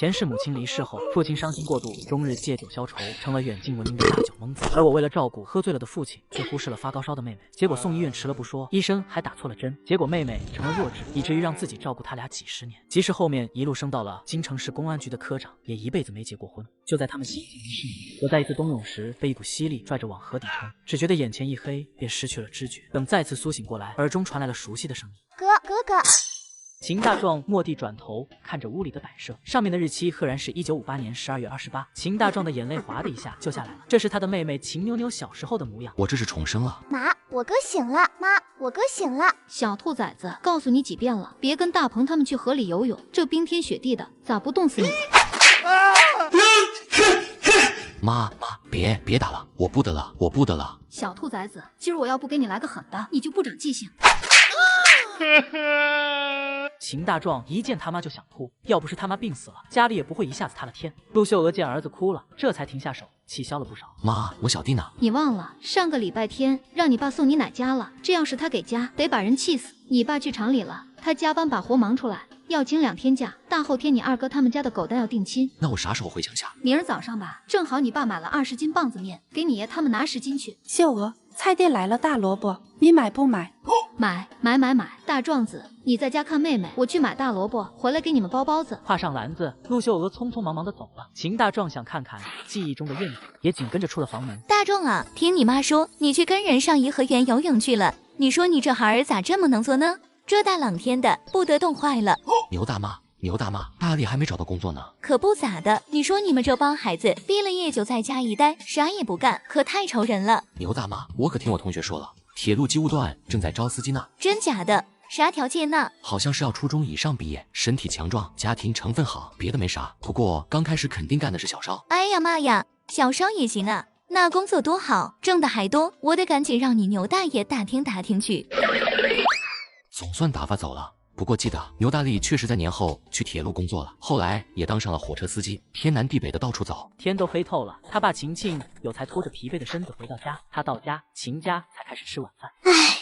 前世母亲离世后，父亲伤心过度，终日借酒消愁，成了远近闻名的大酒蒙子。而我为了照顾喝醉了的父亲，却忽视了发高烧的妹妹，结果送医院迟了不说，医生还打错了针，结果妹妹成了弱智，以至于让自己照顾他俩几10年。即使后面一路升到了京城市公安局的科长，也一辈子没结过婚。就在他们行进的是年，我在一次冬泳时被一股吸力拽着往河底冲，只觉得眼前一黑，便失去了知觉。等再次苏醒过来，耳中传来了熟悉的声音：哥哥。秦大壮蓦地转头看着屋里的摆设，上面的日期赫然是1958年12月28。秦大壮的眼泪哗的一下就下来了，这是他的妹妹秦妞妞小时候的模样。我这是重生了。妈，我哥醒了。妈，我哥醒了。小兔崽子，告诉你几遍了，别跟大鹏他们去河里游泳，这冰天雪地的，咋不冻死你？妈，别打了，我不得了。小兔崽子，今儿我要不给你来个狠的，你就不长记性。秦大壮一见他妈就想吐，要不是他妈病死了，家里也不会一下子塌了天。陆秀娥见儿子哭了，这才停下手，气消了不少。妈，我小弟呢？你忘了上个礼拜天让你爸送你奶家了，这要是他给家，得把人气死。你爸去厂里了，他加班把活忙出来，要请2天假。大后天你二哥他们家的狗蛋要定亲，那我啥时候回乡下？明儿早上吧，正好你爸买了20斤棒子面，给你爷他们拿10斤去。秀娥，菜店来了大萝卜，你买不买？买！大壮子，你在家看妹妹，我去买大萝卜，回来给你们包包子。挎上篮子，陆秀娥匆匆忙忙的走了。秦大壮想看看记忆中的院子，也紧跟着出了房门。大壮啊，听你妈说你去跟人上颐和园游泳去了，你说你这孩儿咋这么能做呢？这大冷天的，不得冻坏了。牛大妈，大力还没找到工作呢。可不咋的，你说你们这帮孩子毕了业就在家一待，啥也不干，可太愁人了。牛大妈，我可听我同学说了，铁路机务段正在招司机呢。真假的？啥条件呢？好像是要初中以上毕业，身体强壮，家庭成分好，别的没啥。不过刚开始肯定干的是小烧。哎呀妈呀，小烧也行啊，那工作多好，挣的还多，我得赶紧让你牛大爷打听打听去。总算打发走了。不过记得牛大力确实在年后去铁路工作了，后来也当上了火车司机，天南地北的到处走。天都黑透了，他爸秦庆有才拖着疲惫的身子回到家，他到家，秦家才开始吃晚饭。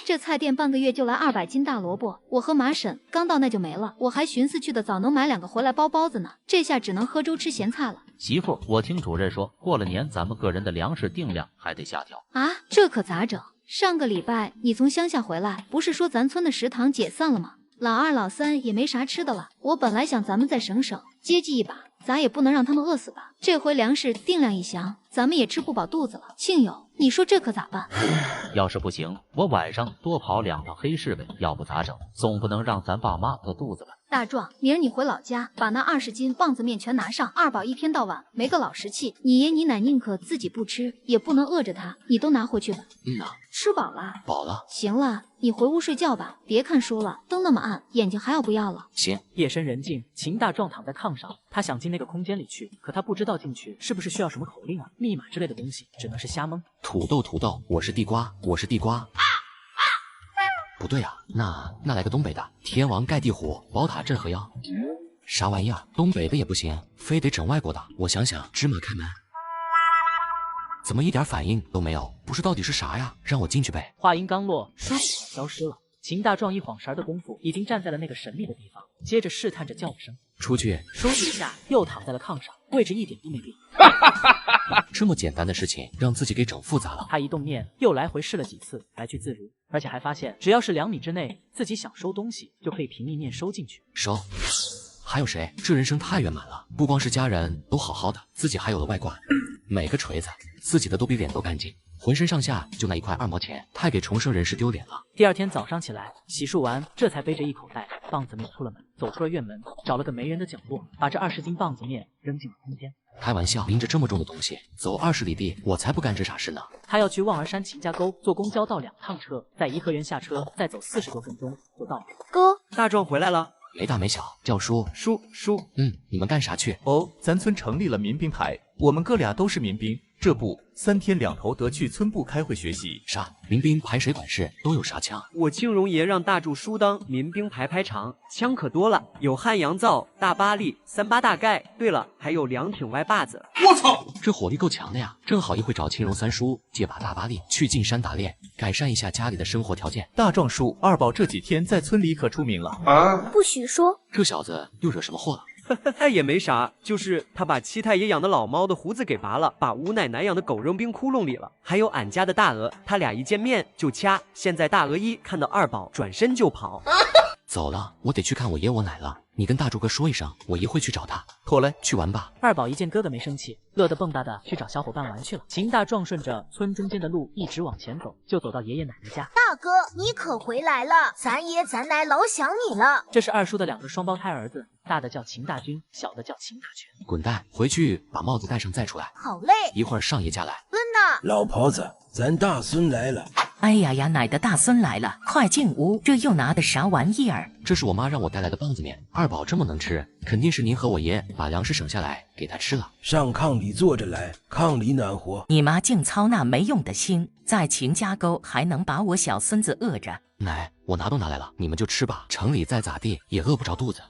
这菜店半个月就来200斤大萝卜，我和马婶刚到那就没了，我还寻思去的早能买2个回来包包子呢，这下只能喝粥吃咸菜了。媳妇，我听主任说，过了年咱们个人的粮食定量还得下调啊，这可咋整？上个礼拜你从乡下回来，不是说咱村的食堂解散了吗？老2老3也没啥吃的了，我本来想咱们再省省，接济一把，咱也不能让他们饿死吧。这回粮食定量一降，咱们也吃不饱肚子了。庆友，你说这可咋办？要是不行，我晚上多跑2趟黑市呗，要不咋整？总不能让咱爸妈饿肚子吧？大壮，明儿你回老家，把那20斤棒子面全拿上，二宝一天到晚没个老实气。你爷你奶宁可自己不吃，也不能饿着他，你都拿回去吧。吃饱了？饱了。行了，你回屋睡觉吧，别看书了，灯那么暗，眼睛还要不要了？行。夜深人静，秦大壮躺在炕上，他想进那个空间里去，可他不知道进去是不是需要什么口令啊、密码之类的东西，只能是瞎蒙。土豆，我是地瓜。不对啊，那来个东北的，天王盖地虎，宝塔镇河妖。啥玩意儿？东北的也不行，非得整外国的。我想想，芝麻开门。怎么一点反应都没有？不是到底是啥呀？让我进去呗。话音刚落，唰消失了。秦大壮一晃神的功夫，已经站在了那个神秘的地方，接着试探着叫了声出去，唰一下又躺在了炕上，位置一点都没变。这么简单的事情让自己给整复杂了。他一动念，又来回试了几次，来去自如，而且还发现只要是2米之内，自己想收东西就可以凭意念收进去。收。还有谁？这人生太圆满了，不光是家人都好好的，自己还有了外挂，每个锤子自己的都比脸都干净，浑身上下就那1块2毛钱，太给重生人士丢脸了。第2天早上起来，洗漱完，这才背着一口袋棒子面出了门，走出了院门，找了个没人的角落，把这20斤棒子面扔进了空间。开玩笑，拎着这么重的东西走20里地，我才不干这傻事呢。他要去望儿山秦家沟，坐公交到2趟车，在颐和园下车，再走40多分钟就到了。哥，大壮回来了。没大没小，叫叔。叔。你们干啥去？哦，咱村成立了民兵排，我们哥俩都是民兵，这不3天2头得去村部开会学习。啥？民兵排谁管事？都有啥枪？我庆荣爷让大柱叔当民兵排长，枪可多了，有汉阳造、大巴力、38大盖，对了，还有2挺歪把子。我操，这火力够强的呀！正好一会找庆荣3叔借把大巴力去进山打猎，改善一下家里的生活条件。大壮叔，2宝这几天在村里可出名了啊！不许说。这小子又惹什么祸了？也没啥，就是他把七太爷养的老猫的胡子给拔了，把吴奶奶养的狗扔冰窟窿里了。还有俺家的大鹅，他俩一见面就掐。现在大鹅一看到二宝，转身就跑。走了，我得去看我爷我奶了。你跟大柱哥说一声，我一会去找他。妥嘞，去玩吧。二宝一见哥哥没生气，乐得蹦跶的去找小伙伴玩去了。秦大壮顺着村中间的路一直往前走，就走到爷爷奶奶家。大哥，你可回来了，咱爷咱奶老想你了。这是二叔的2个双胞胎儿子，大的叫秦大军，小的叫秦大全。滚蛋，回去把帽子戴上再出来。好嘞，一会儿上爷家来。孙呐，老婆子，咱大孙来了。哎呀呀，奶的大孙来了，快进屋！这又拿的啥玩意儿？这是我妈让我带来的棒子面。二宝这么能吃，肯定是您和我爷把粮食省下来给他吃了。上炕里坐着来，炕里暖和。你妈净操那没用的心，在秦家沟还能把我小孙子饿着。奶，我拿都拿来了，你们就吃吧。城里再咋地也饿不着肚子。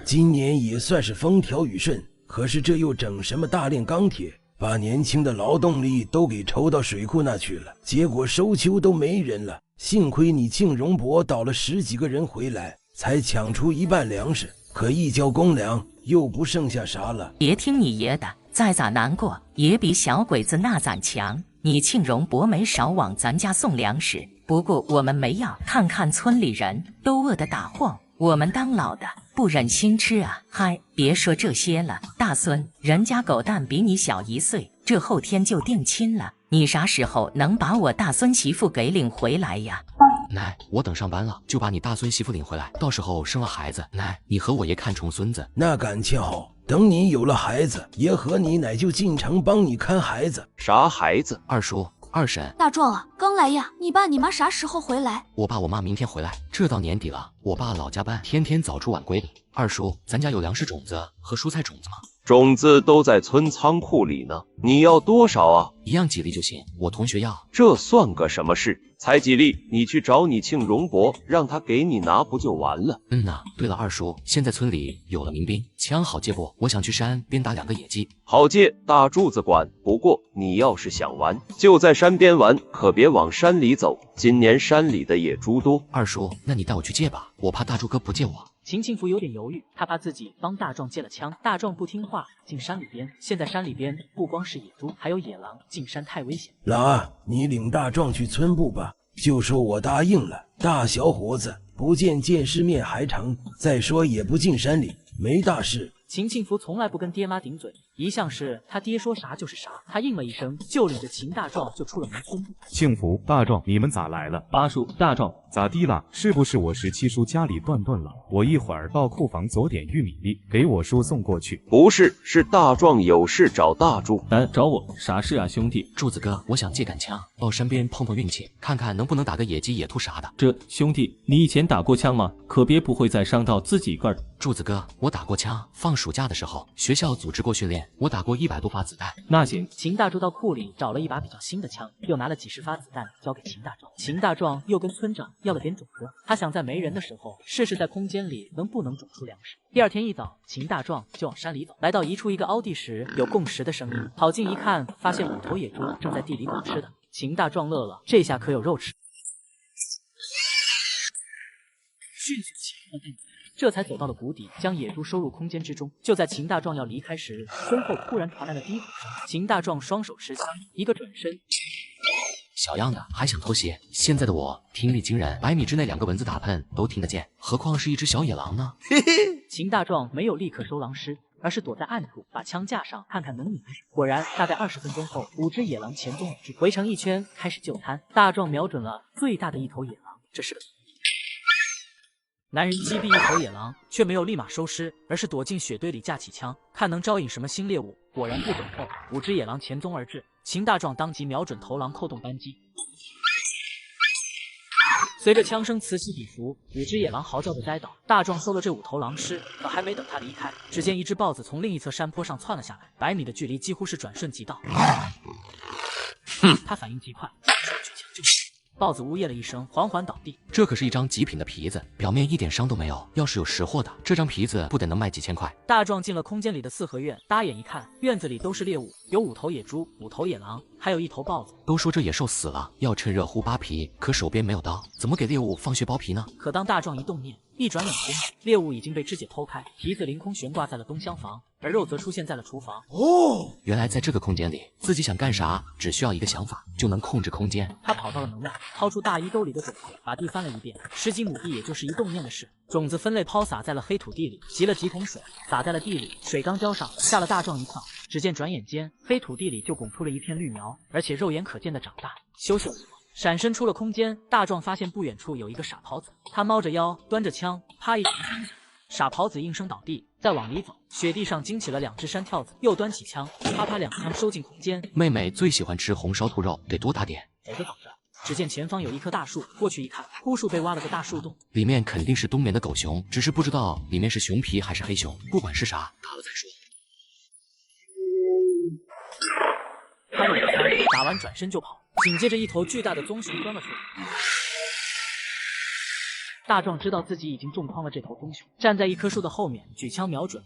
今年也算是风调雨顺，可是这又整什么大炼钢铁？把年轻的劳动力都给抽到水库那去了，结果收秋都没人了。幸亏你庆荣伯倒了10几个人回来，才抢出1半粮食，可一交公粮又不剩下啥了。别听你爷的，再咋难过也比小鬼子那攒强。你庆荣伯没少往咱家送粮食，不过我们没要，看看村里人都饿得打晃，我们当老的不忍心吃啊！嗨，别说这些了，大孙，人家狗蛋比你小1岁，这后天就定亲了，你啥时候能把我大孙媳妇给领回来呀？奶，我等上班了，就把你大孙媳妇领回来，到时候生了孩子，奶，你和我爷看重孙子。那感情好，等你有了孩子，爷和你奶就进城帮你看孩子。啥孩子？二叔。二婶，大壮啊，刚来呀！你爸你妈啥时候回来？我爸我妈明天回来。这到年底了，我爸老加班，天天早出晚归的。二叔，咱家有粮食种子和蔬菜种子吗？种子都在村仓库里呢，你要多少啊？1样几粒就行，我同学要。这算个什么事？才几粒，你去找你庆荣伯，让他给你拿不就完了？对了，二叔，现在村里有了民兵，枪好借不？我想去山边打2个野鸡。好借，大柱子管。不过你要是想玩，就在山边玩，可别往山里走。今年山里的野猪多。二叔，那你带我去借吧，我怕大柱哥不借我。秦庆福有点犹豫，他怕自己帮大壮借了枪，大壮不听话进山里边。现在山里边不光是野猪，还有野狼，进山太危险。老二，你领大壮去村部吧，就说我答应了。大小伙子不见世面还成，再说也不进山里，没大事。秦庆福从来不跟爹妈顶嘴，一向是他爹说啥就是啥。他应了一声，就领着秦大壮就出了门村部。庆福、大壮，你们咋来了？八叔、大壮，咋地了？是不是我17叔家里断顿了？我一会儿到库房走点玉米粒，给我叔送过去。不是，是大壮有事找大柱。找我啥事啊，兄弟？柱子哥，我想借杆枪，到山边碰碰运气，看看能不能打个野鸡、野兔啥的。这兄弟，你以前打过枪吗？可别不会再伤到自己个儿。柱子哥，我打过枪，放暑假的时候，学校组织过训练，我打过100多发子弹。那行。秦大柱到库里找了一把比较新的枪，又拿了几10发子弹交给秦大壮。秦大壮又跟村长要了点种子，他想在没人的时候试试在空间里能不能种出粮食。第2天一早，秦大壮就往山里走，来到一处一个凹地时，有供食的声音，跑近一看，发现5头野猪正在地里捕吃的。秦大壮乐了，这下可有肉吃。迅速起来了，这才走到了谷底，将野猪收入空间之中。就在秦大壮要离开时，身后突然传来了低吼声。秦大壮双手持枪，一个转身，小样的还想偷袭！现在的我听力惊人，100米之内2个蚊子打喷都听得见，何况是一只小野狼呢？秦大壮没有立刻收狼尸，而是躲在暗处，把枪架上，看看能拧开。果然，大概20分钟后，5只野狼前踪而至，围成一圈，开始就餐。大壮瞄准了最大的一头野狼，这是个男人击毙一头野狼，却没有立马收尸，而是躲进雪堆里架起枪，看能招引什么新猎物。果然不久后，5只野狼前踪而至，秦大壮当即瞄准头狼扣动扳机。随着枪声此起彼伏，5只野狼嚎叫着栽倒。大壮收了这5头狼尸，可还没等他离开，只见一只豹子从另一侧山坡上窜了下来，100米的距离几乎是转瞬即到。他反应极快，举枪就杀。豹子呜咽了一声，缓缓倒地。这可是一张极品的皮子，表面一点伤都没有。要是有识货的，这张皮子不得能卖几千块。大壮进了空间里的4合院，搭眼一看，院子里都是猎物，有5头野猪、5头野狼，还有1头豹子。都说这野兽死了要趁热乎扒皮，可手边没有刀，怎么给猎物放血剥皮呢？可当大壮一动念，一转眼间，猎物已经被肢解剖开，蹄子凌空悬挂在了东厢房，而肉则出现在了厨房。哦，原来在这个空间里，自己想干啥，只需要一个想法就能控制空间。他跑到了门外，掏出大衣兜里的种子，把地翻了一遍。10几亩地也就是一动念的事，种子分类抛洒在了黑土地里，集了几桶水，洒在了地里，水缸浇上，吓了大壮一跳。只见转眼间，黑土地里就拱出了一片绿苗，而且肉眼可见的长大。休息了一会儿，闪身出了空间，大壮发现不远处有一个傻狍子，他猫着腰，端着枪，啪一枪，傻狍子应声倒地，再往里走，雪地上惊起了2只山跳子，又端起枪，啪啪2枪收进空间。妹妹最喜欢吃红烧兔肉，得多打点。走着走着，只见前方有一棵大树，过去一看，枯树被挖了个大树洞，里面肯定是冬眠的狗熊，只是不知道里面是熊皮还是黑熊。不管是啥，打了再说。他用枪打完转身就跑，紧接着一头巨大的棕熊钻了出来。大壮知道自己已经重创了这头棕熊，站在一棵树的后面，举枪瞄准，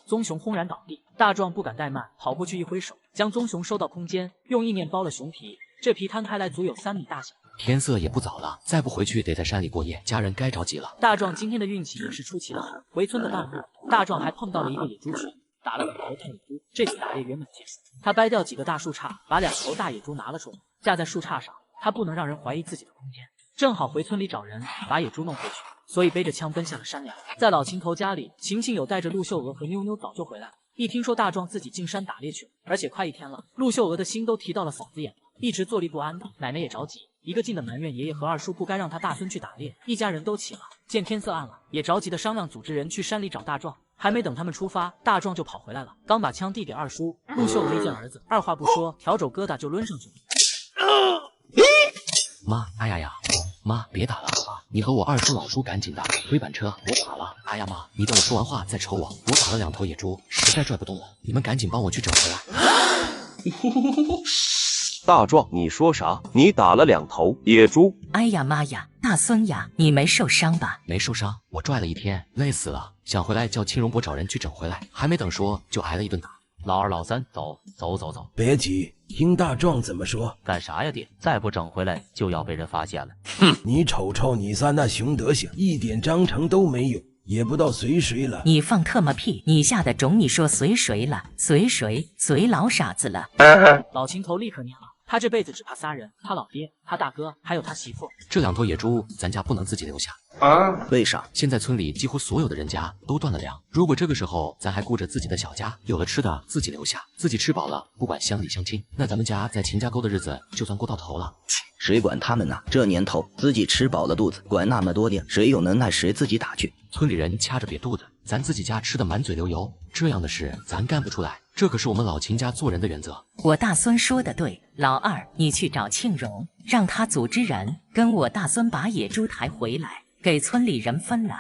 棕熊轰然倒地。大壮不敢怠慢，跑过去一挥手，将棕熊收到空间，用意念包了熊皮，这皮摊开来足有3米大小。天色也不早了，再不回去得在山里过夜，家人该着急了。大壮今天的运气也是出奇的好，回村的半路，大壮还碰到了一个野猪群，打了2头大野猪，这次打猎圆满结束。他掰掉几个大树杈，把2头大野猪拿了出来，架在树杈上。他不能让人怀疑自己的空间，正好回村里找人把野猪弄回去，所以背着枪奔下了山梁。在老秦头家里，晴晴有带着陆秀娥和妞妞早就回来了。一听说大壮自己进山打猎去了，而且快1天了，陆秀娥的心都提到了嗓子眼了，一直坐立不安的。奶奶也着急，一个劲的埋怨爷爷和二叔不该让他大孙去打猎。一家人都起了，见天色暗了，也着急的商量组织人去山里找大壮。还没等他们出发，大壮就跑回来了，刚把枪递给二叔，陆秀娥一见儿子，二话不说，笤帚疙瘩就抡上去了。妈，哎呀呀，妈别打了，你和我二叔老叔赶紧的推板车，我打了。哎呀妈，你等我说完话再抽我。我打了2头野猪，实在拽不动了，你们赶紧帮我去整回来。大壮，你说啥？你打了2头野猪？哎呀妈呀，大孙呀，你没受伤吧？没受伤，我拽了1天，累死了，想回来叫青荣伯找人去整回来，还没等说就挨了一顿打。老二老三，走。别急，听大壮怎么说。干啥呀爹？再不整回来就要被人发现了。哼，你瞅瞅你仨那熊德行，一点章程都没有，也不知道随谁了。你放特么屁！你下的种你说随谁了？随谁？随老傻子了。老秦头立刻念了，他这辈子只怕3人，他老爹，他大哥，还有他媳妇。这2头野猪咱家不能自己留下啊？为啥？现在村里几乎所有的人家都断了粮，如果这个时候咱还顾着自己的小家，有了吃的自己留下，自己吃饱了不管乡里乡亲，那咱们家在秦家沟的日子就算过到头了。谁管他们呢？这年头自己吃饱了肚子，管那么多的，谁有能耐谁自己打去。村里人掐着瘪肚子，咱自己家吃的满嘴流油，这样的事咱干不出来，这可是我们老秦家做人的原则。我大孙说的对，老二你去找庆荣，让他组织人跟我大孙把野猪抬回来，给村里人分了。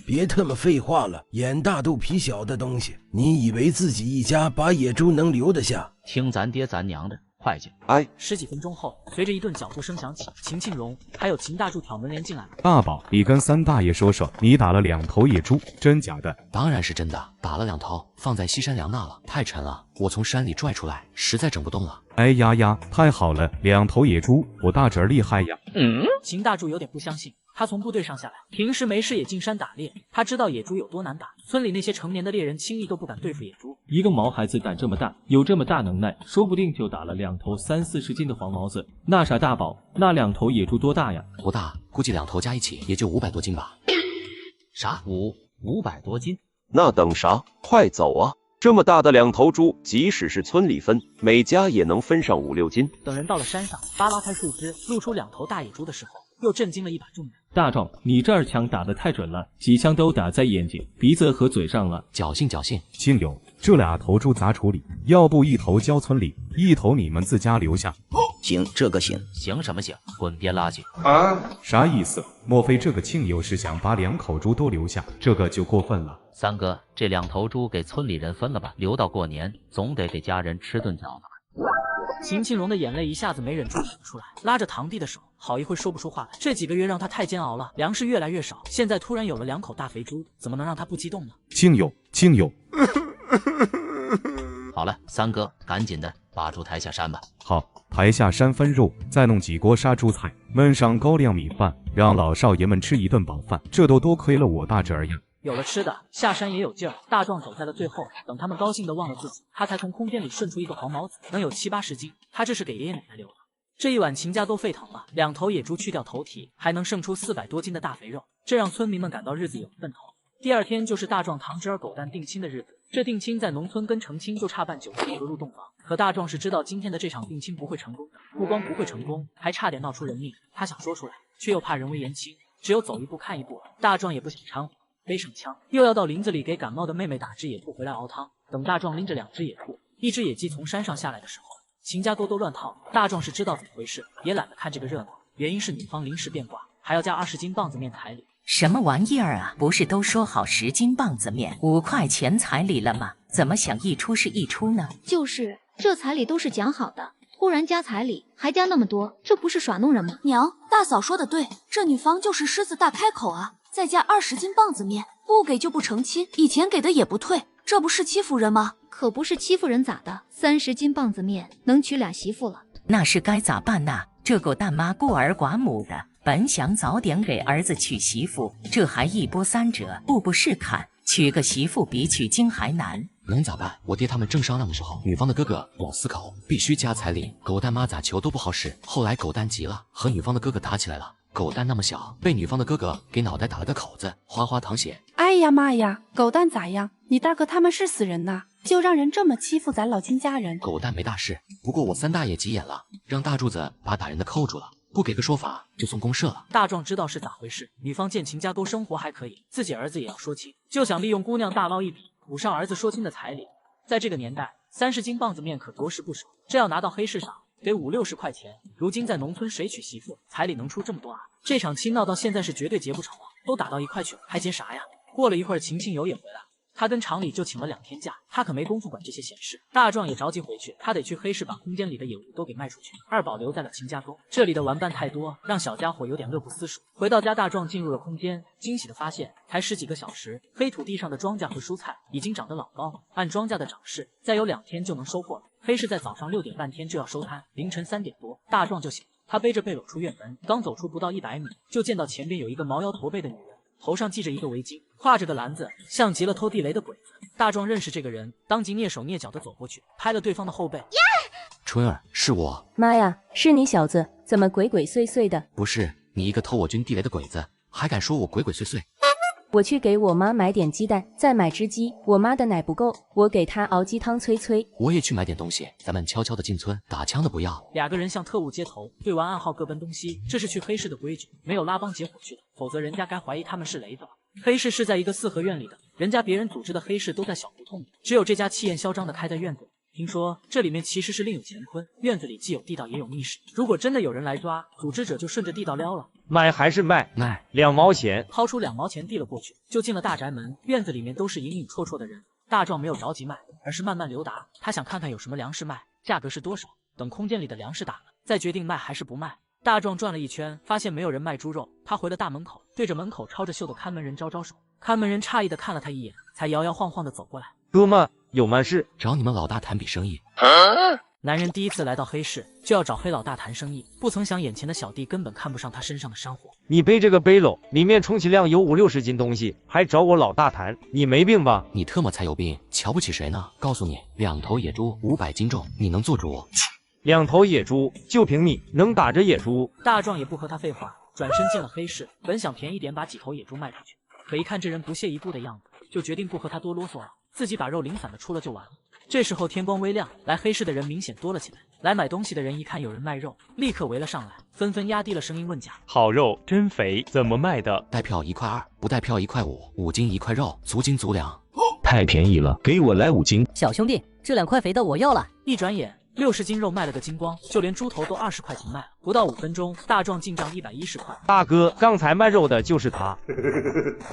别特么废话了，眼大肚皮小的东西，你以为自己一家把野猪能留得下？听咱爹咱娘的，快去！哎，10几分钟后，随着一顿脚步声响起，秦庆荣还有秦大柱挑门帘进来了。大宝，你跟三大爷说说，你打了2头野猪，真假的？当然是真的，打了2头，放在西山梁那了，太沉了，我从山里拽出来，实在整不动了。哎呀呀，太好了，2头野猪，我大侄儿厉害呀！秦大柱有点不相信。他从部队上下来，平时没事也进山打猎。他知道野猪有多难打，村里那些成年的猎人轻易都不敢对付野猪。一个毛孩子胆这么大，有这么大能耐，说不定就打了2头30、40斤的黄毛子。那傻大宝，那2头野猪多大呀？不大，估计2头加一起也就500多斤吧。啥？500多斤？那等啥？快走啊！这么大的2头猪，即使是村里分，每家也能分上5、6斤。等人到了山上，扒拉开树枝，露出2头大野猪的时候，又震惊了一把众人。大壮，你这2枪打得太准了，几枪都打在眼睛、鼻子和嘴上了。侥幸。亲友，这2头猪咋处理？要不1头交村里，1头你们自家留下。行，这个行。行什么行？滚边拉去！啊？啥意思？莫非这个庆友是想把2口猪都留下？这个就过分了。三哥，这2头猪给村里人分了吧，留到过年，总得给家人吃顿饺子吧。秦庆荣的眼泪一下子没忍住淌出来，拉着堂弟的手，好一会说不出话来。这几个月让他太煎熬了，粮食越来越少，现在突然有了2口大肥猪，怎么能让他不激动呢？庆友。好了，三哥，赶紧的把猪抬下山吧。好，抬下山分肉，再弄几锅杀猪菜，焖上高粱米饭，让老少爷们吃一顿饱饭，这都多亏了我大侄儿呀。有了吃的，下山也有劲儿。大壮走在了最后，等他们高兴的忘了自己，他才从空间里顺出一个黄毛子，能有70-80斤。他这是给爷爷奶奶留的。这一晚秦家都沸腾了，2头野猪去掉头蹄，还能剩出400多斤的大肥肉，这让村民们感到日子有奔头。第二天就是大壮堂侄儿狗蛋定亲的日子。这定亲在农村跟成亲就差办酒席和入洞房，可大壮是知道今天的这场定亲不会成功的，不光不会成功，还差点闹出人命。他想说出来，却又怕人为言轻，只有走一步看一步。大壮也不想掺和，背上枪又要到林子里给感冒的妹妹打只野兔回来熬汤。等大壮拎着2只野兔、1只野鸡从山上下来的时候，秦家沟都乱套。大壮是知道怎么回事，也懒得看这个热闹。原因是女方临时变卦，还要加20斤棒子面彩礼。什么玩意儿啊？不是都说好10斤棒子面5块钱彩礼了吗？怎么想一出是一出呢？就是这彩礼都是讲好的，突然加彩礼，还加那么多，这不是耍弄人吗？娘，大嫂说的对，这女方就是狮子大开口啊！再加20斤棒子面，不给就不成亲，以前给的也不退，这不是欺负人吗？可不是欺负人咋的？30斤棒子面能娶2媳妇了，那是该咋办呐？这狗蛋妈孤儿寡母的，本想早点给儿子娶媳妇，这还一波3折，步步是坎，娶个媳妇比取经还难。能咋办？我爹他们正商量的时候，女方的哥哥老死口，必须加彩礼。狗蛋妈咋求都不好使。后来狗蛋急了，和女方的哥哥打起来了。狗蛋那么小，被女方的哥哥给脑袋打了个口子，哗哗淌血。哎呀妈呀，狗蛋咋样？你大哥他们是死人呐，就让人这么欺负咱老金家人。狗蛋没大事，不过我3大爷急眼了，让大柱子把打人的扣住了，不给个说法就送公社了。大壮知道是咋回事，女方见秦家沟生活还可以，自己儿子也要说亲，就想利用姑娘大捞一笔，补上儿子说亲的彩礼。在这个年代，30斤棒子面可多是不少，这要拿到黑市上得50-60块钱。如今在农村谁娶媳妇，彩礼能出这么多啊？这场亲闹到现在是绝对结不成了，都打到一块去了，还结啥呀？过了一会儿，秦庆友也回来了。他跟厂里就请了2天假，他可没工夫管这些闲事。大壮也着急回去，他得去黑市把空间里的野物都给卖出去。2宝留在了秦家沟，这里的玩伴太多，让小家伙有点乐不思蜀。回到家，大壮进入了空间，惊喜的发现，才10几个小时，黑土地上的庄稼和蔬菜已经长得老高了。按庄稼的长势，再有2天就能收获了。黑市在早上6点半天就要收摊，凌晨3点多，大壮就醒了。他背着背篓出院门，刚走出不到100米，就见到前边有一个毛腰驼背的女人。头上系着一个围巾，挎着个篮子，像极了偷地雷的鬼子。大壮认识这个人，当即蹑手蹑脚的走过去，拍了对方的后背。春儿，是我。妈呀，是你小子，怎么鬼鬼祟祟的？不是，你一个偷我军地雷的鬼子，还敢说我鬼鬼祟祟？我去给我妈买点鸡蛋，再买只鸡。我妈的奶不够，我给她熬鸡汤催催。我也去买点东西，咱们悄悄的进村，打枪的不要。2个人向特务接头，对完暗号各奔东西。这是去黑市的规矩，没有拉帮结伙去的，否则人家该怀疑他们是雷子了。黑市是在一个4合院里的，人家别人组织的黑市都在小胡同里，只有这家气焰嚣张的开在院子里。听说这里面其实是另有乾坤，院子里既有地道也有密室，如果真的有人来抓，组织者就顺着地道撩了。买还是卖？卖，2毛钱。掏出2毛钱递了过去，就进了大宅门。院子里面都是隐隐绰绰的人。大壮没有着急卖，而是慢慢溜达，他想看看有什么粮食卖，价格是多少，等空间里的粮食打了，再决定卖还是不卖。大壮转了一圈，发现没有人卖猪肉，他回了大门口，对着门口抄着袖的看门人招招手。看门人诧异的看了他一眼，才摇摇晃晃的走过来。哥们，有难事，找你们老大谈笔生意。男人第一次来到黑市，就要找黑老大谈生意，不曾想眼前的小弟根本看不上他身上的山货。你背这个背篓，里面充其量有50-60斤东西，还找我老大谈，你没病吧？你特么才有病，瞧不起谁呢？告诉你，2头野猪500斤重，你能做主？2头野猪，就凭你能打着野猪？大壮也不和他废话，转身进了黑市，本想便宜点把几头野猪卖出去，可一看这人不屑一顾的样子，就决定不和他多啰嗦了，自己把肉零散的出了就完了。这时候天光微亮，来黑市的人明显多了起来。来买东西的人一看有人卖肉，立刻围了上来，纷纷压低了声音问价。好肉真肥，怎么卖的？带票1块2，不带票1块5，5斤1块肉，足斤足两。太便宜了，给我来5斤。小兄弟，这2块肥的我要了。一转眼60斤肉卖了个精光，就连猪头都20块钱卖了。不到5分钟，大壮进账110块。大哥，刚才卖肉的就是他。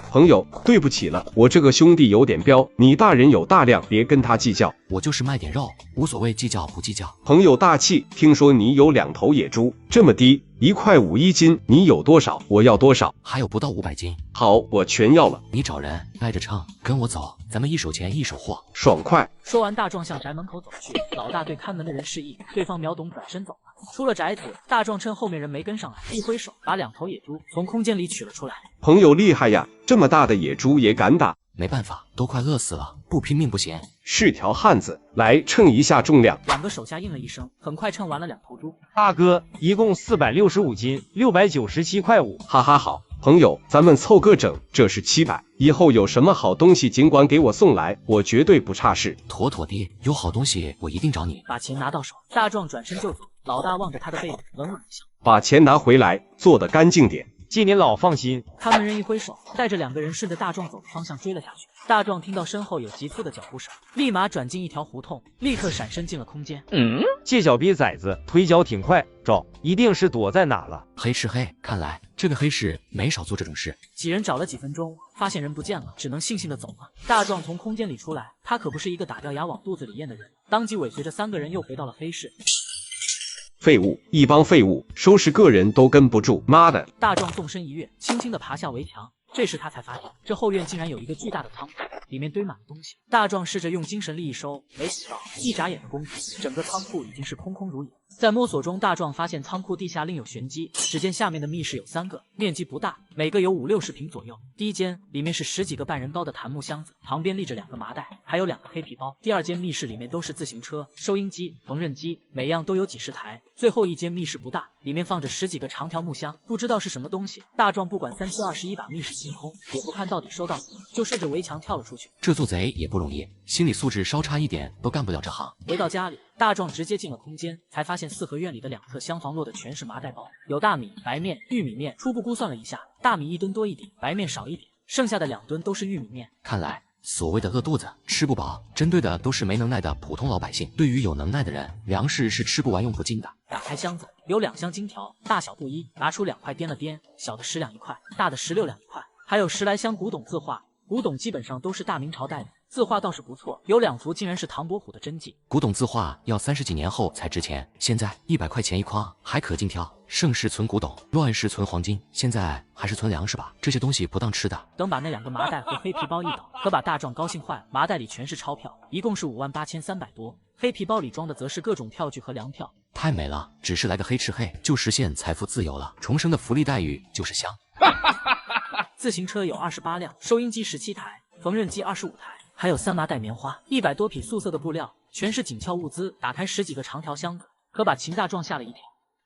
朋友，对不起了，我这个兄弟有点彪，你大人有大量，别跟他计较。我就是卖点肉，无所谓计较不计较。朋友大气，听说你有2头野猪，这么低， 1块5一斤，你有多少？我要多少？还有不到500斤。好，我全要了。你找人带着秤，跟我走，咱们一手钱一手货，爽快。说完，大壮向宅门口走去。老大对看门的人示意，对方秒懂转身走了。出了宅子，大壮趁后面人没跟上来，一挥手把2头野猪从空间里取了出来。朋友厉害呀，这么大的野猪也敢打。没办法，都快饿死了，不拼命不行。是条汉子，来称一下重量。2个手下应了一声，很快称完了2头猪。大哥，一共465斤，697块5。哈哈好，朋友，咱们凑个整，这是700。以后有什么好东西尽管给我送来，我绝对不差事。妥妥的，有好东西我一定找你。把钱拿到手，大壮转身就走。老大望着他的背影，稳稳一笑，把钱拿回来，做得干净点。记您老放心。看门人一挥手，带着2个人顺着大壮走的方向追了下去。大壮听到身后有急促的脚步声，立马转进一条胡同，立刻闪身进了空间。借脚比崽子，腿脚挺快，找一定是躲在哪了。黑吃黑，看来这个黑市没少做这种事。几人找了几分钟，发现人不见了，只能悻悻地走了。大壮从空间里出来，他可不是一个打掉牙往肚子里咽的人，当即尾随着3个人又回到了黑市。废物，一帮废物，收拾个人都跟不住，妈的！大壮纵身一跃，轻轻地爬下围墙。这时他才发现，这后院竟然有一个巨大的仓库，里面堆满了东西。大壮试着用精神力一收，没想到一眨眼的功夫，整个仓库已经是空空如也。在摸索中，大壮发现仓库地下另有玄机。只见下面的密室有3个，面积不大，每个有50-60平左右。第一间里面是10几个半人高的檀木箱子，旁边立着2个麻袋，还有2个黑皮包。第2间密室里面都是自行车、收音机、缝纫机，每样都有几十台。最后一间密室不大，里面放着10几个长条木箱，不知道是什么东西。大壮不管3七21把密室清空，也不看到底收到什么，就顺着围墙跳了出去。这做贼也不容易，心理素质稍差一点都干不了这行。回到家里，大壮直接进了空间，才发现4合院里的2侧厢房落的全是麻袋包，有大米、白面、玉米面。初步估算了一下，大米1吨多一点，白面少一点，剩下的2吨都是玉米面。看来所谓的饿肚子吃不饱，针对的都是没能耐的普通老百姓。对于有能耐的人，粮食是吃不完用不尽的。打开箱子，有2箱金条，大小不一，拿出2块掂了掂，小的10两1块，大的16两1块，还有10来箱古董字画。古董基本上都是大明朝代的，字画倒是不错，有2幅竟然是唐伯虎的真迹。古董字画要30几年后才值钱，现在100块钱一筐，还可尽挑。盛世存古董，乱世存黄金，现在还是存粮食吧，这些东西不当吃的。等把那2个麻袋和黑皮包一倒，可把大壮高兴坏了。麻袋里全是钞票，一共是58300多，黑皮包里装的则是各种票据和粮票。太美了，只是来个黑吃黑就实现财富自由了，重生的福利待遇就是香。自行车有28辆，收音机17台，缝纫机25台，还有3麻袋棉花，100多匹素色的布料，全是紧俏物资。打开10几个长条箱子，可把秦大壮吓了一跳。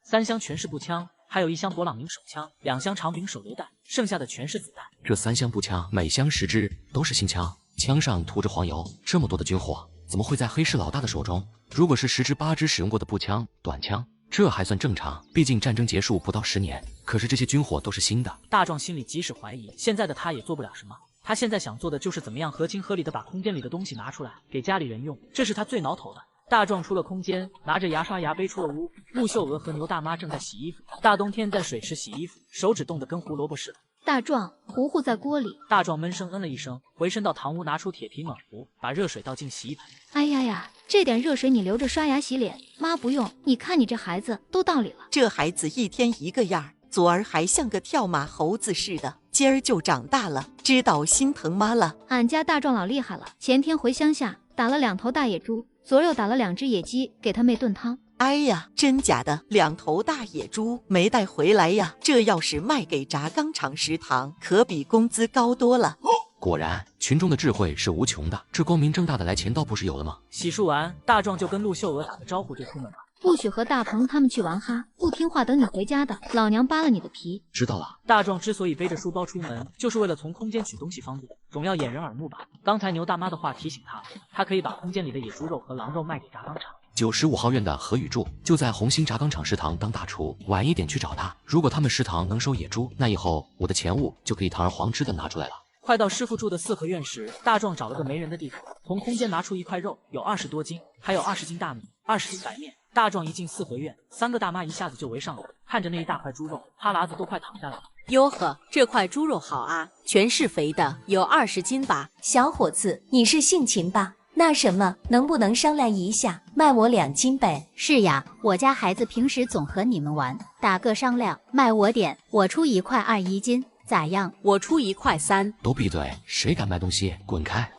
3箱全是步枪，还有1箱勃朗宁手枪，2箱长柄手榴弹，剩下的全是子弹。这3箱步枪，每箱10支，都是新枪，枪上涂着黄油。这么多的军火，怎么会在黑市老大的手中？如果是10支8支使用过的步枪、短枪，这还算正常，毕竟战争结束不到10年。可是这些军火都是新的。大壮心里即使怀疑，现在的他也做不了什么。他现在想做的就是怎么样合情合理的把空间里的东西拿出来给家里人用，这是他最挠头的。大壮出了空间，拿着牙刷牙杯出了屋。陆秀娥和牛大妈正在洗衣服，大冬天在水池洗衣服，手指冻得跟胡萝卜似的。大壮，糊糊在锅里。大壮闷声嗯了一声，回身到堂屋拿出铁皮暖壶，把热水倒进洗衣盆。哎呀呀，这点热水你留着刷牙洗脸，妈不用。你看你这孩子都道理了。这孩子一天一个样，昨儿还像个跳马猴子似的，今儿就长大了，知道心疼妈了。俺家大壮老厉害了，前天回乡下打了2头大野猪，昨儿又打了2只野鸡，给他妹炖汤。哎呀，真假的，2头大野猪没带回来呀？这要是卖给轧钢厂食堂，可比工资高多了。果然，群众的智慧是无穷的，这光明正大的来钱倒不是有了吗？洗漱完，大壮就跟陆秀娥打个招呼就出门了。不许和大鹏他们去玩哈，不听话等你回家的，老娘扒了你的皮。知道了。大壮之所以背着书包出门，就是为了从空间取东西方便，总要掩人耳目吧。刚才牛大妈的话提醒他，他可以把空间里的野猪肉和狼肉卖给轧钢厂。95号院的何宇柱就在红星轧钢厂食堂当大厨，晚一点去找他。如果他们食堂能收野猪，那以后我的钱物就可以堂而皇之的拿出来了。快到师傅住的4合院时，大壮找了个没人的地方，从空间拿出1块肉，有20多斤，还有20斤大米，20斤白面。大壮一进4合院，3个大妈一下子就围上了，看着那一大块猪肉，哈喇子都快淌下来了。哟呵，这块猪肉好啊，全是肥的，有20斤吧？小伙子，你是姓秦吧？那什么，能不能商量一下，卖我2斤呗？是呀，我家孩子平时总和你们玩，打个商量，卖我点，我出1块2一斤，咋样？我出1块3。都闭嘴！谁敢卖东西，滚开！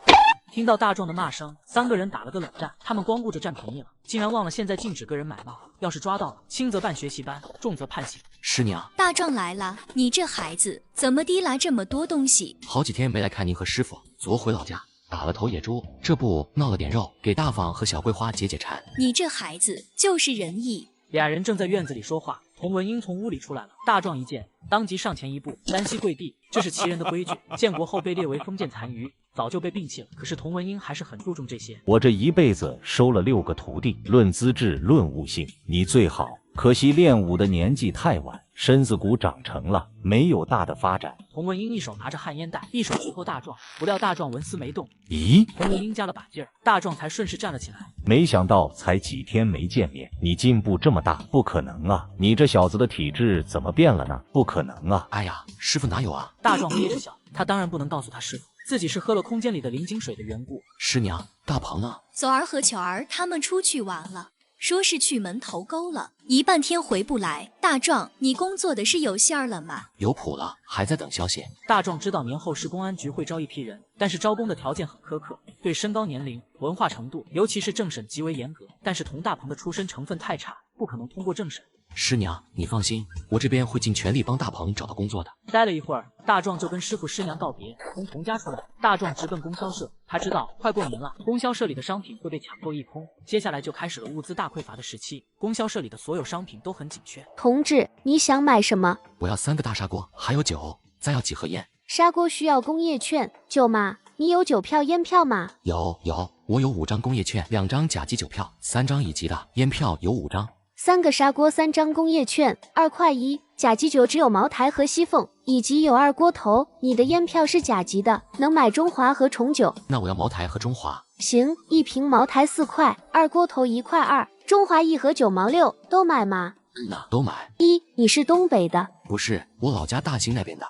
听到大壮的骂声，3个人打了个冷战。他们光顾着占便宜了，竟然忘了现在禁止个人买卖。要是抓到了，轻则办学习班，重则判刑。师娘，大壮来了，你这孩子怎么提来这么多东西？好几天没来看您和师傅，昨回老家打了头野猪，这不闹了点肉，给大房和小桂花解解馋。你这孩子就是仁义。俩人正在院子里说话，童文英从屋里出来了。大壮一见，当即上前一步，单膝跪地。这是齐人的规矩，建国后被列为封建残余，早就被摒弃了。可是童文英还是很注重这些。我这一辈子收了6个徒弟，论资质，论悟性，你最好。可惜练武的年纪太晚，身子骨长成了，没有大的发展。童文英一手拿着旱烟袋，一手扶托大壮，不料大壮纹丝没动。咦？童文英加了把劲儿，大壮才顺势站了起来。没想到才几天没见面，你进步这么大，不可能啊！你这小子的体质怎么变了呢？不可能啊！哎呀，师傅哪有啊？大壮憋着笑，他当然不能告诉他师傅，自己是喝了空间里的灵井水的缘故。师娘，大鹏呢？左儿和球儿他们出去玩了。说是去门头沟了，一半天回不来。大壮，你工作的是有信儿了吗？有谱了，还在等消息。大壮知道年后市公安局会招一批人，但是招工的条件很苛刻，对身高、年龄、文化程度，尤其是政审极为严格。但是童大鹏的出身成分太差，不可能通过政审。师娘，你放心，我这边会尽全力帮大鹏找到工作的。待了一会儿，大壮就跟师傅师娘道别，从童家出来。大壮直奔供销社，他知道快过年了，供销社里的商品会被抢购一空，接下来就开始了物资大匮乏的时期。供销社里的所有商品都很紧缺。同志，你想买什么？我要3个大砂锅，还有酒，再要几盒烟。砂锅需要工业券，酒嘛，你有酒票、烟票吗？有，我有5张工业券，2张甲级酒票，3张乙级的烟票有5张。3个砂锅，3张工业券，2块1。甲级酒只有茅台和西凤，乙级有2锅头。你的烟票是甲级的，能买中华和重酒。那我要茅台和中华。行，1瓶茅台4块，2锅头1块2，中华1盒9毛6，都买吗？那都买。你是东北的？不是，我老家大兴那边的。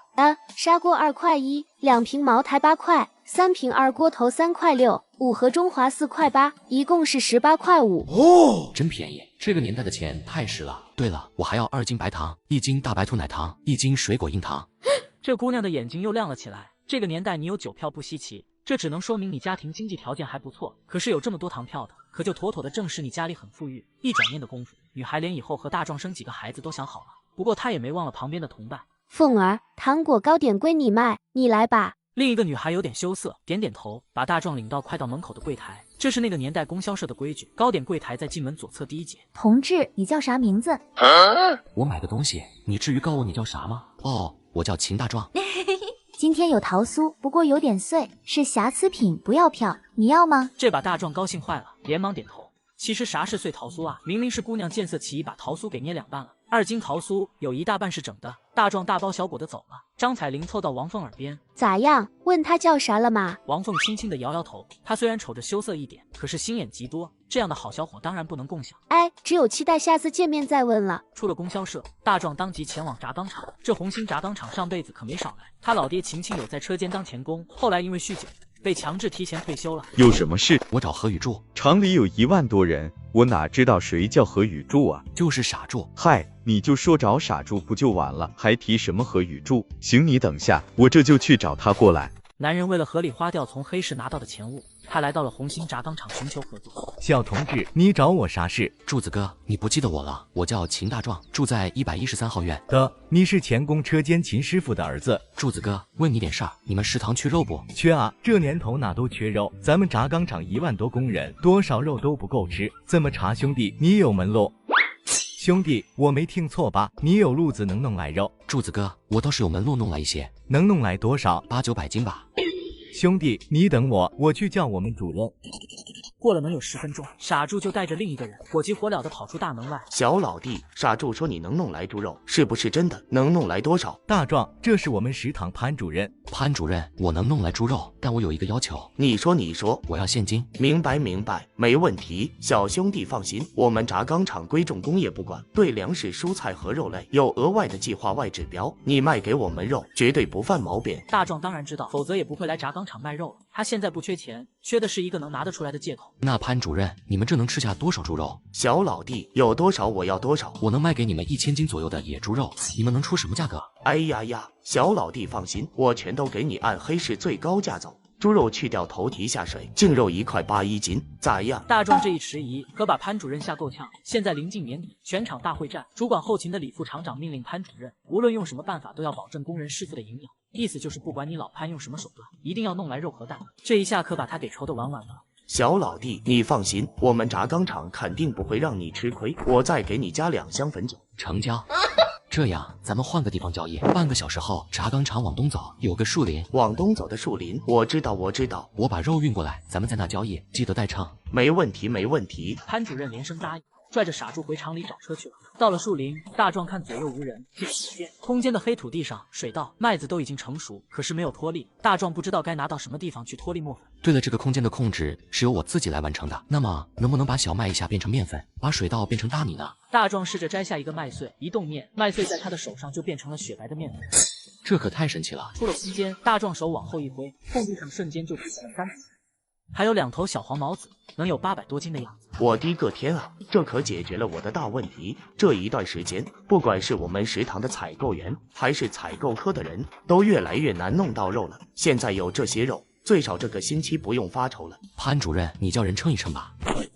砂锅2块1，2瓶茅台8块，3瓶2锅头3块6，5盒中华4块8，一共是18块5。哦，真便宜，这个年代的钱太实了。对了，我还要2斤白糖，1斤大白兔奶糖，1斤水果硬糖。这姑娘的眼睛又亮了起来。这个年代你有酒票不稀奇，这只能说明你家庭经济条件还不错。可是有这么多糖票的，可就妥妥的证实你家里很富裕。一转念的功夫，女孩连以后和大壮生几个孩子都想好了。不过她也没忘了旁边的同伴。凤儿，糖果糕点归你卖，你来吧。另一个女孩有点羞涩，点点头，把大壮领到快到门口的柜台。这是那个年代供销社的规矩，糕点柜台在进门左侧第一节。同志，你叫啥名字？我买个东西，你至于告我你叫啥吗？哦，我叫秦大壮。今天有桃酥，不过有点碎，是瑕疵品，不要票，你要吗？这把大壮高兴坏了，连忙点头。其实啥是碎桃酥啊？明明是姑娘见色起意把桃酥给捏2半了。2斤桃酥有1大半是整的。大壮大包小裹的走了。张彩玲凑到王凤耳边，咋样？问他叫啥了吗？王凤轻轻的摇摇头。他虽然瞅着羞涩一点，可是心眼极多，这样的好小伙当然不能共享。只有期待下次见面再问了。出了供销社，大壮当即前往轧钢厂。这红星轧钢厂上辈子可没少来。他老爹秦庆有在车间当钳工，后来因为酗酒被强制提前退休了。有什么事？我找何宇柱。厂里有1万多人，我哪知道谁叫何宇柱啊？就是傻柱。嗨，你就说找傻柱不就完了，还提什么何宇柱？行，你等下，我这就去找他过来。男人为了合理花掉从黑市拿到的钱物，他来到了红星轧钢厂寻求合作。小同志，你找我啥事？柱子哥，你不记得我了？我叫秦大壮，住在113号院。你是钳工车间秦师傅的儿子。柱子哥，问你点事儿，你们食堂缺肉不？缺啊，这年头哪都缺肉。咱们轧钢厂1万多工人，多少肉都不够吃。这么查，兄弟，你有门路。兄弟，我没听错吧？你有路子能弄来肉？柱子哥，我倒是有门路弄来一些。能弄来多少？8、900斤吧。兄弟，你等我，我去叫我们主任。过了能有10分钟，傻柱就带着另一个人火急火燎地跑出大门外。小老弟，傻柱说你能弄来猪肉，是不是真的？能弄来多少？大壮，这是我们食堂潘主任。潘主任，我能弄来猪肉，但我有一个要求。你说，我要现金。明白，没问题。小兄弟放心，我们轧钢厂归重工业不管，对粮食、蔬菜和肉类有额外的计划外指标。你卖给我们肉，绝对不犯毛病。大壮当然知道，否则也不会来轧钢厂卖肉了。他现在不缺钱，缺的是一个能拿得出来的借口。那潘主任，你们这能吃下多少猪肉？小老弟，有多少我要多少。我能卖给你们1000斤左右的野猪肉，你们能出什么价格？哎呀呀，小老弟放心，我全都给你按黑市最高价走。猪肉去掉头蹄下水，净肉1块8一斤，咋样？大壮这一迟疑，可把潘主任吓够呛。现在临近年底，全场大会战，主管后勤的李副厂长命令潘主任，无论用什么办法都要保证工人师傅的营养，意思就是不管你老潘用什么手段，一定要弄来肉和蛋。这一下可把他给愁得完完的。小老弟，你放心，我们轧钢厂肯定不会让你吃亏，我再给你加2箱汾酒。成交。这样，咱们换个地方交易。半个小时后，轧钢厂往东走，有个树林。往东走的树林，我知道。我把肉运过来，咱们在那交易，记得带秤。没问题，没问题。潘主任连声答应，拽着傻猪回厂里找车去了。到了树林，大壮看左右无人，空间的黑土地上，水稻、麦子都已经成熟，可是没有脱粒。大壮不知道该拿到什么地方去脱粒磨粉。对了，这个空间的控制是由我自己来完成的。那么，能不能把小麦一下变成面粉，把水稻变成大米呢？大壮试着摘下一个麦穗，一动念，麦穗在他的手上就变成了雪白的面粉。这可太神奇了！出了空间，大壮手往后一挥，空地上瞬间就出现了3匹，还有2头小黄毛子，能有800多斤的样子。我的个天啊，这可解决了我的大问题。这一段时间，不管是我们食堂的采购员，还是采购科的人，都越来越难弄到肉了。现在有这些肉，最少这个星期不用发愁了。潘主任，你叫人称一称吧。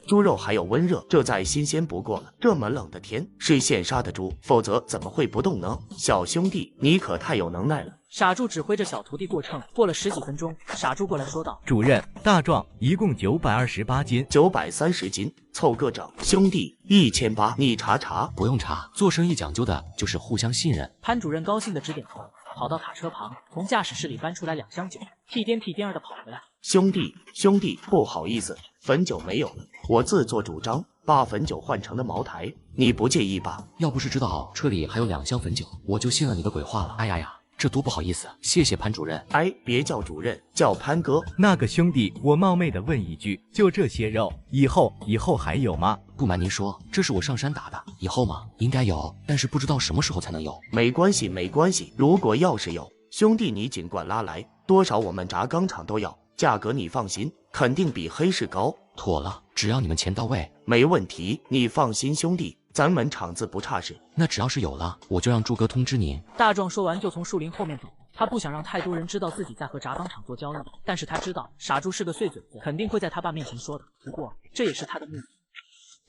猪肉还有温热，这再新鲜不过了。这么冷的天，是现杀的猪，否则怎么会不动呢？小兄弟，你可太有能耐了。傻猪指挥着小徒弟过秤，过了10几分钟，傻猪过来说道：“主任，大壮一共928斤，930斤，凑个整。兄弟，1800，你查查。不用查，做生意讲究的就是互相信任。”潘主任高兴的直点头，跑到卡车旁，从驾驶室里搬出来2箱酒，屁颠屁颠儿的跑回来。兄弟，不好意思，汾酒没有了，我自作主张把汾酒换成了茅台，你不介意吧？要不是知道车里还有2箱汾酒，我就信了你的鬼话了。哎呀呀，这多不好意思，谢谢潘主任。哎，别叫主任，叫潘哥。那个兄弟，我冒昧的问一句，就这些肉，以后还有吗？不瞒您说，这是我上山打的，以后嘛，应该有，但是不知道什么时候才能有。没关系，如果要是有，兄弟你尽管拉来，多少我们轧钢厂都要，价格你放心，肯定比黑市高。妥了，只要你们钱到位，没问题，你放心，兄弟，咱们厂子不差事。那只要是有了，我就让朱哥通知您。大壮说完就从树林后面走，他不想让太多人知道自己在和轧钢厂做交易，但是他知道傻猪是个碎嘴子，肯定会在他爸面前说的，不过这也是他的目的。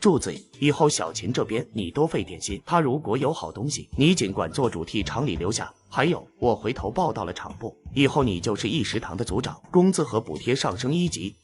住嘴！以后小秦这边你多费点心，他如果有好东西，你尽管做主替厂里留下。还有，我回头报到了厂部，以后你就是1食堂的组长，工资和补贴上升1级。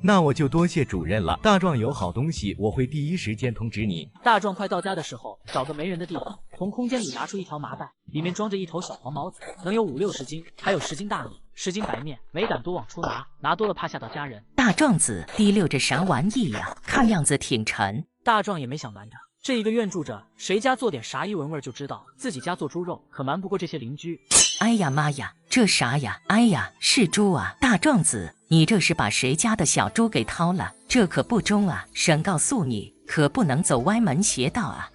那我就多谢主任了。大壮有好东西，我会第一时间通知你。大壮快到家的时候，找个没人的地方，从空间里拿出一条麻袋，里面装着1头小黄毛子，能有50、60斤，还有10斤大米、10斤白面，没胆多往出拿，拿多了怕吓到家人。大壮子提溜着啥玩意呀？看样子挺沉。大壮也没想瞒着。这一个院住着，谁家做点啥一闻味就知道自己家做猪肉，可瞒不过这些邻居。哎呀妈呀，这啥呀？哎呀，是猪啊！大壮子，你这是把谁家的小猪给掏了？这可不中啊！婶告诉你，可不能走歪门邪道啊！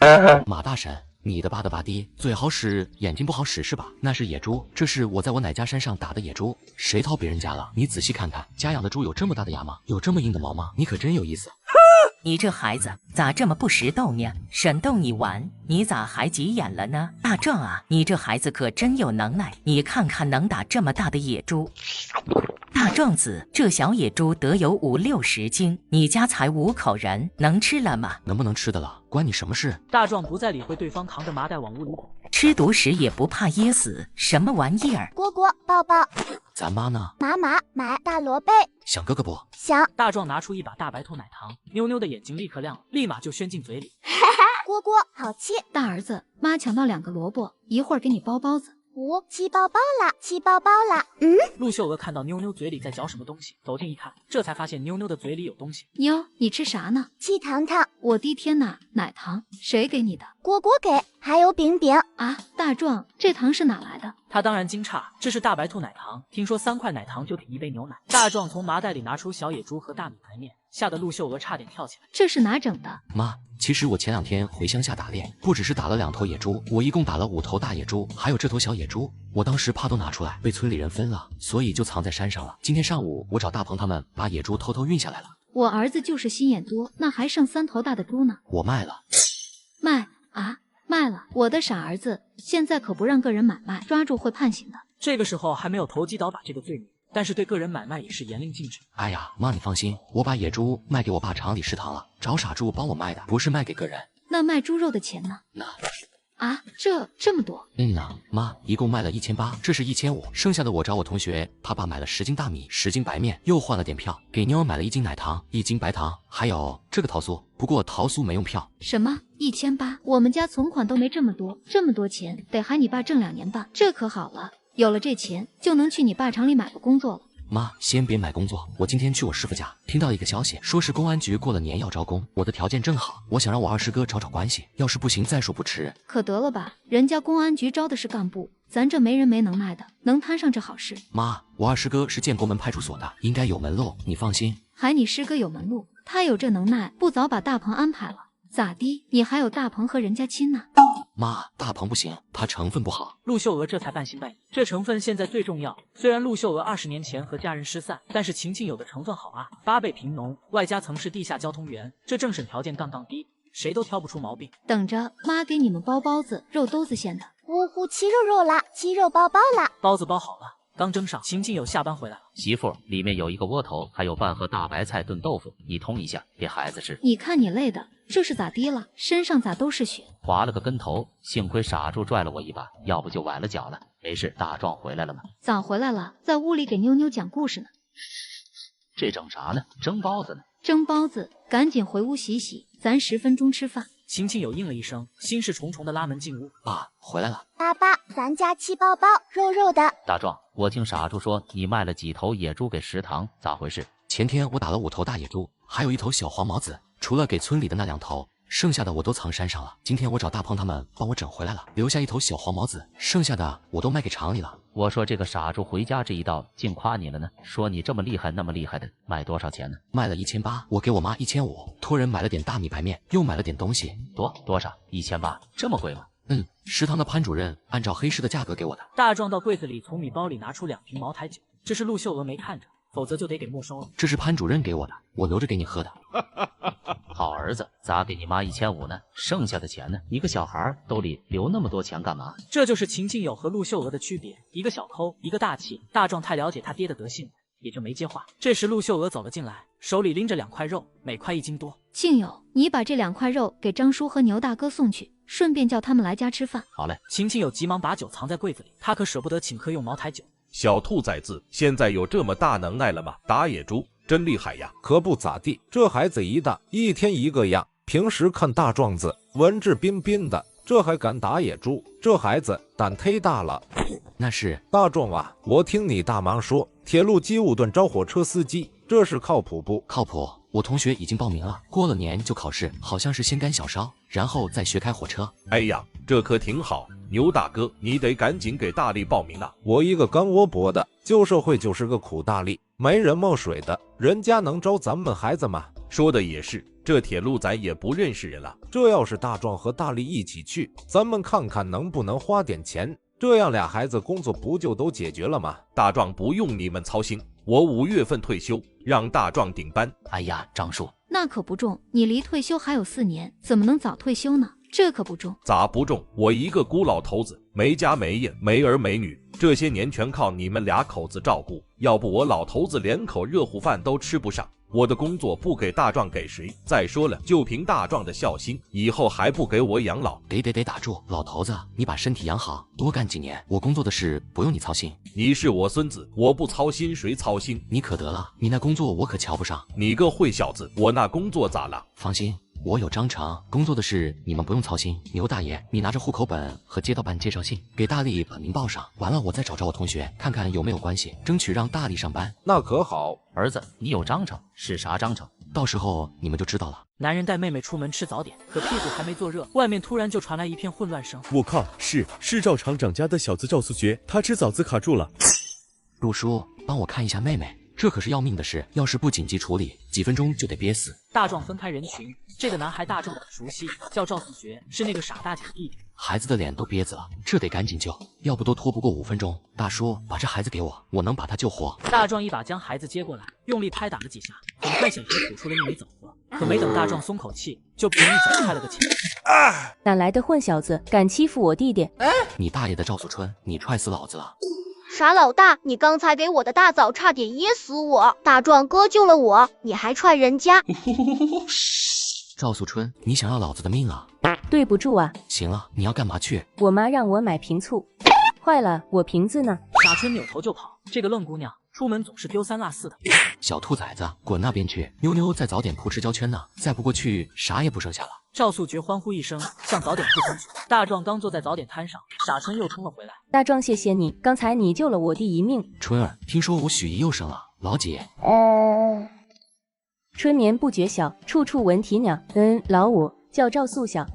马大婶，你的爸的爸爹，嘴好使，眼睛不好使是吧？那是野猪，这是我在我奶家山上打的野猪，谁掏别人家了？你仔细看看，家养的猪有这么大的牙吗？有这么硬的毛吗？你可真有意思。你这孩子咋这么不识逗呢？婶逗你玩，你咋还急眼了呢？大壮啊，你这孩子可真有能耐，你看看能打这么大的野猪。大壮子，这小野猪得有50、60斤，你家才5口人，能吃了吗？能不能吃的了，关你什么事？大壮不再理会对方，扛着麻袋往屋里走。吃独食也不怕噎死，什么玩意儿？蝈蝈抱抱。咱妈呢？妈妈买大萝卜。想哥哥不？想。大壮拿出一把大白兔奶糖，妞妞的眼睛立刻亮了，立马就宣进嘴里。蝈蝈好气。大儿子，妈抢到2个萝卜，一会儿给你包包子。气包包啦，气包包啦。陆秀娥看到妞妞嘴里在嚼什么东西，走近一看，这才发现妞妞的嘴里有东西。妞，你吃啥呢？气糖糖。我的天哪，奶糖，谁给你的？蝈蝈给，还有饼饼啊！大壮，这糖是哪来的？他当然惊诧，这是大白兔奶糖，听说3块奶糖就抵1杯牛奶。大壮从麻袋里拿出小野猪和大米白面，吓得陆秀娥差点跳起来。这是哪整的？妈，其实我前2天回乡下打猎，不只是打了2头野猪，我一共打了5头大野猪，还有这头小野猪。我当时怕都拿出来被村里人分了，所以就藏在山上了。今天上午我找大鹏他们把野猪偷偷运下来了。我儿子就是心眼多，那还剩3头大的猪呢。我卖了。卖啊？卖了！我的傻儿子，现在可不让个人买卖，抓住会判刑的。这个时候还没有投机倒把这个罪名，但是对个人买卖也是严令禁止。哎呀，妈你放心，我把野猪卖给我爸厂里食堂了，找傻猪帮我卖的，不是卖给个人。那卖猪肉的钱呢？那啊，这么多？妈，一共卖了1800，这是1500，剩下的我找我同学他爸买了10斤大米，10斤白面，又换了点票，给妞买了1斤奶糖，1斤白糖，还有这个桃酥，不过桃酥没用票。什么？1800？我们家存款都没这么多钱，得喊你爸挣2年吧？这可好了，有了这钱就能去你爸厂里买个工作了。妈，先别买工作，我今天去我师傅家，听到一个消息，说是公安局过了年要招工，我的条件正好，我想让我二师哥找关系，要是不行再说不迟。可得了吧，人家公安局招的是干部，咱这没人没能耐的，能摊上这好事？妈，我二师哥是建国门派出所的，应该有门路，你放心。还你师哥有门路，他有这能耐，不早把大鹏安排了？咋的？你还有大鹏和人家亲呢？妈，大鹏不行，他成分不好。陆秀娥这才半信半疑，这成分现在最重要。虽然陆秀娥20年前和家人失散，但是晴晴有的成分好啊，8倍贫农，外加曾是地下交通员，这政审条件杠低，谁都挑不出毛病。等着，妈给你们包包子，肉兜子馅的。呜呼，鸡肉啦，鸡肉包包啦。包子包好了，刚蒸上。晴晴有下班回来了。媳妇，里面有一个窝头，还有半盒大白菜炖豆腐，你通一下给孩子吃。你看你累的，这是咋的了？身上咋都是血？划了个跟头，幸亏傻猪拽了我一把，要不就崴了脚了。没事，大壮回来了吗？早回来了，在屋里给妞妞讲故事呢。这整啥呢？蒸包子呢？蒸包子，赶紧回屋洗洗，咱10分钟吃饭。晴晴有应了一声，心事重重的拉门进屋。爸，回来了。爸爸，咱家7包包，肉肉的。大壮，我听傻猪说你卖了几头野猪给食堂，咋回事？前天我打了5头大野猪，还有1头小黄毛子，除了给村里的那2头，剩下的我都藏山上了。今天我找大鹏他们帮我整回来了，留下1头小黄毛子，剩下的我都卖给厂里了。我说这个傻猪回家这一道竟夸你了呢，说你这么厉害那么厉害的，卖多少钱呢？卖了1800，我给我妈1500，托人买了点大米白面，又买了点东西。多少？1800，这么贵吗？食堂的潘主任按照黑市的价格给我的。大壮到柜子里从米包里拿出2瓶茅台酒，这是陆秀娥没看着，否则就得给没收了。这是潘主任给我的，我留着给你喝的。好儿子，咋给你妈1500呢？剩下的钱呢？一个小孩兜里留那么多钱干嘛？这就是秦庆友和陆秀娥的区别，一个小偷，一个大气。大壮太了解他爹的德性，也就没接话。这时陆秀娥走了进来，手里拎着2块肉，每块1斤多。庆友，你把这2块肉给张叔和牛大哥送去，顺便叫他们来家吃饭。好嘞。秦庆友急忙把酒藏在柜子里，他可舍不得请客用茅台酒。小兔崽子，现在有这么大能耐了吗？打野猪真厉害呀！可不咋地，这孩子一大，一天一个样。平时看大壮子文质彬彬的，这还敢打野猪，这孩子胆忒大了。那是大壮啊，我听你大妈说，铁路机务段招火车司机，这是靠谱不？靠谱，我同学已经报名了，过了年就考试，好像是先干小烧，然后再学开火车。哎呀，这可挺好，牛大哥，你得赶紧给大力报名啊！我一个干窝脖的，旧社会就是个苦大力，没人冒水的，人家能招咱们孩子吗？说的也是，这铁路咱也不认识人了。这要是大壮和大力一起去，咱们看看能不能花点钱，这样俩孩子工作不就都解决了吗？大壮不用你们操心，我5月份退休，让大壮顶班。哎呀，张叔，那可不中，你离退休还有4年，怎么能早退休呢？这可不中。咋不中？我一个孤老头子，没家没业，没儿没女，这些年全靠你们2口子照顾，要不我老头子连口热乎饭都吃不上。我的工作不给大壮给谁？再说了，就凭大壮的孝心，以后还不给我养老？得打住，老头子，你把身体养好，多干几年，我工作的事不用你操心。你是我孙子，我不操心谁操心？你可得了，你那工作我可瞧不上。你个坏小子，我那工作咋了？放心，我有章程，工作的事你们不用操心。牛大爷，你拿着户口本和街道办介绍信给大力把名报上，完了我再找我同学看看有没有关系，争取让大力上班。那可好，儿子，你有章程，是啥章程？到时候你们就知道了。男人带妹妹出门吃早点，可屁股还没坐热，外面突然就传来一片混乱声。我靠，是赵厂长家的小子赵素觉，他吃枣子卡住了。陆叔，帮我看一下妹妹，这可是要命的事，要是不紧急处理，几分钟就得憋死。大壮分开人群，这个男孩大壮很熟悉，叫赵子觉，是那个傻大姐的弟弟。孩子的脸都憋紫了，这得赶紧救，要不都拖不过5分钟。大叔，把这孩子给我，我能把他救活。大壮一把将孩子接过来，用力拍打了几下，很快小孩吐出了一枚枣核。可没等大壮松口气，就被人一脚踹了个前。哪来的混小子，敢欺负我弟弟？你大爷的赵素春，你踹死老子了！傻老大，你刚才给我的大枣差点噎死我，大壮哥救了我，你还踹人家！赵素春，你想要老子的命啊？对不住啊。行了，你要干嘛去？我妈让我买瓶醋，坏了，我瓶子呢？傻春扭头就跑，这个愣姑娘出门总是丢三落四的。小兔崽子，滚那边去！妞妞在早点铺吃胶圈呢，再不过去啥也不剩下了。赵素觉欢呼一声，向早点铺冲去。大壮刚坐在早点摊上，傻春又冲了回来。大壮，谢谢你，刚才你救了我弟一命。春儿，听说我许姨又生了，老姐。春眠不觉晓，处处闻啼鸟。老五叫赵素晓。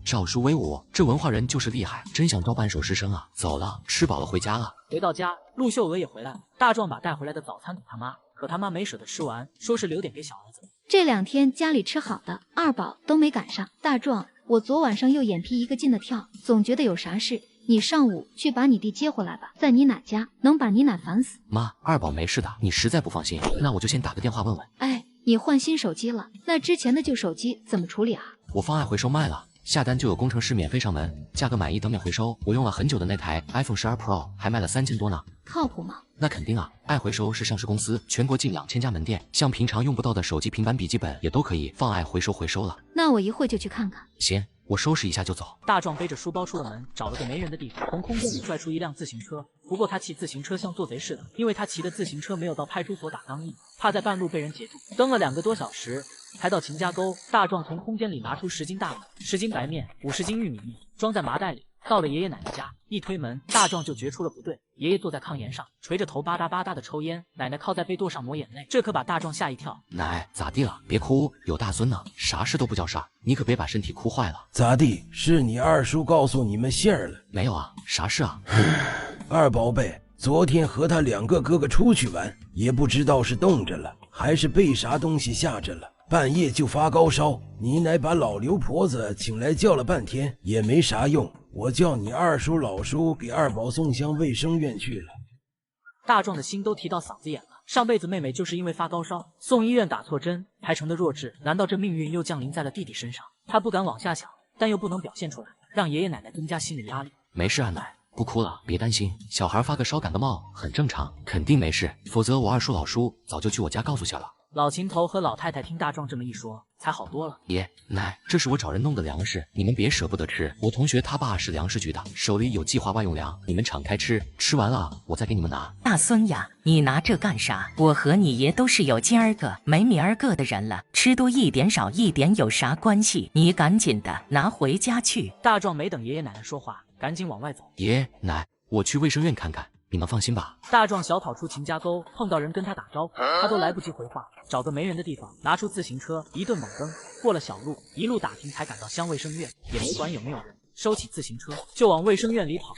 赵叔威武，这文化人就是厉害，真想招半首诗生啊！走了，吃饱了回家了。回到家，陆秀娥也回来了。大壮把带回来的早餐给他妈，可他妈没舍得吃完，说是留点给小儿子。这2天家里吃好的，二宝都没赶上。大壮，我昨晚上又眼皮一个劲的跳，总觉得有啥事。你上午去把你弟接回来吧，在你奶家能把你奶烦死。妈，二宝没事的，你实在不放心，那我就先打个电话问问。哎，你换新手机了，那之前的旧手机怎么处理啊？我放爱回收卖了。下单就有工程师免费上门，价格满意等免回收。我用了很久的那台 iPhone 12 Pro 还卖了3000多呢。靠谱吗？那肯定啊，爱回收是上市公司，全国近2000家门店，像平常用不到的手机、平板、笔记本也都可以放爱回收了。那我一会就去看看。行，我收拾一下就走。大壮背着书包出了门，找了个没人的地方，从空间里拽出一辆自行车。不过他骑自行车像做贼似的，因为他骑的自行车没有到派出所打刚毅，怕在半路被人截住。蹬了2个多小时，才到秦家沟。大壮从空间里拿出10斤大米、10斤白面、50斤玉米粒，装在麻袋里。到了爷爷奶奶家，一推门，大壮就觉出了不对。爷爷坐在炕沿上，垂着头吧嗒吧嗒的抽烟，奶奶靠在被垛上抹眼泪，这可把大壮吓一跳。奶，咋地了？别哭，有大孙呢，啥事都不叫事儿，你可别把身体哭坏了。咋地？是你二叔告诉你们信儿了？没有啊，啥事啊？二宝贝，昨天和他2个哥哥出去玩，也不知道是冻着了，还是被啥东西吓着了。半夜就发高烧，你奶把老刘婆子请来叫了半天，也没啥用。我叫你二叔老叔给二宝送乡卫生院去了。大壮的心都提到嗓子眼了，上辈子妹妹就是因为发高烧送医院打错针排成的弱智，难道这命运又降临在了弟弟身上？他不敢往下想，但又不能表现出来，让爷爷奶奶增加心理压力。没事啊，奶，不哭了，别担心，小孩发个烧感的冒很正常，肯定没事，否则我二叔老叔早就去我家告诉下了。老秦头和老太太听大壮这么一说，才好多了。爷奶，这是我找人弄的粮食，你们别舍不得吃。我同学他爸是粮食局的，手里有计划外用粮，你们敞开吃，吃完了我再给你们拿。大孙呀，你拿这干啥？我和你爷都是有今儿个没明儿个的人了，吃多一点少一点有啥关系？你赶紧的拿回家去。大壮没等爷爷奶奶说话，赶紧往外走。爷奶，我去卫生院看看。你们放心吧。大壮小跑出秦家沟，碰到人跟他打招呼，他都来不及回话，找个没人的地方，拿出自行车，一顿猛蹬，过了小路，一路打听才赶到乡卫生院，也没管有没有人，收起自行车就往卫生院里跑。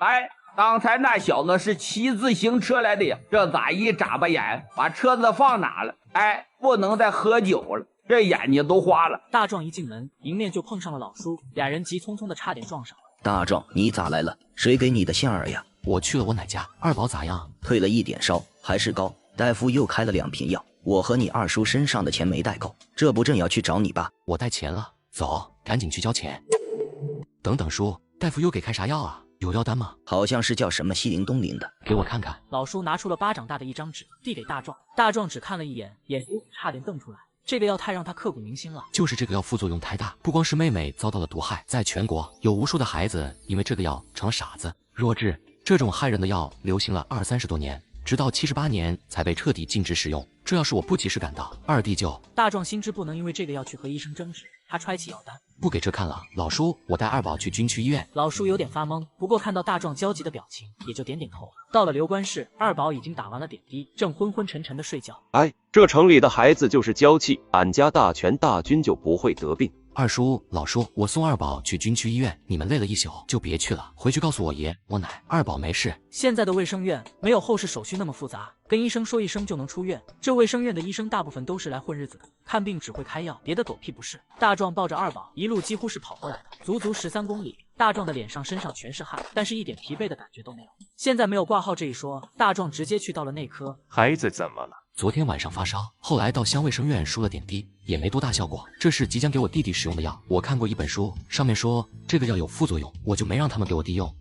哎，刚才那小子是骑自行车来的呀，这咋一眨巴眼，把车子放哪了？哎，不能再喝酒了，这眼睛都花了。大壮一进门，迎面就碰上了老叔，俩人急匆匆的差点撞上了。大壮，你咋来了？谁给你的信儿呀？我去了我奶家，二宝咋样？退了一点烧，还是高。大夫又开了2瓶药，我和你二叔身上的钱没带够，这不正要去找你爸？我带钱了，走，赶紧去交钱。等等叔，大夫又给开啥药啊？有药单吗？好像是叫什么西林东林的，给我看看。老叔拿出了巴掌大的一张纸，递给大壮。大壮只看了一眼，眼珠差点瞪出来。这个药太让他刻骨铭心了，就是这个药副作用太大，不光是妹妹遭到了毒害，在全国有无数的孩子因为这个药成了傻子、弱智。这种害人的药流行了20-30多年，直到78年才被彻底禁止使用。这要是我不及时赶到，二弟就……大壮心知不能因为这个要去和医生争执，他揣起药单，不给这看了。老叔，我带二宝去军区医院。老叔有点发懵，不过看到大壮焦急的表情，也就点点头。到了留观室，二宝已经打完了点滴，正昏昏沉沉的睡觉。哎，这城里的孩子就是娇气，俺家大全大军就不会得病。二叔、老叔，我送二宝去军区医院，你们累了一宿就别去了，回去告诉我爷、我奶，二宝没事。现在的卫生院没有后事手续那么复杂，跟医生说一声就能出院。这卫生院的医生大部分都是来混日子的，看病只会开药，别的狗屁不是。大壮抱着二宝，一路几乎是跑过来的，足足13公里。大壮的脸上、身上全是汗，但是一点疲惫的感觉都没有。现在没有挂号这一说，大壮直接去到了内科。孩子怎么了？昨天晚上发烧，后来到乡卫生院输了点滴，也没多大效果。这是即将给我弟弟使用的药，我看过一本书，上面说这个药有副作用，我就没让他们给我弟用。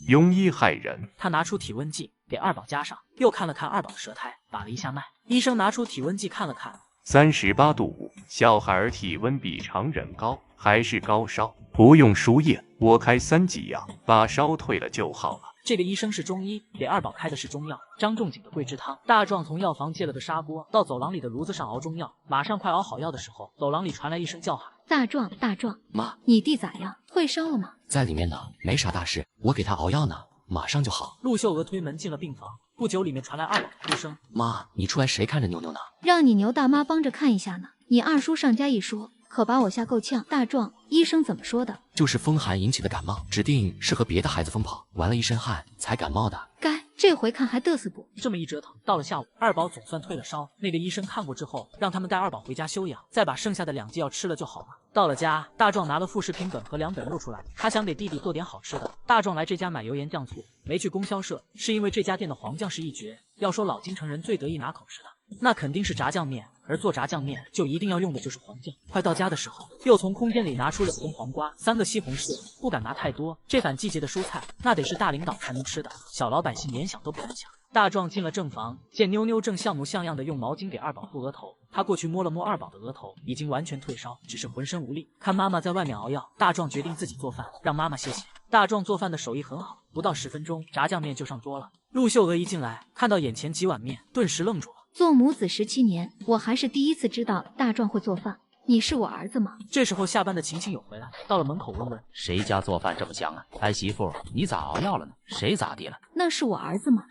庸医害人。他拿出体温计给二宝加上，又看了看二宝的舌苔，把了一下脉。医生拿出体温计看了看，38度5，小孩体温比常人高，还是高烧，不用输液，我开3剂药，把烧退了就好了。这个医生是中医，给二宝开的是中药，张仲景的桂枝汤。大壮从药房借了个砂锅，到走廊里的炉子上熬中药。马上快熬好药的时候，走廊里传来一声叫喊：“大壮，大壮，妈，你弟咋样？退烧了吗？”在里面呢，没啥大事，我给他熬药呢，马上就好。陆秀娥推门进了病房，不久里面传来二宝的哭声：“妈，你出来谁看着妞妞呢？让你牛大妈帮着看一下呢。你二叔上家一说，可把我吓够呛。大壮，医生怎么说的？就是风寒引起的感冒，指定是和别的孩子疯跑，玩了一身汗才感冒的。该这回看还嘚瑟不？这么一折腾，到了下午，二宝总算退了烧。那个医生看过之后，让他们带二宝回家休养，再把剩下的2剂药吃了就好了。到了家，大壮拿了副食品本和2本肉出来，他想给弟弟做点好吃的。大壮来这家买油盐酱醋，没去供销社，是因为这家店的黄酱是一绝。要说老京城人最得意拿口吃的，那肯定是炸酱面，而做炸酱面就一定要用的就是黄酱。快到家的时候，又从空间里拿出2根黄瓜、3个西红柿，不敢拿太多，这反季节的蔬菜那得是大领导才能吃的，小老百姓连想都不敢想。大壮进了正房，见妞妞正像模像样的用毛巾给二宝敷额头，他过去摸了摸二宝的额头，已经完全退烧，只是浑身无力。看妈妈在外面熬药，大壮决定自己做饭，让妈妈歇歇。大壮做饭的手艺很好，不到10分钟，炸酱面就上桌了。陆秀娥一进来，看到眼前几碗面，顿时愣住了。做母子17年，我还是第一次知道大壮会做饭。你是我儿子吗？这时候下班的晴晴有回来，到了门口问问谁家做饭这么香啊？哎媳妇，你咋熬药了呢？谁咋地了？那是我儿子吗？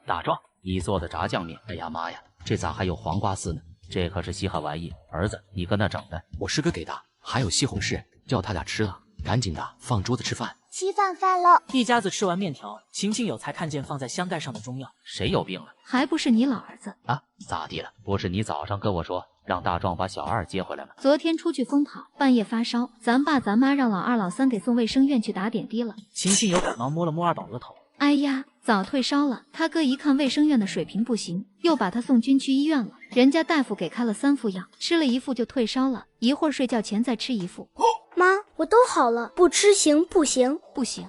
大壮，你做的炸酱面，哎呀妈呀，这咋还有黄瓜丝呢？这可是稀罕玩意，儿子你搁那整的？我师哥给的，还有西红柿，叫他俩吃了，赶紧的放桌子吃饭。吃饭了。一家子吃完面条，晴晴有才看见放在香袋上的中药。谁有病了？还不是你老儿子啊？咋地了？不是你早上跟我说让大壮把小二接回来吗？昨天出去疯跑，半夜发烧，咱爸咱妈让老二老三给送卫生院去打点滴了。晴晴有感冒，摸了摸二宝额头。哎呀，早退烧了。他哥一看卫生院的水平不行，又把他送军区医院了。人家大夫给开了3副药，吃了1副就退烧了，一会儿睡觉前再吃1副。妈，我都好了，不吃行不行？不行，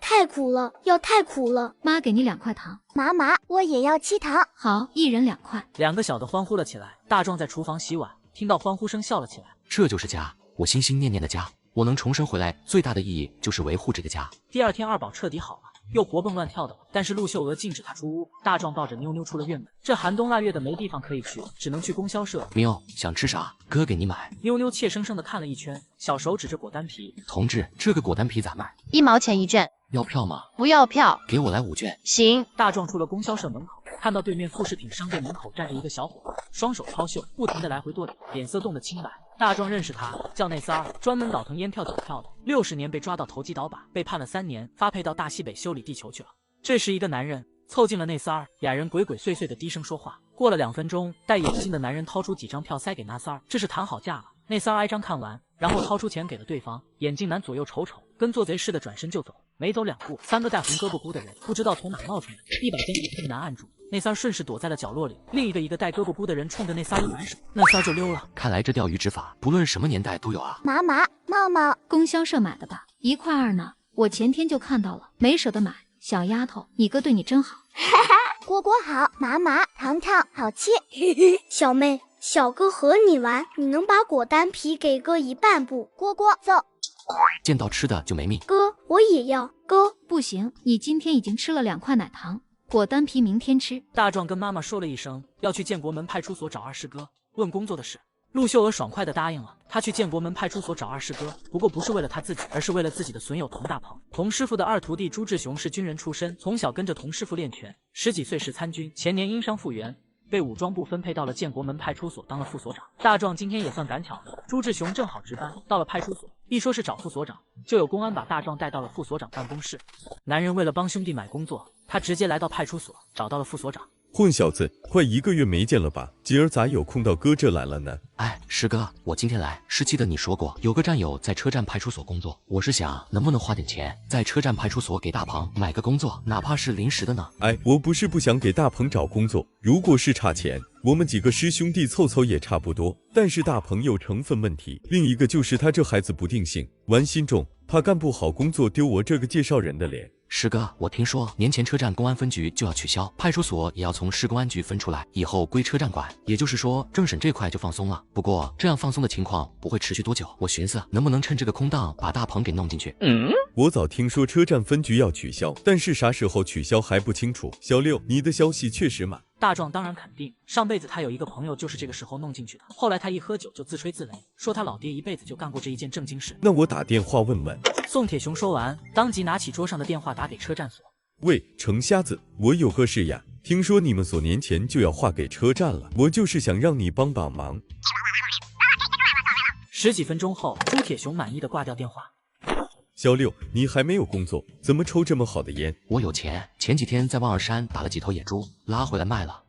太苦了，药太苦了。妈给你2块糖。妈，我也要7糖。好，一人2块。2个小的欢呼了起来。大壮在厨房洗碗，听到欢呼声笑了起来。这就是家，我心心念念的家。我能重生回来，最大的意义就是维护这个家。第2天，二宝彻底好了。又活蹦乱跳的，但是陆秀娥禁止他出屋。大壮抱着妞妞出了院门，这寒冬腊月的没地方可以去，只能去供销社。妞，想吃啥？哥给你买。妞妞怯生生的看了一圈，小手指着果丹皮。同志，这个果丹皮咋卖？1毛钱1卷。要票吗？不要票。给我来5卷。行。大壮出了供销社门口，看到对面副食品商店门口站着一个小伙子，双手操袖，不停的来回跺脚，脸色冻得青白。大壮认识他，叫内三儿，专门倒腾烟票酒票的，60年被抓到投机倒把，被判了3年，发配到大西北修理地球去了。这时一个男人凑近了内三儿，俩人鬼鬼祟祟的低声说话。过了2分钟，戴眼镜的男人掏出几张票塞给那三儿，这是谈好价了。内三儿挨张看完，然后掏出钱给了对方。眼镜男左右瞅瞅，跟做贼似的转身就走。没走2步，3个带红胳膊箍的人不知道从哪冒出来，一把将一个男按住。内三儿顺势躲在了角落里，另一个带胳膊箍的人冲着内三儿一摆手，那三儿就溜了。看来这钓鱼执法不论什么年代都有啊。妈，供销社买的吧？1块2呢，我前天就看到了，没舍得买。小丫头，你哥对你真好。蝈蝈好，妈，糖糖好吃。小妹，小哥和你玩，你能把果丹皮给哥1半不？蝈蝈走。见到吃的就没命。哥，我也要。哥，不行，你今天已经吃了2块奶糖。果丹皮明天吃。大壮跟妈妈说了一声要去建国门派出所找二师哥问工作的事，陆秀娥爽快地答应了。他去建国门派出所找二师哥，不过不是为了他自己，而是为了自己的损友童大鹏。童师傅的二徒弟朱志雄是军人出身，从小跟着童师傅练拳，10几岁时参军，前年因伤复员，被武装部分配到了建国门派出所当了副所长。大壮今天也算赶巧了，朱志雄正好值班，到了派出所，一说是找副所长，就有公安把大壮带到了副所长办公室。男人为了帮兄弟买工作，他直接来到派出所，找到了副所长。混小子，快1个月没见了吧？今儿咋有空到哥这来了呢？哎，师哥，我今天来是记得你说过有个战友在车站派出所工作，我是想能不能花点钱在车站派出所给大鹏买个工作，哪怕是临时的呢？哎，我不是不想给大鹏找工作，如果是差钱，我们几个师兄弟凑凑也差不多。但是大鹏有成分问题，另一个就是他这孩子不定性，玩心重，怕干不好工作丢我这个介绍人的脸。师哥，我听说年前车站公安分局就要取消，派出所也要从市公安局分出来，以后归车站管，也就是说政审这块就放松了。不过这样放松的情况不会持续多久，我寻思能不能趁这个空档把大鹏给弄进去。我早听说车站分局要取消，但是啥时候取消还不清楚。小六，你的消息确实满。大壮当然肯定，上辈子他有一个朋友就是这个时候弄进去的。后来他一喝酒就自吹自擂，说他老爹一辈子就干过这一件正经事。那我打电话问问。宋铁雄说完，当即拿起桌上的电话打给车站所。喂，程瞎子，我有个事呀，听说你们所年前就要划给车站了，我就是想让你帮帮忙。10几分钟后，朱铁雄满意的挂掉电话。小六，你还没有工作，怎么抽这么好的烟？我有钱，前几天在望儿山打了几头野猪，拉回来卖了。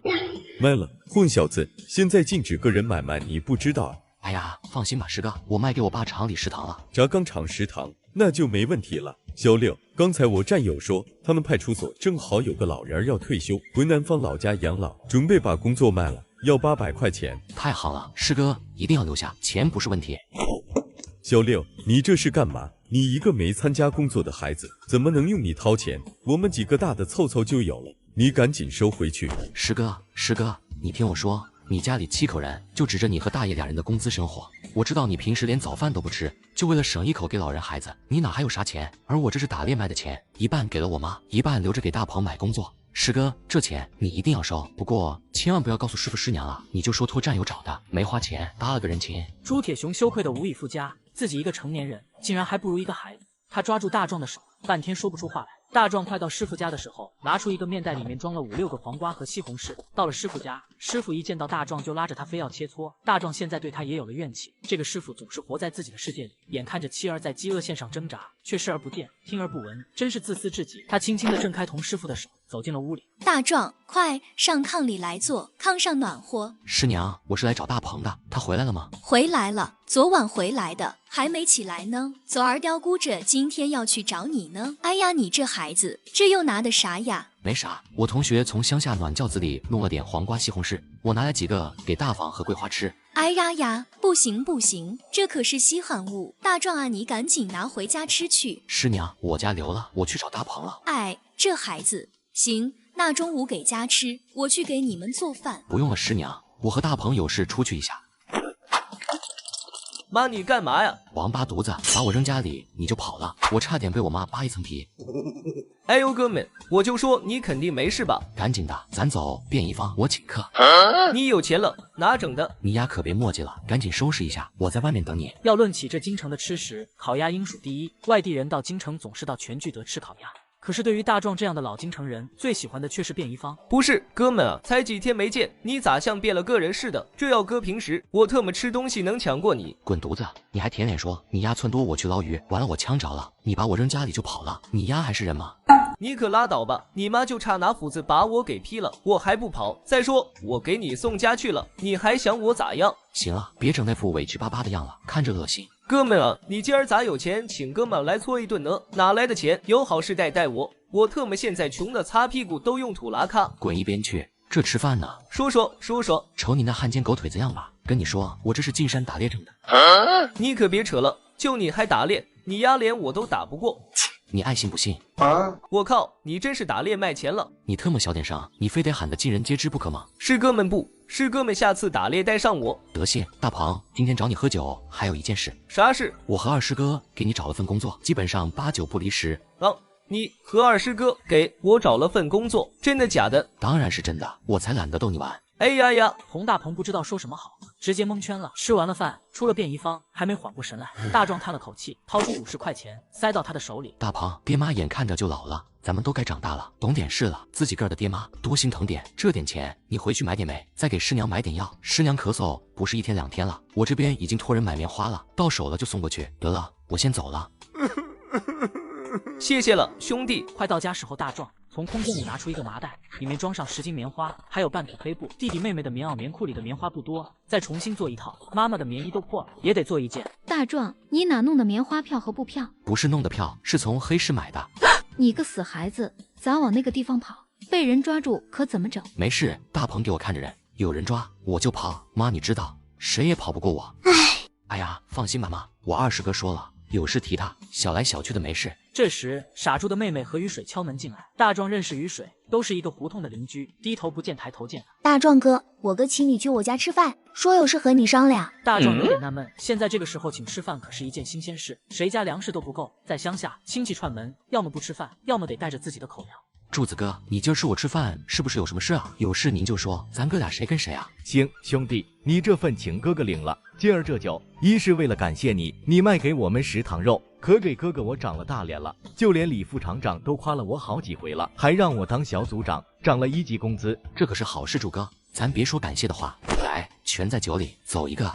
卖了？混小子，现在禁止个人买卖，你不知道啊？哎呀，放心吧，师哥，我卖给我爸厂里食堂了。轧钢厂食堂，那就没问题了。小六，刚才我战友说，他们派出所正好有个老人要退休，回南方老家养老，准备把工作卖了，要800块钱。太好了，师哥一定要留下，钱不是问题。小六，你这是干嘛？你一个没参加工作的孩子，怎么能用你掏钱？我们几个大的凑凑就有了，你赶紧收回去。师哥，你听我说，你家里7口人，就指着你和大爷2人的工资生活。我知道你平时连早饭都不吃，就为了省一口给老人孩子，你哪还有啥钱？而我这是打猎卖的钱，一半给了我妈，一半留着给大鹏买工作。师哥，这钱你一定要收，不过千万不要告诉师傅师娘啊！你就说托战友找的，没花钱，搭了个人情。朱铁雄羞愧的无以复加，自己一个成年人，竟然还不如一个孩子。他抓住大壮的手，半天说不出话来。大壮快到师傅家的时候，拿出一个面袋，里面装了5、6个黄瓜和西红柿。到了师傅家，师傅一见到大壮就拉着他非要切磋。大壮现在对他也有了怨气，这个师傅总是活在自己的世界里，眼看着妻儿在饥饿线上挣扎，却视而不见，听而不闻，真是自私至极。他轻轻地挣开童师傅的手，走进了屋里。大壮，快上炕里来坐，炕上暖和。师娘，我是来找大鹏的，他回来了吗？回来了，昨晚回来的，还没起来呢。昨儿雕姑着今天要去找你呢。哎呀，你这孩子，这又拿的啥呀？没啥，我同学从乡下暖轿子里弄了点黄瓜、西红柿，我拿来几个给大房和桂花吃。哎呀呀，不行不行，这可是稀罕物。大壮啊，你赶紧拿回家吃去。师娘，我家留了，我去找大鹏了。哎，这孩子，行，那中午给家吃，我去给你们做饭。不用了，师娘，我和大鹏有事出去一下。妈，你干嘛呀？王八犊子，把我扔家里你就跑了，我差点被我妈扒一层皮。哎呦哥们，我就说你肯定没事吧？赶紧的，咱走便宜坊，我请客。你有钱了，哪整的？你丫可别磨叽了，赶紧收拾一下，我在外面等你。要论起这京城的吃食，烤鸭应属第一。外地人到京城总是到全聚德吃烤鸭。可是对于大壮这样的老京城人，最喜欢的却是便宜坊。不是哥们啊，才几天没见，你咋像变了个人似的？这要搁平时，我特么吃东西能抢过你？滚犊子！你还舔脸说你丫寸多我去捞鱼，完了我呛着了，你把我扔家里就跑了，你丫还是人吗？你可拉倒吧，你妈就差拿斧子把我给劈了，我还不跑？再说我给你送家去了，你还想我咋样？行了，别整那副委屈巴巴的样了，看着恶心。哥们啊，你今儿咋有钱请哥们来搓一顿呢？哪来的钱？有好事带我特么现在穷的擦屁股都用土拉卡。滚一边去，这吃饭呢。说，瞅你那汉奸狗腿子样吧，跟你说，我这是进山打猎整的。你可别扯了，就你还打猎，你丫连我都打不过。你爱信不信？我靠，你真是打猎卖钱了！你特么小点声，你非得喊得尽人皆知不可吗？师哥们不，师哥们下次打猎带上我。得谢，大鹏，今天找你喝酒还有一件事。啥事？我和二师哥给你找了份工作，基本上8、9不离10。你和二师哥给我找了份工作，真的假的？当然是真的，我才懒得逗你玩。哎呀呀！洪大鹏不知道说什么好，直接蒙圈了。吃完了饭，出了便衣坊，还没缓过神来，大壮叹了口气，掏出50块钱塞到他的手里。大鹏，爹妈眼看着就老了，咱们都该长大了，懂点事了。自己个儿的爹妈多心疼点，这点钱你回去买点煤，再给师娘买点药。师娘咳嗽不是1天2天了，我这边已经托人买棉花了，到手了就送过去。得了，我先走了。谢谢了，兄弟。快到家时候，大壮从空间里拿出一个麻袋，里面装上10斤棉花，还有半匹黑布。弟弟妹妹的棉袄、棉裤里的棉花不多，再重新做一套。妈妈的棉衣都破了，也得做一件。大壮，你哪弄的棉花票和布票？不是弄的票，是从黑市买的。你个死孩子，咋往那个地方跑？被人抓住可怎么整？没事，大鹏给我看着人，有人抓我就跑。妈，你知道，谁也跑不过我。哎呀，放心吧妈，我二师哥说了，有事提他，小来小去的没事。这时，傻猪的妹妹和雨水敲门进来。大壮认识雨水，都是一个胡同的邻居，低头不见抬头见的。大壮哥，我哥请你去我家吃饭，说有事和你商量。大壮有点纳闷，现在这个时候请吃饭可是一件新鲜事，谁家粮食都不够，在乡下亲戚串门，要么不吃饭，要么得带着自己的口粮。柱子哥，你今儿吃我吃饭，是不是有什么事啊？有事您就说，咱哥俩谁跟谁啊？行，兄弟，你这份请哥哥领了。今儿这酒，一是为了感谢你，你卖给我们食堂肉，可给哥哥我长了大脸了，就连李副厂长都夸了我好几回了，还让我当小组长，涨了1级工资，这可是好事，柱哥，咱别说感谢的话，来，全在酒里，走一个。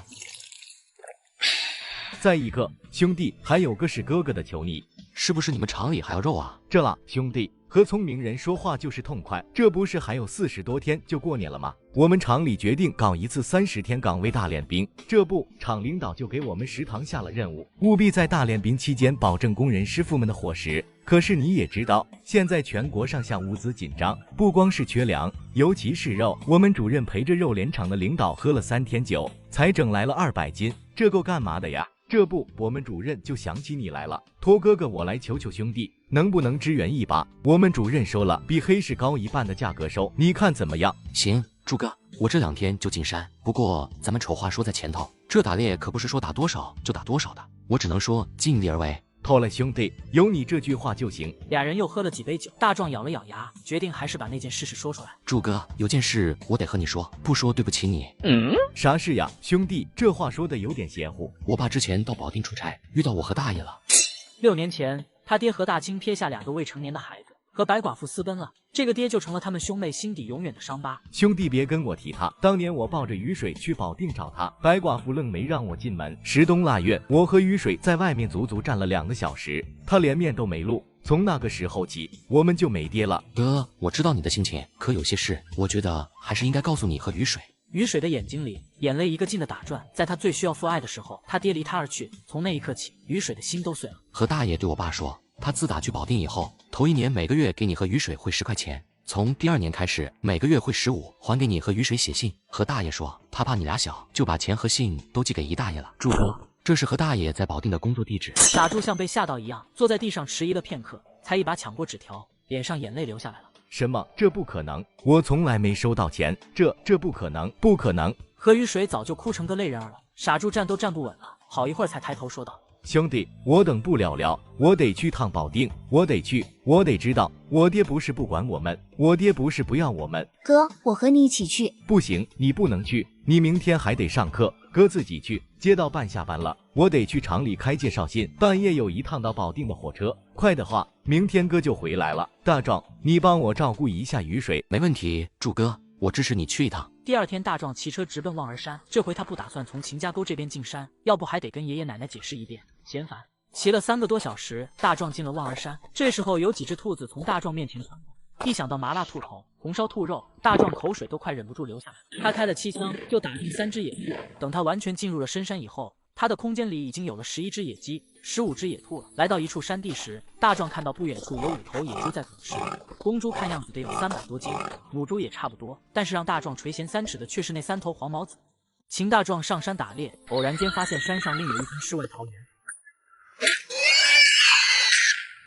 再一个，兄弟，还有个是哥哥的求你，是不是你们厂里还要肉啊？这啦，兄弟。和聪明人说话就是痛快，这不是还有40多天就过年了吗？我们厂里决定搞一次30天岗位大练兵，这不，厂领导就给我们食堂下了任务，务必在大练兵期间保证工人师傅们的伙食。可是你也知道，现在全国上下物资紧张，不光是缺粮，尤其是肉，我们主任陪着肉联厂的领导喝了3天酒，才整来了200斤，这够干嘛的呀？这不，我们主任就想起你来了，托哥哥我来求求兄弟，能不能支援一把？我们主任说了，比黑市高1半的价格收，你看怎么样？行，柱哥，我这2天就进山。不过咱们丑话说在前头，这打猎可不是说打多少就打多少的，我只能说尽力而为。透了兄弟，有你这句话就行。俩人又喝了几杯酒，大壮咬了咬牙，决定还是把那件事说出来。柱哥，有件事我得和你说，不说对不起你。啥事呀？兄弟，这话说的有点邪乎。我爸之前到保定出差，遇到我和大爷了。6年前，他爹和大清撇下2个未成年的孩子，和白寡妇私奔了。这个爹就成了他们兄妹心底永远的伤疤。兄弟别跟我提他，当年我抱着雨水去保定找他，白寡妇愣没让我进门。10冬腊月，我和雨水在外面足足站了2个小时，他连面都没露。从那个时候起，我们就没爹了。哥，我知道你的心情，可有些事，我觉得还是应该告诉你和雨水。雨水的眼睛里眼泪一个劲的打转，在他最需要父爱的时候，他爹离他而去。从那一刻起，雨水的心都碎了。和大爷对我爸说，他自打去保定以后，头1年每个月给你和雨水汇10块钱，从第2年开始每个月汇15，还给你和雨水写信。和大爷说，他怕你俩小，就把钱和信都寄给姨大爷了。柱哥，这是和大爷在保定的工作地址。傻猪像被吓到一样，坐在地上迟疑了片刻，才一把抢过纸条，脸上眼泪流下来了。什么？这不可能！我从来没收到钱，这不可能，不可能！何雨水早就哭成个泪人儿了，傻猪站都站不稳了，好一会儿才抬头说道：“兄弟，我等不了了，我得去趟保定，我得去，我得知道，我爹不是不管我们，我爹不是不要我们。哥，我和你一起去。不行，你不能去，你明天还得上课，哥自己去。接到半下班了，我得去厂里开介绍信，半夜有一趟到保定的火车，快的话，明天哥就回来了。大壮，你帮我照顾一下雨水。没问题，柱哥，我支持你去一趟。”第2天，大壮骑车直奔望儿山。这回他不打算从秦家沟这边进山，要不还得跟爷爷奶奶解释一遍，嫌烦。骑了3个多小时，大壮进了望儿山。这时候有几只兔子从大壮面前穿过，一想到麻辣兔头、红烧兔肉，大壮口水都快忍不住流下来。他开了7枪，就打进3只野兔。等他完全进入了深山以后，他的空间里已经有了11只野鸡、15只野兔了。来到一处山地时，大壮看到不远处有5头野猪在啃食，公猪看样子得有300多斤，母猪也差不多，但是让大壮垂涎3尺的却是那3头黄毛子。秦大壮上山打猎，偶然间发现山上另有一片世外桃源。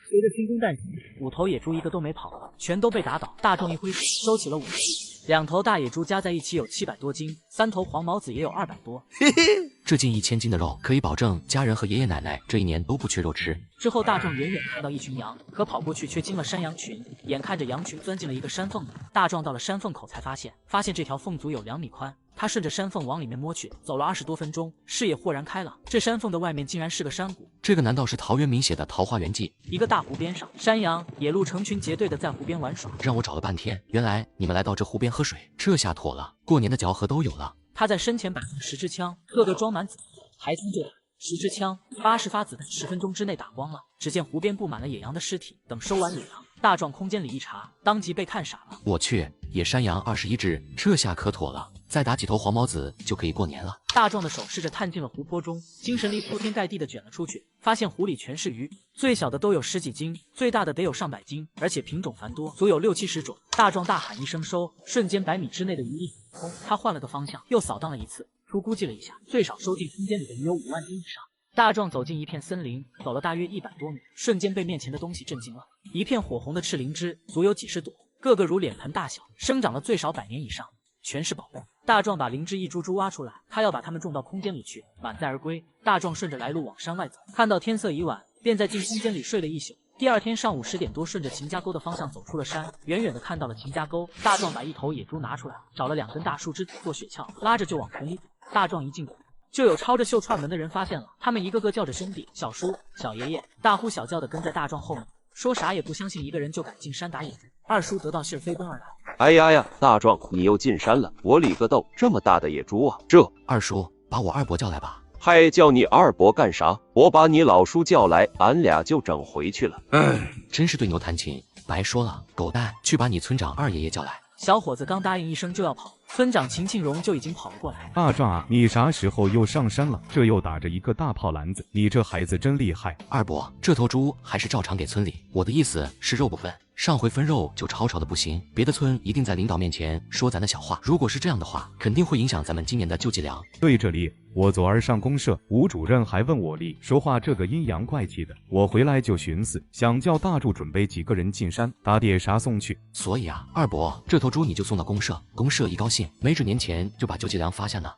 随着天空弹起，5头野猪一个都没跑，全都被打倒。大壮一挥手，收起了武器， 2头大野猪加在一起有700多斤，3头黄毛子也有200多。这近1000斤的肉，可以保证家人和爷爷奶奶这一年都不缺肉吃。之后，大壮远远看到一群羊，可跑过去却惊了山羊群。眼看着羊群钻进了一个山缝里，大壮到了山缝口才发现这条缝足有2米宽。他顺着山缝往里面摸去，走了20多分钟，视野豁然开朗。这山缝的外面竟然是个山谷。这个难道是陶渊明写的《桃花源记》？一个大湖边上，山羊、野鹿成群结队的在湖边玩耍。让我找了半天，原来你们来到这湖边喝水，这下妥了，过年的嚼合都有了。他在身前摆放10支枪，个个装满子弹，还将这10支枪80发子弹10分钟之内打光了。只见湖边布满了野羊的尸体。等收完野羊，大壮空间里一查，当即被看傻了。我去，野山羊21只，这下可妥了，再打几头黄毛子就可以过年了。大壮的手试着探进了湖泊中，精神力铺天盖地的卷了出去，发现湖里全是鱼，最小的都有10几斤，最大的得有上百斤，而且品种繁多，足有60、70种。大壮大喊一声收，瞬间100米之内的鱼一空。他换了个方向，又扫荡了一次，初估计了一下，最少收进空间里的鱼有5万斤以上。大壮走进一片森林，走了大约100多米，瞬间被面前的东西震惊了。一片火红的赤灵芝，足有几10朵，个个如脸盆大小，生长了最少100年以上，全是宝贝。大壮把灵芝一株株挖出来，他要把它们种到空间里去，满载而归。大壮顺着来路往山外走，看到天色已晚，便在进空间里睡了一宿。第二天上午10点多，顺着秦家沟的方向走出了山，远远的看到了秦家沟。大壮把一头野猪拿出来，找了2根大树枝做雪橇，拉着就往坑里走。大壮一进谷，就有抄着绣串门的人发现了，他们一个个叫着兄弟、小叔、小爷爷，大呼小叫的跟在大壮后面，说啥也不相信一个人就敢进山打野猪。二叔得到信儿飞奔而来，哎呀，大壮，你又进山了，我理个豆，这么大的野猪啊！这二叔，把我二伯叫来吧。还叫你二伯干啥？我把你老叔叫来，俺俩就整回去了。真是对牛弹琴，白说了。狗蛋，去把你村长二爷爷叫来。小伙子刚答应一声就要跑，村长秦庆荣就已经跑了过来。大壮啊，你啥时候又上山了？这又打着一个大炮篮子，你这孩子真厉害。二伯，这头猪还是照常给村里，我的意思是肉不分。上回分肉就吵吵的不行，别的村一定在领导面前说咱的小话。如果是这样的话，肯定会影响咱们今年的救济粮。对，这里我昨儿上公社，吴主任还问我哩，说话这个阴阳怪气的。我回来就寻思，想叫大柱准备几个人进山打点啥送去。所以啊，二伯，这头猪你就送到公社，公社一高兴，没准年前就把救济粮发下呢。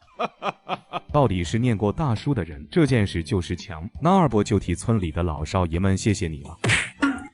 到底是念过大书的人，这件事就是强。那二伯就替村里的老少爷们谢谢你了。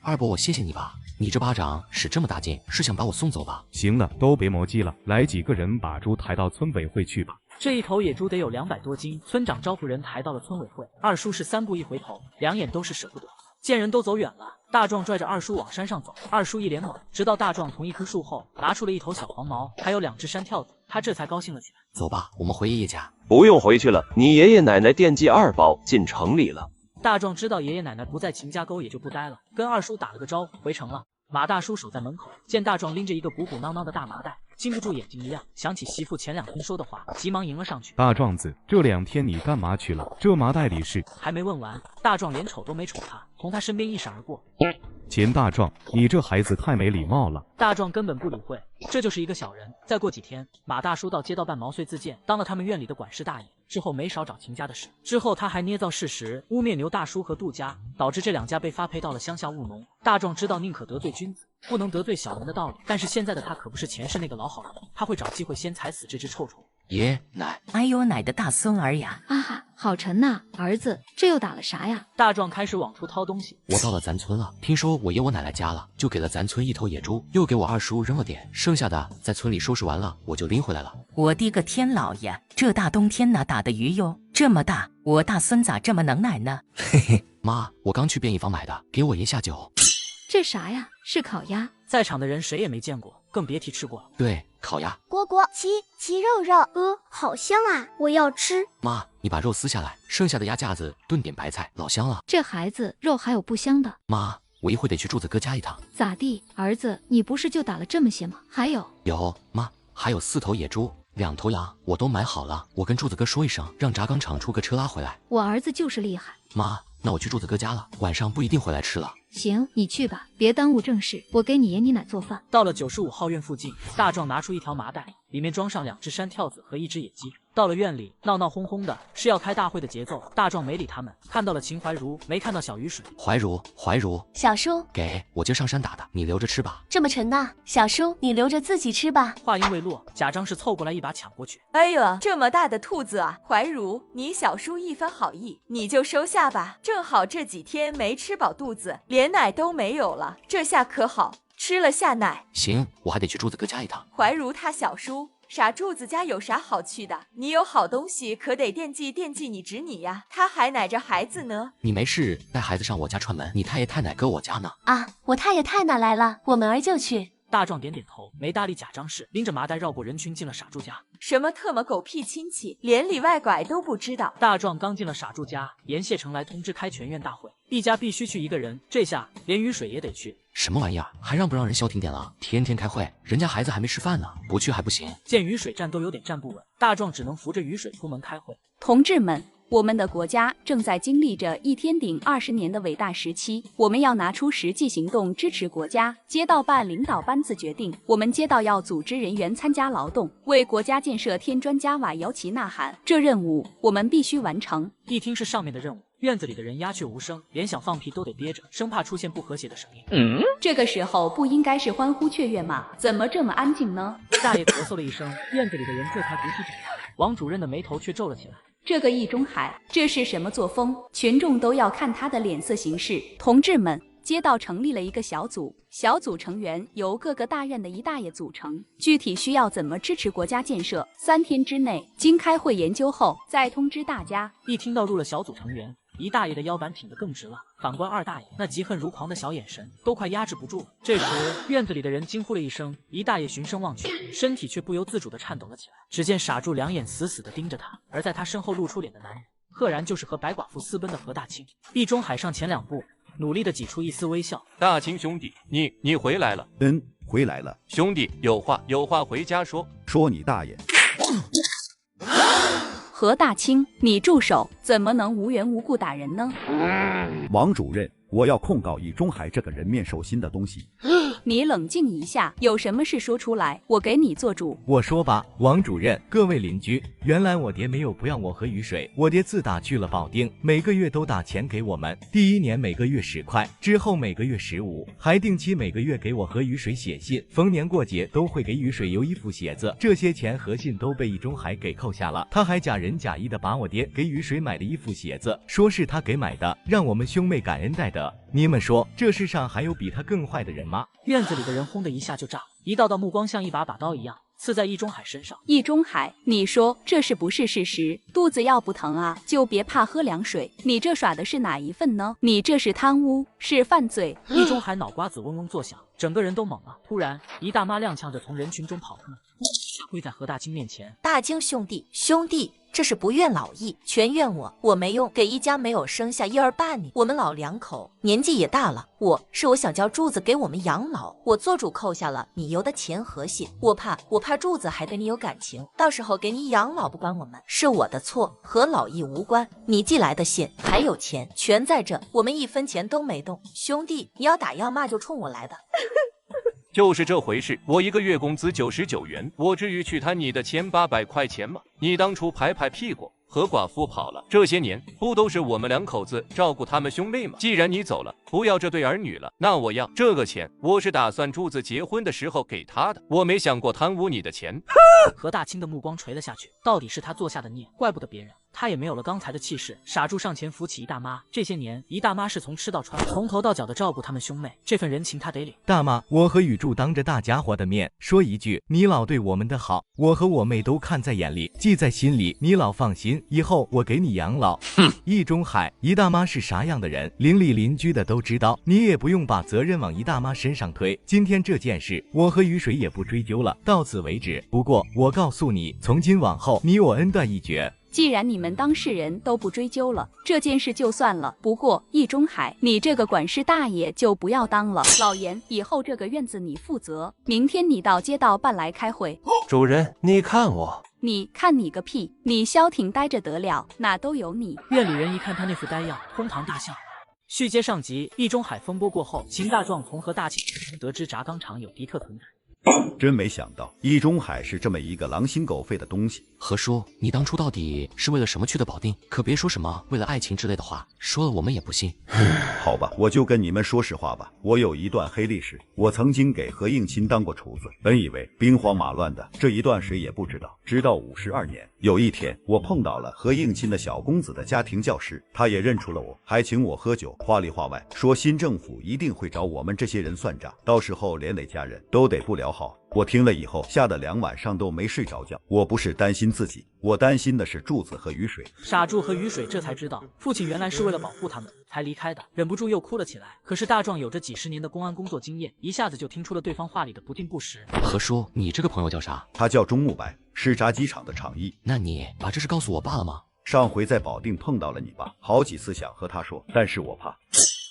二伯，我谢谢你吧。你这巴掌使这么大劲，是想把我送走吧？行了，都别磨叽了，来几个人把猪抬到村委会去吧。这一头野猪得有200多斤，村长招呼人抬到了村委会。二叔是3步一回头，两眼都是舍不得。见人都走远了，大壮拽着二叔往山上走，二叔一脸懵，直到大壮从一棵树后拿出了一头小黄毛，还有2只山跳子，他这才高兴了起来。走吧，我们回爷爷家。不用回去了，你爷爷奶奶惦记二宝进城里了。大壮知道爷爷奶奶不在秦家沟，也就不待了，跟二叔打了个招呼，回城了。马大叔守在门口，见大壮拎着一个鼓鼓囊囊的大麻袋，禁不住眼睛一亮，想起媳妇前2天说的话，急忙迎了上去。大壮子，这2天你干嘛去了？这麻袋里是……还没问完，大壮连瞅都没瞅他，从他身边一闪而过。钱大壮，你这孩子太没礼貌了。大壮根本不理会，这就是一个小人。再过几天，马大叔到街道办毛遂自荐，当了他们院里的管事大爷。之后没少找秦家的事，之后他还捏造事实，污蔑牛大叔和杜家，导致这2家被发配到了乡下务农。大壮知道宁可得罪君子，不能得罪小人的道理，但是现在的他可不是前世那个老好人，他会找机会先踩死这只臭虫。爷奶，哎呦奶的大孙儿呀！啊，好沉呐，儿子，这又打了啥呀？大壮开始往出掏东西。我到了咱村了，听说我爷我奶奶家了，就给了咱村1头野猪，又给我二叔扔了点，剩下的在村里收拾完了，我就拎回来了。我的个天老爷，这大冬天哪打的鱼哟？这么大，我大孙咋这么能耐呢？嘿嘿，妈，我刚去便宜坊买的，给我爷下酒。这啥呀？是烤鸭？在场的人谁也没见过，更别提吃过了。对，烤鸭。果果，齐肉肉，好香啊！我要吃。妈，你把肉撕下来，剩下的鸭架子炖点白菜，老香了。这孩子肉还有不香的。妈，我一会得去柱子哥家一趟。咋地，儿子，你不是就打了这么些吗？还有？有，妈，还有4头野猪。2头羊我都买好了，我跟柱子哥说一声，让轧钢厂出个车拉回来。我儿子就是厉害。妈，那我去柱子哥家了，晚上不一定回来吃了。行，你去吧，别耽误正事，我给你爷你奶做饭。到了95号院附近，大壮拿出一条麻袋，里面装上2只山跳子和1只野鸡。到了院里，闹闹哄哄的，是要开大会的节奏。大壮没理他们，看到了秦怀茹，没看到小雨水。怀茹，小叔，给我今上山打的，你留着吃吧。这么沉呐，小叔你留着自己吃吧。话音未落，贾张氏凑过来一把抢过去。哎呦，这么大的兔子啊！怀茹，你小叔一番好意，你就收下吧。正好这几天没吃饱肚子，连奶都没有了，这下可好，吃了下奶。行，我还得去柱子哥家一趟。怀茹他小叔。傻柱子家有啥好去的？你有好东西，可得惦记你侄女呀，他还奶着孩子呢。你没事带孩子上我家串门，你太爷太奶搁我家呢。啊，我太爷太奶来了，我们儿就去。大壮点点头，没搭理贾张氏，拎着麻袋绕过人群进了傻柱家。什么特么狗屁亲戚，连里外拐都不知道。大壮刚进了傻柱家，严谢成来通知开全院大会，一家必须去一个人，这下连雨水也得去。什么玩意儿？还让不让人消停点了？天天开会，人家孩子还没吃饭呢，不去还不行。见雨水站都有点站不稳，大壮只能扶着雨水出门开会。同志们，我们的国家正在经历着一天顶20年的伟大时期，我们要拿出实际行动支持国家。街道办领导班子决定，我们街道要组织人员参加劳动，为国家建设添砖加瓦，摇旗呐喊。这任务我们必须完成。一听是上面的任务，院子里的人鸦雀无声，连想放屁都得憋着，生怕出现不和谐的声音。这个时候不应该是欢呼雀跃吗？怎么这么安静呢？大爷咳嗽了一声，院子里的人这才不去整他。王主任的眉头却皱了起来。这个易中海，这是什么作风？群众都要看他的脸色行事。同志们，街道成立了一个小组，小组成员由各个大院的一大爷组成，具体需要怎么支持国家建设，3天之内经开会研究后再通知大家。一听到入了小组成员，一大爷的腰板挺得更直了，反观二大爷那嫉恨如狂的小眼神都快压制不住了。这时院子里的人惊呼了一声，一大爷循声望去，身体却不由自主地颤抖了起来。只见傻柱两眼死死地盯着他，而在他身后露出脸的男人，赫然就是和白寡妇私奔的何大清。易中海上前2步，努力地挤出一丝微笑。大清兄弟，你回来了。回来了。兄弟，有话回家说。说你大爷。何大清，你住手！怎么能无缘无故打人呢？王主任，我要控告易中海这个人面兽心的东西。你冷静一下，有什么事说出来，我给你做主。我说吧，王主任，各位邻居，原来我爹没有不让我喝雨水，我爹自打去了保定，每个月都打钱给我们，第1年每个月10块，之后每个月15，还定期每个月给我和雨水写信，逢年过节都会给雨水邮一副鞋子。这些钱和信都被易中海给扣下了，他还假仁假义的把我爹给雨水买的一副鞋子说是他给买的，让我们兄妹感恩戴德。你们说，这世上还有比他更坏的人吗？院子里的人轰的一下就炸，一道道目光像一把把刀一样刺在易中海身上。易中海，你说这是不是事实？肚子要不疼啊，就别怕喝凉水。你这耍的是哪一份呢？你这是贪污，是犯罪。易中海脑瓜子嗡嗡作响，整个人都懵了。突然，一大妈踉跄着从人群中跑出来，跪在何大清面前。大清兄弟，这是不怨老义，全怨我没用，给一家没有生下1儿8女，我们老2口年纪也大了，我想叫柱子给我们养老，我做主扣下了你邮的钱和信，我怕柱子还对你有感情，到时候给你养老不关我们，是我的错，和老义无关。你寄来的信还有钱全在这，我们1分钱都没动。兄弟，你要打要骂就冲我来的。就是这回事，我1个月工资99元，我至于去贪你的1800块钱吗？你当初拍屁股和寡妇跑了，这些年不都是我们2口子照顾他们兄妹吗？既然你走了，不要这对儿女了，那我要这个钱，我是打算柱子结婚的时候给他的，我没想过贪污你的钱。何大清的目光垂了下去，到底是他做下的孽，怪不得别人。他也没有了刚才的气势，傻柱上前扶起一大妈。这些年，一大妈是从吃到穿，从头到脚的照顾他们兄妹，这份人情他得领。大妈，我和雨柱当着大家伙的面说一句，你老对我们的好，我和我妹都看在眼里，记在心里。你老放心，以后我给你养老。易中海，一大妈是啥样的人，邻里邻居的都知道，你也不用把责任往一大妈身上推。今天这件事，我和雨水也不追究了，到此为止。不过我告诉你，从今往后，你我恩断义绝。既然你们当事人都不追究了，这件事就算了。不过易中海，你这个管事大爷就不要当了。老严，以后这个院子你负责，明天你到街道办来开会。主任，你看我。你看你个屁！你消停待着得了，哪都有你。院里人一看他那副呆样，哄堂大笑。续接上集，易中海风波过后，秦大壮从何大清得知轧钢厂有敌特存在。真没想到易中海是这么一个狼心狗肺的东西。何叔，你当初到底是为了什么去的保定？可别说什么为了爱情之类的话，说了我们也不信。好吧，我就跟你们说实话吧，我有一段黑历史。我曾经给何应钦当过厨子，本以为兵荒马乱的这一段谁也不知道。直到52年，有一天我碰到了何应钦的小公子的家庭教师，他也认出了我，还请我喝酒，话里话外说新政府一定会找我们这些人算账，到时候连累家人都得不了好。我听了以后，吓得2晚上都没睡着觉。我不是担心自己，我担心的是柱子和雨水。傻柱和雨水这才知道，父亲原来是为了保护他们才离开的，忍不住又哭了起来。可是大壮有着几10年的公安工作经验，一下子就听出了对方话里的不尽不实。何叔，你这个朋友叫啥？他叫钟慕白，是炸鸡厂的厂医。那你把这事告诉我爸了吗？上回在保定碰到了你爸，好几次想和他说，但是我怕。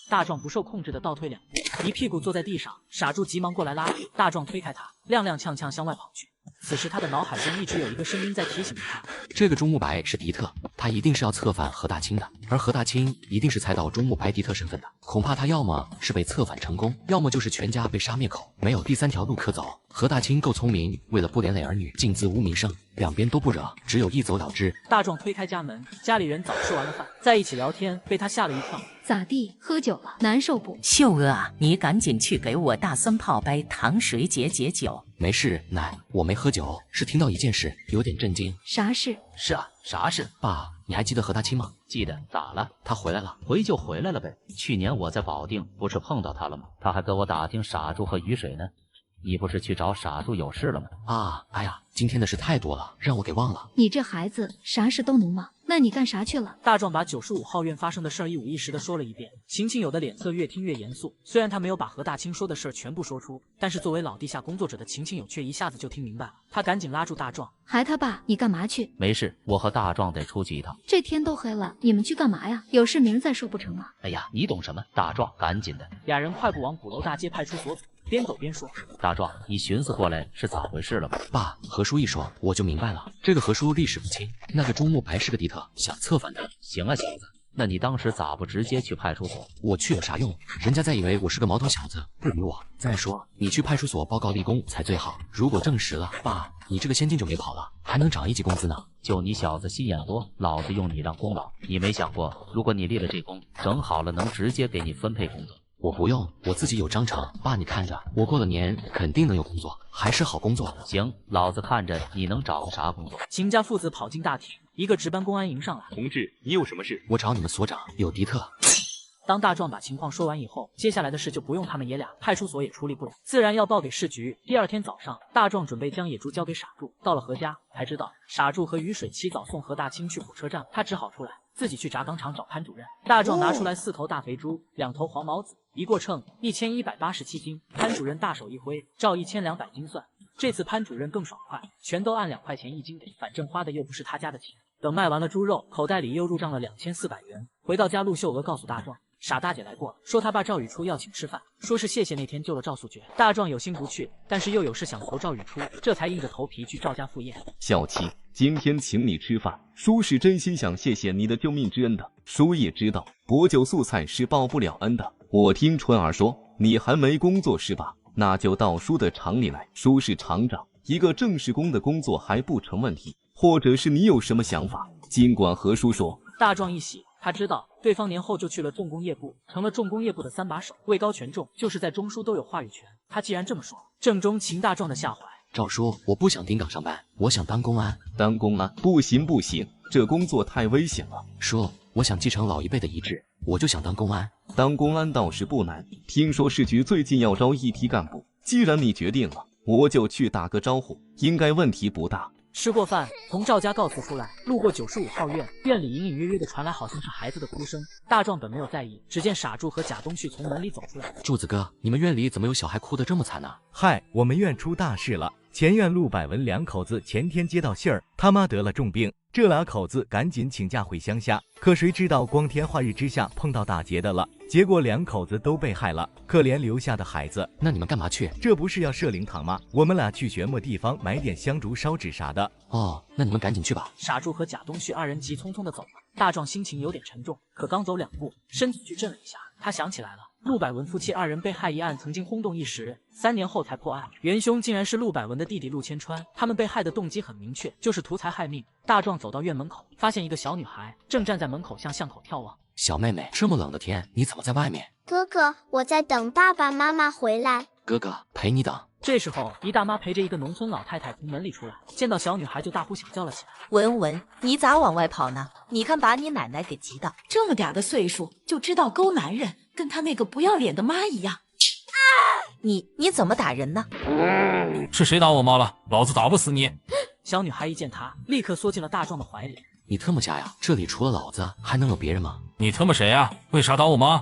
大壮不受控制的倒退2步，一屁股坐在地上。傻柱急忙过来拉住，大壮推开他，踉踉跄跄向外跑去。此时他的脑海中一直有一个声音在提醒他，这个钟慕白是敌特，他一定是要策反何大清的，而何大清一定是猜到钟慕白敌特身份的，恐怕他要么是被策反成功，要么就是全家被杀灭口，没有第3条路可走。何大清够聪明，为了不连累儿女，尽自无名声，两边都不惹，只有一走了之。大壮推开家门，家里人早吃完了饭，在一起聊天，被他吓了一跳。咋地？喝酒了？难受不？秀娥啊，你赶紧去给我大孙泡杯糖水解解酒。没事，奶，我没喝酒，是听到一件事，有点震惊。啥事？是啊，啥事？爸，你还记得何大清吗？记得。咋了？他回来了。回就回来了呗。去年我在保定不是碰到他了吗？他还跟我打听傻柱和雨水呢。你不是去找傻柱有事了吗？啊，哎呀，今天的事太多了，让我给忘了。你这孩子啥事都能忘，那你干啥去了？大壮把95号院发生的事儿一五一十的说了一遍，秦庆友的脸色越听越严肃。虽然他没有把何大清说的事儿全部说出，但是作为老地下工作者的秦庆友却一下子就听明白了。他赶紧拉住大壮，孩他爸，你干嘛去？没事，我和大壮得出去一趟。这天都黑了，你们去干嘛呀？有事明儿再说不成吗？哎呀，你懂什么？大壮，赶紧的！俩人快步往鼓楼大街派出所走，边走边说：“大壮，你寻思过来是咋回事了吧？”爸，何叔一说我就明白了，这个何叔历史不清，那个钟慕白是个敌特，想策反他。行啊，小子，那你当时咋不直接去派出所？我去有啥用？人家再以为我是个毛头小子，不理我。再说你去派出所报告立功才最好，如果证实了，爸，你这个先进就没跑了，还能涨1级工资呢。就你小子心眼多，老子用你当功劳。你没想过，如果你立了这功，整好了能直接给你分配工作？我不用，我自己有章程。爸，你看着，我过了年肯定能有工作，还是好工作。行，老子看着你能找个啥工作。秦家父子跑进大厅，一个值班公安迎上来。同志，你有什么事？我找你们所长，有敌特。当大壮把情况说完以后，接下来的事就不用他们爷俩，派出所也处理不了，自然要报给市局。第二天早上，大壮准备将野猪交给傻柱，到了何家才知道傻柱和雨水起早送何大清去火车站，他只好出来自己去轧钢厂找潘主任。大壮拿出来4头大肥猪，2头黄毛子，一过秤1187斤。潘主任大手一挥，照1200斤算。这次潘主任更爽快，全都按2块钱1斤给，反正花的又不是他家的钱。等卖完了猪肉，口袋里又入账了2400元。回到家，陆秀娥告诉大壮，傻大姐来过了，说他爸赵雨初要请吃饭，说是谢谢那天救了赵素珏。大壮有心不去，但是又有事想投赵雨初，这才硬着头皮去赵家赴宴。小七，今天请你吃饭，叔是真心想谢谢你的救命之恩的。叔也知道薄酒素菜是报不了恩的。我听春儿说你还没工作是吧？那就到叔的厂里来，叔是厂长，一个正式工的工作还不成问题。或者是你有什么想法，尽管和叔说。大壮一喜，他知道对方年后就去了重工业部，成了重工业部的3把手，位高权重，就是在中枢都有话语权。他既然这么说，正中秦大壮的下怀。赵叔，我不想顶岗上班，我想当公安。当公安不行不行，这工作太危险了。叔，我想继承老一辈的遗志，我就想当公安。当公安倒是不难，听说市局最近要招一批干部，既然你决定了，我就去打个招呼，应该问题不大。吃过饭，从赵家告辞出来，路过95号院，院里隐隐约约的传来好像是孩子的哭声。大壮本没有在意，只见傻柱和贾东旭从门里走出来。柱子哥，你们院里怎么有小孩哭得这么惨呢？嗨，我们院出大事了！前院陆百文2口子前天接到信儿，他妈得了重病，这2口子赶紧请假回乡下。可谁知道光天化日之下碰到打劫的了，结果2口子都被害了，可怜留下的孩子。那你们干嘛去？这不是要设灵堂吗？我们俩去玄墨地方买点香烛烧纸啥的。哦，那你们赶紧去吧。傻柱和贾东旭2人急匆匆的走了。大壮心情有点沉重，可刚走2步，身子剧震了一下，他想起来了，陆百文夫妻2人被害一案曾经轰动一时，3年后才破案，元凶竟然是陆百文的弟弟陆千川。他们被害的动机很明确，就是图财害命。大壮走到院门口，发现一个小女孩正站在门口向巷口眺望。小妹妹，这么冷的天，你怎么在外面？哥哥，我在等爸爸妈妈回来。哥哥陪你等。这时候，一大妈陪着一个农村老太太从门里出来，见到小女孩就大呼小叫了起来。文文，你咋往外跑呢？你看把你奶奶给急的，这么点的岁数就知道勾男人，跟他那个不要脸的妈一样。你怎么打人呢？是谁打我妈了？老子打不死你！小女孩一见他，立刻缩进了大壮的怀里。你特么家呀！这里除了老子还能有别人吗？你特么谁呀？为啥打我妈？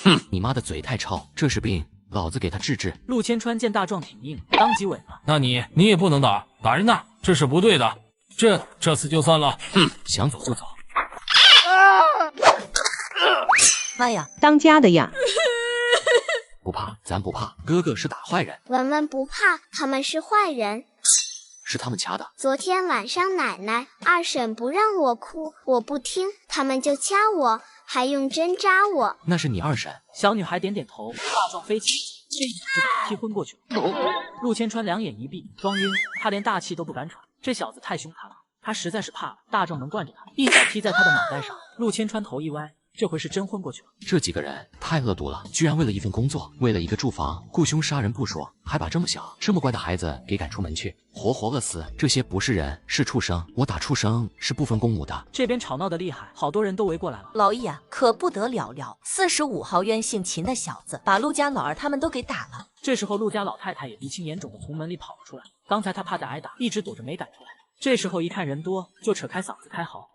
哼，你妈的嘴太臭，这是病，老子给他治治。陆千川见大壮挺硬，当即萎了。那你也不能打人呐，这是不对的。这次就算了。哼，想走就走。妈呀，当家的呀！不怕，咱不怕。哥哥是打坏人，文文不怕，他们是坏人。是他们掐的。昨天晚上奶奶、二婶不让我哭，我不听，他们就掐我，还用针扎我。那是你二婶。小女孩点点头。大壮飞起，这一脚就把他踢昏过去了。陆千川两眼一闭，装晕，他连大气都不敢喘。这小子太凶他了，他实在是怕了大壮能惯着他，一脚踢在他的脑袋上。陆千川头一歪，这回是真昏过去了。这几个人太恶毒了，居然为了一份工作，为了一个住房，雇凶杀人不说，还把这么小这么乖的孩子给赶出门去，活活饿死。这些不是人，是畜生。我打畜生是不分公母的。这边吵闹的厉害，好多人都围过来了。老易啊，可不得了，45号院姓秦的小子把陆家老二他们都给打了。这时候陆家老太太也鼻青眼肿的从门里跑了出来，刚才她怕再挨打，一直躲着没敢出来。这时候一看人多，就扯开嗓子开嚎。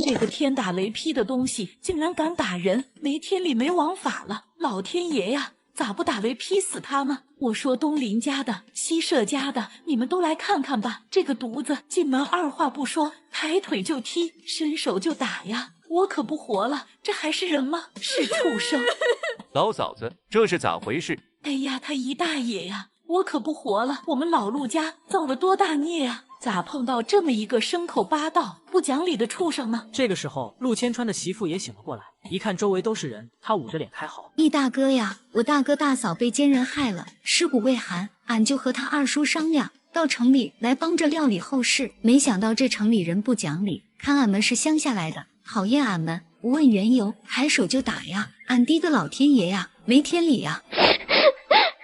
这个天打雷劈的东西竟然敢打人，没天理没王法了！老天爷呀，咋不打雷劈死他吗？我说东林家的、西社家的，你们都来看看吧！这个犊子进门二话不说，抬腿就踢，伸手就打呀！我可不活了，这还是人吗？是畜生！老嫂子，这是咋回事？哎呀，他姨大爷呀！我可不活了，我们老陆家造了多大孽啊！咋碰到这么一个牲口霸道、不讲理的畜生呢？这个时候，陆千川的媳妇也醒了过来，一看周围都是人，她捂着脸开嚎：“易大哥呀，我大哥大嫂被奸人害了，尸骨未寒，俺就和他二叔商量，到城里来帮着料理后事。没想到这城里人不讲理，看俺们是乡下来的，讨厌俺们，不问缘由，抬手就打呀！俺滴个老天爷呀，没天理呀！”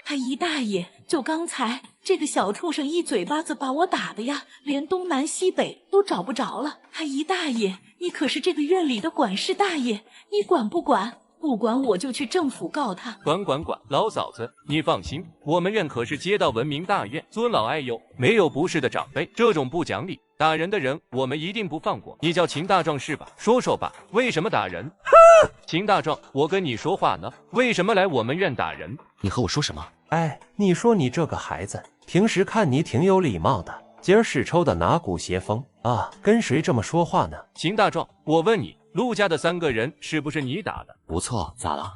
他姨大爷，就刚才这个小畜生一嘴巴子把我打的呀，连东南西北都找不着了。他姨大爷，你可是这个院里的管事大爷，你管不管？不管我就去政府告他。管，老嫂子，你放心，我们院可是街道闻名大院，尊老爱幼，没有不是的长辈。这种不讲理、打人的人，我们一定不放过。你叫秦大壮是吧？说说吧，为什么打人？秦大壮，我跟你说话呢，为什么来我们院打人？你和我说什么？哎，你说你这个孩子，平时看你挺有礼貌的，今儿是抽的哪股邪风啊？跟谁这么说话呢？秦大壮，我问你，陆家的3个人是不是你打的？不错，咋了？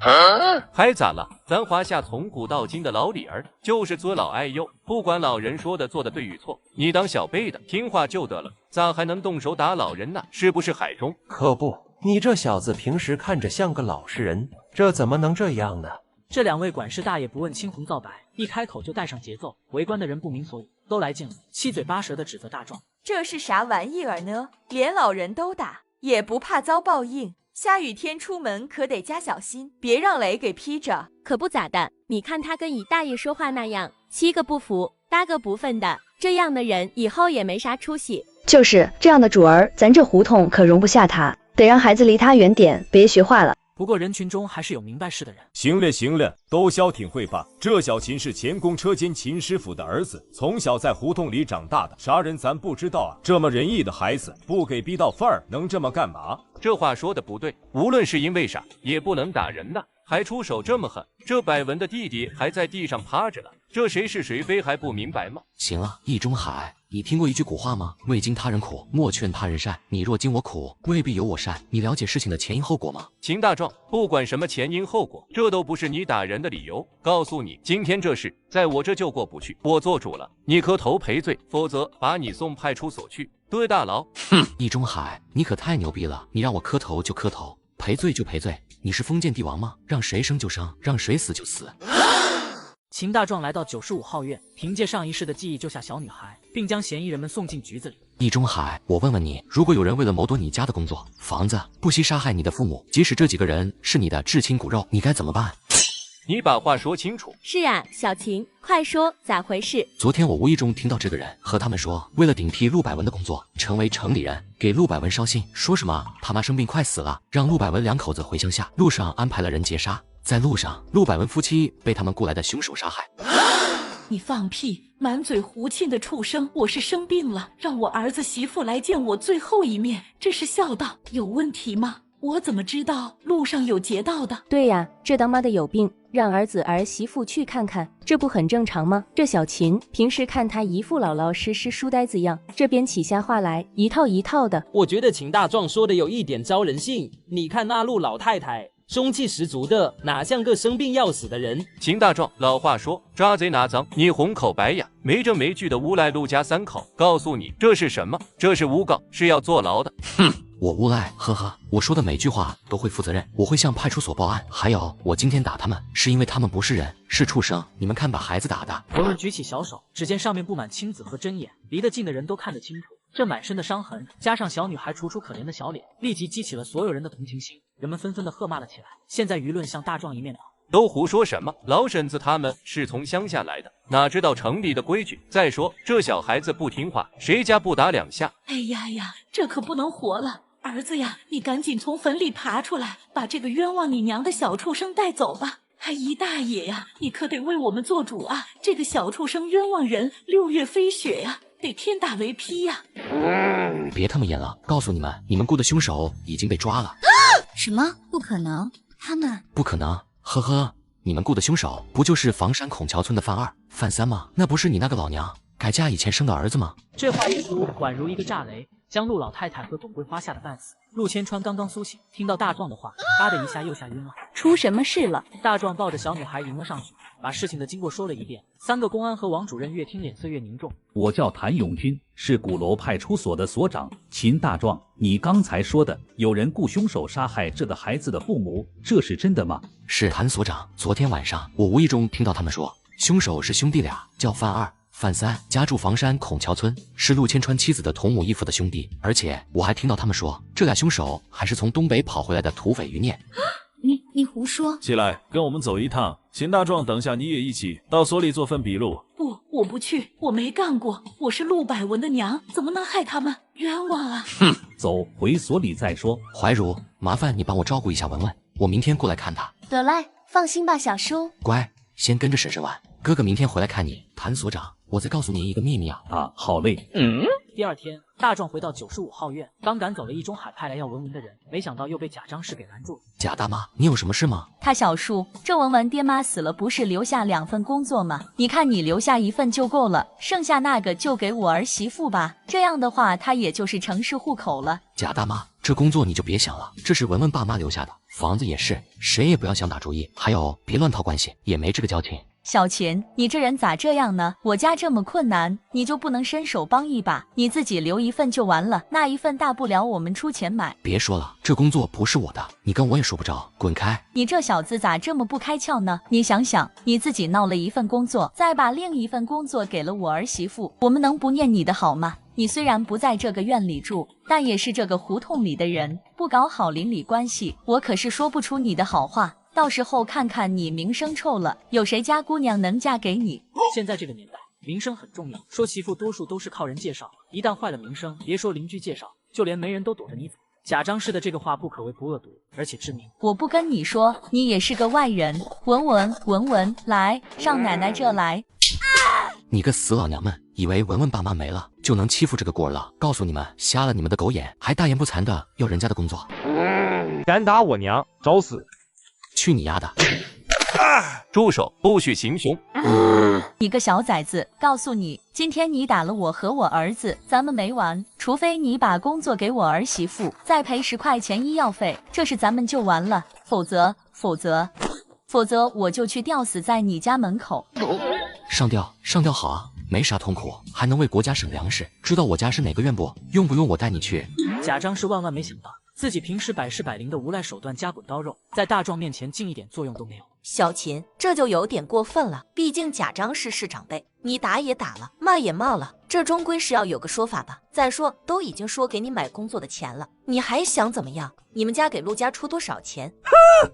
还咋了？咱华夏从古到今的老理儿就是尊老爱幼，不管老人说的做的对与错，你当小辈的听话就得了，咋还能动手打老人呢？是不是海中？可不，你这小子平时看着像个老实人，这怎么能这样呢？这2位管事大爷不问青红皂白，一开口就带上节奏，围观的人不明所以，都来劲了，七嘴八舌的指责大壮。这是啥玩意儿呢？连老人都打，也不怕遭报应？下雨天出门可得加小心，别让雷给劈着。可不咋的，你看他跟姨大爷说话那样，七个不服，八个不忿的，这样的人以后也没啥出息。就是这样的主儿，咱这胡同可容不下他，得让孩子离他远点，别学坏了。不过人群中还是有明白事的人。行了，都消停会吧。这小秦是前公车监秦师傅的儿子，从小在胡同里长大的，啥人咱不知道啊。这么仁义的孩子，不给逼到范儿，能这么干嘛？这话说的不对，无论是因为啥，也不能打人呐，还出手这么狠。这百文的弟弟还在地上趴着了，这谁是谁非还不明白吗？行了，易中海，你听过一句古话吗？未经他人苦，莫劝他人善。你若经我苦，未必有我善。你了解事情的前因后果吗？秦大壮，不管什么前因后果，这都不是你打人的理由。告诉你，今天这事在我这就过不去，我做主了，你磕头赔罪，否则把你送派出所去，蹲大牢。哼，易中海，你可太牛逼了，你让我磕头就磕头。赔罪就赔罪，你是封建帝王吗？让谁生就生，让谁死就死。秦大壮来到95号院，凭借上一世的记忆救下小女孩，并将嫌疑人们送进局子里。易中海，我问问你，如果有人为了谋夺你家的工作、房子，不惜杀害你的父母，即使这几个人是你的至亲骨肉，你该怎么办？你把话说清楚。是啊，小秦，快说咋回事？昨天我无意中听到这个人和他们说，为了顶替陆百文的工作，成为城里人，给陆百文捎信，说什么他妈生病快死了，让陆百文两口子回乡下，路上安排了人劫杀。在路上，陆百文夫妻被他们雇来的凶手杀害。你放屁！满嘴胡沁的畜生！我是生病了，让我儿子媳妇来见我最后一面，这是孝道，有问题吗？我怎么知道路上有劫道的？对呀，这当妈的有病，让儿子儿媳妇去看看，这不很正常吗？这小秦平时看他一副老老实实书呆子样，这边起下话来一套一套的。我觉得秦大壮说的有一点招人信，你看那陆老太太凶气十足的，哪像个生病要死的人？秦大壮，老话说抓贼拿赃，你红口白牙，没证没据的诬赖陆家三口。告诉你这是什么？这是诬告，是要坐牢的。哼，我诬赖，呵呵，我说的每句话都会负责任，我会向派出所报案。还有，我今天打他们，是因为他们不是人，是畜生。你们看把孩子打的。文文举起小手，只见上面布满青紫和针眼，离得近的人都看得清楚。这满身的伤痕，加上小女孩楚楚可怜的小脸，立即激起了所有人的同情心。人们纷纷的喝骂了起来。现在舆论向大壮一面倒。都胡说什么？老婶子他们是从乡下来的，哪知道城里的规矩？再说这小孩子不听话，谁家不打两下？哎呀呀，这可不能活了！儿子呀，你赶紧从坟里爬出来，把这个冤枉你娘的小畜生带走吧！还姨大爷呀，你可得为我们做主啊！这个小畜生冤枉人，6月飞雪呀，得天打雷劈呀！别他妈演了，告诉你们，你们雇的凶手已经被抓了。什么？不可能！他们不可能，呵呵，你们雇的凶手不就是房山孔桥村的范二、范三吗？那不是你那个老娘改嫁以前生的儿子吗？这话一出，宛如一个炸雷，将陆老太太和董桂花吓得半死。陆千川刚刚苏醒，听到大壮的话，嘎的一下又吓晕了。出什么事了？大壮抱着小女孩迎了上去，把事情的经过说了一遍。3个公安和王主任越听脸色越凝重。我叫谭永军，是鼓楼派出所的所长。秦大壮，你刚才说的有人雇凶手杀害这个孩子的父母，这是真的吗？是谭所长，昨天晚上我无意中听到他们说，凶手是兄弟俩，叫范二、范三，家住房山孔桥村，是陆千川妻子的同母异父的兄弟。而且我还听到他们说，这俩凶手还是从东北跑回来的土匪余孽。你胡说！起来，跟我们走一趟。秦大壮，等下你也一起到所里做份笔录。不，我不去，我没干过，我是陆百文的娘，怎么能害他们？冤枉啊！哼，走回所里再说。怀茹，麻烦你帮我照顾一下文文，我明天过来看他。得嘞，放心吧，小叔。乖，先跟着婶婶玩，哥哥明天回来看你。谭所长，我再告诉您一个秘密啊。啊，好嘞。第二天，大壮回到95号院，刚赶走了易中海派来要文文的人，没想到又被贾张氏给拦住了。贾大妈，你有什么事吗？他小叔，这文文爹妈死了，不是留下2份工作吗？你看你留下1份就够了，剩下那个就给我儿媳妇吧。这样的话，他也就是城市户口了。贾大妈，这工作你就别想了，这是文文爸妈留下的，房子也是，谁也不要想打主意。还有，别乱套关系，也没这个交情。小钱，你这人咋这样呢？我家这么困难，你就不能伸手帮一把？你自己留1份就完了，那1份大不了我们出钱买。别说了，这工作不是我的，你跟我也说不着，滚开！你这小子咋这么不开窍呢？你想想，你自己闹了1份工作，再把另1份工作给了我儿媳妇，我们能不念你的好吗？你虽然不在这个院里住，但也是这个胡同里的人，不搞好邻里关系，我可是说不出你的好话。到时候看看你名声臭了，有谁家姑娘能嫁给你？现在这个年代，名声很重要，说媳妇多数都是靠人介绍，一旦坏了名声，别说邻居介绍，就连媒人都躲着你走。贾张氏的这个话不可谓不恶毒，而且致命。我不跟你说，你也是个外人。文文，来，上奶奶这来。你个死老娘们，以为文文爸妈没了就能欺负这个孤儿了？告诉你们，瞎了你们的狗眼，还大言不惭的要人家的工作。敢打我娘，找死！去你丫的！住手，不许行凶！你个小崽子，告诉你，今天你打了我和我儿子，咱们没完。除非你把工作给我儿媳妇，再赔10块钱医药费，这事咱们就完了。否则我就去吊死在你家门口。上吊好啊，没啥痛苦，还能为国家省粮食。知道我家是哪个院不？用不用我带你去？贾张氏万万没想到，自己平时百试百灵的无赖手段夹滚刀肉，在大壮面前竟一点作用都没有。小秦，这就有点过分了。毕竟贾张是长辈，你打也打了，骂也骂了，这终归是要有个说法吧。再说，都已经说给你买工作的钱了，你还想怎么样？你们家给陆家出多少钱？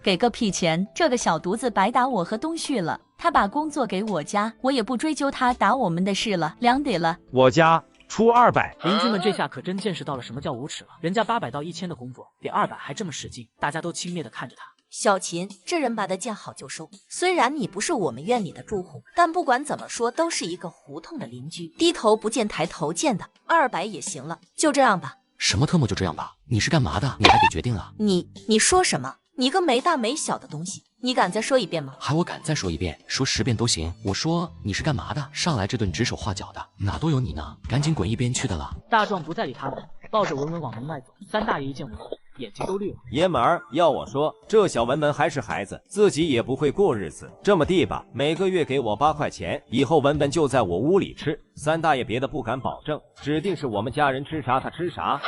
给个屁钱！这个小犊子白打我和东旭了。他把工作给我家，我也不追究他打我们的事了，两得了。我家出200。邻居们这下可真见识到了什么叫无耻了。人家800到1000的工作，给200还这么使劲，大家都轻蔑地看着他。小秦，这人吧的见好就收。虽然你不是我们院里的住户，但不管怎么说，都是一个胡同的邻居，低头不见抬头见的。200也行了，就这样吧。什么特么就这样吧？你是干嘛的？你还得决定啊！你说什么？你个没大没小的东西！你敢再说一遍吗？还我敢再说一遍，说10遍都行。我说你是干嘛的？上来这顿指手画脚的，哪都有你呢！赶紧滚一边去的了！大壮不再理他们，抱着文文往门外走。三大爷一见文文，眼睛都绿了。爷们儿，要我说，这小文文还是孩子，自己也不会过日子。这么地吧，每个月给我8块钱，以后文文就在我屋里吃。三大爷别的不敢保证，指定是我们家人吃啥他吃啥。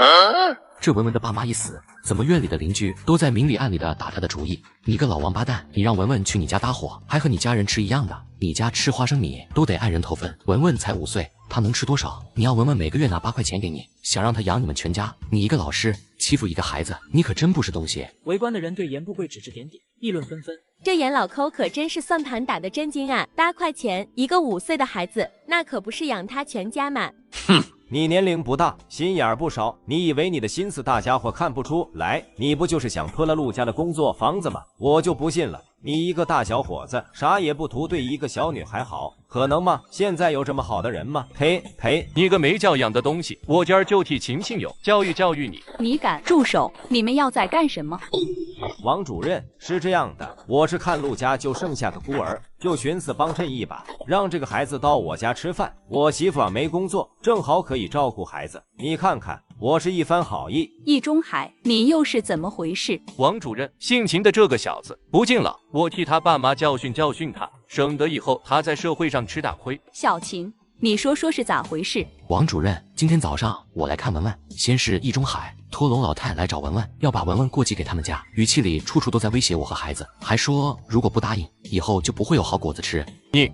这文文的爸妈一死，怎么院里的邻居都在明里暗里的打他的主意？你个老王八蛋，你让文文去你家搭伙，还和你家人吃一样的。你家吃花生米都得按人头分，文文才5岁，他能吃多少？你要文文每个月拿8块钱给你，想让他养你们全家？你一个老师欺负一个孩子，你可真不是东西。围观的人对严不贵指指点点，议论纷纷。这严老抠可真是算盘打得真精啊！8块钱一个5岁的孩子，那可不是养他全家嘛。哼，你年龄不大，心眼儿不少，你以为你的心思大家伙看不出来？你不就是想吞了陆家的工作房子吗？我就不信了，你一个大小伙子，啥也不图，对一个小女孩好，可能吗？现在有这么好的人吗？呸！你个没教养的东西，我今儿就替秦庆友教育教育你。你敢住手！你们要在干什么？王主任，是这样的，我是看陆家就剩下个孤儿，就寻思帮衬一把，让这个孩子到我家吃饭。我媳妇没工作，正好可以照顾孩子。你看看，我是一番好意。易中海，你又是怎么回事？王主任，姓秦的这个小子不敬了，我替他爸妈教训教训他，省得以后他在社会上吃大亏。小秦，你说是咋回事？王主任，今天早上我来看文文，先是易中海托龙老太来找文文，要把文文过继给他们家，语气里处处都在威胁我和孩子，还说如果不答应，以后就不会有好果子吃。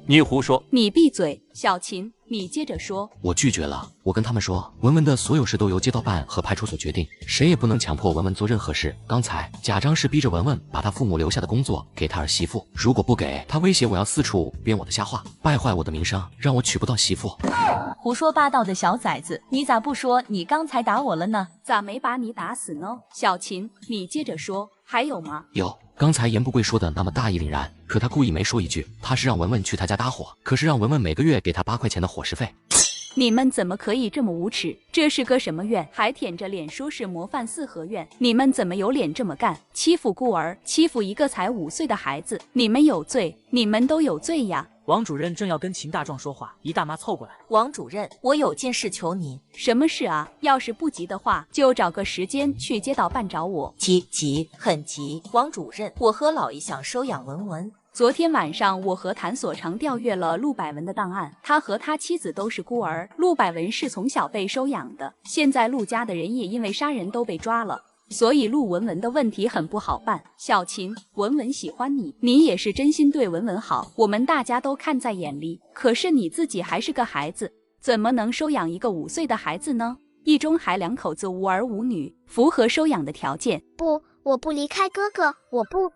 你胡说！你闭嘴！小秦，你接着说。我拒绝了，我跟他们说，文文的所有事都由街道办和派出所决定，谁也不能强迫文文做任何事。刚才贾张是逼着文文把他父母留下的工作给他儿媳妇，如果不给，他威胁我要四处编我的瞎话，败坏我的名声，让我娶不到媳妇。胡说八道的小崽子，你咋不说你刚才打我了呢？咋没把你打死呢？小秦，你接着说，还有吗？有，刚才严不贵说的那么大义凛然，可他故意没说一句，他是让文文去他家搭伙，可是让文文每个月给他8块钱的伙食费。你们怎么可以这么无耻？这是个什么院？还舔着脸说是模范4合院？你们怎么有脸这么干？欺负孤儿，欺负一个才5岁的孩子，你们有罪，你们都有罪呀！王主任正要跟秦大壮说话，一大妈凑过来。王主任，我有件事求您。什么事啊？要是不急的话，就找个时间去街道办找我。急，很急。王主任，我和老爷想收养文文。昨天晚上，我和谭所长调阅了陆百文的档案，他和他妻子都是孤儿，陆百文是从小被收养的，现在陆家的人也因为杀人都被抓了。所以陆文文的问题很不好办。小秦，文文喜欢你，你也是真心对文文好，我们大家都看在眼里。可是你自己还是个孩子，怎么能收养一个5岁的孩子呢？易中海2口子无儿无女，符合收养的条件。不，我不离开哥哥，我不。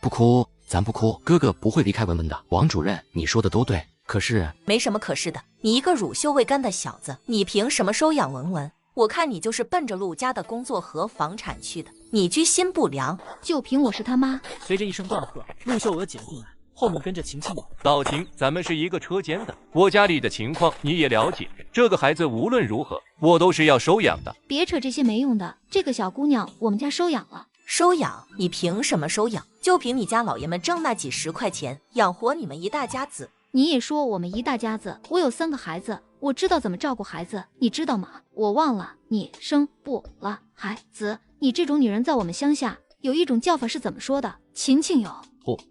不哭，咱不哭，哥哥不会离开文文的。王主任，你说的都对，可是……没什么可是的，你一个乳臭未干的小子，你凭什么收养文文？我看你就是奔着陆家的工作和房产去的，你居心不良。就凭我是他妈。随着一声断喝，陆秀娥挤了进来，后面跟着秦庆友。老秦，咱们是一个车间的，我家里的情况你也了解，这个孩子无论如何，我都是要收养的。别扯这些没用的，这个小姑娘我们家收养了。收养？你凭什么收养？就凭你家老爷们挣那几10块钱，养活你们一大家子。你也说我们一大家子，我有3个孩子，我知道怎么照顾孩子，你知道吗？我忘了，你生不了孩子。你这种女人在我们乡下有一种叫法是怎么说的？秦庆友，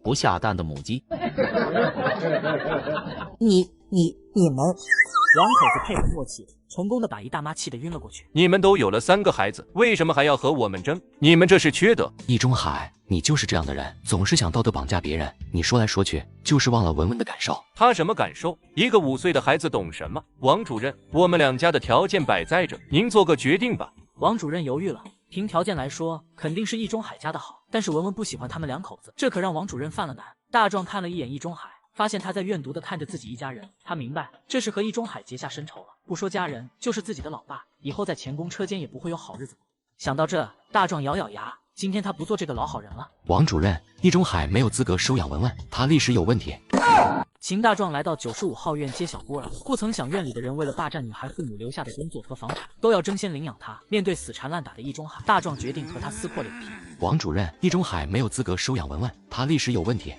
不下蛋的母鸡。你们2口子配合默契，成功的把一大妈气得晕了过去。你们都有了3个孩子，为什么还要和我们争？你们这是缺德！易中海，你就是这样的人，总是想道德绑架别人。你说来说去，就是忘了文文的感受。他什么感受？一个5岁的孩子懂什么？王主任，我们2家的条件摆在这，您做个决定吧。王主任犹豫了，凭条件来说，肯定是易中海家的好，但是文文不喜欢他们2口子，这可让王主任犯了难。大壮看了一眼易中海，发现他在怨毒的看着自己一家人，他明白这是和易中海结下深仇了。不说家人，就是自己的老爸，以后在前宫车间也不会有好日子过。想到这，大壮咬咬牙，今天他不做这个老好人了。王主任，易中海没有资格收养文文，他历史有问题。秦大壮来到95号院接小姑儿，不曾想院里的人为了霸占女孩父母留下的工作和房产，都要争先领养她。面对死缠烂打的易中海，大壮决定和他撕破脸皮。王主任，易中海没有资格收养文文，他历史有问题。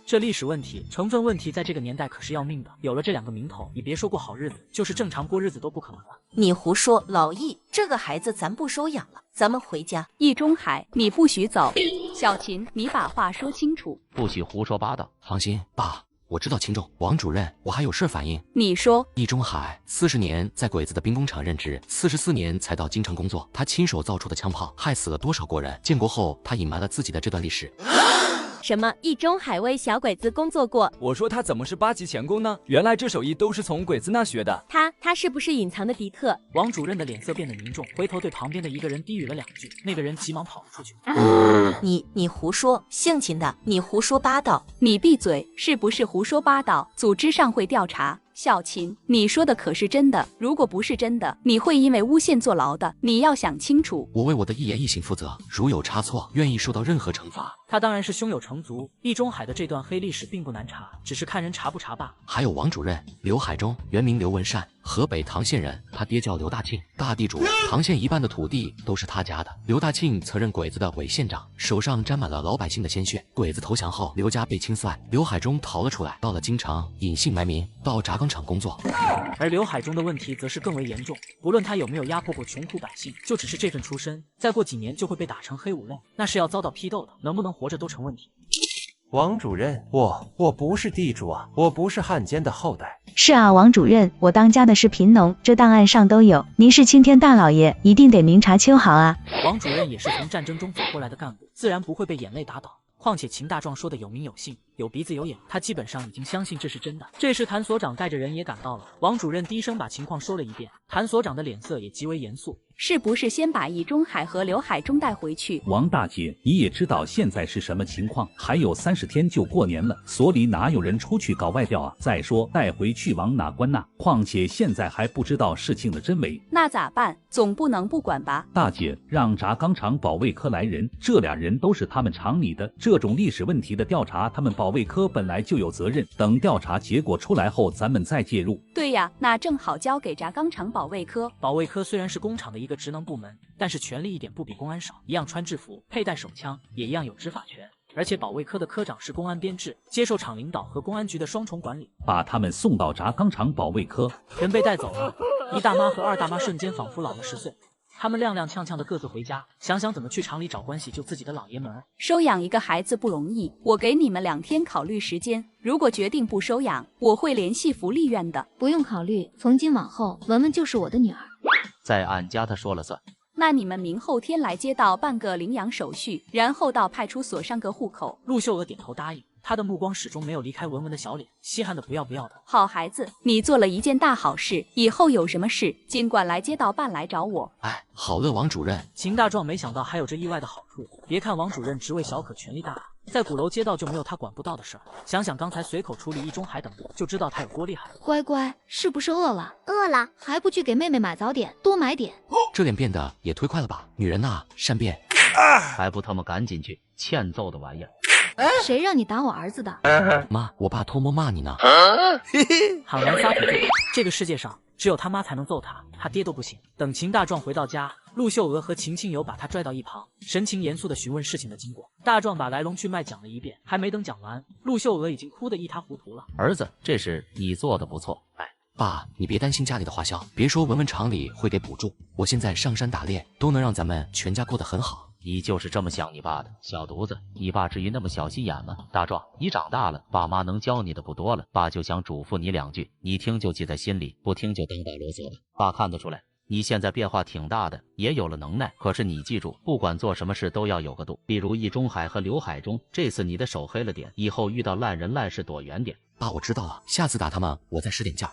这历史问题、成分问题，在这个年代可是要命的。有了这2个名头，你别说过好日子，就是正常过日子都不可能了。你胡说，老易，这个孩子咱不收养了，咱们回家。易中海，你不许走。小秦，你把话说清楚，不许胡说八道。放心，爸，我知道轻重。王主任，我还有事反映。你说。易中海40年在鬼子的兵工厂任职，44年才到京城工作，他亲手造出的枪炮害死了多少国人？建国后，他隐瞒了自己的这段历史。什么？易中海为小鬼子工作过？我说他怎么是8级钳工呢？原来这手艺都是从鬼子那学的。他是不是隐藏的敌特？王主任的脸色变得凝重，回头对旁边的一个人低语了2句，那个人急忙跑了出去。你胡说，姓秦的，你胡说八道！你闭嘴，是不是胡说八道？组织上会调查。小秦，你说的可是真的？如果不是真的，你会因为诬陷坐牢的，你要想清楚。我为我的一言一行负责，如有差错，愿意受到任何惩罚。他当然是胸有成竹，易中海的这段黑历史并不难查，只是看人查不查罢。还有王主任刘海中，原名刘文善，河北唐县人，他爹叫刘大庆，大地主，唐县一半的土地都是他家的。刘大庆曾任鬼子的伪县长，手上沾满了老百姓的鲜血。鬼子投降后，刘家被清算，刘海中逃了出来，到了京城隐姓埋名，到轧钢厂工作。而刘海中的问题则是更为严重，不论他有没有压迫过穷苦百姓，就只是这份出身，再过几年就会被打成黑五类，那是要遭到批斗的，能不能活着都成问题。王主任，我不是地主啊，我不是汉奸的后代。是啊，王主任，我当家的是贫农，这档案上都有。您是青天大老爷，一定得明察秋毫啊。王主任也是从战争中走过来的干部，自然不会被眼泪打倒。况且秦大壮说的有名有姓，有鼻子有眼，他基本上已经相信这是真的。这时谭所长带着人也赶到了，王主任低声把情况说了一遍，谭所长的脸色也极为严肃。是不是先把易中海和刘海中带回去？王大姐，你也知道现在是什么情况，还有30天就过年了，所里哪有人出去搞外调啊？再说带回去往哪关呐？况且现在还不知道事情的真伪，那咋办？总不能不管吧？大姐，让轧钢厂保卫科来人，这俩人都是他们厂里的，这种历史问题的调查，他们保卫科本来就有责任，等调查结果出来后，咱们再介入。对呀，那正好交给轧钢厂保卫科。保卫科虽然是工厂的一个职能部门，但是权力一点不比公安少，一样穿制服，佩戴手枪，也一样有执法权。而且保卫科的科长是公安编制，接受厂领导和公安局的双重管理。把他们送到轧钢厂保卫科，人被带走了，一大妈和二大妈瞬间仿佛老了10岁。他们踉踉跄跄的各自回家，想想怎么去厂里找关系救自己的老爷们儿。收养一个孩子不容易，我给你们2天考虑时间，如果决定不收养，我会联系福利院的。不用考虑，从今往后文文就是我的女儿，在俺家他说了算。那你们明后天来街道办个领养手续，然后到派出所上个户口。陆秀娥点头答应，她的目光始终没有离开文文的小脸，稀罕的不要不要的。好孩子，你做了一件大好事，以后有什么事尽管来街道办来找我。哎，好了，王主任。秦大壮没想到还有这意外的好处，别看王主任职位小，可权力大，在鼓楼街道就没有他管不到的事儿。想想刚才随口处理易中海等的，就知道他有多厉害。乖乖，是不是饿了？饿了，还不去给妹妹买早点，多买点。这脸变得也忒快了吧，女人呐，善变。还不他妈赶紧去，欠揍的玩意儿。谁让你打我儿子的？妈，我爸偷摸骂你呢。喊完撒腿就跑，这个世界上只有他妈才能揍他，他爹都不行。等秦大壮回到家，陆秀娥和秦清友把他拽到一旁，神情严肃地询问事情的经过。大壮把来龙去脉讲了一遍，还没等讲完，陆秀娥已经哭得一塌糊涂了。儿子，这事你做的不错。哎，爸，你别担心家里的花销，别说文文厂里会给补助，我现在上山打猎都能让咱们全家过得很好。你就是这么想你爸的，小犊子，你爸至于那么小心眼吗？大壮，你长大了，爸妈能教你的不多了，爸就想嘱咐你2句，你听就记在心里，不听就当爸啰嗦吧。爸看得出来，你现在变化挺大的，也有了能耐，可是你记住，不管做什么事都要有个度。比如易中海和刘海中，这次你的手黑了点，以后遇到烂人烂事躲远点。爸，我知道了，下次打他们我再使点劲。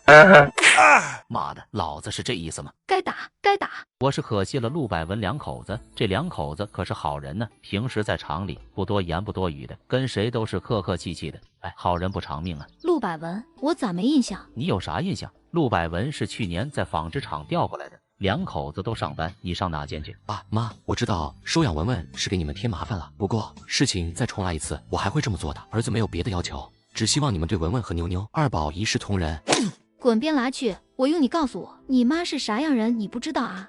妈的，老子是这意思吗？该打该打。我是可惜了陆百文2口子，这2口子可是好人呢，平时在厂里不多言不多语的，跟谁都是客客气气的。哎，好人不长命啊。陆百文，我咋没印象？你有啥印象？陆百文是去年在纺织厂调过来的，2口子都上班，你上哪间去？爸妈，我知道收养文文是给你们添麻烦了，不过事情再重来一次，我还会这么做的。儿子没有别的要求，只希望你们对文文和妞妞2宝一视同仁。滚边拉去！我用你告诉我，你妈是啥样人，你不知道啊？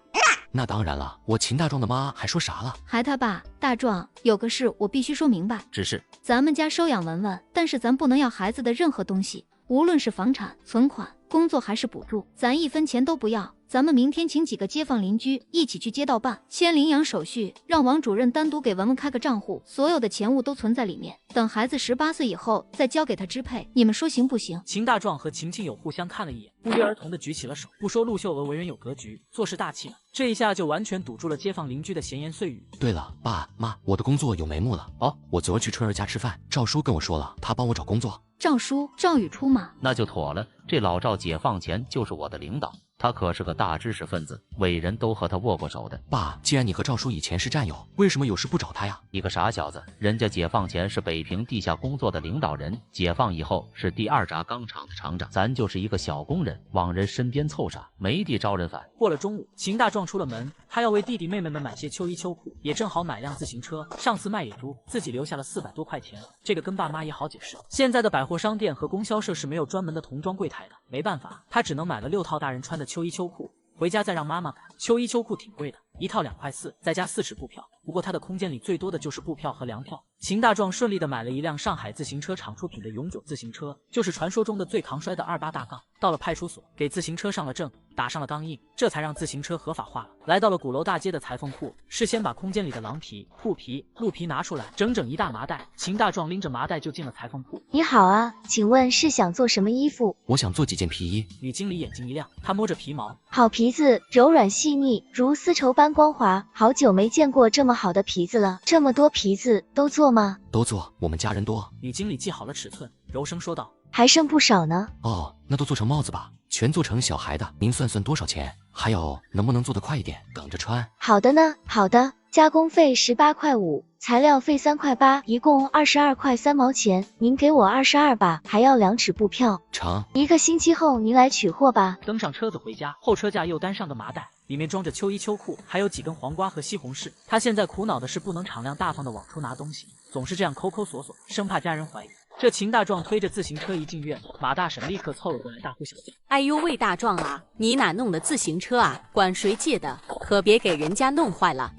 那当然了，我秦大壮的妈还说啥了？还他爸。大壮，有个事我必须说明白。只是咱们家收养文文，但是咱不能要孩子的任何东西，无论是房产、存款、工作还是补助，咱1分钱都不要。咱们明天请几个街坊邻居一起去街道办签领养手续，让王主任单独给文文开个账户，所有的钱物都存在里面，等孩子18岁以后再交给他支配，你们说行不行？秦大壮和秦庆友互相看了一眼，不约而同的举起了手。不说陆秀娥为人有格局，做事大气了，这一下就完全堵住了街坊邻居的闲言碎语。对了，爸妈，我的工作有眉目了哦。我昨儿去春儿家吃饭，赵叔跟我说了，他帮我找工作。赵叔，赵宇初吗？那就妥了，这老赵解放前就是我的领导，他可是个大知识分子，伟人都和他握过手的。爸，既然你和赵叔以前是战友，为什么有事不找他呀？你个傻小子，人家解放前是北平地下工作的领导人，解放以后是第2轧钢厂的厂长，咱就是一个小工人，往人身边凑啥，没地招人烦。过了中午，秦大壮出了门，他要为弟弟妹妹们买些秋衣秋裤，也正好买辆自行车。上次卖野猪，自己留下了400多块钱，这个跟爸妈也好解释。现在的百货商店和供销社是没有专门的童装柜台的，没办法，他只能买了6套大人穿的秋衣秋裤，回家再让妈妈改。秋衣秋裤挺贵的，1套2块4，再加4尺布票。不过他的空间里最多的就是布票和粮票。秦大壮顺利的买了一辆上海自行车厂出品的永久自行车，就是传说中的最抗摔的28大杠。到了派出所，给自行车上了证，打上了钢印，这才让自行车合法化了。来到了鼓楼大街的裁缝铺，事先把空间里的狼皮、布皮、鹿皮拿出来，整整1大麻袋。秦大壮拎着麻袋就进了裁缝铺。你好啊，请问是想做什么衣服？我想做几件皮衣。女经理眼睛一亮，她摸着皮毛，好皮子，柔软细腻，如丝绸般光滑，好久没见过这么好的皮子了。这么多皮子都做吗？都做，我们家人多。女经理记好了尺寸，柔声说道。还剩不少呢。哦，那都做成帽子吧，全做成小孩的。您算算多少钱？还有，能不能做得快一点，等着穿？好的呢，好的。加工费18块5，材料费3块8，一共22块3毛钱。您给我22吧，还要2尺布票。成。1个星期后您来取货吧。登上车子回家，后车架又担上个麻袋，里面装着秋衣秋裤，还有几根黄瓜和西红柿。他现在苦恼的是不能敞亮大方的往出拿东西，总是这样抠抠索索，生怕家人怀疑。这秦大壮推着自行车一进院，马大婶立刻凑了过来，大呼小叫：“哎呦喂，大壮啊，你哪弄的自行车啊？管谁借的？可别给人家弄坏了。”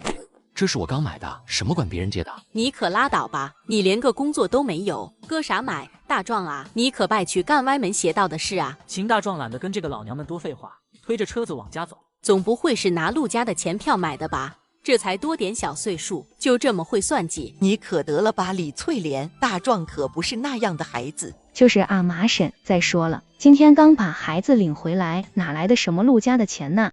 这是我刚买的，什么管别人借的？你可拉倒吧，你连个工作都没有，搁啥买？大壮啊，你可别去干歪门邪道的事啊！秦大壮懒得跟这个老娘们多废话，推着车子往家走。总不会是拿陆家的钱票买的吧？这才多点小岁数，就这么会算计？你可得了吧，李翠莲，大壮可不是那样的孩子。就是啊，马婶，再说了，今天刚把孩子领回来，哪来的什么陆家的钱呢？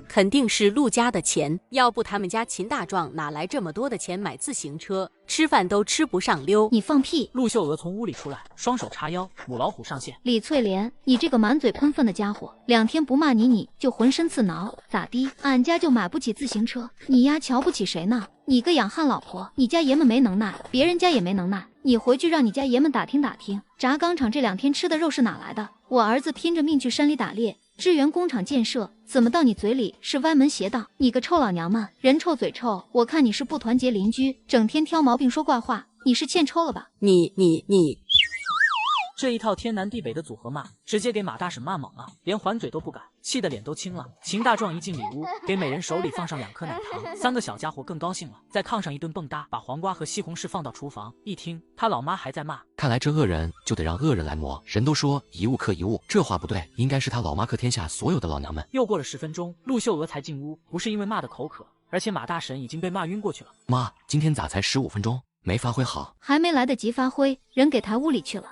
肯定是陆家的钱，要不他们家秦大壮哪来这么多的钱买自行车？吃饭都吃不上溜。你放屁！陆秀娥从屋里出来，双手叉腰，母老虎上线。李翠莲，你这个满嘴喷粪的家伙，2天不骂你就浑身刺挠，咋的？俺家就买不起自行车，你丫瞧不起谁呢？你个养汉老婆，你家爷们没能耐，别人家也没能耐，你回去让你家爷们打听打听，轧钢厂这2天吃的肉是哪来的？我儿子拼着命去山里打猎，支援工厂建设，怎么到你嘴里是歪门邪道？你个臭老娘们，人臭嘴臭，我看你是不团结邻居，整天挑毛病说怪话，你是欠抽了吧？你这一套天南地北的组合骂，直接给马大婶骂懵了，连还嘴都不敢，气得脸都青了。秦大壮一进里屋，给每人手里放上2颗奶糖，3个小家伙更高兴了，在炕上一顿蹦跶，把黄瓜和西红柿放到厨房，一听他老妈还在骂，看来这恶人就得让恶人来磨。人都说一物克一物，这话不对，应该是他老妈克天下所有的老娘们。又过了10分钟，陆秀娥才进屋，不是因为骂的口渴，而且马大婶已经被骂晕过去了。妈，今天咋才15分钟？没发挥好。还没来得及发挥，人给抬屋里去了。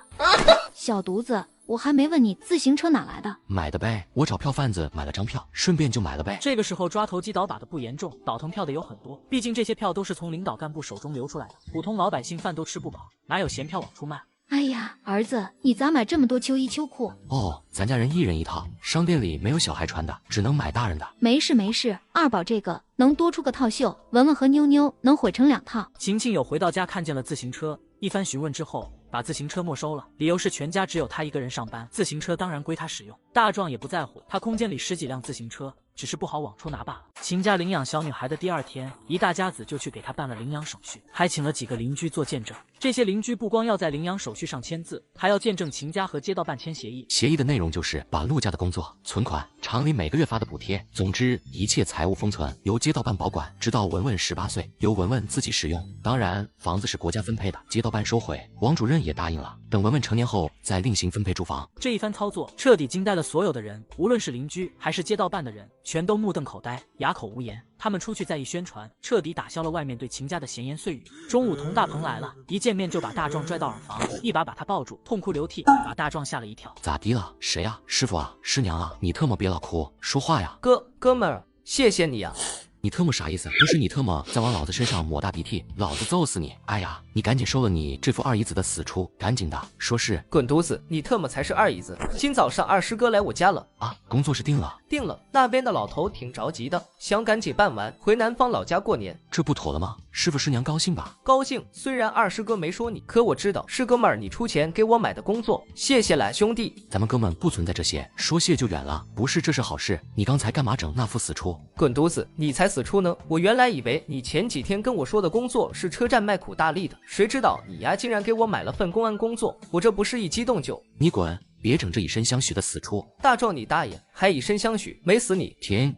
小犊子，我还没问你自行车哪来的？买的呗，我找票贩子买了张票，顺便就买了呗。这个时候抓投机倒把的不严重，倒腾票的有很多，毕竟这些票都是从领导干部手中流出来的，普通老百姓饭都吃不饱，哪有闲票往出卖？哎呀，儿子，你咋买这么多秋衣秋裤？哦，咱家人一人一套，商店里没有小孩穿的，只能买大人的。没事没事，二宝这个能多出个套袖，文文和妞妞能毁成2套。晴晴有回到家看见了自行车，一番询问之后，把自行车没收了，理由是全家只有他一个人上班，自行车当然归他使用。大壮也不在乎，他空间里10几辆自行车，只是不好往出拿罢了。秦家领养小女孩的第2天，一大家子就去给她办了领养手续，还请了几个邻居做见证。这些邻居不光要在领养手续上签字，还要见证秦家和街道办签协议。协议的内容就是把陆家的工作、存款、厂里每个月发的补贴，总之一切财务封存，由街道办保管，直到文文18岁，由文文自己使用。当然，房子是国家分配的，街道办收回。王主任也答应了，等文文成年后再另行分配住房。这一番操作彻底惊呆了所有的人，无论是邻居还是街道办的人，全都目瞪口呆，哑口无言。他们出去再一宣传，彻底打消了外面对秦家的闲言碎语。中午佟大鹏来了，一见面就把大壮拽到耳房，一把他抱住，痛哭流涕，把大壮吓了一跳。咋的了？谁呀？师傅啊？师娘啊？你特么别老哭，说话呀！哥们儿，谢谢你啊！你特么啥意思？不是你特么再往老子身上抹大鼻涕，老子揍死你！哎呀，你赶紧收了你这副二姨子的死出，赶紧的！说是滚犊子，你特么才是二姨子！今早上二师哥来我家了啊，工作是定了，定了。那边的老头挺着急的，想赶紧办完，回南方老家过年。这不妥了吗？师傅师娘高兴吧？高兴。虽然二师哥没说你，可我知道是哥们儿你出钱给我买的工作，谢谢啦兄弟。咱们哥们不存在这些，说谢就远了。不是，这是好事。你刚才干嘛整那副死出？滚犊子，你才死出呢！我原来以为你前几天跟我说的工作是车站卖苦大力的，谁知道你呀竟然给我买了份公安工作，我这不是一激动就……你滚！别整这以身相许的死出！大壮你大爷，还以身相许，没死你！甜，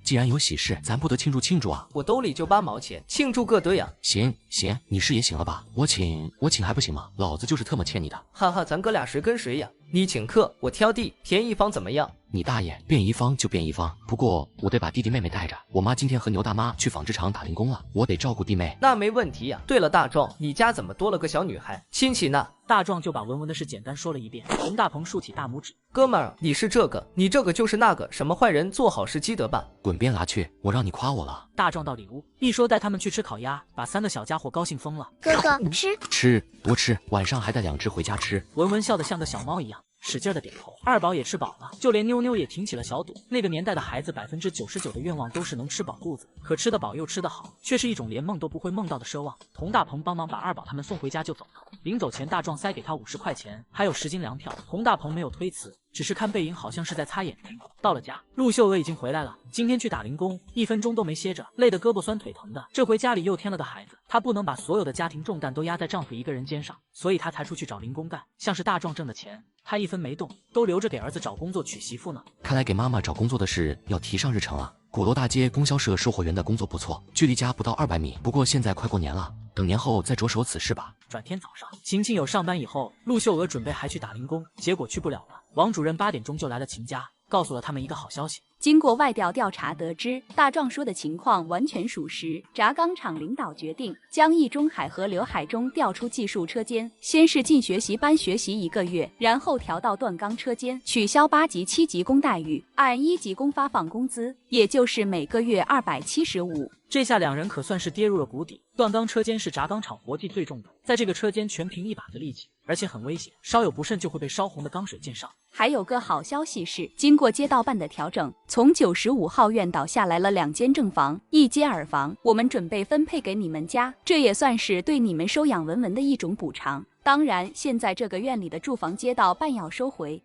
既然有喜事，咱不得庆祝啊！我兜里就8毛钱，庆祝个得呀！行，你是也行了吧？我请还不行吗？老子就是特么欠你的！哈哈，咱哥俩谁跟谁呀？你请客，我挑地，便宜方怎么样？你大爷，变一方就变一方。不过我得把弟弟妹妹带着，我妈今天和牛大妈去纺织厂打零工了，我得照顾弟妹。那没问题呀。对了，大壮，你家怎么多了个小女孩？亲戚呢？大壮就把文文的事简单说了一遍。洪大鹏竖起大拇指，哥们儿，你是这个，你这个就是那个，什么坏人做好事积德办。滚边拉去，我让你夸我了。大壮到里屋，一说带他们去吃烤鸭，把3个小家伙高兴疯了。哥哥吃多吃，晚上还带2只回家吃。文文笑得像个小猫一样，使劲的点头。二宝也吃饱了，就连妞妞也挺起了小肚。那个年代的孩子99%的愿望都是能吃饱肚子，可吃得饱又吃得好，却是一种连梦都不会梦到的奢望。佟大鹏帮忙把二宝他们送回家就走了。临走前，大壮塞给他50块钱，还有10斤粮票。佟大鹏没有推辞，只是看背影好像是在擦眼睛。到了家，陆秀娥已经回来了，今天去打零工，1分钟都没歇着，累得胳膊酸腿疼的。这回家里又添了个孩子，她不能把所有的家庭重担都压在丈夫一个人肩上，所以她才出去找零工干。像是大壮挣的钱，她1分没动，都留着给儿子找工作娶媳妇呢。看来给妈妈找工作的事要提上日程了。鼓楼大街供销社售货员的工作不错，距离家不到200米。不过现在快过年了，等年后再着手此事吧。转天早上，秦庆有上班以后，陆秀娥准备还去打零工，结果去不了了。王主任8点钟就来了秦家，告诉了他们一个好消息。经过外调调查得知，大壮说的情况完全属实。轧钢厂领导决定将易中海和刘海中调出技术车间，先是进学习班学习1个月，然后调到锻钢车间，取消8级、7级工待遇，按1级工发放工资，也就是每个月275。这下2人可算是跌入了谷底。锻钢车间是轧钢厂活计最重的，在这个车间全凭一把子力气，而且很危险，稍有不慎就会被烧红的钢水溅上。还有个好消息是，经过街道办的调整，从95号院倒下来了2间正房，1间耳房，我们准备分配给你们家，这也算是对你们收养文文的一种补偿。当然，现在这个院里的住房街道办要收回。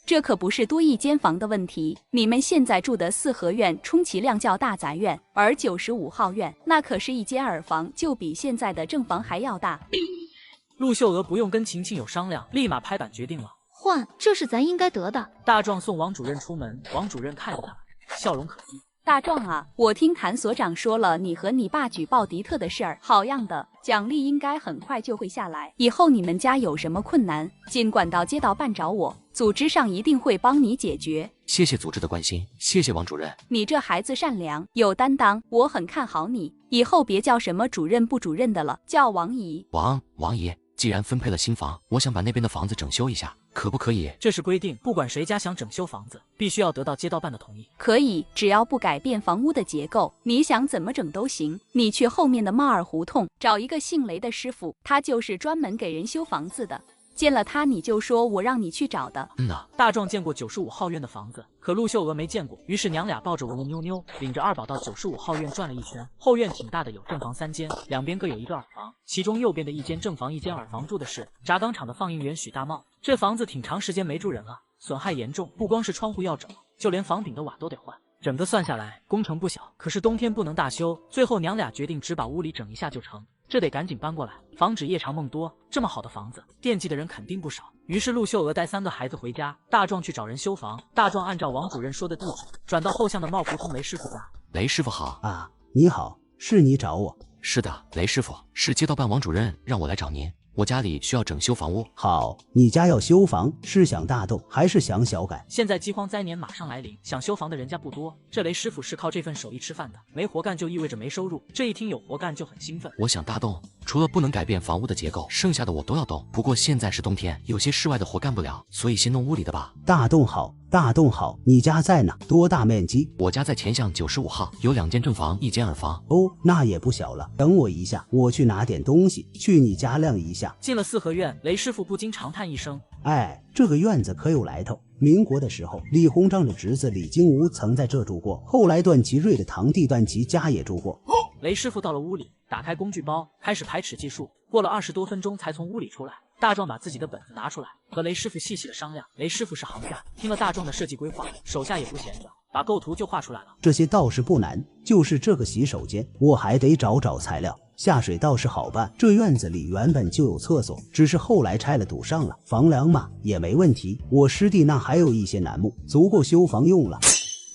这可不是多1间房的问题，你们现在住的4合院充其量叫大杂院，而95号院那可是1间耳房，就比现在的正房还要大。陆秀娥不用跟秦庆有商量，立马拍板决定了，换，这是咱应该得的。大壮送王主任出门，王主任看着他们，笑容可掬。大壮啊，我听谭所长说了你和你爸举报迪特的事儿，好样的，奖励应该很快就会下来。以后你们家有什么困难，尽管到街道办找我，组织上一定会帮你解决。谢谢组织的关心，谢谢王主任。你这孩子善良有担当，我很看好你，以后别叫什么主任不主任的了，叫王姨。王姨，既然分配了新房，我想把那边的房子整修一下，可不可以？这是规定，不管谁家想整修房子，必须要得到街道办的同意。可以，只要不改变房屋的结构，你想怎么整都行。你去后面的帽儿胡同找一个姓雷的师傅，他就是专门给人修房子的。见了他你就说我让你去找的。大壮见过95号院的房子，可陆秀娥没见过，于是娘俩抱着文文妞妞，领着二宝到95号院转了一圈。后院挺大的，有正房3间，两边各有一个耳房，其中右边的一间正房一间耳房住的是轧钢厂的放映员许大茂。这房子挺长时间没住人了，损害严重，不光是窗户要整，就连房顶的瓦都得换。整个算下来工程不小，可是冬天不能大修，最后娘俩决定只把屋里整一下就成。这得赶紧搬过来，防止夜长梦多。这么好的房子，惦记的人肯定不少。于是陆秀娥带3个孩子回家，大壮去找人修房。大壮按照王主任说的地址，转到后巷的茂胡同雷师傅家。雷师傅好啊，你好，是你找我？是的，雷师傅，是街道办王主任让我来找您。我家里需要整修房屋。好，你家要修房，是想大动还是想小改？现在饥荒灾年马上来临，想修房的人家不多。这雷师傅是靠这份手艺吃饭的，没活干就意味着没收入。这一听有活干就很兴奋。我想大动，除了不能改变房屋的结构，剩下的我都要动。不过现在是冬天，有些室外的活干不了，所以先弄屋里的吧。大动好，大动好。你家在哪？多大面积？我家在前巷95号，有2间正房，1间耳房。哦，那也不小了。等我一下，我去拿点东西，去你家晾一下。进了4合院，雷师傅不禁长叹一声：哎，这个院子可有来头。民国的时候，李鸿章的侄子李金吾曾在这住过，后来段祺瑞的堂弟段祺家也住过。雷师傅到了屋里，打开工具包，开始排尺计数，过了20多分钟才从屋里出来。大壮把自己的本子拿出来，和雷师傅细细的商量。雷师傅是行家，听了大壮的设计规划，手下也不闲着，把构图就画出来了。这些倒是不难，就是这个洗手间，我还得找材料。下水倒是好办，这院子里原本就有厕所，只是后来拆了堵上了。房梁嘛也没问题，我师弟那还有一些楠木，足够修房用了。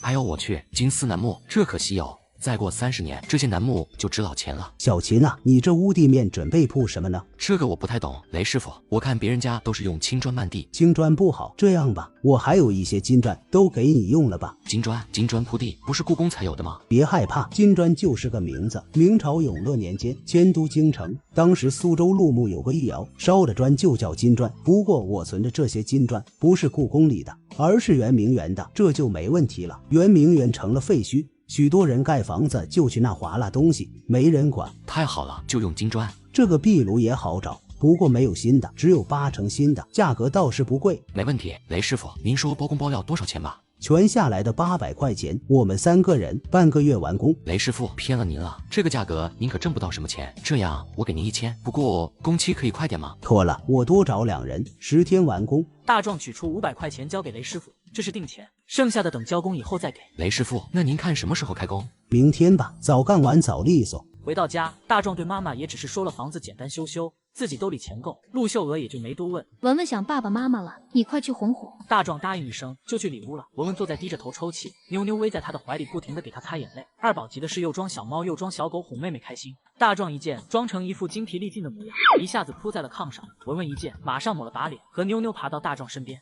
哎呦我去，金丝楠木，这可稀有。再过30年，这些楠木就值老钱了。小秦啊，你这屋地面准备铺什么呢？这个我不太懂，雷师傅，我看别人家都是用青砖漫地。青砖不好，这样吧，我还有一些金砖，都给你用了吧。金砖铺地，不是故宫才有的吗？别害怕，金砖就是个名字。明朝永乐年间迁都京城，当时苏州陆墓有个御窑，烧的砖就叫金砖。不过我存的这些金砖不是故宫里的，而是圆明园的，这就没问题了。圆明园成了废墟，许多人盖房子就去那划拉东西，没人管。太好了，就用金砖。这个壁炉也好找，不过没有新的，只有80%新的，价格倒是不贵。没问题，雷师傅，您说包工包料多少钱吧？全下来的800块钱，我们3个人半个月完工。雷师傅骗了您了，这个价格您可挣不到什么钱。这样我给您1000，不过工期可以快点吗？妥了，我多找2人，10天完工。大壮取出500块钱交给雷师傅，这是定钱，剩下的等交工以后再给。雷师傅，那您看什么时候开工？明天吧，早干完早利索。回到家，大壮对妈妈也只是说了房子简单修，自己兜里钱够，陆秀娥也就没多问。文文想爸爸妈妈了，你快去哄哄。大壮答应一声，就去里屋了。文文坐在低着头抽泣，妞妞偎在他的怀里，不停地给他擦眼泪。二宝急的是又装小猫又装小狗，哄妹妹开心。大壮一见，装成一副精疲力尽的模样，一下子扑在了炕上。文文一见，马上抹了把脸，和妞妞爬到大壮身边。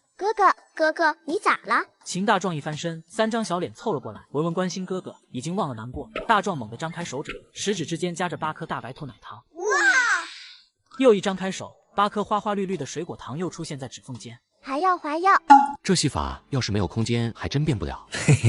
哥哥，你咋了？秦大壮一翻身，3张小脸凑了过来。文文关心哥哥，已经忘了难过。大壮猛地张开手指，食指之间夹着8颗大白兔奶糖。哇！又一张开手，8颗花花绿绿的水果糖又出现在指缝间。还要。这戏法要是没有空间，还真变不了。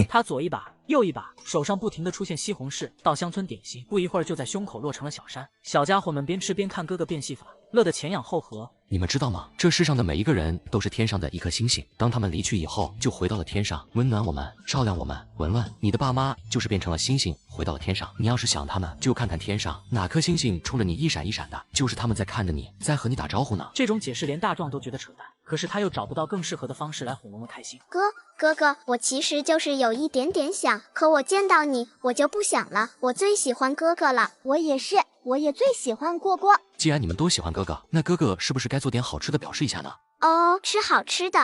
他左一把，右一把，手上不停地出现西红柿、稻香村点心，不一会儿就在胸口落成了小山。小家伙们边吃边看哥哥变戏法，乐得前仰后合。你们知道吗？这世上的每一个人都是天上的一颗星星，当他们离去以后，就回到了天上，温暖我们，照亮我们。文文，你的爸妈就是变成了星星，回到了天上。你要是想他们，就看看天上哪颗星星冲着你一闪一闪的，就是他们在看着你，在和你打招呼呢。这种解释连大壮都觉得扯淡，可是他又找不到更适合的方式来哄文文开心。哥哥，我其实就是有一点点想，可我见到你，我就不想了。我最喜欢哥哥了。我也是，我也最喜欢过过。既然你们都喜欢哥哥，那哥哥是不是该做点好吃的表示一下呢？哦，吃好吃的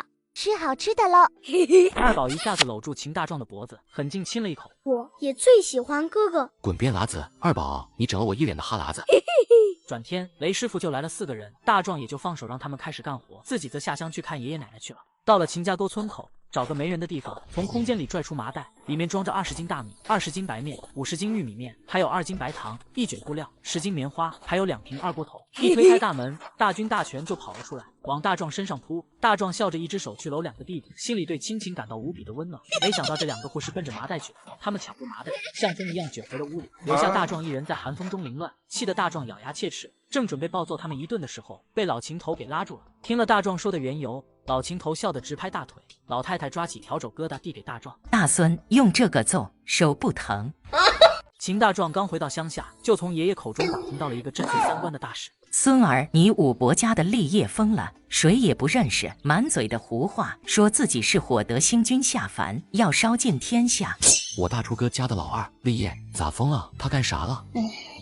喽！二宝一下子搂住秦大壮的脖子，狠劲亲了一口。我也最喜欢哥哥。滚边拉子！二宝，你整了我一脸的哈喇子。转天，雷师傅就来了4个人，大壮也就放手让他们开始干活，自己则下乡去看爷爷奶奶去了。到了秦家沟村口，找个没人的地方，从空间里拽出麻袋，里面装着20斤大米、20斤白面、50斤玉米面，还有2斤白糖、1卷布料、10斤棉花，还有2瓶二锅头。一推开大门，大军大全就跑了出来，往大壮身上扑。大壮笑着一只手去搂2个弟弟，心里对亲情感到无比的温暖。没想到这2个护士奔着麻袋卷，他们抢过麻袋，像风一样卷回了屋里，留下大壮一人在寒风中凌乱，气得大壮咬牙切齿，正准备暴揍他们一顿的时候，被老秦头给拉住了。听了大壮说的缘由，老秦头笑得直拍大腿。老太太抓起笤帚疙瘩递给大壮，大孙用这个揍，手不疼。秦大壮刚回到乡下，就从爷爷口中打听到了一个震碎3观的大事。孙儿，你武伯家的立业疯了，谁也不认识，满嘴的胡话，说自己是火德星君下凡，要烧尽天下。我大叔哥家的老二立业咋疯了？他干啥了？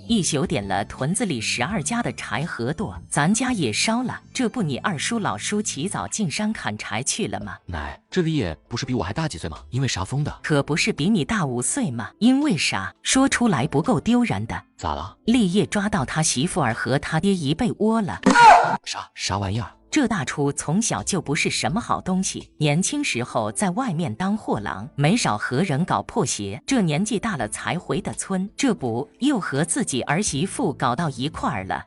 一宿点了屯子里12家的柴禾垛，咱家也烧了。这不你二叔老叔起早进山砍柴去了吗？奶，这立业不是比我还大几岁吗？因为啥疯的？可不是比你大5岁吗？因为啥？说出来不够丢人的。咋了？立业抓到他媳妇儿和他爹一被窝了。啥玩意儿？这大厨从小就不是什么好东西，年轻时候在外面当货郎，没少和人搞破鞋。这年纪大了才回的村，这不又和自己儿媳妇搞到一块儿了。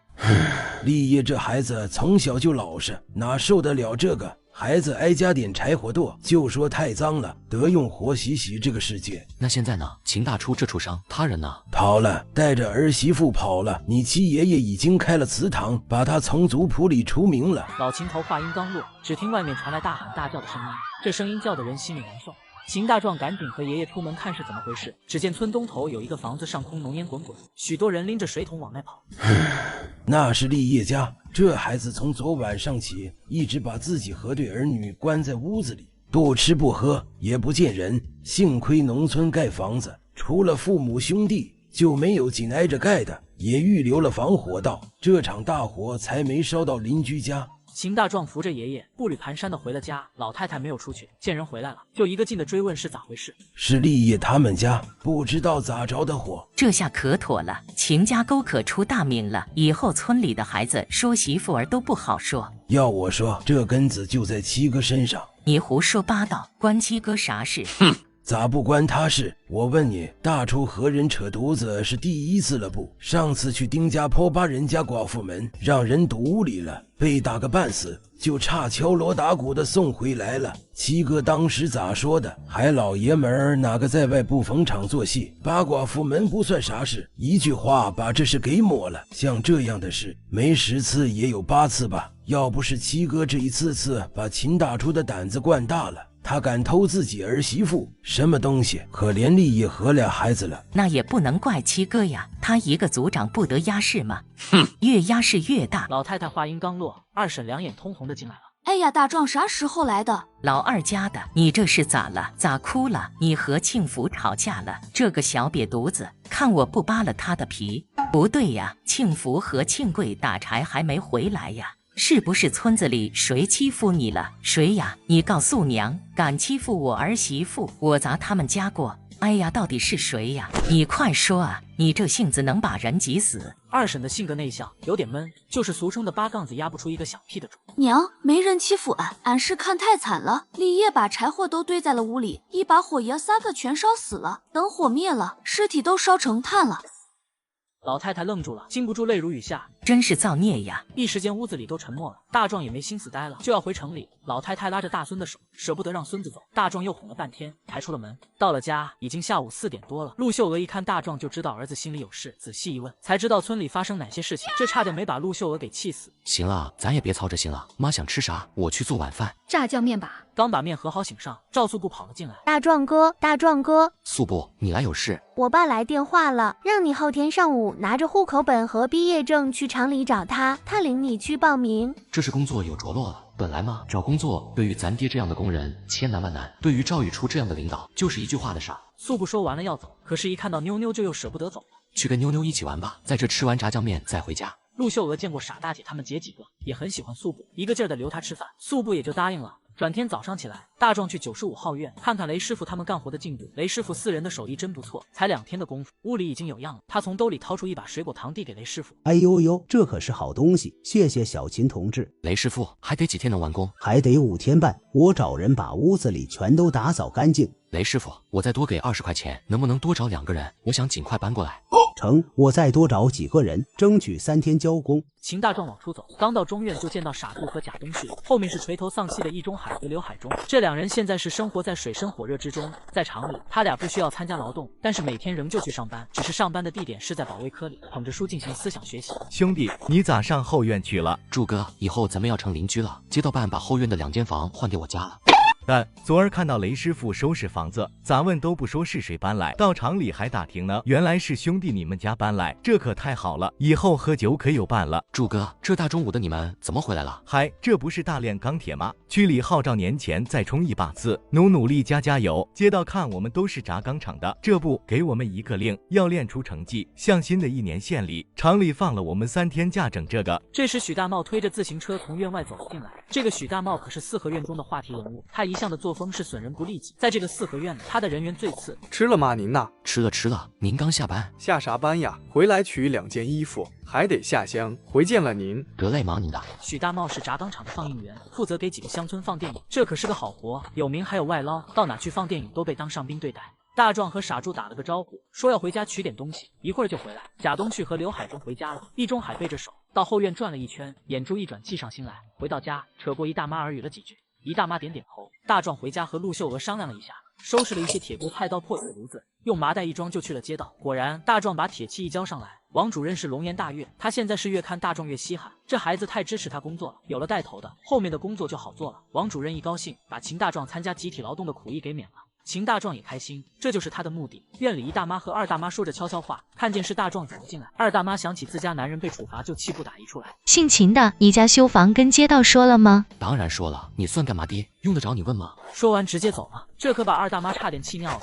立业这孩子从小就老实，哪受得了这个？孩子挨家点柴火垛，就说太脏了，得用火洗洗这个世界。那现在呢？秦大叔这畜生，他人呢？跑了，带着儿媳妇跑了。你七爷爷已经开了祠堂，把他从族谱里除名了。老秦头话音刚落，只听外面传来大喊大叫的声音，这声音叫得人心里难受。秦大壮赶紧和爷爷出门看是怎么回事。只见村东头有一个房子，上空浓烟滚滚，许多人拎着水桶往外跑。那是立业家，这孩子从昨晚上起一直把自己和对儿女关在屋子里，不吃不喝，也不见人。幸亏农村盖房子，除了父母兄弟，就没有紧挨着盖的，也预留了防火道，这场大火才没烧到邻居家。秦大壮扶着爷爷步履蹒跚的回了家，老太太没有出去，见人回来了，就一个劲的追问是咋回事。是立业他们家不知道咋着的火。这下可妥了，秦家沟可出大名了，以后村里的孩子说媳妇儿都不好说。要我说，这根子就在七哥身上。你胡说八道，关七哥啥事？哼！咋不关他事？我问你，大厨和人扯犊子是第一次了不？上次去丁家坡扒人家寡妇门，让人堵屋里了，被打个半死，就差敲锣打鼓的送回来了。七哥当时咋说的？还老爷们儿哪个在外不逢场作戏，扒寡妇门不算啥事，一句话把这事给抹了。像这样的事，没10次也有8次吧？要不是七哥这一次把秦大厨的胆子灌大了，他敢偷自己儿媳妇，什么东西？可怜立业和俩孩子了。那也不能怪七哥呀，他一个族长不得压事吗？哼，越压事越大。老太太话音刚落，二婶两眼通红的进来了。哎呀，大壮啥时候来的？老二家的，你这是咋了？咋哭了？你和庆福吵架了？这个小瘪犊子，看我不扒了他的皮！不对呀，庆福和庆贵打柴还没回来呀。是不是村子里谁欺负你了？谁呀？你告诉娘，敢欺负我儿媳妇，我砸他们家过。哎呀，到底是谁呀？你快说啊！你这性子能把人急死。二婶的性格内向，有点闷，就是俗称的八杠子压不出一个响屁的主。娘，没人欺负俺，俺是看太惨了。立业把柴火都堆在了屋里，一把火爷3个全烧死了。等火灭了，尸体都烧成炭了。老太太愣住了，禁不住泪如雨下，真是造孽呀！一时间屋子里都沉默了。大壮也没心思待了，就要回城里。老太太拉着大孙的手，舍不得让孙子走。大壮又哄了半天，抬出了门。到了家，已经下午4点多了。陆秀娥一看大壮就知道儿子心里有事，仔细一问，才知道村里发生哪些事情，这差点没把陆秀娥给气死。行了，咱也别操这心了。妈想吃啥，我去做晚饭。炸酱面吧。刚把面和好醒上，赵素布跑了进来。大壮哥，大壮哥，素布，你来有事？我爸来电话了，让你后天上午拿着户口本和毕业证去厂里找他，他领你去报名。这是工作有着落了。本来嘛，找工作对于咱爹这样的工人千难万难，对于赵雨初这样的领导就是一句话的事儿。素布说完了要走，可是一看到妞妞就又舍不得走了。去跟妞妞一起玩吧，在这吃完炸酱面再回家。陆秀娥见过傻大姐他们姐几个，也很喜欢素布，一个劲儿的留她吃饭，素布也就答应了。转天早上起来，大壮去95号院看看雷师傅他们干活的进度。雷师傅4人的手艺真不错，才2天的功夫，屋里已经有样了。他从兜里掏出一把水果糖递给雷师傅。哎呦呦，这可是好东西，谢谢小秦同志。雷师傅，还得几天能完工？还得5天半，我找人把屋子里全都打扫干净。雷师傅，我再多给20块钱，能不能多找2个人？我想尽快搬过来。成，我再多找几个人，争取3天交工。秦大壮往出走，刚到中院就见到傻柱和贾东旭，后面是垂头丧气的易中海和刘海中。这2人现在是生活在水深火热之中。在厂里，他俩不需要参加劳动，但是每天仍旧去上班，只是上班的地点是在保卫科里，捧着书进行思想学习。兄弟，你咋上后院去了？柱哥，以后咱们要成邻居了。街道办把后院的2间房换给我家了。但昨儿看到雷师傅收拾房子，咋问都不说是谁搬来，到厂里还打听呢，原来是兄弟你们家搬来，这可太好了，以后喝酒可有伴了。柱哥，这大中午的你们怎么回来了？嗨，这不是大炼钢铁吗？区里号召年前再冲一把字，努力加油。街道看我们都是轧钢厂的，这不给我们一个令，要练出成绩。向新的1年县里，厂里放了我们3天假整这个。这时许大茂推着自行车从院外走了进来。这个许大茂可是4合院中的话题人物，他一向的作风是损人不利己，在这个4合院里，他的人缘最次。吃了吗您呐？吃了，您刚下班？下啥班呀？回来取2件衣服，还得下乡回见了您。得嘞，忙您的。许大茂是轧钢厂的放映员，负责给几个乡村放电影，这可是个好活，有名还有外捞，到哪去放电影都被当上宾对待。大壮和傻柱打了个招呼，说要回家取点东西，一会儿就回来。贾东旭和刘海中回家了，易中海背着手到后院转了一圈，眼珠一转，计上心来。回到家，扯过一大妈耳语了几句，一大妈点点头。大壮回家和陆秀娥商量了一下，收拾了一些铁锅、菜刀、破铁炉子，用麻袋一装就去了街道。果然，大壮把铁器一交上来，王主任是龙颜大悦，他现在是越看大壮越稀罕，这孩子太支持他工作了，有了带头的，后面的工作就好做了。王主任一高兴，把秦大壮参加集体劳动的苦役给免了。秦大壮也开心，这就是他的目的。院里一大妈和2大妈说着悄悄话，看见是大壮走了进来。2大妈想起自家男人被处罚，就气不打一处来。姓秦的，你家修房跟街道说了吗？当然说了，你算干嘛爹？用得着你问吗？说完直接走了，这可把2大妈差点气尿了。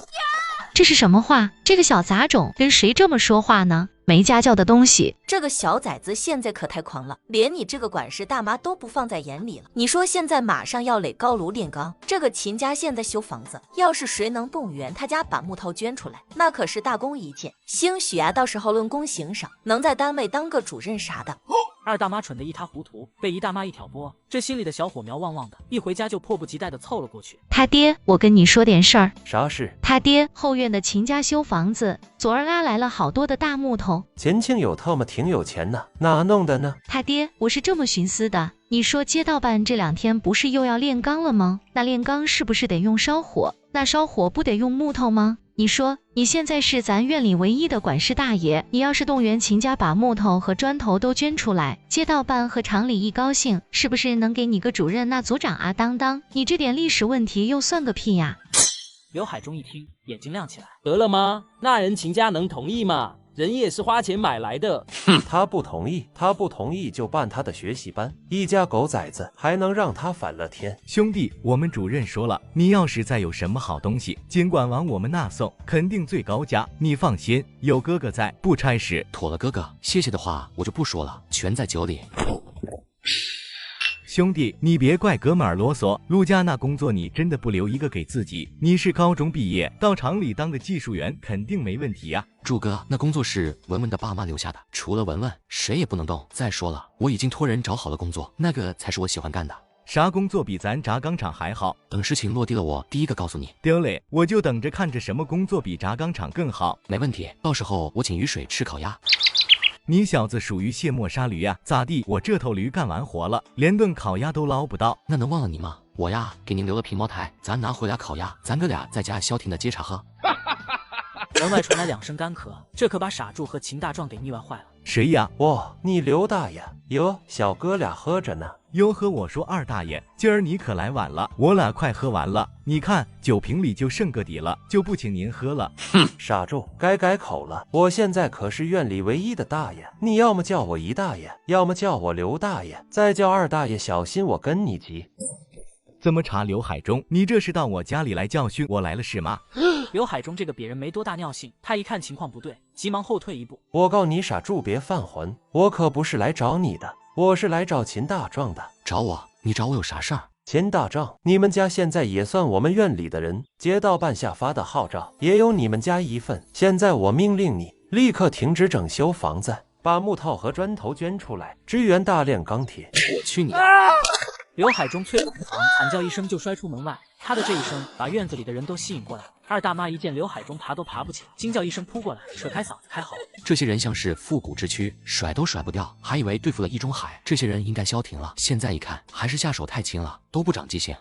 这是什么话？这个小杂种跟谁这么说话呢？没家教的东西！这个小崽子现在可太狂了，连你这个管事大妈都不放在眼里了。你说现在马上要垒高炉炼钢，这个秦家现在修房子，要是谁能动员他家把木头捐出来，那可是大功一件。兴许啊，到时候论功行赏，能在单位当个主任啥的。2大妈蠢得一塌糊涂，被1大妈一挑拨，这心里的小火苗旺旺的，一回家就迫不及待地凑了过去。他爹，我跟你说点事儿。啥事？他爹，后院的秦家修房子，昨儿拉来了好多的大木头。秦庆有特么挺有钱呢，哪弄的呢？他爹，我是这么寻思的，你说街道办这2天不是又要炼钢了吗？那炼钢是不是得用烧火？那烧火不得用木头吗？你说你现在是咱院里唯一的管事大爷，你要是动员秦家把木头和砖头都捐出来，街道办和厂里一高兴，是不是能给你个主任那组长啊？当当，你这点历史问题又算个屁呀！刘海中一听，眼睛亮起来，得了吗？那人秦家能同意吗？人也是花钱买来的。他不同意就办他的学习班，一家狗崽子还能让他反了天？兄弟，我们主任说了，你要是再有什么好东西，尽管往我们那送，肯定最高价。你放心，有哥哥在，不差事。妥了，哥哥，谢谢的话我就不说了，全在酒里。兄弟，你别怪哥们儿啰嗦，陆家那工作你真的不留一个给自己。你是高中毕业，到厂里当个技术员肯定没问题呀。柱哥，那工作是文文的爸妈留下的，除了文文，谁也不能动。再说了，我已经托人找好了工作，那个才是我喜欢干的。啥工作比咱轧钢厂还好？等事情落地了，我第一个告诉你。丢嘞，我就等着看着什么工作比轧钢厂更好。没问题，到时候我请雨水吃烤鸭。你小子属于卸磨杀驴呀？咋地？我这头驴干完活了，连顿烤鸭都捞不到，那能忘了你吗？我呀，给您留了皮茅台，咱拿回来烤鸭，咱哥俩在家消停的接茶喝。门外传来2声干咳，这可把傻柱和秦大壮给腻歪坏了。谁呀？哇，你刘大爷哟，小哥俩喝着呢。哟和我说2大爷，今儿你可来晚了，我俩快喝完了，你看酒瓶里就剩个底了，就不请您喝了。哼，傻柱，该改口了，我现在可是院里唯一的大爷，你要么叫我1大爷，要么叫我刘大爷，再叫2大爷，小心我跟你急。怎么查刘海中？你这是到我家里来教训我来了是吗？刘海中这个别人没多大尿性，他一看情况不对，急忙后退一步。我告你傻柱别犯浑，我可不是来找你的，我是来找秦大壮的。找我？你找我有啥事儿？秦大壮，你们家现在也算我们院里的人，街道办下发的号召也有你们家一份。现在我命令你立刻停止整修房子，把木头和砖头捐出来，支援大炼钢铁。我去你！刘海中催了房，惨叫一声就摔出门外。他的这一声把院子里的人都吸引过来。二大妈一见刘海中爬都爬不起，惊叫一声扑过来，扯开嗓子开嚎。这些人像是复古之躯，甩都甩不掉，还以为对付了易中海，这些人应该消停了。现在一看，还是下手太轻了，都不长记性。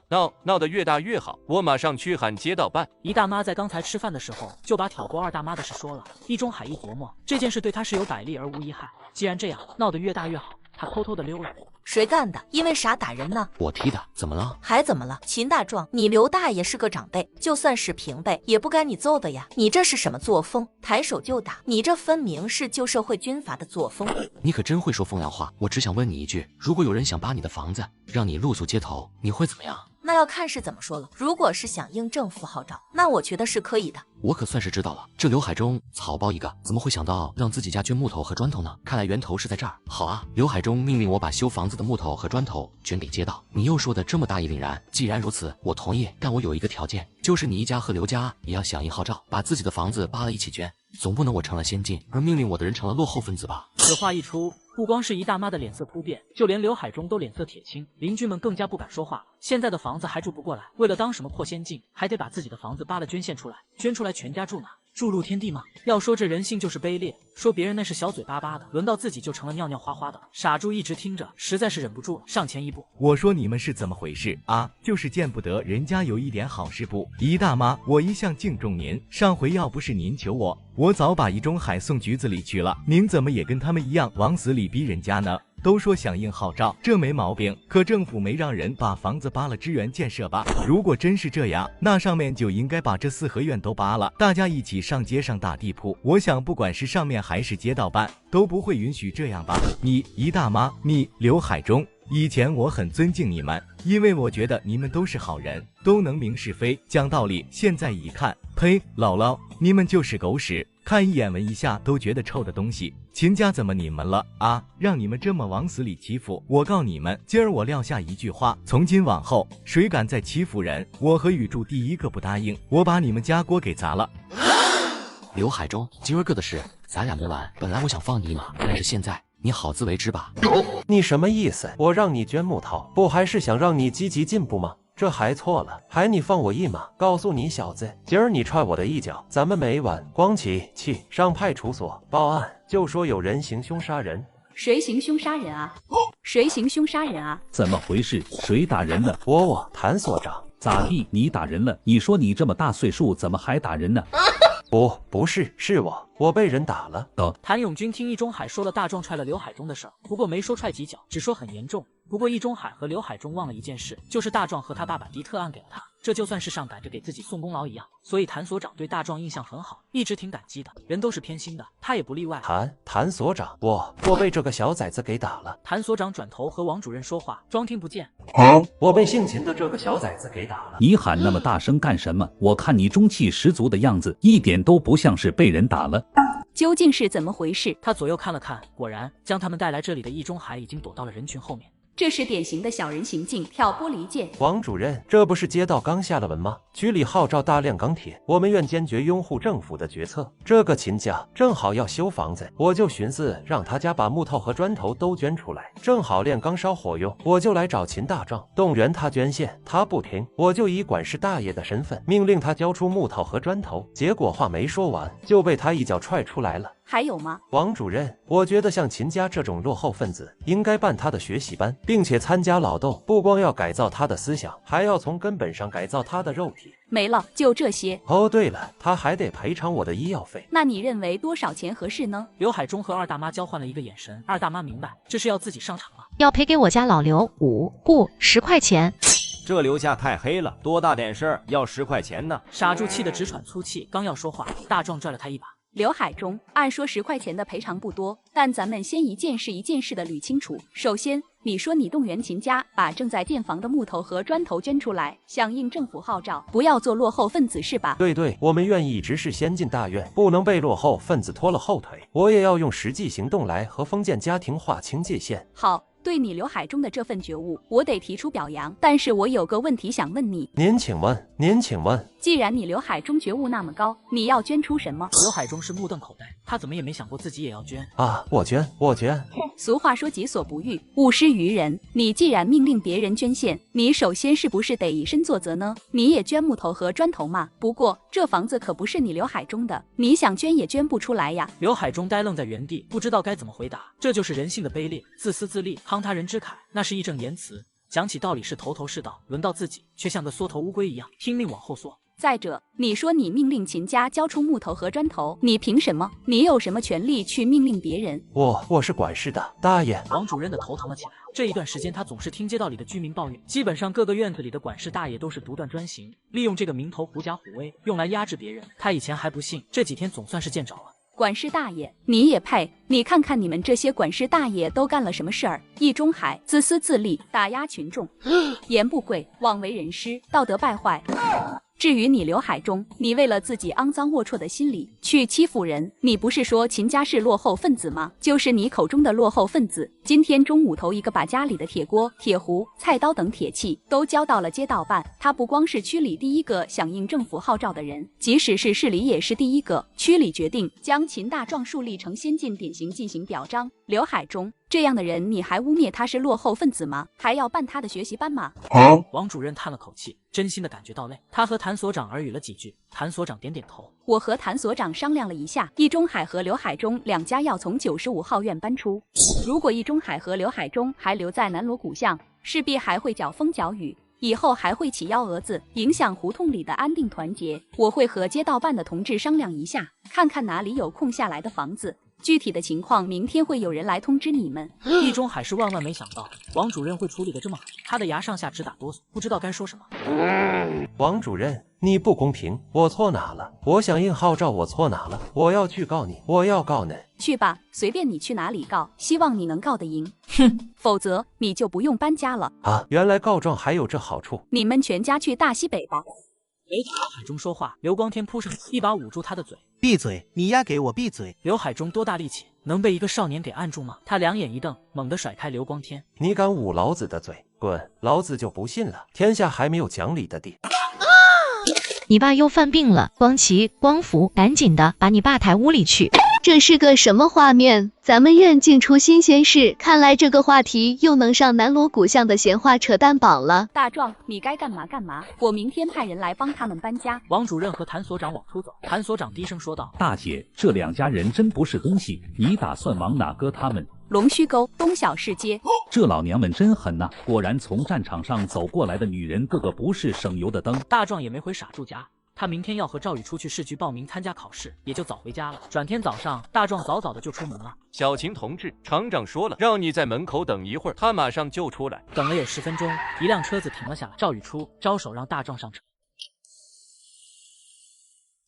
闹得越大越好，我马上去喊街道办。一大妈在刚才吃饭的时候就把挑拨二大妈的事说了。易中海一琢磨，这件事对他是有百利而无一害，既然这样，闹得越大越好。他偷偷的溜了。谁干的？因为啥打人呢？我踢的，怎么了？还怎么了？秦大壮，你刘大爷是个长辈，就算是平辈，也不该你揍的呀！你这是什么作风？抬手就打，你这分明是旧社会军阀的作风。你可真会说风凉话。我只想问你一句，如果有人想扒你的房子，让你露宿街头，你会怎么样？那要看是怎么说了。如果是响应政府号召，那我觉得是可以的。我可算是知道了，这刘海中草包一个，怎么会想到让自己家捐木头和砖头呢？看来源头是在这儿。好啊，刘海中命令我把修房子的木头和砖头捐给街道。你又说的这么大义凛然，既然如此，我同意。但我有一个条件，就是你一家和刘家也要响应号召，把自己的房子扒了一起捐。总不能我成了先进，而命令我的人成了落后分子吧？此话一出，不光是一大妈的脸色突变，就连刘海中都脸色铁青，邻居们更加不敢说话。现在的房子还住不过来，为了当什么破先进，还得把自己的房子扒了捐献出来，捐出来全家住哪？住露天地吗？要说这人性就是卑劣，说别人那是小嘴巴巴的，轮到自己就成了尿尿哗哗的。傻猪一直听着，实在是忍不住了，上前一步。我说你们是怎么回事啊？就是见不得人家有一点好事不？姨大妈，我一向敬重您，上回要不是您求我，我早把易中海送局子里去了。您怎么也跟他们一样往死里逼人家呢？都说响应号召，这没毛病，可政府没让人把房子扒了支援建设吧？如果真是这样，那上面就应该把这4合院都扒了，大家一起上街上打地铺。我想不管是上面还是街道办，都不会允许这样吧？你姨大妈，你刘海中，以前我很尊敬你们，因为我觉得你们都是好人，都能明是非，讲道理。现在一看，呸，姥姥，你们就是狗屎，看一眼闻一下都觉得臭的东西。秦家怎么你们了啊？让你们这么往死里欺负，我告你们，今儿我撂下一句话，从今往后谁敢再欺负人，我和雨柱第一个不答应，我把你们家锅给砸了。刘海中，今儿个的事咱俩没完，本来我想放你一马，但是现在你好自为之吧。你什么意思？我让你捐木头，不还是想让你积极进步吗？这还错了，还你放我一马！告诉你小子，今儿你踹我的一脚，咱们没完！光起气上派出所报案，就说有人行凶杀人。谁行凶杀人啊？谁行凶杀人啊？怎么回事？谁打人了？我谭所长。咋地？你打人了？你说你这么大岁数，怎么还打人呢？不是，是我被人打了。谭永军听易中海说了大壮踹了刘海中的事儿，不过没说踹几脚，只说很严重。不过易中海和刘海中忘了一件事，就是大壮和他爸把迪特案给了他，这就算是上赶着给自己送功劳一样。所以谭所长对大壮印象很好，一直挺感激的。人都是偏心的，他也不例外。谭所长，我被这个小崽子给打了。谭所长转头和王主任说话，装听不见。我被姓秦的这个小崽子给打了。你喊那么大声干什么？我看你中气十足的样子，一点都不像是被人打了。究竟是怎么回事？他左右看了看，果然将他们带来这里的易中海已经躲到了人群后面。这是典型的小人行径，挑拨离间。王主任，这不是街道刚下了文吗？局里号召大炼钢铁，我们院坚决拥护政府的决策。这个秦家正好要修房子，我就寻思让他家把木头和砖头都捐出来，正好炼钢烧火用。我就来找秦大壮，动员他捐献，他不听，我就以管事大爷的身份命令他交出木头和砖头。结果话没说完，就被他一脚踹出来了。还有吗？王主任，我觉得像秦家这种落后分子，应该办他的学习班，并且参加劳动，不光要改造他的思想，还要从根本上改造他的肉体。没了，就这些。哦，对了，他还得赔偿我的医药费。那你认为多少钱合适呢？刘海中和二大妈交换了一个眼神，二大妈明白这是要自己上场了，要赔给我家老刘10块钱。这刘家太黑了，多大点事儿要10块钱呢？傻猪气得直喘粗气，刚要说话，大壮拽了他一把。刘海中，按说10块钱的赔偿不多，但咱们先一件事一件事的捋清楚。首先，你说你动员秦家把正在建房的木头和砖头捐出来，响应政府号召，不要做落后分子是吧？对，我们院一直是先进大院，不能被落后分子拖了后腿。我也要用实际行动来和封建家庭划清界限。好，对你刘海中的这份觉悟，我得提出表扬。但是我有个问题想问你，您请问，既然你刘海中觉悟那么高，你要捐出什么？刘海中是目瞪口呆，他怎么也没想过自己也要捐啊！我捐。俗话说己所不欲，勿施于人。你既然命令别人捐献，你首先是不是得以身作则呢？你也捐木头和砖头嘛。不过这房子可不是你刘海中的，你想捐也捐不出来呀。刘海中呆愣在原地，不知道该怎么回答。这就是人性的卑劣，自私自利，慷他人之慨，那是义正言辞。讲起道理是头头是道，轮到自己却像个缩头乌龟一样拼命往后缩。再者，你说你命令秦家交出木头和砖头，你凭什么？你有什么权利去命令别人？我是管事的，大爷。王主任的头疼了起来。这一段时间，他总是听街道里的居民抱怨，基本上各个院子里的管事大爷都是独断专行，利用这个名头狐假虎威，用来压制别人。他以前还不信，这几天总算是见着了。管事大爷，你也配？你看看你们这些管事大爷都干了什么事儿？易中海自私自利，打压群众，言不贵，妄为人师，道德败坏。至于你刘海中，你为了自己肮脏龌龊的心理去欺负人，你不是说秦家是落后分子吗？就是你口中的落后分子。今天中午头一个把家里的铁锅、铁壶、菜刀等铁器都交到了街道办，他不光是区里第一个响应政府号召的人，即使是市里也是第一个。区里决定将秦大壮树立成先进典型进行表彰。刘海中这样的人，你还污蔑他是落后分子吗？还要办他的学习班吗？王主任叹了口气，真心的感觉到累。他和谭所长耳语了几句，谭所长点点头。我和谭所长商量了一下，易中海和刘海中两家要从95号院搬出。如果易中海和刘海中还留在南锣鼓巷，势必还会搅风搅雨，以后还会起幺蛾子，影响胡同里的安定团结。我会和街道办的同志商量一下，看看哪里有空下来的房子。具体的情况明天会有人来通知你们。易中海是万万没想到王主任会处理得这么好，他的牙上下直打哆嗦，不知道该说什么。王主任，你不公平，我错哪了？我响应号召，我错哪了？我要去告你，我要告你。去吧，随便你去哪里告，希望你能告得赢。哼，否则你就不用搬家了。啊，原来告状还有这好处。你们全家去大西北吧。没等刘海中说话，刘光天扑上一把捂住他的嘴。闭嘴！你丫给我闭嘴！刘海中多大力气，能被一个少年给按住吗？他两眼一瞪，猛地甩开刘光天。你敢捂老子的嘴，滚！老子就不信了，天下还没有讲理的地。你爸又犯病了，光奇、光福，赶紧的把你爸抬屋里去。这是个什么画面？咱们院竟出新鲜事，看来这个话题又能上南锣鼓巷的闲话扯淡榜了。大壮，你该干嘛干嘛，我明天派人来帮他们搬家。王主任和谭所长往出走，谭所长低声说道：大姐，这两家人真不是东西，你打算往哪搁他们？龙须沟东小市街。这老娘们真狠呐！果然从战场上走过来的女人，个个不是省油的灯。大壮也没回傻住家。他明天要和赵宇出去市局报名参加考试，也就早回家了。转天早上，大壮早早的就出门了。小秦同志，厂长说了，让你在门口等一会儿，他马上就出来。等了有10分钟，一辆车子停了下来。赵宇出招手让大壮上车。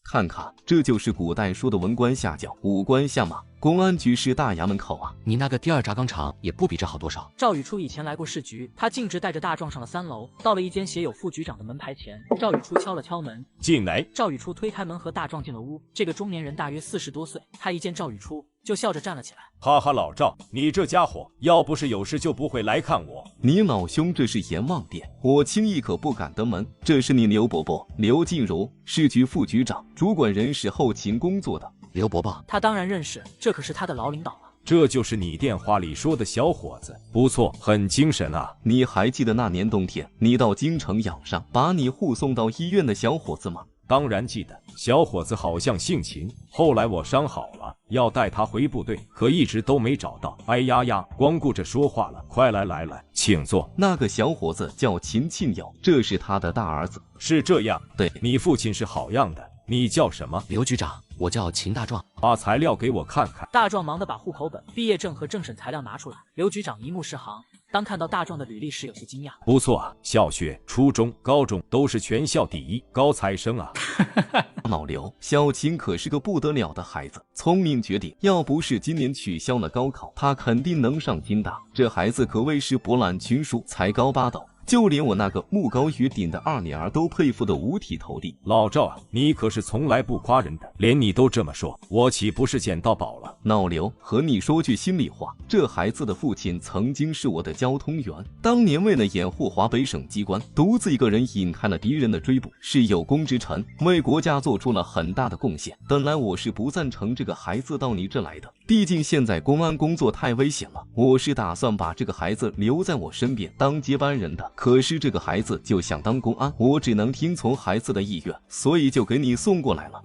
看看，这就是古代说的文官下轿，武官下马。公安局是大衙门口啊，你那个第二轧钢厂也不比这好多少。赵宇初以前来过市局，他径直带着大壮上了3楼，到了一间写有副局长的门牌前，赵宇初敲了敲门，进来。赵宇初推开门和大壮进了屋。这个中年人大约40多岁，他一见赵宇初就笑着站了起来。哈哈，老赵，你这家伙要不是有事就不会来看我。你老兄这是阎王殿，我轻易可不敢登门。这是你刘伯伯刘静茹，市局副局长，主管人事后勤工作的。刘伯伯，他当然认识，这可是他的老领导了。这就是你电话里说的小伙子，不错，很精神啊。你还记得那年冬天，你到京城养伤，把你护送到医院的小伙子吗？当然记得，小伙子好像姓秦，后来我伤好了，要带他回部队，可一直都没找到。哎呀呀，光顾着说话了，快来，请坐。那个小伙子叫秦庆友，这是他的大儿子。是这样？对，你父亲是好样的。你叫什么？刘局长，我叫秦大壮。把材料给我看看。大壮忙地把户口本、毕业证和政审材料拿出来。刘局长一目十行，当看到大壮的履历时有些惊讶。不错啊，小学、初中、高中都是全校第一，高材生啊。老刘，小秦可是个不得了的孩子，聪明绝顶。要不是今年取消了高考，他肯定能上京大。这孩子可谓是博览群书，才高八斗。就连我那个目高于顶的二女儿都佩服得五体投地。老赵啊，你可是从来不夸人的，连你都这么说，我岂不是捡到宝了？老刘，和你说句心里话，这孩子的父亲曾经是我的交通员，当年为了掩护华北省机关，独自一个人引开了敌人的追捕，是有功之臣，为国家做出了很大的贡献。本来我是不赞成这个孩子到你这来的，毕竟现在公安工作太危险了，我是打算把这个孩子留在我身边当接班人的。可是这个孩子就想当公安，我只能听从孩子的意愿，所以就给你送过来了。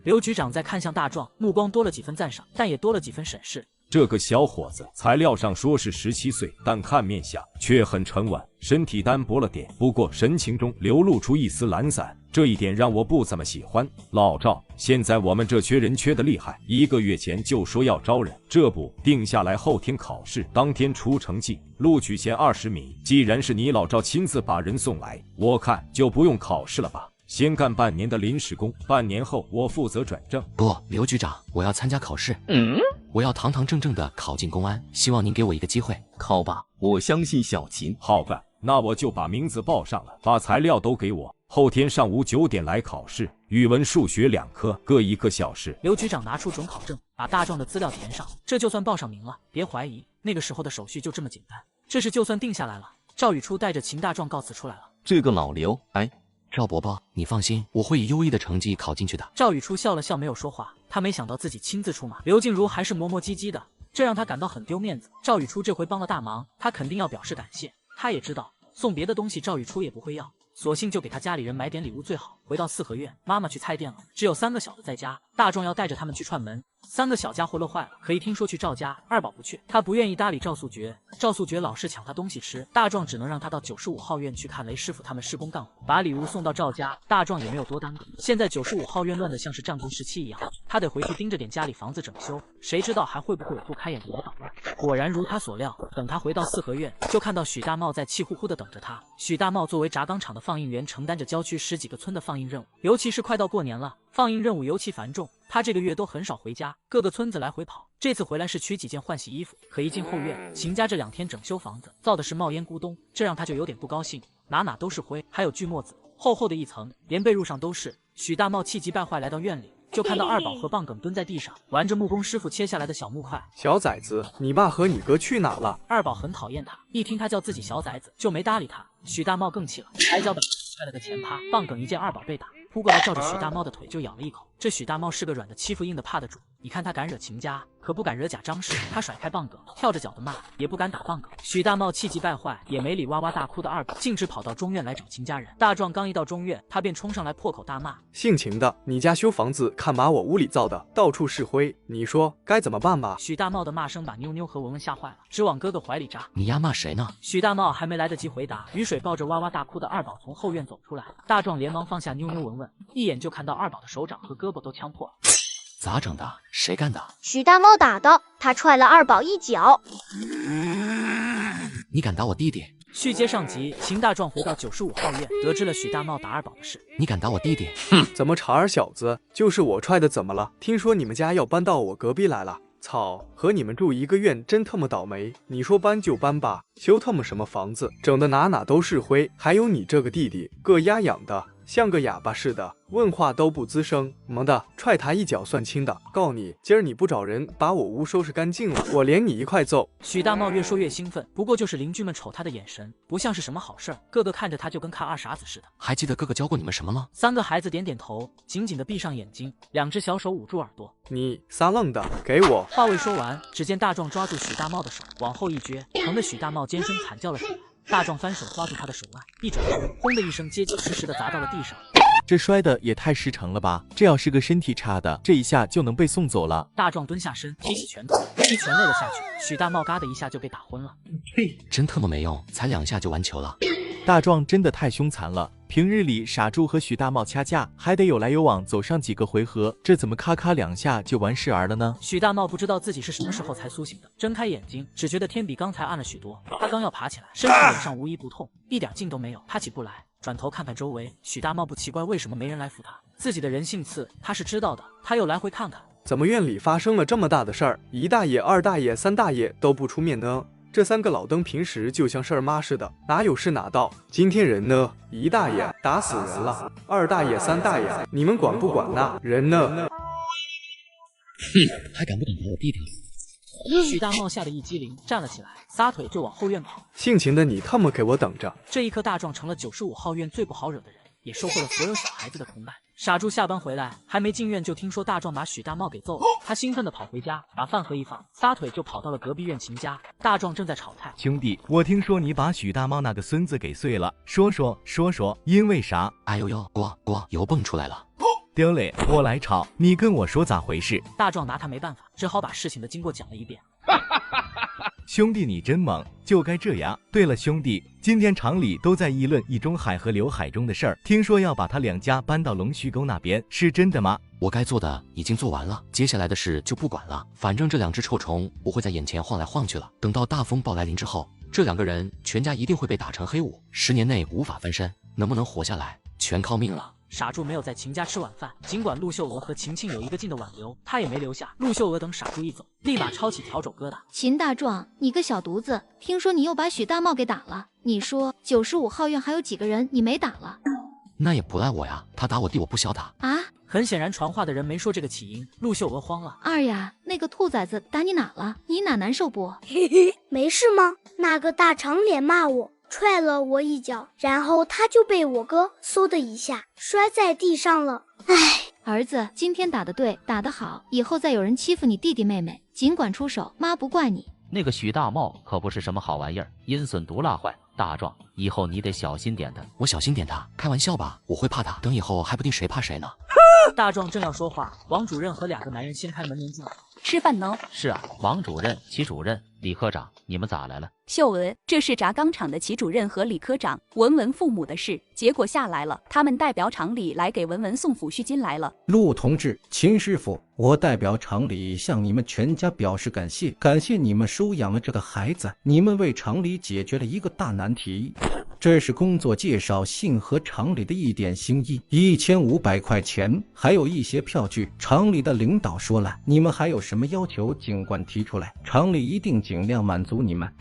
刘局长在看向大壮，目光多了几分赞赏，但也多了几分审视。这个小伙子材料上说是17岁，但看面相却很沉稳，身体单薄了点，不过神情中流露出一丝懒散，这一点让我不怎么喜欢。老赵，现在我们这缺人缺的厉害，1个月前就说要招人，这不定下来后天考试，当天出成绩，录取前20米。既然是你老赵亲自把人送来，我看就不用考试了吧。先干半年的临时工，半年后我负责转正。不，刘局长，我要参加考试。我要堂堂正正的考进公安，希望您给我一个机会。考吧，我相信小秦。好办，那我就把名字报上了，把材料都给我，后天上午9点来考试，语文、数学2科，各1个小时。刘局长拿出准考证，把大壮的资料填上，这就算报上名了。别怀疑，那个时候的手续就这么简单。这事就算定下来了。赵宇初带着秦大壮告辞出来了。这个老刘，赵伯伯，你放心，我会以优异的成绩考进去的。赵宇初笑了笑，没有说话。他没想到自己亲自出马，刘静茹还是磨磨唧唧的，这让他感到很丢面子。赵宇初这回帮了大忙，他肯定要表示感谢。他也知道送别的东西赵宇初也不会要，索性就给他家里人买点礼物最好。回到4合院，妈妈去菜店了，只有3个小子在家，大壮要带着他们去串门。3个小家伙乐坏了，可一听说去赵家，二宝不去，他不愿意搭理赵素觉。赵素觉老是抢他东西吃，大壮只能让他到95号院去看雷师傅他们施工干活。把礼物送到赵家，大壮也没有多耽搁。现在95号院乱得像是战国时期一样，他得回去盯着点家里房子整修，谁知道还会不会有不开眼的人捣乱。果然如他所料，等他回到4合院，就看到许大茂在气呼呼地等着他。许大茂作为轧钢厂的放映员，承担着郊区10几个村的放映任务，尤其是快到过年了，放映任务尤其繁重。他这个月都很少回家，各个村子来回跑。这次回来是取几件换洗衣服，可一进后院，秦家这2天整修房子，造的是冒烟咕咚，这让他就有点不高兴。哪都是灰，还有锯末子，厚厚的一层，连被褥上都是。许大茂气急败坏来到院里，就看到二宝和棒梗蹲在地上玩着木工师傅切下来的小木块。小崽子，你爸和你哥去哪了？二宝很讨厌他，一听他叫自己小崽子就没搭理他。许大茂更气了，抬脚把踹了个前趴。棒梗一见二宝被打，扑过来照着许大茂的腿就咬了一口。这许大茂是个软的欺负硬的怕得住，你看他敢惹秦家，可不敢惹贾张氏。他甩开棒梗，跳着脚的骂，也不敢打棒梗。许大茂气急败坏，也没理哇哇大哭的二宝，径直跑到中院来找秦家人。大壮刚一到中院，他便冲上来破口大骂：姓秦的，你家修房子看把我屋里造的，到处是灰，你说该怎么办吧？许大茂的骂声把妞妞和文文吓坏了，直往哥哥怀里扎。你丫骂谁呢？许大茂还没来得及回答，雨水抱着哇哇大哭的二宝从后院走出来，大壮连忙放下妞妞文文，一眼就看到二宝的手掌和胳膊都呛破了。咋整的？谁干的？许大茂打的，他踹了二宝一脚。你敢打我弟弟？续接上集，秦大壮回到95号院，得知了许大茂打二宝的事。你敢打我弟弟？怎么茬儿小子，就是我踹的，怎么了？听说你们家要搬到我隔壁来了。操，和你们住一个院真他妈倒霉！你说搬就搬吧，修他妈什么房子，整的哪都是灰。还有你这个弟弟，个丫养的像个哑巴似的，问话都不吱声，萌的，踹他一脚算轻的。告你，今儿你不找人把我屋收拾干净了，我连你一块揍！许大茂越说越兴奋，不过就是邻居们瞅他的眼神，不像是什么好事儿，个个看着他就跟看二傻子似的。还记得哥哥教过你们什么吗？3个孩子点点头，紧紧地闭上眼睛，2只小手捂住耳朵。你撒愣的，给我！话未说完，只见大壮抓住许大茂的手，往后一撅，疼得许大茂尖声惨叫了起来。大壮翻手抓住他的手腕，一转头，轰的一声，结结实实的砸到了地上。这摔的也太失诚了吧！这要是个身体差的，这一下就能被送走了。大壮蹲下身，提起拳头，一拳擂了下去，许大茂嘎的一下就被打昏了。真特么没用，才2下就完球了。大壮真的太凶残了，平日里傻柱和许大茂掐架，还得有来有往，走上几个回合，这怎么咔咔2下就完事儿了呢？许大茂不知道自己是什么时候才苏醒的，睁开眼睛，只觉得天比刚才暗了许多。他刚要爬起来，身体脸上无一不痛，一点劲都没有，爬起步来。转头看看周围，许大茂不奇怪为什么没人来扶他，自己的人性刺他是知道的。他又来回看看，怎么院里发生了这么大的事儿，1大爷、2大爷、3大爷都不出面呢？这3个老登平时就像事儿妈似的，哪有事哪到。今天人呢？1大爷打死人了，2大爷3大爷，你们管不管呢？人呢？还敢不敢把我弟弟？许大茂吓得一激灵，站了起来，撒腿就往后院跑。性情的你他妈给我等着！这一刻，大壮成了95号院最不好惹的人，也收获了所有小孩子的崇拜。傻猪下班回来，还没进院就听说大壮把许大茂给揍了，他兴奋地跑回家，把饭盒一放，撒腿就跑到了隔壁院秦家。大壮正在炒菜。兄弟，我听说你把许大茂那个孙子给碎了，说说，因为啥？哎呦呦，咣，油蹦出来了。丢嘞，我来吵，你跟我说咋回事？大壮拿他没办法，只好把事情的经过讲了一遍。兄弟你真猛，就该这样。对了兄弟，今天厂里都在议论易中海和刘海中的事儿，听说要把他2家搬到龙须沟那边，是真的吗？我该做的已经做完了，接下来的事就不管了。反正这2只臭虫不会在眼前晃来晃去了，等到大风暴来临之后，这2个人全家一定会被打成黑五，10年内无法翻身，能不能活下来全靠命了。傻猪没有在秦家吃晚饭，尽管陆秀娥和秦庆有一个劲的挽留，他也没留下。陆秀娥等傻猪一走，立马抄起笤帚疙瘩。秦大壮，你个小犊子，听说你又把许大茂给打了，你说95号院还有几个人你没打了？那也不赖我呀，他打我弟我不消他啊！很显然传话的人没说这个起因，陆秀娥慌了。二呀，那个兔崽子打你哪了？你哪难受不？嘿嘿，没事吗？那个大长脸骂我，踹了我一脚，然后他就被我哥嗖的一下摔在地上了。唉，儿子，今天打得对，打得好，以后再有人欺负你弟弟妹妹，尽管出手，妈不怪你。那个许大茂可不是什么好玩意儿，阴损毒辣坏。大壮，以后你得小心点的。我小心点他？开玩笑吧，我会怕他？等以后还不定谁怕谁呢。大壮正要说话，王主任和2个男人掀开门帘进来。吃饭呢？是啊，王主任、齐主任、李科长，你们咋来了？秀娥，这是轧钢厂的齐主任和李科长文文父母的事，结果下来了，他们代表厂里来给文文送抚恤金来了。陆同志、秦师傅，我代表厂里向你们全家表示感谢，感谢你们收养了这个孩子，你们为厂里解决了一个大难题。这是工作介绍信和厂里的一点心意，1500块钱，还有一些票据。厂里的领导说了，你们还有什么要求尽管提出来，厂里一定尽量满足你们。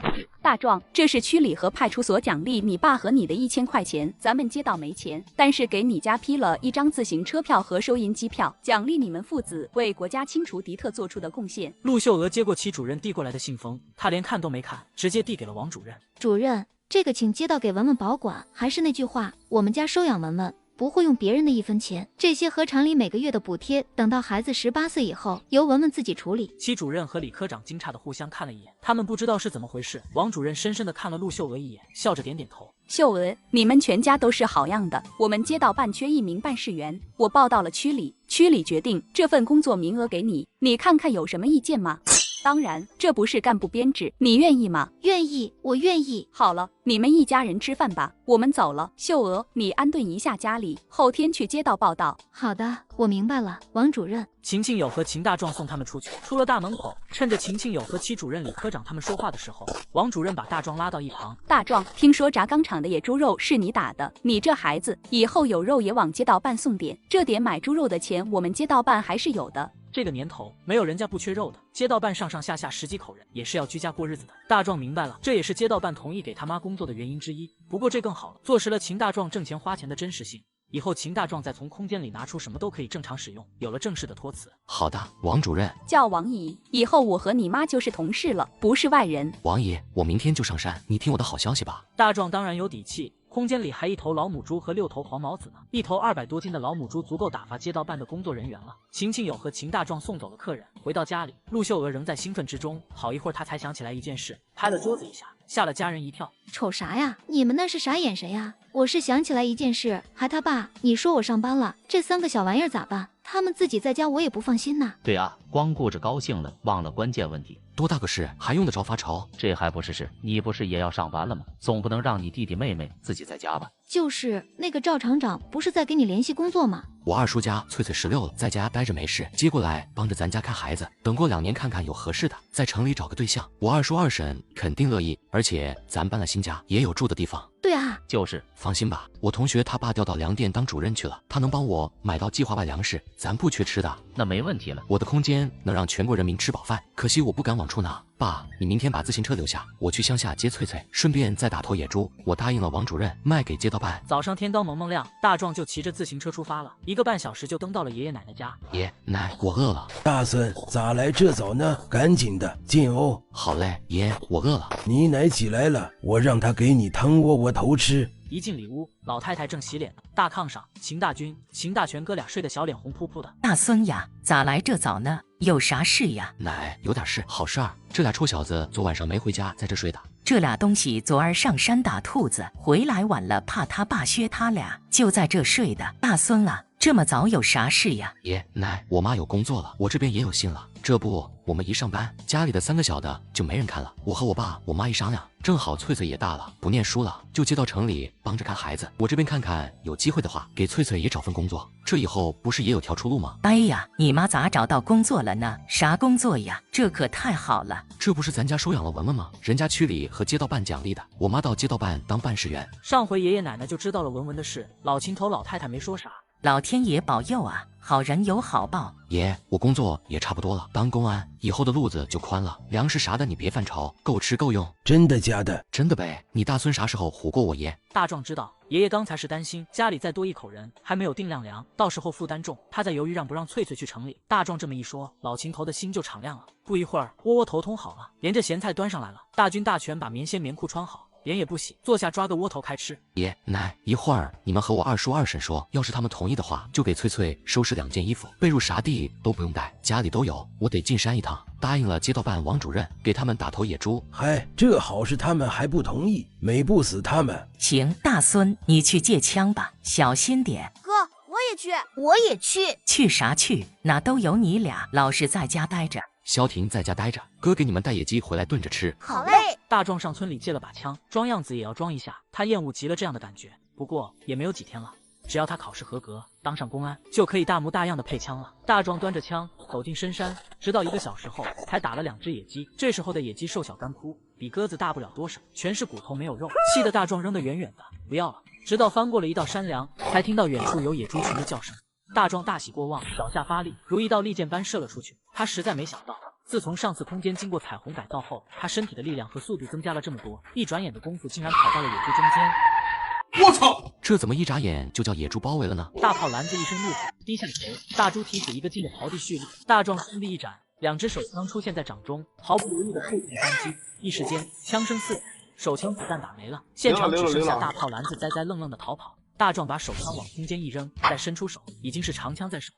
大壮，这是区里和派出所奖励你爸和你的1000块钱，咱们街道没钱，但是给你家批了1张自行车票和收银机票，奖励你们父子为国家清除敌特做出的贡献。陆秀娥接过齐主任递过来的信封，她连看都没看，直接递给了王主任。主任，这个请街道给文文保管，还是那句话，我们家收养文文，不会用别人的1分钱，这些和厂里每个月的补贴，等到孩子18岁以后，由文文自己处理。齐主任和李科长惊诧的互相看了一眼，他们不知道是怎么回事。王主任深深的看了陆秀娥一眼，笑着点点头。秀娥，你们全家都是好样的，我们街道办缺1名办事员，我报到了区里，区里决定这份工作名额给你，你看看有什么意见吗？当然，这不是干部编制，你愿意吗？愿意，我愿意。好了，你们一家人吃饭吧，我们走了。秀娥，你安顿一下家里，后天去街道报道。好的，我明白了，王主任。秦庆友和秦大壮送他们出去，出了大门口，趁着秦庆友和齐主任、李科长他们说话的时候，王主任把大壮拉到一旁。大壮，听说轧钢厂的野猪肉是你打的，你这孩子以后有肉也往街道办送点，这点买猪肉的钱我们街道办还是有的。这个年头，没有人家不缺肉的。街道办上上下下10几口人，也是要居家过日子的。大壮明白了，这也是街道办同意给他妈工作的原因之一。不过这更好了，坐实了秦大壮挣钱花钱的真实性。以后秦大壮再从空间里拿出什么都可以正常使用，有了正式的托词。好的，王主任。叫王姨，以后我和你妈就是同事了，不是外人。王姨，我明天就上山，你听我的好消息吧。大壮当然有底气。空间里还1头老母猪和6头黄毛子呢，1头200多斤的老母猪足够打发街道办的工作人员了。秦庆友和秦大壮送走了客人，回到家里，陆秀娥仍在兴奋之中，好一会儿她才想起来一件事，拍了桌子一下，吓了家人一跳。瞅啥呀？你们那是啥眼神呀？我是想起来一件事，还他爸，你说我上班了，这3个小玩意儿咋办？他们自己在家我也不放心呐。对啊，光顾着高兴了，忘了关键问题。多大个事，还用得着发愁？这还不是事，你不是也要上班了吗？总不能让你弟弟妹妹自己在家吧？就是那个赵厂长不是在给你联系工作吗？我二叔家翠翠16了，在家待着没事，接过来帮着咱家看孩子，等过2年看看有合适的，在城里找个对象。我二叔二婶肯定乐意，而且咱搬了新家，也有住的地方。对啊，就是放心吧，我同学他爸调到粮店当主任去了，他能帮我买到计划外粮食，咱不缺吃的。那没问题了。我的空间能让全国人民吃饱饭，可惜我不敢往出拿。爸，你明天把自行车留下，我去乡下接翠翠，顺便再打头野猪。我答应了王主任，卖给街道办。早上天刚蒙蒙亮，大壮就骑着自行车出发了，1个半小时就登到了爷爷奶奶家。爷奶，我饿了。大孙，咋来这早呢？赶紧的进屋。好嘞，爷，我饿了。你奶起来了，我让他给你汤窝窝头吃。一进里屋，老太太正洗脸呢。大炕上，秦大军、秦大全哥俩睡得小脸红扑扑的。大孙呀，咋来这早呢？有啥事呀？奶，有点事，好事儿。这俩臭小子昨晚上没回家，在这睡的。这俩东西昨儿上山打兔子，回来晚了，怕他爸削他俩，就在这睡的。大孙啊，这么早有啥事呀？爷奶，我妈有工作了，我这边也有信了。这不，我们一上班，家里的3个小的就没人看了。我和我爸、我妈一商量，正好翠翠也大了，不念书了，就接到城里帮着看孩子。我这边看看，有机会的话，给翠翠也找份工作，这以后不是也有条出路吗？哎呀，你妈咋找到工作了呢？啥工作呀？这可太好了！这不是咱家收养了文文吗？人家区里和街道办奖励的，我妈到街道办当办事员。上回爷爷奶奶就知道了文文的事，老秦头老太太没说啥。老天爷保佑啊，好人有好报。爷，我工作也差不多了，当公安以后的路子就宽了，粮食啥的你别犯愁，够吃够用。真的假的？真的呗，你大孙啥时候唬过我爷？大壮知道爷爷刚才是担心家里再多1口人，还没有定量粮，到时候负担重，他在犹豫让不让翠翠去城里。大壮这么一说，老秦头的心就敞亮了。不一会儿，窝窝头通好了，连着咸菜端上来了。大军大全把棉线棉裤穿好，脸也不洗，坐下抓个窝头开吃。爷奶，一会儿你们和我二叔二婶说，要是他们同意的话，就给翠翠收拾2件衣服，被褥啥地都不用带，家里都有。我得进山一趟，答应了街道办王主任，给他们打头野猪。嗨，这好事他们还不同意，美不死他们。行，大孙，你去借枪吧，小心点。哥，我也去，我也去。去啥去？那都有你俩，老实在家待着。萧婷在家待着，哥给你们带野鸡回来炖着吃。好嘞。大壮上村里借了把枪，装样子也要装一下，他厌恶极了这样的感觉。不过也没有几天了，只要他考试合格，当上公安，就可以大模大样的配枪了。大壮端着枪走进深山，直到1个小时后才打了2只野鸡。这时候的野鸡瘦小干枯，比鸽子大不了多少，全是骨头没有肉，气得大壮扔得远远的，不要了。直到翻过了一道山梁，才听到远处有野猪群的叫声。大壮大喜过望，脚下发力，如一道利箭般射了出去。他实在没想到，自从上次空间经过彩虹改造后，他身体的力量和速度增加了这么多，一转眼的功夫竟然跑到了野猪中间。我操！这怎么一眨眼就叫野猪包围了呢？大炮篮子一声怒吼，低下头，大猪蹄子一个劲的刨地蓄力。大壮身力一展，2只手枪出现在掌中，毫不犹豫的后退还击。一时间，枪声四起，手枪子弹打没了，现场只剩下大炮篮子呆呆愣愣的逃跑。大壮把手枪往空间一扔，再伸出手，已经是长枪在手。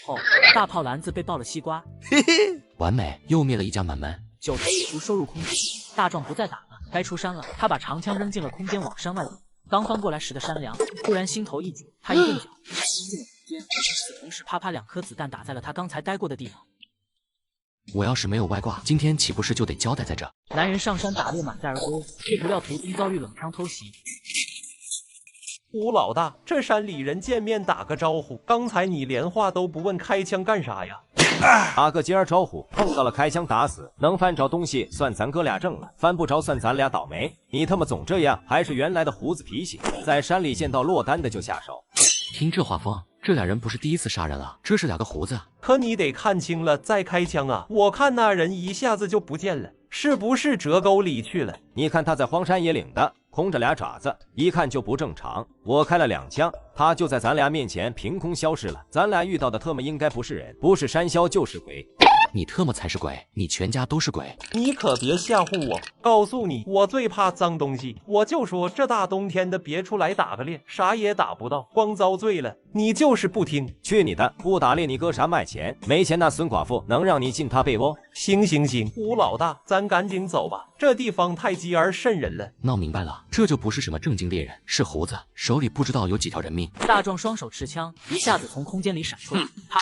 后，大炮篮子被爆了西瓜，完美，又灭了一家满门。9头野猪收入空间，大壮不再打了，该出山了。他把长枪扔进了空间，往山外走。刚翻过来时的山梁，突然心头一紧，他一顿脚扔进了空间，与此同时，啪啪2颗子弹打在了他刚才待过的地方。我要是没有外挂，今天岂不是就得交代在这？男人上山打猎满载而归，却不料途中遭遇冷枪偷袭。吴老大，这山里人见面打个招呼，刚才你连话都不问，开枪干啥呀？打个接儿招呼，碰到了开枪打死，能翻着东西算咱哥俩挣了，翻不着算咱俩倒霉。你他妈总这样，还是原来的胡子脾气，在山里见到落单的就下手。听这画风，这俩人不是第一次杀人了，这是2个胡子。可你得看清了再开枪啊！我看那人一下子就不见了，是不是折沟里去了？你看他在荒山野岭的，空着2爪子，一看就不正常。我开了2枪，他就在咱俩面前凭空消失了。咱俩遇到的特么应该不是人，不是山魈就是鬼。你特么才是鬼，你全家都是鬼。你可别吓唬我，告诉你，我最怕脏东西。我就说这大冬天的别出来打个猎，啥也打不到，光遭罪了。你就是不听。去你的！不打猎你搁啥卖钱？没钱那孙寡妇能让你进她被窝？行，吴老大，咱赶紧走吧，这地方太饥而瘆人了。闹明白了，这就不是什么正经猎人，是胡子，手里不知道有几条人命。大壮双手持枪，一下子从空间里闪出来，啪！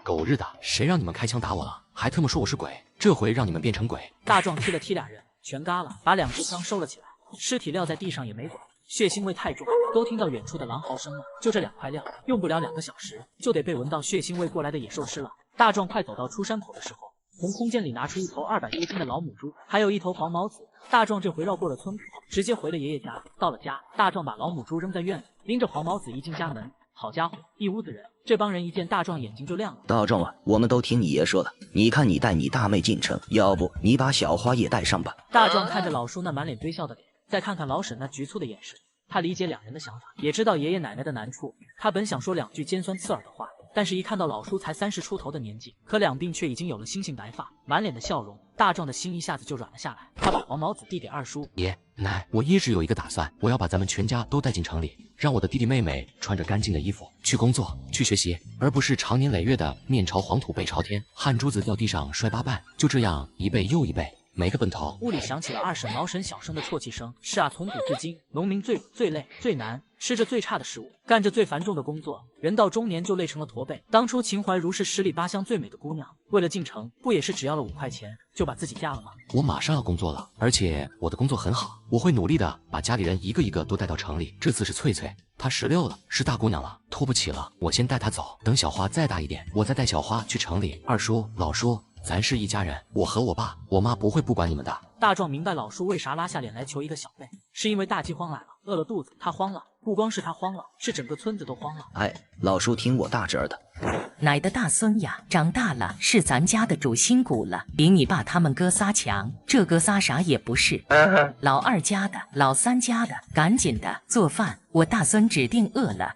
狗日的，谁让你们开枪打我了？还特么说我是鬼，这回让你们变成鬼！大壮踢了踢俩人，全嘎了，把2支枪收了起来，尸体撂在地上也没管，血腥味太重，都听到远处的狼嚎声了。就这2块料，用不了2个小时，就得被闻到血腥味过来的野兽吃了。大壮快走到出山口的时候，从空间里拿出一头200多斤的老母猪，还有一头黄毛子。大壮这回绕过了村口，直接回了爷爷家。到了家，大壮把老母猪扔在院子，拎着黄毛子一进家门，好家伙，一屋子人，这帮人一见大壮眼睛就亮了。大壮啊，我们都听你爷说了，你看你带你大妹进城，要不你把小花也带上吧。大壮看着老叔那满脸堆笑的脸，再看看老沈那局促的眼神，他理解两人的想法，也知道爷爷奶奶的难处。他本想说两句尖酸刺耳的话，但是一看到老叔才30出头的年纪，可两鬓却已经有了星星白发，满脸的笑容，大壮的心一下子就软了下来。他把黄毛子递给二叔，爷奶，我一直有一个打算，我要把咱们全家都带进城里，让我的弟弟妹妹穿着干净的衣服去工作去学习，而不是长年累月的面朝黄土背朝天，汗珠子掉地上摔八瓣，就这样一辈又一辈，没个奔头。屋里响起了二婶老沈小声的啜泣声。是啊，从古至今，农民最苦最累最难，吃着最差的食物，干着最繁重的工作，人到中年就累成了驼背。当初秦淮如是十里八乡最美的姑娘，为了进城，不也是只要了5块钱就把自己嫁了吗？我马上要工作了，而且我的工作很好，我会努力的把家里人一个一个都带到城里。这次是翠翠，她16了，是大姑娘了，拖不起了，我先带她走，等小花再大一点，我再带小花去城里。二叔、老叔，咱是一家人，我和我爸、我妈不会不管你们的。大壮明白老叔为啥拉下脸来求一个小妹，是因为大饥荒来了，饿了肚子，他慌了，不光是他慌了，是整个村子都慌了。哎，老叔听我大侄儿的。奶的大孙呀，长大了是咱家的主心骨了，比你爸他们哥仨强。这哥仨啥也不是，老二家的、老三家的，赶紧的做饭，我大孙指定饿了。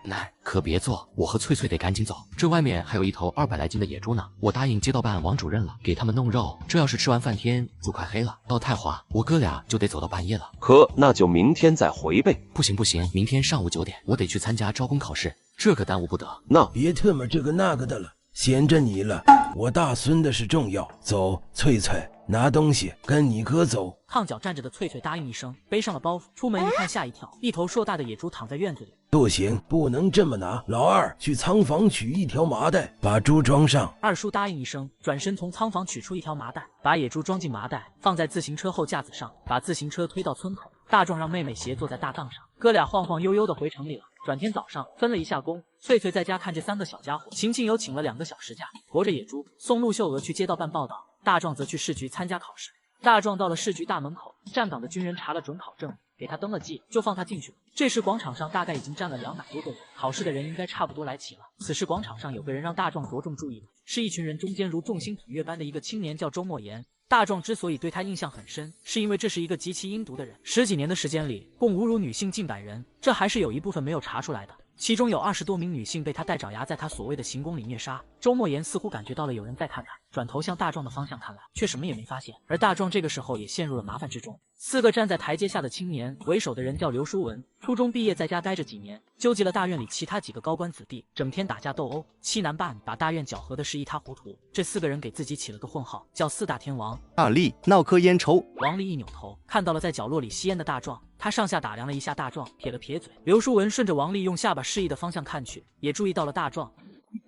奶可别做，我和翠翠得赶紧走，这外面还有一头200来斤的野猪呢。我答应街道办王主任了，给他们弄肉，这要是吃完饭天就快黑了，到太华我哥俩就得走到半夜了。那就明天再回呗。不行，明天上午9点我得去参加招工考试，这可耽误不得。那别特么这个那个的了，闲着你了，我大孙的是重要。走，翠翠，拿东西，跟你哥走。炕角站着的翠翠答应一声，背上了包袱，出门一看吓一跳，一头硕大的野猪躺在院子里。不行，不能这么拿。老二，去仓房取一条麻袋，把猪装上。二叔答应一声，转身从仓房取出一条麻袋，把野猪装进麻袋，放在自行车后架子上，把自行车推到村口。大壮让妹妹斜坐在大杠上，哥俩晃晃悠悠的回城里了。转天早上分了一下工，翠翠在家看这3个小家伙，秦庆友请了2个小时假，驮着野猪送陆秀娥去街道办报道，大壮则去市局参加考试。大壮到了市局大门口，站岗的军人查了准考证，给他登了记，就放他进去了。这时广场上大概已经站了200多个人，考试的人应该差不多来齐了。此时广场上有个人让大壮着重注意的，是一群人中间如众星捧月般的一个青年，叫周莫言。大壮之所以对他印象很深，是因为这是一个极其阴毒的人。10几年的时间里，共侮辱女性近100人，这还是有一部分没有查出来的。其中有20多名女性被他带爪牙在他所谓的行宫里虐杀。周莫言似乎感觉到了有人在看他，转头向大壮的方向看来，却什么也没发现。而大壮这个时候也陷入了麻烦之中。4个站在台阶下的青年，为首的人叫刘书文，初中毕业，在家待着几年，纠集了大院里其他几个高官子弟，整天打架斗殴，欺男霸女，把大院搅和的是一塌糊涂。这4个人给自己起了个混号，叫4大天王。大力闹颗烟抽。王力一扭头，看到了在角落里吸烟的大壮，他上下打量了一下大壮，撇了撇嘴。刘书文顺着王力用下巴示意的方向看去，也注意到了大壮。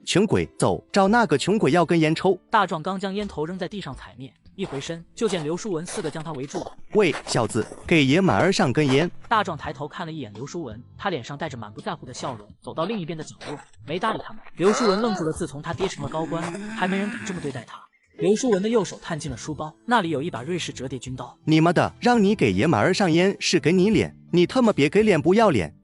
穷鬼，走，找那个穷鬼要根烟抽。大壮刚将烟头扔在地上踩灭，一回身就见刘书文4个将他围住了。喂，小子，给爷满儿上根烟。大壮抬头看了一眼刘书文，他脸上带着满不在乎的笑容，走到另一边的角落，没搭理他们。刘书文愣住了，自从他爹成了高官，还没人敢这么对待他。刘书文的右手探进了书包，那里有一把瑞士折叠军刀。你妈的，让你给爷满儿上烟是给你脸，你他妈别给脸不要脸！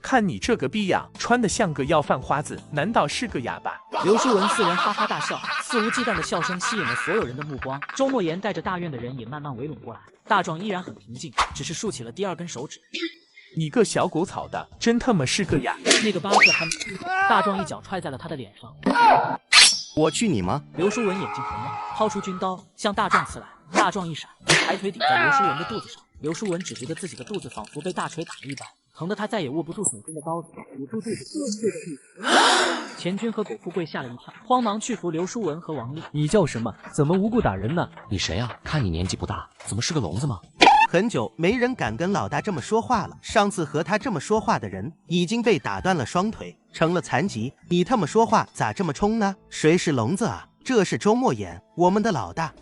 看你这个逼样，穿得像个要饭花子，难道是个哑巴？刘书文4人哈哈大笑，肆无忌惮的笑声吸引了所有人的目光。周莫言带着大院的人也慢慢围拢过来。大壮依然很平静，只是竖起了第2根手指。你个小狗草的，真他妈是个哑！那个巴克还没……大壮一脚踹在了他的脸上。我去你妈！刘书文眼睛红了，掏出军刀向大壮刺来。大壮一闪，抬腿顶在刘书文的肚子上。刘书文只觉得自己的肚子仿佛被大锤打了一般，疼得他再也握不住手中的刀子，捂住肚子。钱军和苟富贵吓了一跳，慌忙去扶刘书文和王丽。你叫什么？怎么无故打人呢？你谁啊？看你年纪不大，怎么是个聋子吗？很久没人敢跟老大这么说话了。上次和他这么说话的人已经被打断了双腿，成了残疾。你他妈说话咋这么冲呢？谁是聋子啊？这是周莫言，我们的老大。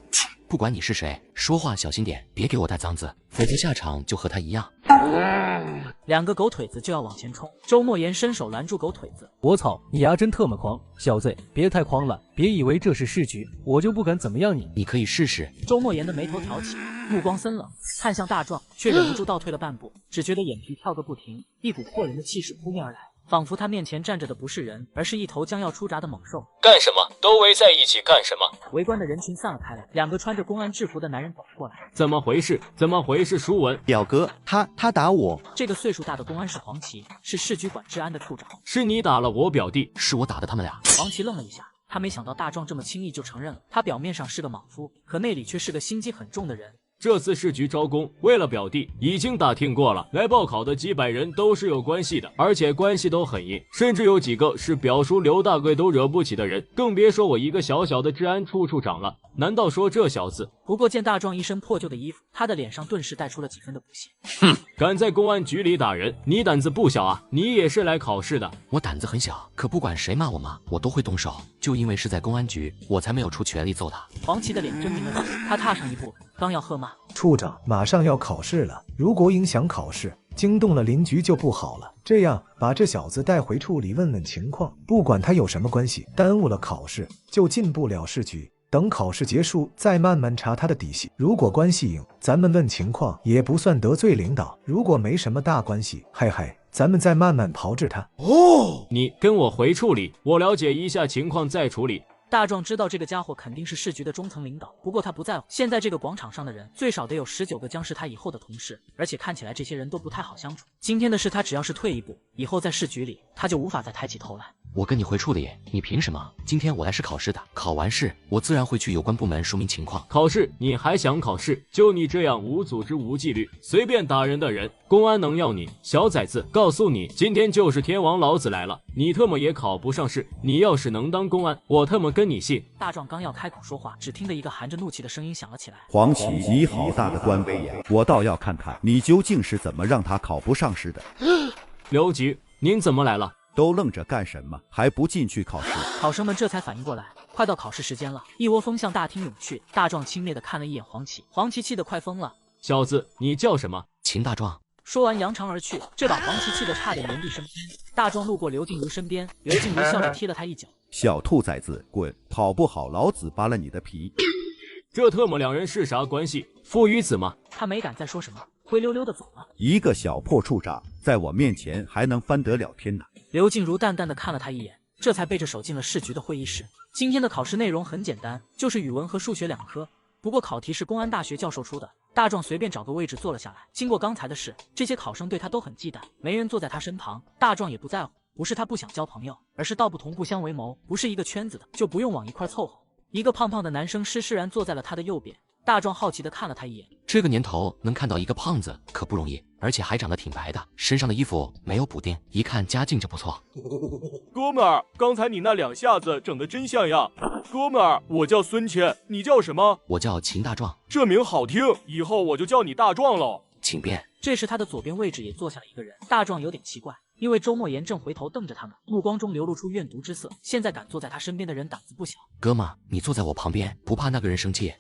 不管你是谁，说话小心点，别给我带脏字，否则下场就和他一样。2个狗腿子就要往前冲，周莫言伸手拦住狗腿子。我操，你丫真特么狂！小子，别太狂了，别以为这是市局，我就不敢怎么样你。你可以试试。周莫言的眉头挑起，目光森冷，看向大壮，却忍不住倒退了半步，只觉得眼皮跳个不停，一股迫人的气势扑面而来。仿佛他面前站着的不是人，而是一头将要出闸的猛兽。干什么？都围在一起干什么？围观的人群散了开来，两个穿着公安制服的男人走了过来。怎么回事？怎么回事？舒文，表哥，他打我。这个岁数大的公安是黄旗，是市局管治安的处长。是你打了我表弟？是我打的他们俩。黄旗愣了一下。他没想到大壮这么轻易就承认了，他表面上是个莽夫，可内里却是个心机很重的人。这次市局招工，为了表弟，已经打听过了，来报考的几百人都是有关系的，而且关系都很硬，甚至有几个是表叔刘大贵都惹不起的人，更别说我一个小小的治安处处长了。难道说这小子？不过见大壮一身破旧的衣服，他的脸上顿时带出了几分的不屑。哼，敢在公安局里打人，你胆子不小啊！你也是来考试的。我胆子很小，可不管谁骂我骂，我都会动手。就因为是在公安局，我才没有出全力揍他。黄旗的脸狰狞了起来，他踏上一步，刚要喝骂。处长，马上要考试了，如果影响考试，惊动了邻居就不好了。这样，把这小子带回处里问问情况，不管他有什么关系，耽误了考试就进不了市局。等考试结束，再慢慢查他的底细。如果关系硬，咱们问情况也不算得罪领导；如果没什么大关系，嘿嘿，咱们再慢慢炮制他。哦，你跟我回处理，我了解一下情况再处理。大壮知道这个家伙肯定是市局的中层领导，不过他不在乎。现在这个广场上的人最少得有19个将是他以后的同事，而且看起来这些人都不太好相处。今天的事他只要是退一步，以后在市局里他就无法再抬起头来。我跟你回处理，你凭什么？今天我来是考试的，考完试我自然会去有关部门说明情况。考试你还想考试？就你这样无组织无纪律，随便打人的人，公安能要你？小崽子，告诉你，今天就是天王老子来了，你特么也考不上试。你要是能当公安，我特么跟你姓。大壮刚要开口说话，只听得一个含着怒气的声音响了起来：黄旗，你好大的官威呀！我倒要看看你究竟是怎么让他考不上试的。刘局，您怎么来了？都愣着干什么？还不进去考试？考生们这才反应过来，快到考试时间了，一窝蜂向大厅涌去。大壮轻蔑地看了一眼黄旗，黄旗气得快疯了。小子，你叫什么？秦大壮。说完扬长而去，这把黄旗气得差点原地生烟。大壮路过刘静茹身边，刘静茹笑着踢了他一脚。小兔崽子，滚！考不好，老子扒了你的皮。这特么两人是啥关系？父与子吗？他没敢再说什么，灰溜溜的走了。一个小破处长，在我面前还能翻得了天哪？刘静茹淡淡的看了他一眼，这才背着手进了市局的会议室。今天的考试内容很简单，就是语文和数学2科。不过考题是公安大学教授出的。大壮随便找个位置坐了下来。经过刚才的事，这些考生对他都很忌惮，没人坐在他身旁。大壮也不在乎，不是他不想交朋友，而是道不同不相为谋，不是一个圈子的就不用往一块凑合。一个胖胖的男生施施然坐在了他的右边。大壮好奇地看了他一眼，这个年头能看到一个胖子可不容易，而且还长得挺白的，身上的衣服没有补丁，一看家境就不错。哥们儿，刚才你那2下子整得真像样。哥们儿，我叫孙谦，你叫什么？我叫秦大壮。这名好听，以后我就叫你大壮喽。请便。这时他的左边位置也坐下了一个人。大壮有点奇怪，因为周莫言正回头瞪着他们，目光中流露出怨毒之色。现在敢坐在他身边的人胆子不小。哥们，你坐在我旁边，不怕那个人生气？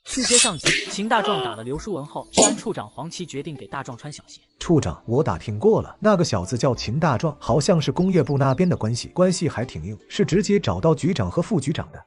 直接上级，秦大壮打了刘书文后，治安处长黄旗决定给大壮穿小鞋。处长，我打听过了，那个小子叫秦大壮，好像是工业部那边的关系还挺硬，是直接找到局长和副局长的。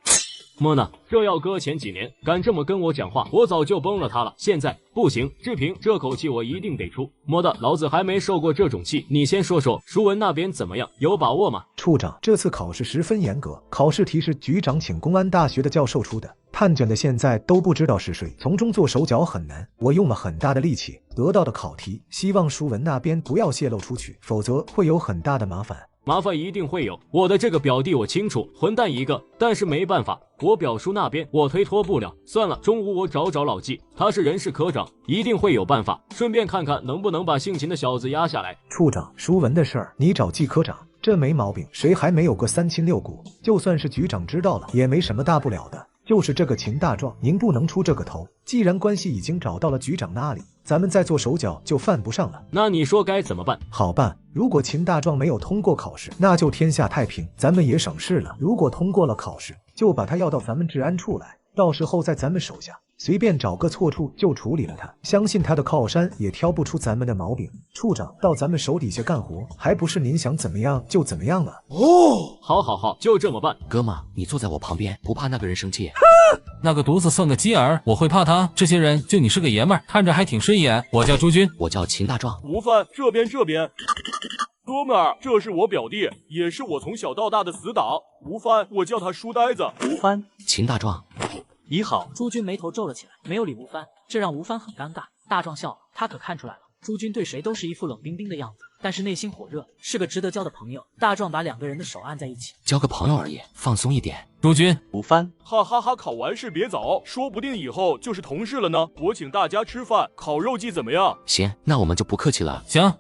么呢？这要搁前几年，敢这么跟我讲话，我早就崩了他了。现在不行，志平，这口气我一定得出。么的，老子还没受过这种气。你先说说，舒文那边怎么样？有把握吗？处长，这次考试十分严格，考试题是局长请公安大学的教授出的，判卷的现在都不知道是谁，从中做手脚很难。我用了很大的力气得到的考题，希望舒文那边不要泄露出去，否则会有很大的麻烦。麻烦一定会有，我的这个表弟我清楚，混蛋一个，但是没办法，我表叔那边我推脱不了。算了，中午我找老纪，他是人事科长，一定会有办法，顺便看看能不能把姓秦的小子压下来。处长，舒文的事儿你找季科长，这没毛病，谁还没有个3亲6故？就算是局长知道了，也没什么大不了的。就是这个秦大壮，您不能出这个头。既然关系已经找到了局长那里，咱们再做手脚就犯不上了。那你说该怎么办？好办，如果秦大壮没有通过考试，那就天下太平，咱们也省事了。如果通过了考试，就把他要到咱们治安处来，到时候在咱们手下随便找个错处就处理了他，相信他的靠山也挑不出咱们的毛病。处长到咱们手底下干活，还不是您想怎么样就怎么样啊？哦，好，就这么办。哥们，你坐在我旁边，不怕那个人生气？那个犊子算个鸡儿，我会怕他？这些人就你是个爷们儿，看着还挺顺眼。我叫朱军，我叫秦大壮。午饭这边。哥们儿，这是我表弟，也是我从小到大的死党吴帆，我叫他书呆子。吴帆，秦大壮，你好。朱军眉头皱了起来，没有理吴帆，这让吴帆很尴尬。大壮笑了，他可看出来了，朱军对谁都是一副冷冰冰的样子，但是内心火热，是个值得交的朋友。大壮把两个人的手按在一起，交个朋友而已，放松一点。朱军，吴帆，哈哈哈！考完试别走，说不定以后就是同事了呢。我请大家吃饭，烤肉季怎么样？行，那我们就不客气了。行。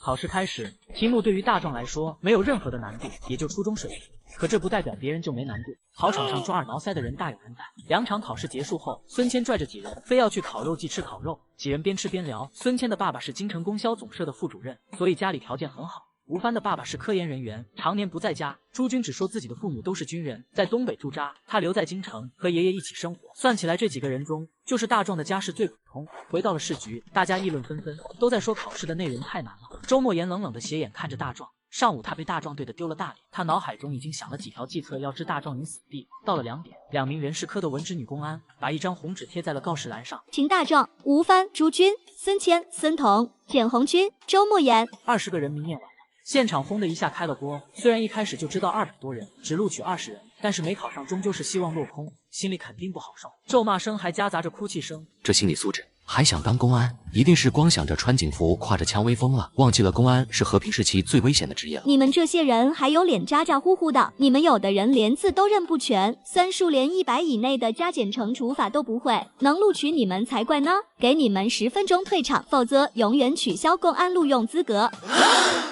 考试开始，题目对于大壮来说没有任何的难度，也就初中水平。可这不代表别人就没难度。考场上抓耳挠腮的人大有人在。2场考试结束后，孙谦拽着几人非要去烤肉季吃烤肉，几人边吃边聊。孙谦的爸爸是京城供销总社的副主任，所以家里条件很好。吴帆的爸爸是科研人员，常年不在家。朱军只说自己的父母都是军人，在东北驻扎，他留在京城和爷爷一起生活。算起来，这几个人中，就是大壮的家世最普通。回到了市局，大家议论纷纷，都在说考试的内容太难了。周莫言冷冷的斜眼看着大壮。上午他被大壮对的丢了大脸，他脑海中已经想了几条计策要置大壮于死地。到了2点，2名人事科的文职女公安把一张红纸贴在了告示栏上。秦大壮、吴帆、朱军、孙谦、孙彤、简红军、周莫言，20个人名念完了，现场轰的一下开了锅。虽然一开始就知道200多人，只录取20人，但是没考上终究是希望落空，心里肯定不好受。咒骂声还夹杂着哭泣声。这心理素质，还想当公安，一定是光想着穿警服、挎着枪威风了，忘记了公安是和平时期最危险的职业了。你们这些人还有脸咋咋呼呼的？你们有的人连字都认不全，算术连100以内的加减乘除法都不会，能录取你们才怪呢！给你们10分钟退场，否则永远取消公安录用资格。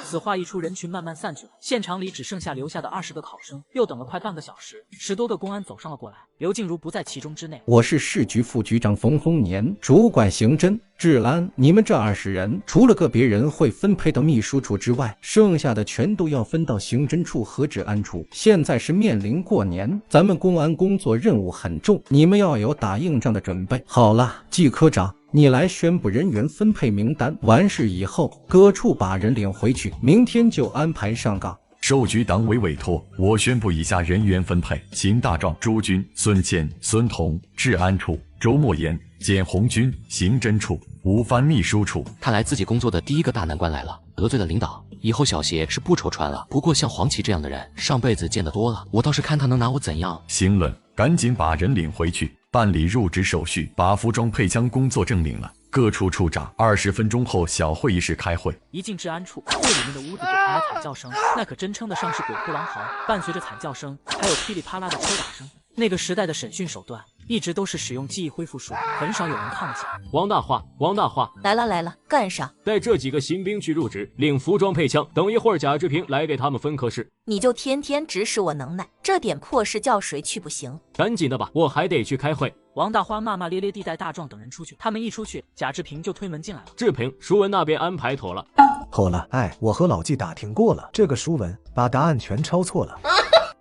此话一出，人群慢慢散去了，现场里只剩下留下的20个考生。又等了快半个小时，10多个公安走上了过来，刘静茹不在其中之内。我是市局副局长冯红年，主管刑侦、治安。你们这20人，除了个别人会分配到秘书处之外，剩下的全都要分到刑侦处和治安处。现在是面临过年，咱们公安工作任务很重，你们要有打硬仗的准备。好了，季科长，你来宣布人员分配名单，完事以后各处把人领回去，明天就安排上岗。受局党委委托，我宣布以下人员分配：秦大壮、朱军、孙谦、孙彤，治安处；周莫言、简红军，刑侦处；吴帆，秘书处。看来自己工作的第一个大难关来了，得罪了领导，以后小鞋是不愁穿了。不过像黄旗这样的人，上辈子见得多了，我倒是看他能拿我怎样。行了，赶紧把人领回去，办理入职手续，把服装配枪工作证领了。各处处长20分钟后小会议室开会。一进治安处，这里面的屋子就传来惨叫声，那可真称得上是鬼哭狼嚎。伴随着惨叫声，还有噼里啪啦的抽打声。那个时代的审讯手段一直都是使用记忆恢复术，很少有人抗得起来。王大话，王大话，来了来了，干啥？带这几个新兵去入职，领服装配枪。等一会儿贾志平来给他们分科室。你就天天指使我能耐，这点破事叫谁去不行？赶紧的吧，我还得去开会。王大花骂骂咧咧地带大壮等人出去，他们一出去，贾志平就推门进来了。志平，舒文那边安排妥了。妥了，哎，我和老纪打听过了，这个舒文把答案全抄错了。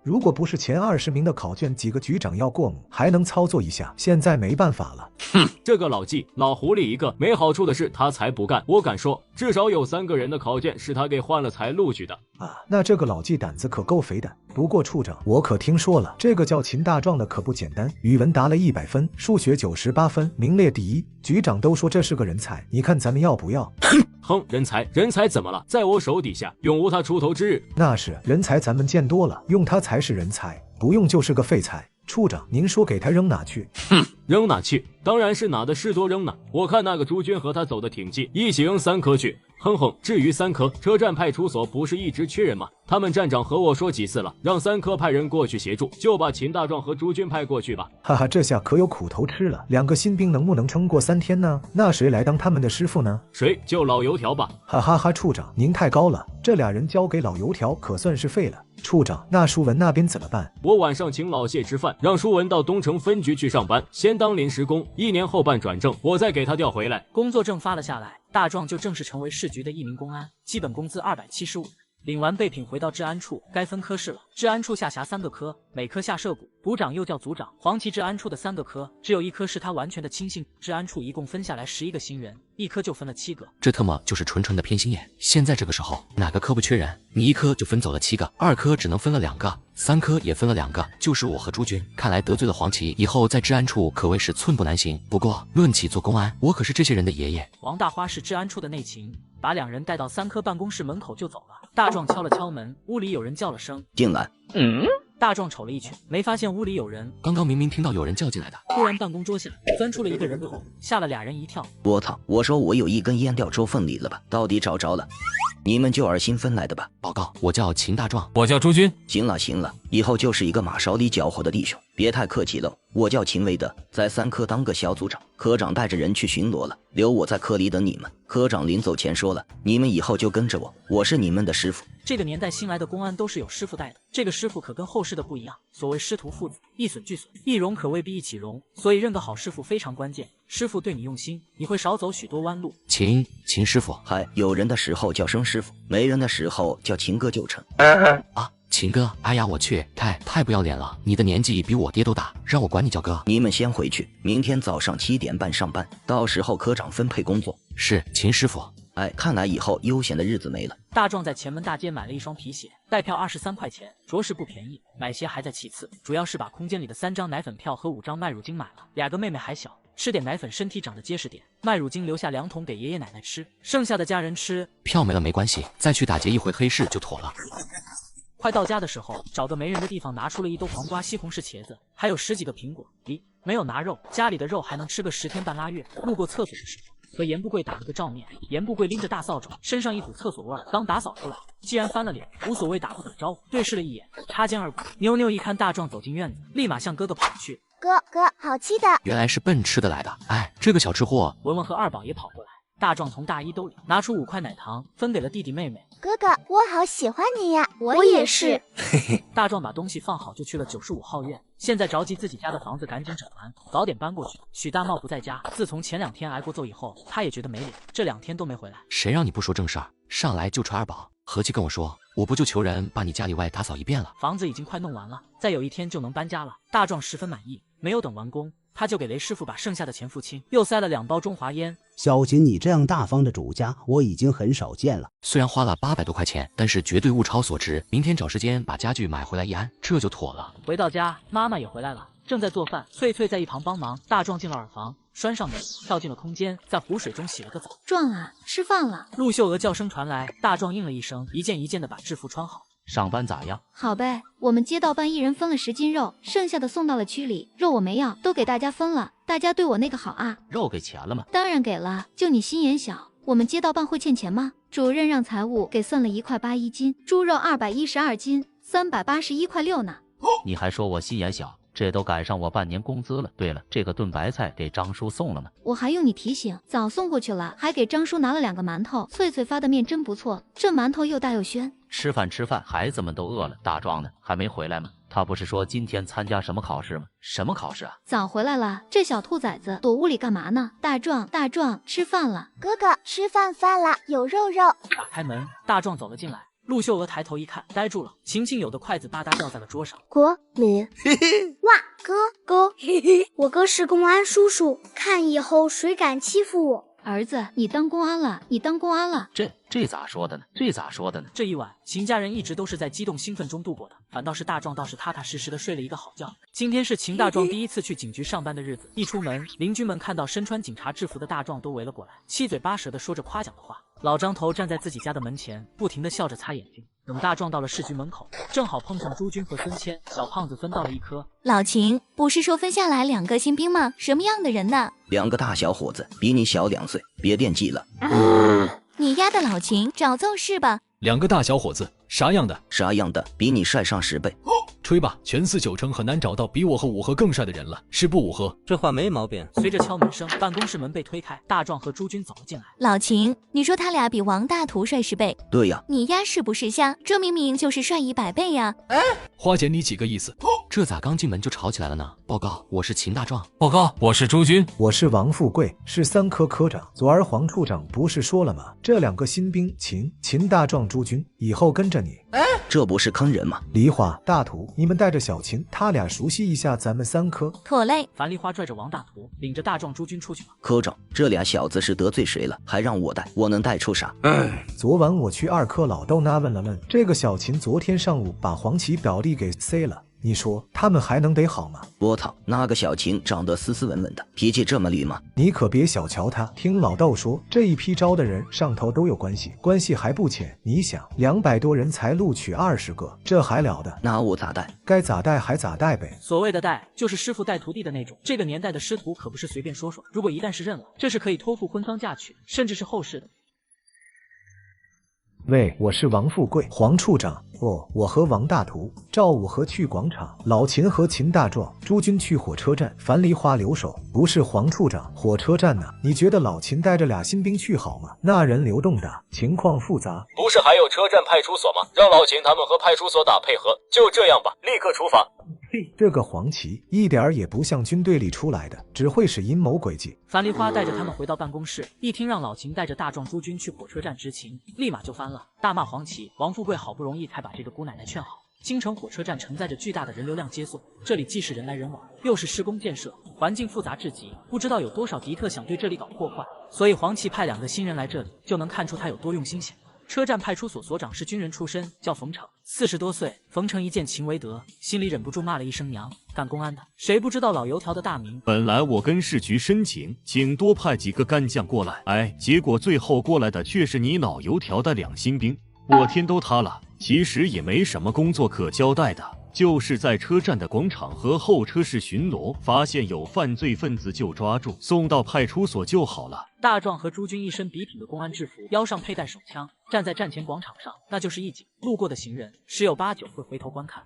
如果不是前20名的考卷几个局长要过目，还能操作一下，现在没办法了。哼，这个老纪老狐狸一个，没好处的事他才不干。我敢说，至少有3个人的考卷是他给换了才录取的。啊，那这个老纪胆子可够肥的。不过处长，我可听说了，这个叫秦大壮的可不简单，语文答了100分，数学98分，名列第1。局长都说这是个人才，你看咱们要不要？哼，人才怎么了？在我手底下，永无他出头之日。那是人才，咱们见多了，用他才是人才，不用就是个废材。处长，您说给他扔哪去？哼，扔哪去？当然是哪的事多扔哪。我看那个朱军和他走得挺近，一起扔3科去。哼哼，至于3科，车站派出所不是一直缺人吗？他们站长和我说几次了，让3科派人过去协助，就把秦大壮和朱军派过去吧。哈哈，这下可有苦头吃了。2个新兵能不能撑过3天呢？那谁来当他们的师傅呢？谁？就老油条吧。哈哈哈，处长您太高了，这俩人交给老油条可算是废了。处长，那舒文那边怎么办？我晚上请老谢吃饭，让舒文到东城分局去上班，先当临时工，1年后办转正，我再给他调回来。工作证发了下来，大壮就正式成为市局的1名公安，基本工资275。领完备品回到治安处，该分科室了。治安处下辖3个科，每科下设股，股长又叫组长。黄旗治安处的3个科，只有1科是他完全的亲信。治安处一共分下来11个新人，1科就分了7个。这特么就是纯纯的偏心眼。现在这个时候，哪个科不缺人？你1科就分走了7个，2科只能分了2个，3科也分了2个，就是我和朱军。看来得罪了黄旗，以后在治安处可谓是寸步难行。不过论起做公安，我可是这些人的爷爷。王大花是治安处的内勤。把两人带到3科办公室门口就走了。大壮敲了敲门，屋里有人叫了声进来。大壮瞅了一圈，没发现屋里有人。刚刚明明听到有人叫进来的。突然办公桌下钻出了一个人头，吓了俩人一跳。我操！我说我有一根烟掉抽缝里了吧？到底找着了？你们就耳新分来的吧？报告，我叫秦大壮。我叫朱军。行了行了，以后就是一个马勺里搅和的弟兄，别太客气了。我叫秦维德，在3科当个小组长，科长带着人去巡逻了，留我在科里等你们。科长临走前说了，你们以后就跟着我，我是你们的师傅。这个年代新来的公安都是有师傅带的，这个师傅可跟后世的不一样。所谓师徒父子，一损俱损，一荣可未必一起荣，所以认个好师傅非常关键。师傅对你用心，你会少走许多弯路。秦师傅，嗨，有人的时候叫声师傅，没人的时候叫秦哥就成。啊，秦哥，哎呀，我去，太不要脸了！你的年纪比我爹都大，让我管你叫哥？你们先回去，明天早上7点半上班，到时候科长分配工作。是，秦师傅。哎，看来以后悠闲的日子没了。大壮在前门大街买了一双皮鞋，带票23块钱，着实不便宜。买鞋还在其次，主要是把空间里的3张奶粉票和5张麦乳精买了。2个妹妹还小，吃点奶粉身体长得结实点，麦乳精留下2桶给爷爷奶奶吃，剩下的家人吃。票没了没关系，再去打劫一回黑市就妥了。快到家的时候，找个没人的地方拿出了一兜黄瓜、西红柿、茄子，还有10几个苹果。咦，没有拿肉，家里的肉还能吃个10天半拉月。路过厕所的时候，和严不贵打了个照面。严不贵拎着大扫帚，身上一股厕所味儿，刚打扫出来，既然翻了脸，无所谓打不打招呼，对视了一眼，擦肩而过。妞妞一看大壮走进院子，立马向哥哥跑去。哥，好吃的。原来是奔吃的来的。哎，这个小吃货。文文和二宝也跑过来。大壮从大衣兜里拿出5块奶糖，分给了弟弟妹妹。哥哥，我好喜欢你呀！我也是。大壮把东西放好，就去了95号院。现在着急自己家的房子赶紧整完，早点搬过去。许大茂不在家，自从前2天挨过揍以后，他也觉得没脸，这2天都没回来。谁让你不说正事儿，上来就踹二宝，合计跟我说，我不就求人把你家里外打扫一遍了？房子已经快弄完了，再有1天就能搬家了。大壮十分满意，没有等完工，他就给雷师傅把剩下的钱付清，又塞了2包中华烟。小秦，你这样大方的主家，我已经很少见了。虽然花了800多块钱，但是绝对物超所值。明天找时间把家具买回来一安，这就妥了。回到家，妈妈也回来了，正在做饭。翠翠在一旁帮忙。大壮进了耳房，拴上门，跳进了空间，在湖水中洗了个澡。壮啊，吃饭了。陆秀娥叫声传来，大壮应了一声，一件一件的把制服穿好。上班咋样？好呗，我们街道办1人分了10斤肉，剩下的送到了区里。肉我没要，都给大家分了。大家对我那个好啊。肉给钱了吗？当然给了，就你心眼小。我们街道办会欠钱吗？主任让财务给算了1块8一斤，猪肉212斤，381块6呢。你还说我心眼小，这都赶上我半年工资了。对了，这个炖白菜给张叔送了吗？我还用你提醒，早送过去了，还给张叔拿了2个馒头。翠翠发的面真不错，这馒头又大又鲜。吃饭，孩子们都饿了。大壮呢？还没回来吗？他不是说今天参加什么考试吗？什么考试啊？早回来了。这小兔崽子躲屋里干嘛呢？大壮，吃饭了。哥哥，吃饭了，有肉。打开门，大壮走了进来。陆秀娥抬头一看，呆住了。晴晴有的筷子吧嗒掉在了桌上。国民，哇，哥，我哥是公安叔叔，看以后谁敢欺负我。儿子，你当公安了。这咋说的呢？这一晚，秦家人一直都是在激动兴奋中度过的，反倒是大壮踏踏实实的睡了一个好觉。今天是秦大壮第一次去警局上班的日子，一出门，邻居们看到身穿警察制服的大壮都围了过来，七嘴八舌的说着夸奖的话。老张头站在自己家的门前，不停的笑着擦眼睛。等大壮到了市局门口，正好碰上朱军和孙谦，小胖子分到了1颗。老秦，不是说分下来2个新兵吗？什么样的人呢？2个大小伙子，比你小2岁，别惦记了。你丫的老秦，找揍是吧？2个大小伙子，啥样的？比你帅上10倍。吹吧，全49城很难找到比我和武和更帅的人了，是不武和？这话没毛病。随着敲门声，办公室门被推开，大壮和朱军走了进来。老秦，你说他俩比王大图帅10倍？对呀。你丫是不是瞎？这明明就是帅100倍呀！花姐，你几个意思？这咋刚进门就吵起来了呢？报告，我是秦大壮。报告，我是朱军。我是王富贵，是3科科长。昨儿黄处长不是说了吗？这2个新兵秦大壮、朱军以后跟着你。这不是坑人吗？梨花、大图，你们带着小秦，他俩熟悉一下咱们3科。妥嘞。樊梨花拽着王大图，领着大壮、朱军出去了。科长，这俩小子是得罪谁了？还让我带，我能带出啥？昨晚我去2科老豆那问了问，这个小秦昨天上午把黄旗表弟给塞了。你说他们还能得好吗？我操，那个小晴长得斯斯文文的，脾气这么绿吗？你可别小瞧他。听老道说，这一批招的人上头都有关系，关系还不浅。你想，200多人才录取20个，这还了得？那我咋带？该咋带还咋带呗。所谓的带，就是师傅带徒弟的那种。这个年代的师徒可不是随便说说，如果一旦是认了，这是可以托付婚丧嫁娶，甚至是后事的。喂，我是王富贵，黄处长。哦，我和王大图、赵武和去广场，老秦和秦大壮、朱军去火车站，樊梨花留守。不是黄处长，火车站呢？你觉得老秦带着俩新兵去好吗？那人流动的，情况复杂。不是还有车站派出所吗？让老秦他们和派出所打配合，就这样吧，立刻出发。这个黄旗一点儿也不像军队里出来的，只会是阴谋诡计。樊梨花带着他们回到办公室，一听让老秦带着大壮、朱军去火车站执勤，立马就翻了，大骂黄旗。王富贵好不容易才把这个姑奶奶劝好。京城火车站承载着巨大的人流量接送，这里既是人来人往，又是施工建设，环境复杂至极，不知道有多少敌特想对这里搞破坏。所以黄旗派2个新人来这里，就能看出他有多用心险。车站派出所所长是军人出身，叫冯成，40多岁。冯成一见秦维德，心里忍不住骂了一声娘，干公安的，谁不知道老油条的大名？本来我跟市局申请，请多派几个干将过来，结果最后过来的却是你老油条的2新兵，我天都塌了。其实也没什么工作可交代的，就是在车站的广场和候车室巡逻，发现有犯罪分子就抓住，送到派出所就好了。大壮和朱军一身笔挺的公安制服，腰上佩戴手枪，站在站前广场上，那就是一景。路过的行人十有8九会回头观看。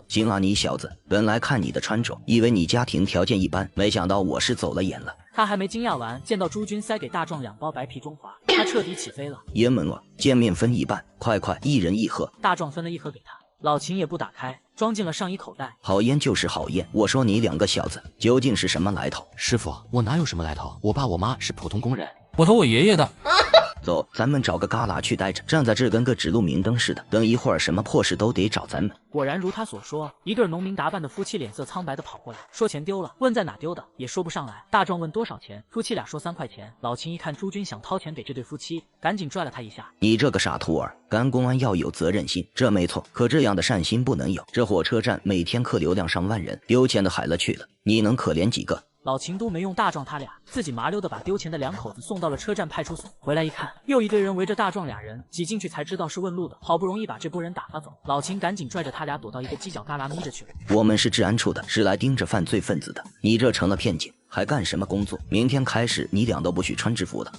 行啊，你小子，本来看你的穿着，以为你家庭条件一般，没想到我是走了眼了。他还没惊讶完，见到朱军塞给大壮2包白皮中华，他彻底起飞了。爷们啊，见面分一半，快快，一人1盒。大壮分了1盒给他，老秦也不打开，装进了上衣口袋。好烟就是好烟，我说你2个小子究竟是什么来头？师傅，我哪有什么来头？我爸我妈是普通工人，我偷我爷爷的。走，咱们找个旮旯去待着，站在这跟个指路明灯似的，等一会儿什么破事都得找咱们。果然如他所说，一对农民打扮的夫妻脸色苍白的跑过来，说钱丢了，问在哪丢的，也说不上来。大壮问多少钱，夫妻俩说3块钱。老秦一看朱军想掏钱给这对夫妻，赶紧拽了他一下。你这个傻徒儿，干公安要有责任心，这没错，可这样的善心不能有。这火车站每天客流量上万人，丢钱的海了去了，你能可怜几个？老秦都没用大壮他俩，自己麻溜的把丢钱的2口子送到了车站派出所。回来一看，又一堆人围着大壮2人，挤进去才知道是问路的，好不容易把这波人打发走。老秦赶紧拽着他俩躲到一个犄角旮旯眯着去了。我们是治安处的，是来盯着犯罪分子的，你这成了骗警，还干什么工作？明天开始你俩都不许穿制服了。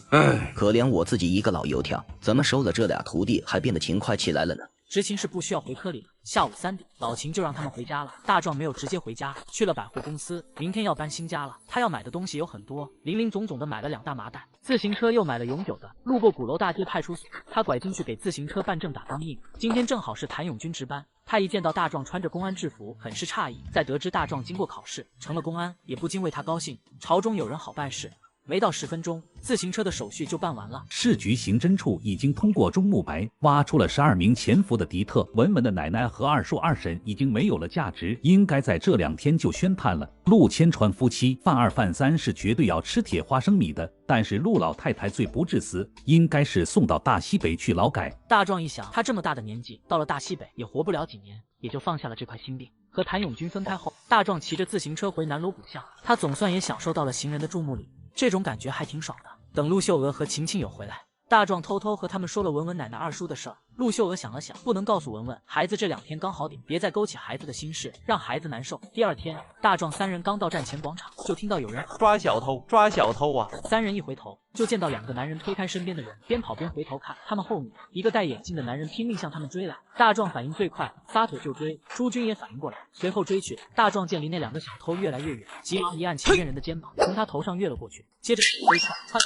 可怜我自己一个老油条，怎么收了这俩徒弟还变得勤快起来了呢？执勤是不需要回科里的。下午3点，老秦就让他们回家了。大壮没有直接回家，去了百货公司，明天要搬新家了。他要买的东西有很多，零零总总的买了2大麻袋。自行车又买了永久的。路过鼓楼大街派出所，他拐进去给自行车办证打钢印。今天正好是谭勇军值班，他一见到大壮穿着公安制服，很是诧异。在得知大壮经过考试成了公安，也不禁为他高兴。朝中有人好办事。没到10分钟，自行车的手续就办完了。市局刑侦处已经通过钟木白挖出了12名潜伏的敌特。文文的奶奶和二叔二婶已经没有了价值，应该在这2天就宣判了。陆千川夫妻犯2犯3是绝对要吃铁花生米的，但是陆老太太罪不至死，应该是送到大西北去劳改。大壮一想，他这么大的年纪，到了大西北也活不了几年，也就放下了这块心病。和谭勇军分开后，大壮骑着自行车回南锣鼓巷，他总算也享受到了行人的注目礼。这种感觉还挺爽的。等陆秀娥和秦庆友回来，大壮偷偷和他们说了文文奶奶二叔的事儿。陆秀娥想了想，不能告诉文文，孩子这2天刚好点，别再勾起孩子的心事，让孩子难受。第2天，大壮3人刚到站前广场，就听到有人抓小偷，抓小偷啊！3人一回头，就见到2个男人推开身边的人，边跑边回头看。他们后面一个戴眼镜的男人拼命向他们追来。大壮反应最快，撒腿就追。朱军也反应过来，随后追去。大壮见离那2个小偷越来越远，急忙一按前面人的肩膀，从他头上越了过去，接着飞踹，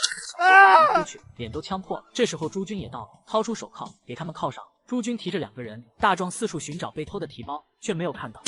出去，脸都呛破了。这时候朱军也到了，掏出手铐给他们铐上。朱军提着2个人，大壮四处寻找被偷的提包，却没有看到。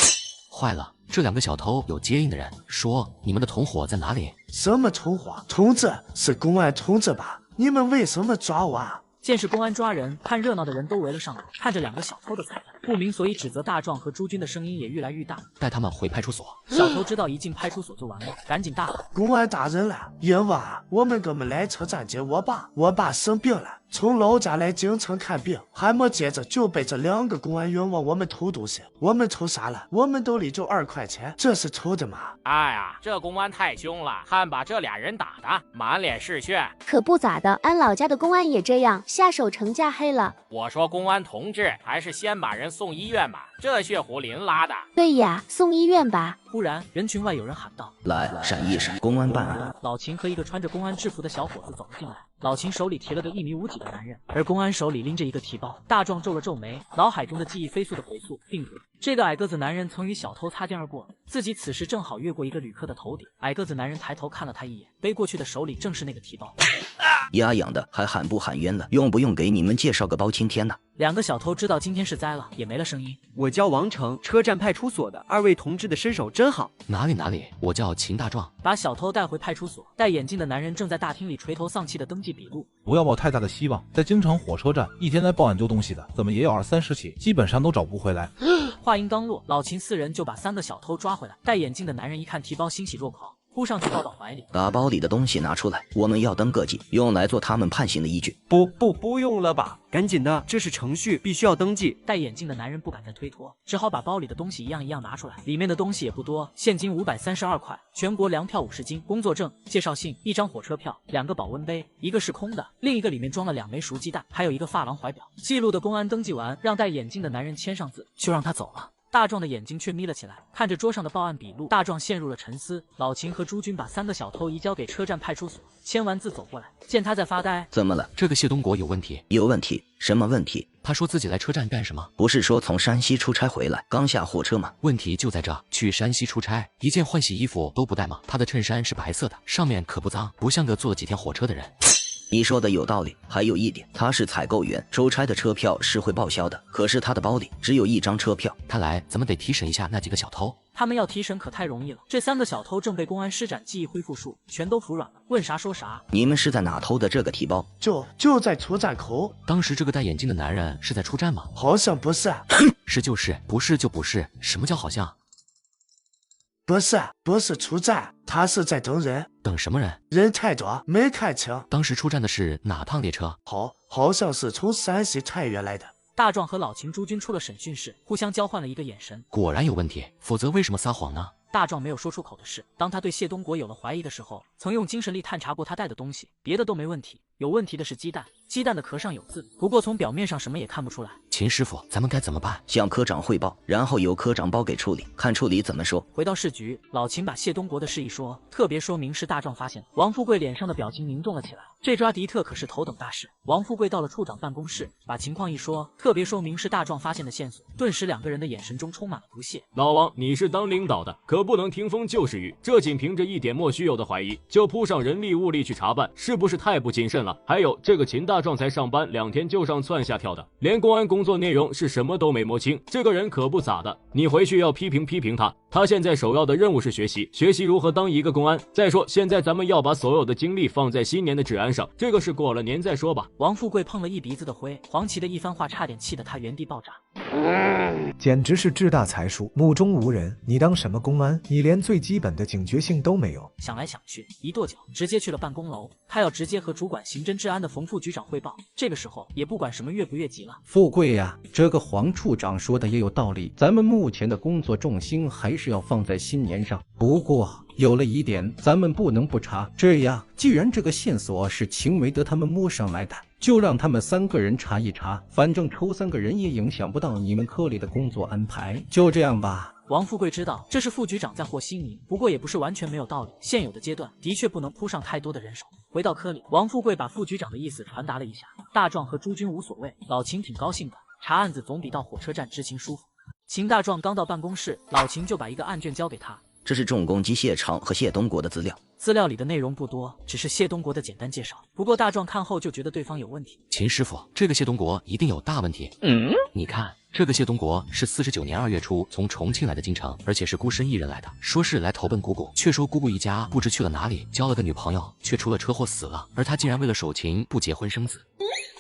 坏了，这2个小偷有接应的人，说你们的同伙在哪里？什么同伙？同志是公安同志吧？你们为什么抓我啊？见是公安抓人，看热闹的人都围了上来，看着2个小偷的惨案，不明所以指责大壮和朱军的声音也越来越大。带他们回派出所。小偷知道一进派出所就完了，赶紧大喊：公安大人了，因为我们哥们来车站接我爸生病了，从老家来京城看病，还没接着就被这2个公安员往我们偷东西。我们抽啥了？我们兜里就2块钱，这是抽的吗？哎呀，这公安太凶了，看把这俩人打的满脸是血。可不咋的，俺老家的公安也这样，下手成家黑了。我说公安同志，还是先把人送医院吧，这血胡淋拉的。对呀，送医院吧。忽然，人群外有人喊道：“来，闪一闪，公安办案。”老秦和一个穿着公安制服的小伙子走了进来。老秦手里提了个1米5几的男人，而公安手里拎着一个提包。大壮皱了皱眉，脑海中的记忆飞速的回溯，定格。这个矮个子男人曾与小偷擦肩而过，自己此时正好越过一个旅客的头顶。矮个子男人抬头看了他一眼，背过去的手里正是那个提包。丫养的还喊不喊冤了？用不用给你们介绍个包青天呢？2个小偷知道今天是栽了，也没了声音。我叫王成，车站派出所的，2位同志的身手真好。哪里，我叫秦大壮。把小偷带回派出所，戴眼镜的男人正在大厅里垂头丧气的登记笔录。不要抱太大的希望，在京城火车站，一天来报案丢东西的，怎么也有20-30起，基本上都找不回来。话音刚落，老秦4人就把3个小偷抓回来。戴眼镜的男人一看提包，欣喜若狂，扑上去抱到怀里，把包里的东西拿出来，我们要登个记，用来做他们判刑的依据。不用了吧，赶紧的，这是程序，必须要登记。戴眼镜的男人不敢再推脱，只好把包里的东西一样一样拿出来。里面的东西也不多，现金532块，全国粮票50斤，工作证、介绍信、1张火车票、2个保温杯，一个是空的，另一个里面装了2枚熟鸡蛋，还有一个发廊怀表。记录的公安登记完，让戴眼镜的男人签上字，就让他走了。大壮的眼睛却眯了起来，看着桌上的报案笔录，大壮陷入了沉思。老秦和朱军把3个小偷移交给车站派出所，签完字走过来，见他在发呆，怎么了？这个谢东国有问题。有问题？什么问题？他说自己来车站干什么？不是说从山西出差回来，刚下火车吗？问题就在这，去山西出差，一件换洗衣服都不带吗？他的衬衫是白色的，上面可不脏，不像个坐了几天火车的人。你说的有道理，还有一点，他是采购员，出差的车票是会报销的，可是他的包里只有1张车票。看来咱们得提审一下那几个小偷。他们要提审可太容易了，这3个小偷正被公安施展记忆恢复术，全都服软了，问啥说啥。你们是在哪偷的这个提包？就在出站口。当时这个戴眼镜的男人是在出站吗？好像不是。是就是，不是就不是，什么叫好像？不是出站，他是在等人。等什么人？人太多，没看清。当时出站的是哪趟列车？好像是从山西太原来的。大壮和老秦、朱军出了审讯室，互相交换了一个眼神。果然有问题，否则为什么撒谎呢？大壮没有说出口的是，当他对谢东国有了怀疑的时候，曾用精神力探查过他带的东西，别的都没问题，有问题的是鸡蛋，鸡蛋的壳上有字，不过从表面上什么也看不出来。秦师傅，咱们该怎么办？向科长汇报，然后由科长包给处理，看处理怎么说。回到市局，老秦把谢东国的事一说，特别说明是大壮发现的。王富贵脸上的表情凝重了起来，这抓迪特可是头等大事。王富贵到了处长办公室，把情况一说，特别说明是大壮发现的线索，顿时2个人的眼神中充满了不屑。老王，你是当领导的，可不能听风就是雨，这仅凭着一点莫须有的怀疑就扑上人力物力去查办，是不是太不谨慎了？还有这个秦大壮才上班2天就上蹿下跳的，连公安工作内容是什么都没摸清，这个人可不咋的，你回去要批评他。他现在首要的任务是学习如何当一个公安。再说现在咱们要把所有的精力放在新年的治安上，这个是过了年再说吧。王富贵碰了一鼻子的灰，黄旗的一番话差点气得他原地爆炸。简直是志大才疏，目中无人。你当什么公安？你连最基本的警觉性都没有。想来想去，一跺脚直接去了办公楼，他要直接和主管刑侦治安的冯副局长汇报。这个时候也不管什么越不越级了。富贵呀，这个黄处长说的也有道理，咱们目前的工作重心还是要放在新年上。不过有了疑点，咱们不能不查。这样，既然这个线索是秦维德他们摸上来的，就让他们3个人查一查，反正抽3个人也影响不到你们科里的工作安排。就这样吧。王富贵知道这是副局长在和稀泥，不过也不是完全没有道理。现有的阶段的确不能扑上太多的人手。回到科里，王富贵把副局长的意思传达了一下。大壮和朱军无所谓，老秦挺高兴的，查案子总比到火车站执勤舒服。秦大壮刚到办公室，老秦就把一个案卷交给他。这是重工机械厂和谢东国的资料。资料里的内容不多，只是谢东国的简单介绍。不过大壮看后就觉得对方有问题。秦师傅，这个谢东国一定有大问题。你看，这个谢东国是49年2月初从重庆来的京城，而且是孤身一人来的，说是来投奔姑姑，却说姑姑一家不知去了哪里，交了个女朋友，却出了车祸死了，而他竟然为了守情不结婚生子。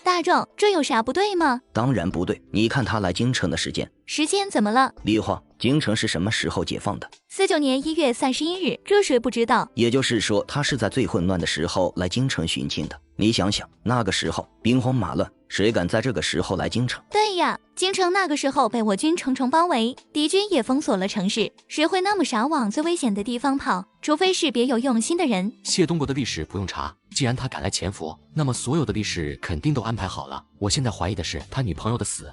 大壮，这有啥不对吗？当然不对，你看他来京城的时间怎么了？李话，京城是什么时候解放的？49年1月31日，这谁不知道？也就是说，他是在最混乱的时候来京城寻亲的。你想想，那个时候兵荒马乱，谁敢在这个时候来京城？对呀，京城那个时候被我军重重包围，敌军也封锁了城市，谁会那么傻往最危险的地方跑？除非是别有用心的人。谢东国的历史不用查，既然他敢来潜伏，那么所有的历史肯定都安排好了。我现在怀疑的是他女朋友的死。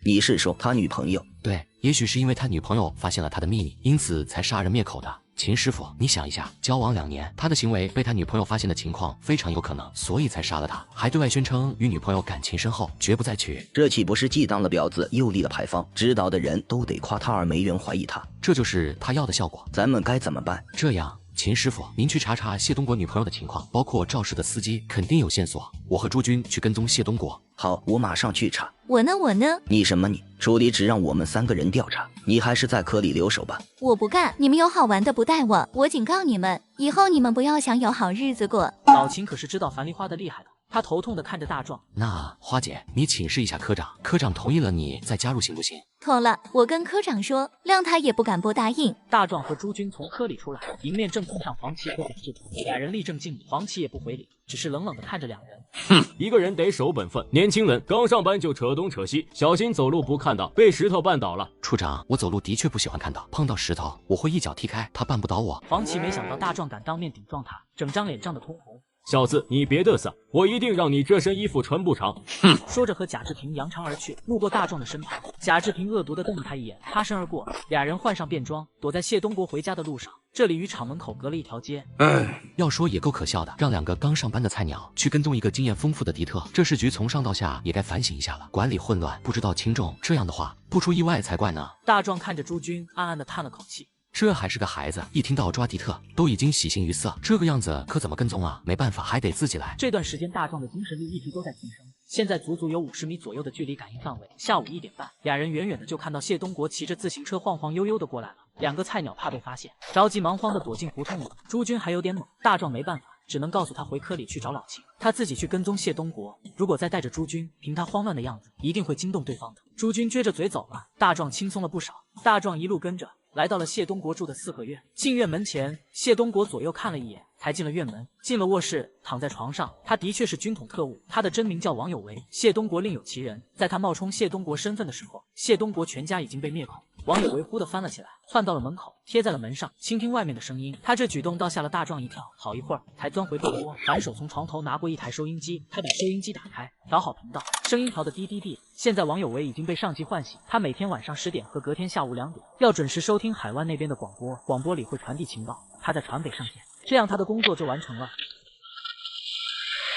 你是说他女朋友？对，也许是因为他女朋友发现了他的秘密，因此才杀人灭口的。秦师傅，你想一下，交往2年，他的行为被他女朋友发现的情况非常有可能，所以才杀了他，还对外宣称与女朋友感情深厚，绝不再娶。这岂不是既当了婊子又立了牌坊？知道的人都得夸他，而没人怀疑他，这就是他要的效果。咱们该怎么办？这样，秦师傅，您去查查谢东国女朋友的情况，包括肇事的司机，肯定有线索。我和朱军去跟踪谢东国。好，我马上去查。我呢？你什么你？处理只让我们3个人调查，你还是在科里留守吧。我不干，你们有好玩的不带我，我警告你们，以后你们不要想有好日子过。老秦可是知道樊梨花的厉害的。他头痛的看着大壮，那花姐，你请示一下科长，科长同意了你再加入行不行？妥了，我跟科长说，谅他也不敢不答应。大壮和朱军从科里出来，迎面正碰上黄旗和贾志平，俩人立正敬礼，黄旗也不回礼，只是冷冷的看着两人。哼，一个人得守本分，年轻人刚上班就扯东扯西，小心走路不看到，被石头绊倒了。处长，我走路的确不喜欢看到，碰到石头我会一脚踢开，他绊不倒我。黄旗没想到大壮敢当面顶撞他，整张脸涨得通红。小子，你别嘚瑟，我一定让你这身衣服穿不长。哼！说着和贾志平扬长而去，路过大壮的身旁，贾志平恶毒地瞪了他一眼，擦身而过。俩人换上便装，躲在谢东国回家的路上。这里与厂门口隔了一条街。要说也够可笑的，让2个刚上班的菜鸟去跟踪一个经验丰富的迪特，这市局从上到下也该反省一下了，管理混乱，不知道轻重。这样的话，不出意外才怪呢。大壮看着朱军，暗暗地叹了口气。这还是个孩子，一听到抓迪特都已经喜形于色，这个样子可怎么跟踪啊？没办法，还得自己来。这段时间大壮的精神力一直都在提升，现在足足有50米左右的距离感应范围。下午1点半，俩人远远的就看到谢东国骑着自行车晃晃悠悠的过来了。2个菜鸟怕被发现，着急忙慌的躲进胡同里。朱军还有点猛，大壮没办法，只能告诉他回科里去找老秦，他自己去跟踪谢东国。如果再带着朱军，凭他慌乱的样子，一定会惊动对方的。朱军撅着嘴走了，大壮轻松了不少。大壮一路跟着来到了谢东国住的4合院。进院门前，谢东国左右看了一眼，才进了院门。进了卧室，躺在床上，他的确是军统特务，他的真名叫王有为。谢东国另有其人，在他冒充谢东国身份的时候，谢东国全家已经被灭口。王有为忽地翻了起来，窜到了门口，贴在了门上，倾听外面的声音。他这举动倒吓了大壮一跳，好一会儿才钻回被窝，反手从床头拿过一台收音机。他把收音机打开，调好频道，声音调得低低低。现在王有为已经被上级唤醒，他每天晚上10点和隔天下午2点要准时收听海湾那边的广播，广播里会传递情报，他在船北上线，这样他的工作就完成了。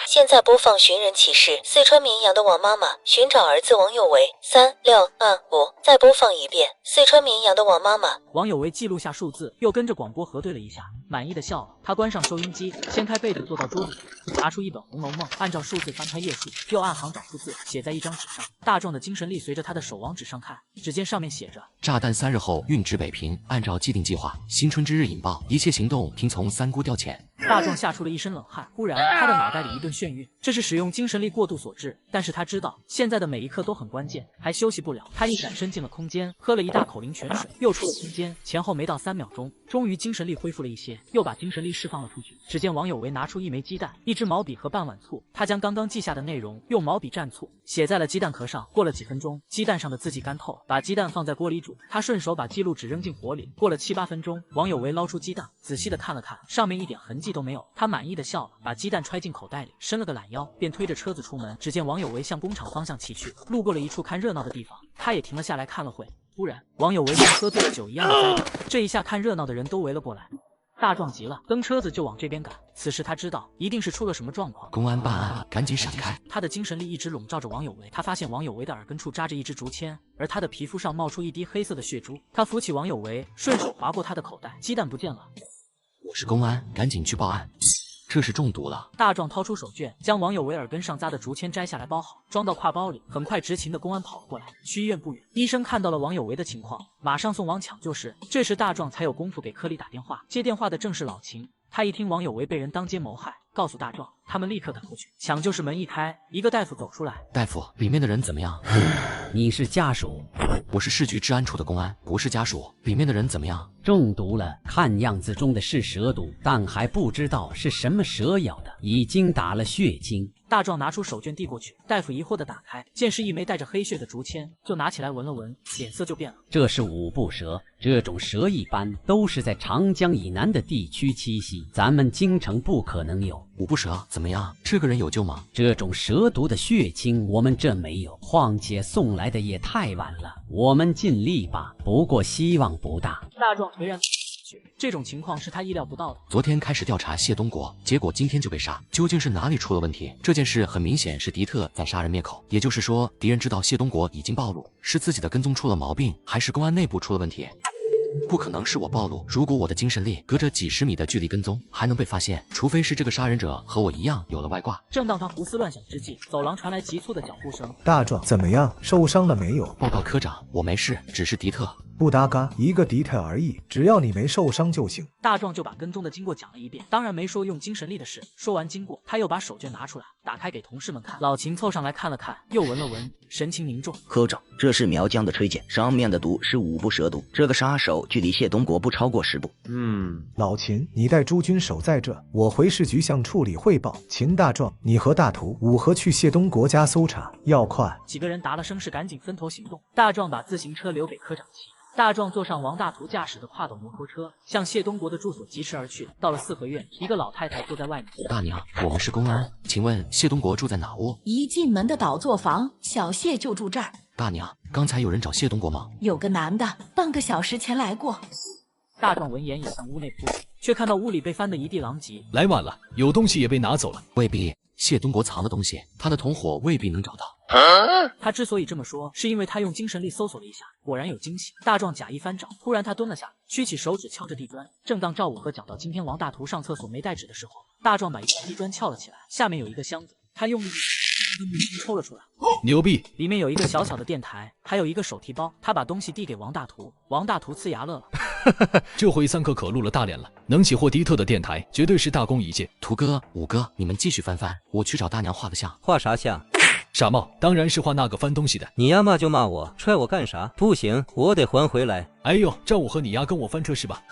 现在播放寻人启事：四川绵阳的王妈妈寻找儿子王有为。3、6、2、5，再播放一遍。四川绵阳的王妈妈。王有为记录下数字，又跟着广播核对了一下，满意的笑了。他关上收音机，掀开被子，坐到桌子里，拿出一本《红楼梦》，按照数字翻开页数，又按行找数字，写在一张纸上。大壮的精神力随着他的手往纸上看，只见上面写着：炸弹3日后运至北平，按照既定计划，新春之日引爆，一切行动听从三姑调遣。大壮吓出了一身冷汗，忽然他的脑袋里一顿眩晕，这是使用精神力过度所致。但是他知道现在的每一刻都很关键，还休息不了。他一闪身进了空间，喝了一大口灵泉水，又出了空间，前后没到3秒钟，终于精神力恢复了一些，又把精神力释放了出去。只见王有为拿出一枚鸡蛋、一支毛笔和半碗醋，他将刚刚记下的内容用毛笔蘸醋写在了鸡蛋壳上。过了几分钟，鸡蛋上的字迹干透了，把鸡蛋放在锅里煮。他顺手把记录纸扔进火里。过了7、8分钟，王有为捞出鸡蛋，仔细的看了看，上面一点痕迹都没有。他满意的笑了，把鸡蛋揣进口袋里，伸了个懒腰，便推着车子出门。只见王有为向工厂方向骑去，路过了一处看热闹的地方，他也停了下来看了会。突然，王有为像喝醉了酒一样的栽倒，这一下看热闹的人都围了过来。大壮急了，蹬车子就往这边赶。此时他知道一定是出了什么状况，公安办案，赶紧闪开！他的精神力一直笼罩着王有为，他发现王有为的耳根处扎着一支竹签，而他的皮肤上冒出一滴黑色的血珠。他扶起王有为，顺手划过他的口袋，鸡蛋不见了。我是公安，赶紧去报案！这是中毒了。大壮掏出手绢，将王有为耳根上扎的竹签摘下来包好，装到挎包里。很快，执勤的公安跑了过来。去医院不远，医生看到了王有为的情况，马上送往抢救室。这时大壮才有功夫给科里打电话，接电话的正是老秦。他一听王有为被人当街谋害，告诉大壮，他们立刻赶过去。抢救室门一开，一个大夫走出来。大夫，里面的人怎么样？你是家属？我是市局治安处的公安，不是家属。里面的人怎么样？中毒了，看样子中的是蛇毒，但还不知道是什么蛇咬的，已经打了血清。大壮拿出手绢递过去，大夫疑惑地打开，见是一枚带着黑血的竹签，就拿起来闻了闻，脸色就变了。这是五步蛇，这种蛇一般都是在长江以南的地区栖息，咱们京城不可能有。五步蛇怎么样？这个人有救吗？这种蛇毒的血清我们这没有，况且送来的也太晚了，我们尽力吧，不过希望不大。大壮颓然。这种情况是他意料不到的。昨天开始调查谢东国，结果今天就被杀，究竟是哪里出了问题？这件事很明显是迪特在杀人灭口，也就是说，敌人知道谢东国已经暴露，是自己的跟踪出了毛病，还是公安内部出了问题？不可能是我暴露，如果我的精神力隔着几十米的距离跟踪，还能被发现，除非是这个杀人者和我一样有了外挂。正当他胡思乱想之际，走廊传来急促的脚步声。大壮怎么样？受伤了没有？报告科长，我没事，只是迪特。不搭嘎，一个迪特而已，只要你没受伤就行。大壮就把跟踪的经过讲了一遍，当然没说用精神力的事。说完经过，他又把手绢拿出来，打开给同事们看。老秦凑上来看了看，又闻了闻，神情凝重。科长，这是苗疆的吹剑，上面的毒是五步蛇毒，这个杀手距离谢东国不超过10步。老秦，你带诸军守在这，我回市局向处理汇报。秦大壮，你和大图、五和去谢东国家搜查，要快。几个人答了声是，赶紧分头行动。大壮把自行车留给科长骑。大壮坐上王大图驾驶的跨斗摩托车，向谢东国的住所疾驰而去。到了四合院，一个老太太坐在外面。大娘，我们是公安，请问谢东国住在哪屋？一进门的倒座房，小谢就住这儿。大娘，刚才有人找谢东国吗？有个男的，半个小时前来过。大壮闻言也向屋内扑，却看到屋里被翻得一地狼藉。来晚了，有东西也被拿走了。未必，谢东国藏的东西，他的同伙未必能找到。他之所以这么说，是因为他用精神力搜索了一下，果然有惊喜。大壮假意翻找，突然他蹲了下来，屈起手指敲着地砖。正当赵武和讲到今天王大图上厕所没带纸的时候，大壮把一块地砖撬了起来，下面有一个箱子，他用力把木箱抽了出来。牛逼！里面有一个小小的电台，还有一个手提包。他把东西递给王大图，王大图呲牙乐了。这回3克可露了大脸了，能起获迪特的电台，绝对是大功一件。图哥、五哥，你们继续翻翻，我去找大娘画的像。画啥像？傻帽，当然是画那个翻东西的。你呀骂就骂我，踹我干啥？不行，我得还回来。哎呦，赵武和你呀跟我翻车是吧？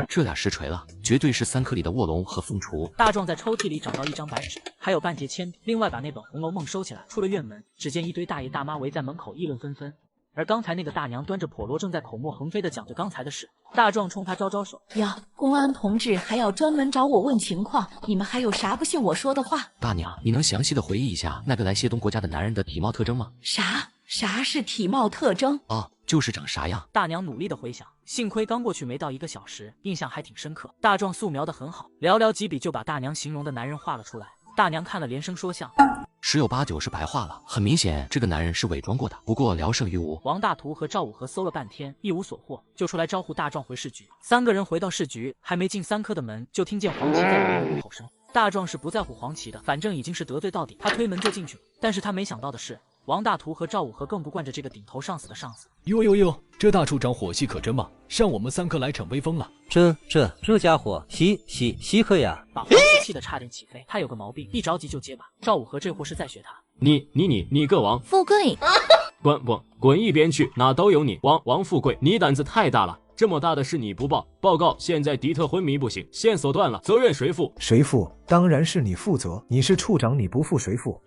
这俩实锤了，绝对是3克里的卧龙和凤雏。大壮在抽屉里找到一张白纸，还有半截铅笔，另外把那本《红楼梦》收起来。出了院门，只见一堆大爷大妈围在门口议论纷纷。而刚才那个大娘端着笸箩，正在口沫横飞地讲着刚才的事。大壮冲他招招手：“呀，公安同志还要专门找我问情况，你们还有啥不信我说的话？”大娘，你能详细的回忆一下那个来谢东国家的男人的体貌特征吗？啥是体貌特征？哦，就是长啥样。大娘努力的回想，幸亏刚过去没到1个小时，印象还挺深刻。大壮素描得很好，寥寥几笔就把大娘形容的男人画了出来。大娘看了连声说像，10有8九是白画了，很明显这个男人是伪装过的，不过聊胜于无。王大图和赵武和搜了半天一无所获，就出来招呼大壮回市局。3个人回到市局，还没进3科的门，就听见黄旗在里面怒吼声。大壮是不在乎黄旗的，反正已经是得罪到底，他推门就进去了。但是他没想到的是，王大图和赵武和更不惯着这个顶头上司的上司。哟，这大处长火气可真猛，上我们3科来逞威风了。这家伙稀客呀！把黄旗气得差点起飞。他有个毛病，一着急就结巴。赵武和这货是在学他。你个王富贵，滚一边去，哪都有你。王富贵，你胆子太大了。这么大的事你不报，报告！现在迪特昏迷不醒，线索断了，责任谁负？谁负？当然是你负责。你是处长，你不负谁负？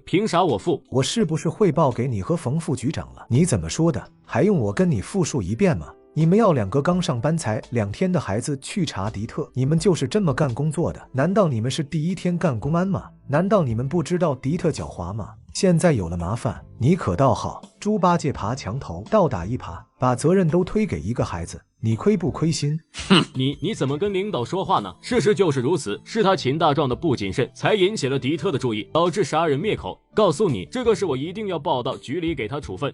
凭啥我负？我是不是汇报给你和冯副局长了？你怎么说的？还用我跟你复述一遍吗？你们要2个刚上班才2天的孩子去查迪特，你们就是这么干工作的？难道你们是第1天干公安吗？难道你们不知道迪特狡猾吗？现在有了麻烦，你可倒好，猪八戒爬墙头，倒打一耙，把责任都推给一个孩子，你亏不亏心？你怎么跟领导说话呢？事实就是如此，是他秦大壮的不谨慎，才引起了迪特的注意，导致杀人灭口。告诉你，这个事我一定要报到局里给他处分。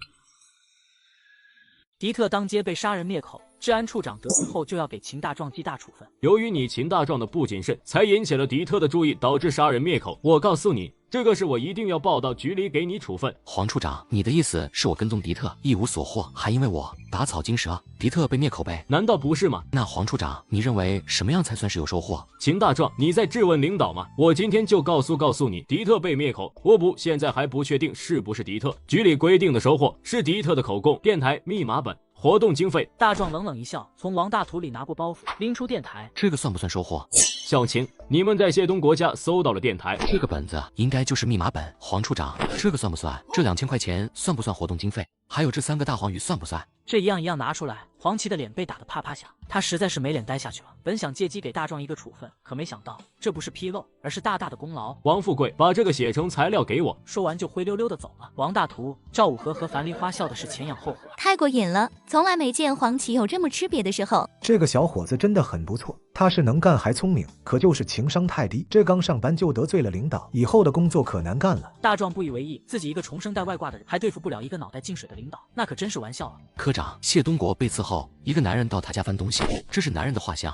迪特当街被杀人灭口，治安处长得知后就要给秦大壮记大处分。由于你秦大壮的不谨慎，才引起了迪特的注意，导致杀人灭口。我告诉你，这个事我一定要报到局里给你处分。黄处长，你的意思是我跟踪迪特一无所获，还因为我打草惊蛇，迪特被灭口呗？难道不是吗？那黄处长，你认为什么样才算是有收获？秦大壮，你在质问领导吗？我今天就告诉你，迪特被灭口。我部现在还不确定是不是迪特，局里规定的收获是迪特的口供、电台、密码本、活动经费。大壮冷冷一笑，从王大图里拿过包袱，拎出电台。这个算不算收获？小秦，你们在谢东国家搜到了电台，这个本子应该就是密码本。黄处长，这个算不算？这2000块钱算不算活动经费？还有这3个大黄鱼算不算？这一样一样拿出来。黄旗的脸被打得啪啪响，他实在是没脸待下去了。本想借机给大壮一个处分，可没想到这不是纰漏，而是大大的功劳。王富贵，把这个写成材料给我。说完就灰溜溜的走了。王大图、赵武和樊梨花笑的是前仰后合，太过瘾了，从来没见黄旗有这么吃瘪的时候。这个小伙子真的很不错，他是能干还聪明，可就是情商太低。这刚上班就得罪了领导，以后的工作可难干了。大壮不以为意，自己一个重生带外挂的人，还对付不了一个脑袋进水的领导，那可真是玩笑了。科长，谢东国被刺后，一个男人到他家翻东西，这是男人的画像。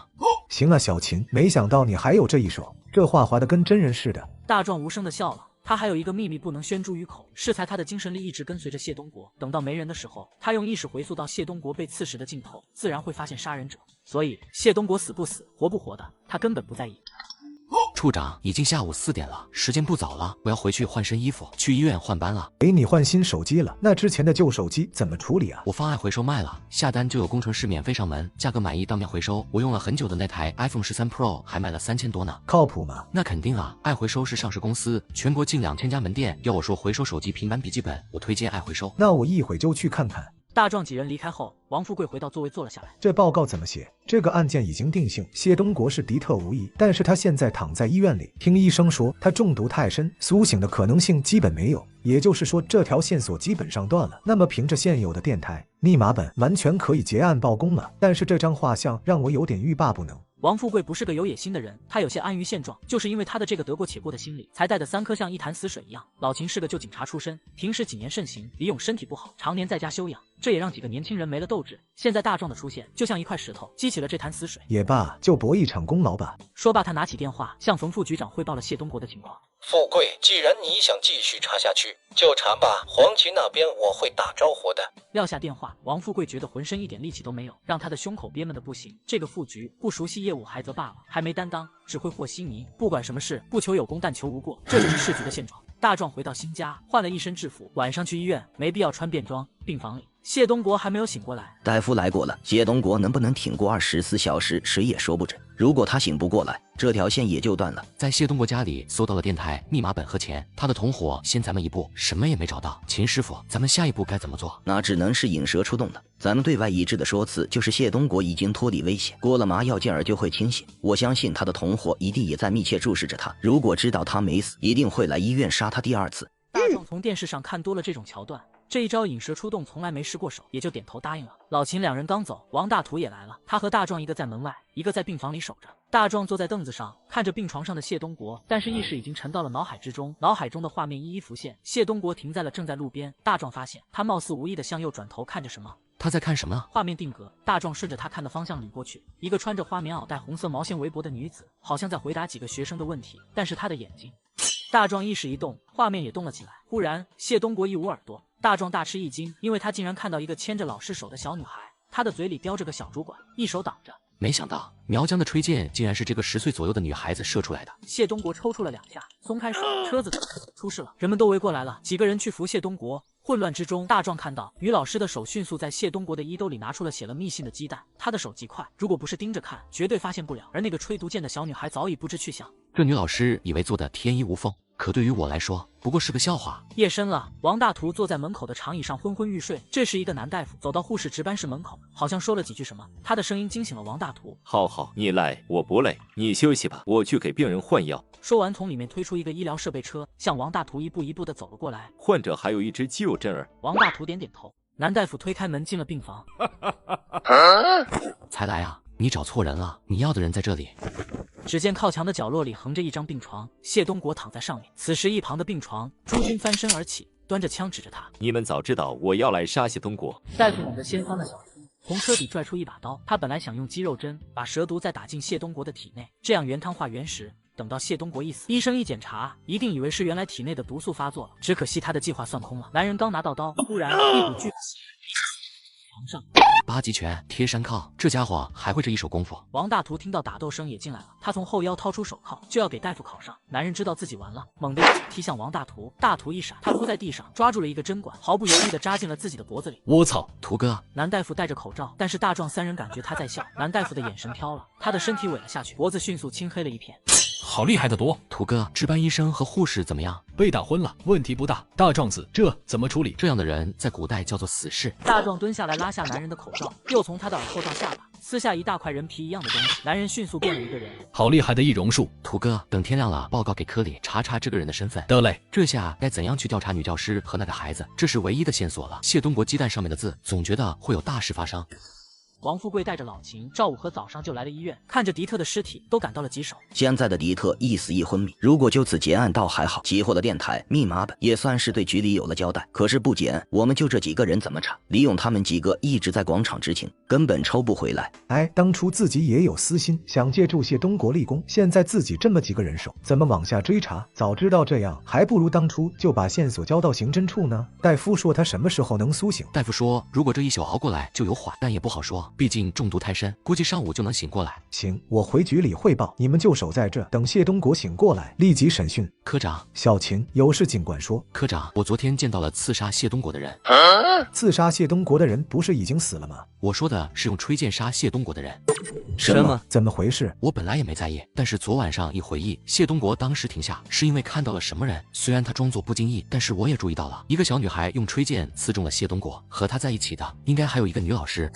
行啊，小秦，没想到你还有这一手，这画画的跟真人似的。大壮无声的笑了。他还有一个秘密不能宣诸于口，适才他的精神力一直跟随着谢东国。等到没人的时候，他用意识回溯到谢东国被刺时的镜头，自然会发现杀人者。所以谢东国死不死、活不活的，他根本不在意。处长，已经下午4点了，时间不早了，我要回去换身衣服，去医院换班了。给你换新手机了，那之前的旧手机怎么处理啊？我放爱回收卖了，下单就有工程师免费上门，价格满意当面回收。我用了很久的那台 iPhone 13 Pro 还卖了3000多呢。靠谱吗？那肯定啊，爱回收是上市公司，全国近2000家门店。要我说回收手机、平板、笔记本，我推荐爱回收。那我一会就去看看。大壮几人离开后，王富贵回到座位坐了下来。这报告怎么写？这个案件已经定性，谢东国是敌特无疑，但是他现在躺在医院里，听医生说他中毒太深，苏醒的可能性基本没有，也就是说这条线索基本上断了。那么凭着现有的电台、密码本，完全可以结案报功了。但是这张画像让我有点欲罢不能。王富贵不是个有野心的人，他有些安于现状，就是因为他的这个得过且过的心理，才带的3颗像一潭死水一样。老秦是个旧警察出身，平时几年慎行，李勇身体不好，常年在家休养，这也让几个年轻人没了斗志。现在大壮的出现，就像一块石头激起了这潭死水。也罢，就博一场功劳吧。说罢，他拿起电话向冯副局长汇报了谢东国的情况。富贵，既然你想继续查下去，就查吧。黄旗那边我会打招呼的。撂下电话，王富贵觉得浑身一点力气都没有，让他的胸口憋闷的不行。这个副局不熟悉业务还则罢了，还没担当，只会和稀泥。不管什么事，不求有功，但求无过，这就是市局的现状。大壮回到新家，换了一身制服，晚上去医院，没必要穿便装。病房里，谢东国还没有醒过来。大夫来过了，谢东国能不能挺过24小时，谁也说不准。如果他醒不过来，这条线也就断了。在谢东国家里搜到了电台、密码本和钱，他的同伙先咱们一步，什么也没找到。秦师傅，咱们下一步该怎么做？那只能是引蛇出洞了。咱们对外一致的说辞就是谢东国已经脱离危险，过了麻药劲儿就会清醒。我相信他的同伙一定也在密切注视着他，如果知道他没死，一定会来医院杀他第2次。大壮从电视上看多了这种桥段，这一招引蛇出洞从来没失过手，也就点头答应了。老秦2人刚走，王大图也来了，他和大壮一个在门外，一个在病房里守着。大壮坐在凳子上，看着病床上的谢东国，但是意识已经沉到了脑海之中，脑海中的画面一一浮现。谢东国停在了正在路边，大壮发现他貌似无意的向右转头看着什么。他在看什么？画面定格，大壮顺着他看的方向捋过去，一个穿着花棉袄、戴红色毛线围脖的女子，好像在回答几个学生的问题，但是她的眼睛……大壮意识一动，画面也动了起来。忽然，谢东国一捂耳朵，大壮大吃一惊，因为他竟然看到一个牵着老师手的小女孩，她的嘴里叼着个小主管，一手挡着。没想到苗疆的吹箭竟然是这个10岁左右的女孩子射出来的。谢东国抽搐了2下，松开手，车子出事了，人们都围过来了，几个人去扶谢东国。混乱之中，大壮看到女老师的手迅速在谢东国的衣兜里拿出了写了密信的鸡蛋，她的手极快，如果不是盯着看，绝对发现不了。而那个吹毒箭的小女孩早已不知去向。这女老师以为做的天衣无缝，可对于我来说不过是个笑话。夜深了，王大图坐在门口的长椅上昏昏欲睡。这时一个男大夫走到护士值班室门口，好像说了几句什么，他的声音惊醒了王大图。好，你来，我不累，你休息吧，我去给病人换药。说完从里面推出一个医疗设备车，向王大图一步一步地走了过来。患者还有一只肌肉针儿。王大图点点头。男大夫推开门进了病房。才来啊，你找错人了，你要的人在这里。只见靠墙的角落里横着一张病床，谢东国躺在上面。此时一旁的病床，朱军翻身而起，端着枪指着他。你们早知道我要来杀谢东国。大夫猛着先方的小从车底拽出一把刀。他本来想用肌肉针把蛇毒再打进谢东国的体内，这样原汤化原食。等到谢东国一死，医生一检查，一定以为是原来体内的毒素发作了。只可惜他的计划算空了。男人刚拿到刀，突然一股巨床上。八极拳贴山靠，这家伙还会这一手功夫。王大图听到打斗声也进来了，他从后腰掏出手铐，就要给大夫铐上。男人知道自己完了，猛地一脚踢向王大图，大图一闪，他扑在地上，抓住了一个针管，毫不犹豫地扎进了自己的脖子里。我操，图哥！男大夫戴着口罩，但是大壮三人感觉他在笑。男大夫的眼神飘了，他的身体萎了下去，脖子迅速青黑了一片。好厉害的毒！图哥，值班医生和护士怎么样？被打昏了，问题不大。大壮子，这怎么处理？这样的人在古代叫做死士。大壮蹲下来拉下男人的口罩，又从他的耳后到下巴撕下一大块人皮一样的东西，男人迅速变了一个人。好厉害的易容术！图哥，等天亮了，报告给科里查查这个人的身份。得嘞。这下该怎样去调查女教师和那个孩子？这是唯一的线索了。谢东国鸡蛋上面的字，总觉得会有大事发生。王富贵带着老秦、赵武和早上就来了医院，看着迪特的尸体，都感到了棘手。现在的迪特一死一昏迷，如果就此结案倒还好，起获了电台密码本，也算是对局里有了交代。可是不结案，我们就这几个人怎么查？李勇他们几个一直在广场执勤，根本抽不回来。哎，当初自己也有私心，想借助谢东国立功，现在自己这么几个人手，怎么往下追查？早知道这样，还不如当初就把线索交到刑侦处呢。大夫说他什么时候能苏醒？大夫说，如果这一宿熬过来就有缓，但也不好说，毕竟中毒太深，估计上午就能醒过来。行，我回局里汇报，你们就守在这，等谢东国醒过来，立即审讯。科长，小秦，有事尽管说。科长，我昨天见到了刺杀谢东国的人。刺杀谢东国的人不是已经死了吗？我说的是用吹剑杀谢东国的人。什么？怎么回事？我本来也没在意，但是昨晚上一回忆，谢东国当时停下，是因为看到了什么人。虽然他装作不经意，但是我也注意到了，一个小女孩用吹剑刺中了谢东国，和他在一起的应该还有一个女老师。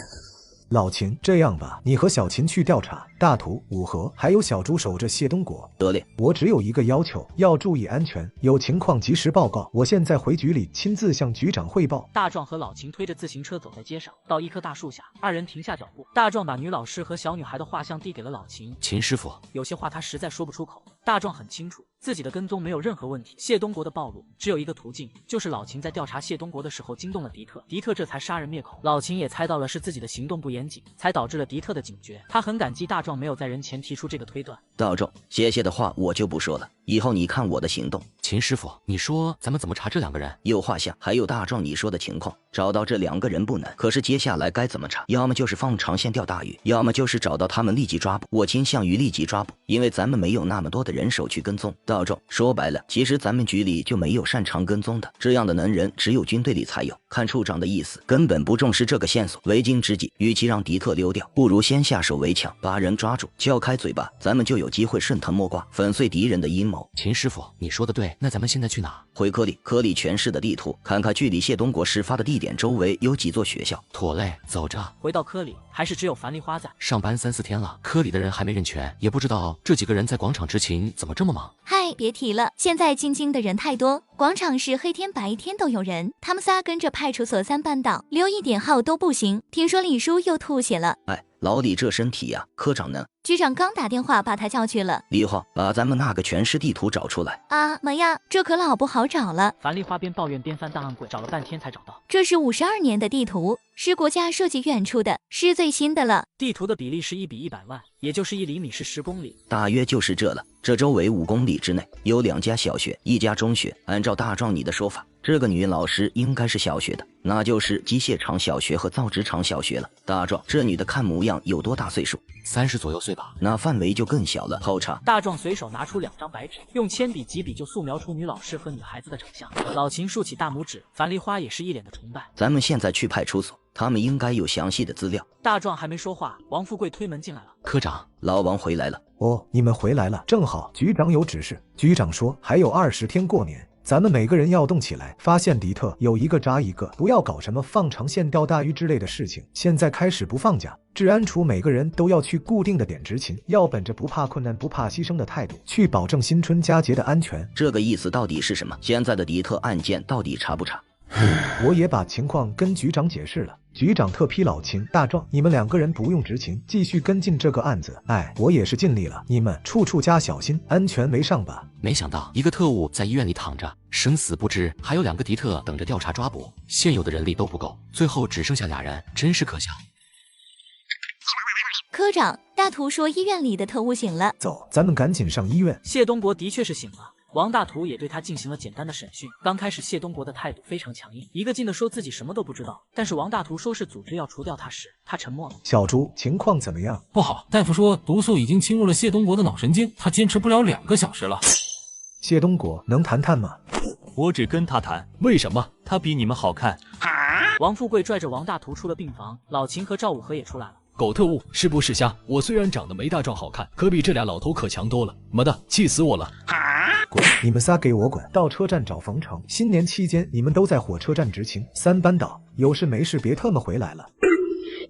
老秦，这样吧，你和小秦去调查，大图、武和还有小朱守着谢东国。得嘞，我只有一个要求，要注意安全，有情况及时报告。我现在回局里亲自向局长汇报。大壮和老秦推着自行车走在街上，到一棵大树下，二人停下脚步。大壮把女老师和小女孩的画像递给了老秦。秦师傅，有些话他实在说不出口。大壮很清楚自己的跟踪没有任何问题，谢东国的暴露只有一个途径，就是老秦在调查谢东国的时候惊动了迪特，迪特这才杀人灭口。老秦也猜到了是自己的行动不严谨，才导致了迪特的警觉。他很感激大壮没有在人前提出这个推断。大壮，谢谢的话我就不说了，以后你看我的行动。秦师傅，你说咱们怎么查这两个人？有画像，还有大壮你说的情况，找到这两个人不难，可是接下来该怎么查？要么就是放长线钓大鱼，要么就是找到他们立即抓捕。我倾向于立即抓捕，因为咱们没有那么多的人手去跟踪。大壮，说白了，其实咱们局里就没有擅长跟踪的，这样的能人只有军队里才有。看处长的意思，根本不重视这个线索。为今之计，与其让迪特溜掉，不如先下手为强，把人抓住，叫开嘴巴，咱们就有机会顺藤摸瓜，粉碎敌人的阴谋。秦师傅，你说的对，那咱们现在去哪？回科里，科里全市的地图，看看距离谢东国事发的地点周围有几座学校。妥嘞，走着。回到科里，还是只有樊梨花在。上班3、4天了，科里的人还没认全，也不知道这几个人在广场执勤怎么这么忙。嗨，别提了，现在进京的人太多，广场是黑天白天都有人。他们仨跟着派出所3班倒，留一点号都不行。听说李叔又吐血了。哎，老李这身体呀，科长呢？局长刚打电话把他叫去了。梨花，把咱们那个全市地图找出来。啊妈呀，这可老不好找了。樊梨花边抱怨边翻档案柜，找了半天才找到。这是52年的地图，是国家设计院出的，是最新的了。地图的比例是1比100万，也就是1厘米是10公里，大约就是这了。这周围5公里之内有2家小学，1家中学。按照大壮你的说法，这个女老师应该是小学的，那就是机械厂小学和造纸厂小学了。大壮，这女的看模样有多大岁数？30左右岁吧。那范围就更小了。好查。大壮随手拿出2张白纸，用铅笔几笔就素描出女老师和女孩子的长相。老秦竖起大拇指，樊梨花也是一脸的崇拜。咱们现在去派出所，他们应该有详细的资料。大壮还没说话，王富贵推门进来了。科长，老王回来了。哦，你们回来了，正好，局长有指示。局长说还有20天过年，咱们每个人要动起来，发现敌特有一个扎一个，不要搞什么放长线钓大鱼之类的事情。现在开始不放假，治安处每个人都要去固定的点执勤，要本着不怕困难不怕牺牲的态度去保证新春佳节的安全。这个意思到底是什么？现在的敌特案件到底查不查？我也把情况跟局长解释了，局长特批老秦、大壮，你们2个人不用执勤，继续跟进这个案子。哎，我也是尽力了，你们处处加小心，安全为上吧。没想到一个特务在医院里躺着，生死不知，还有2个敌特等着调查抓捕，现有的人力都不够，最后只剩下2人，真是可笑。科长，大图说医院里的特务醒了，走，咱们赶紧上医院。谢东国的确是醒了。王大图也对他进行了简单的审讯。刚开始，谢东国的态度非常强硬，一个劲的说自己什么都不知道。但是王大图说是组织要除掉他时，他沉默了。小朱，情况怎么样？不好，大夫说毒素已经侵入了谢东国的脑神经，他坚持不了2个小时了。谢东国能谈谈吗？我只跟他谈。为什么？他比你们好看。王富贵拽着王大图出了病房，老秦和赵武和也出来了。狗特务，是不是瞎？我虽然长得没大壮好看，可比这俩老头可强多了。么的，气死我了！滚！你们仨给我滚！到车站找冯成。新年期间你们都在火车站执勤，3班倒，有事没事别特么回来了。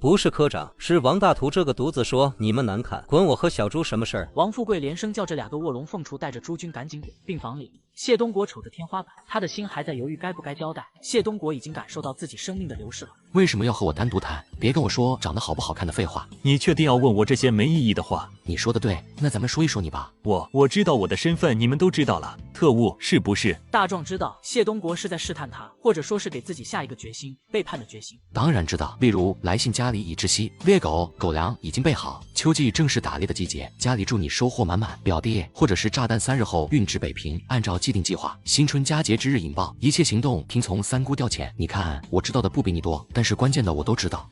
不是科长，是王大图这个犊子说你们难看，关我和小猪什么事儿？王富贵连声叫这2个卧龙凤雏带着诸军赶紧滚。病房里，谢东国瞅着天花板，他的心还在犹豫该不该交代。谢东国已经感受到自己生命的流逝了。为什么要和我单独谈？别跟我说长得好不好看的废话。你确定要问我这些没意义的话？你说的对，那咱们说一说你吧。我知道我的身份，你们都知道了，特务是不是？大壮知道谢东国是在试探他，或者说是给自己下一个决心，背叛的决心。当然知道，例如来信家里已窒息，猎狗狗粮已经备好，秋季正是打猎的季节，家里祝你收获满满。表弟或者是炸弹3日后运至北平，按照既定计划，新春佳节之日引爆，一切行动听从三姑调遣。你看，我知道的不比你多，但是关键的我都知道。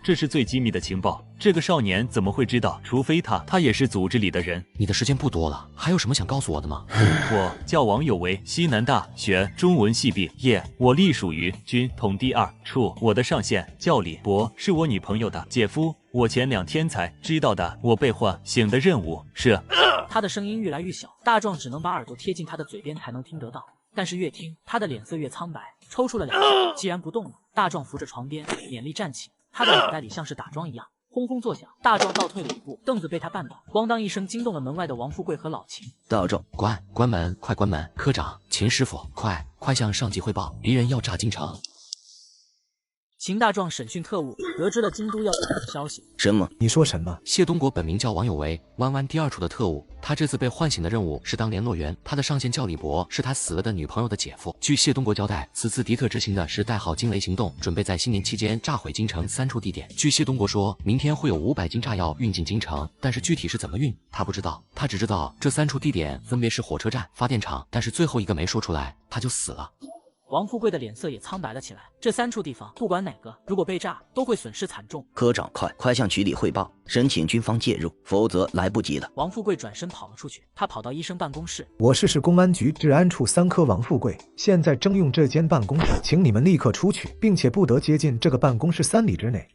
这是最机密的情报，这个少年怎么会知道？除非他也是组织里的人。你的时间不多了，还有什么想告诉我的吗？我叫王有为，西南大学中文系毕业，我隶属于军统第2处，我的上线叫李博，是我女朋友的姐夫。我前2天才知道的，我被唤醒的任务是。他的声音越来越小，大壮只能把耳朵贴近他的嘴边才能听得到。但是越听，他的脸色越苍白，抽搐了2下，既然不动了，大壮扶着床边，勉力站起。他的脑袋里像是打桩一样，轰轰作响。大壮倒退了1步，凳子被他绊倒，咣当一声惊动了门外的王富贵和老秦。大壮，关门，快关门！科长，秦师傅，快向上级汇报，敌人要炸京城。秦大壮审讯特务，得知了京都要炸的消息。什么？你说什么？谢东国本名叫王有为，湾湾第2处的特务。他这次被唤醒的任务是当联络员，他的上线叫李博，是他死了的女朋友的姐夫。据谢东国交代，此次敌特执行的是代号惊雷行动，准备在新年期间炸毁京城3处地点。据谢东国说，明天会有500斤炸药运进京城，但是具体是怎么运，他不知道。他只知道这3处地点分别是火车站、发电厂，但是最后一个没说出来，他就死了。王富贵的脸色也苍白了起来。这3处地方，不管哪个，如果被炸，都会损失惨重。科长，快向局里汇报，申请军方介入，否则来不及了。王富贵转身跑了出去，他跑到医生办公室。我市公安局治安处3科王富贵，现在征用这间办公室，请你们立刻出去，并且不得接近这个办公室3里之内。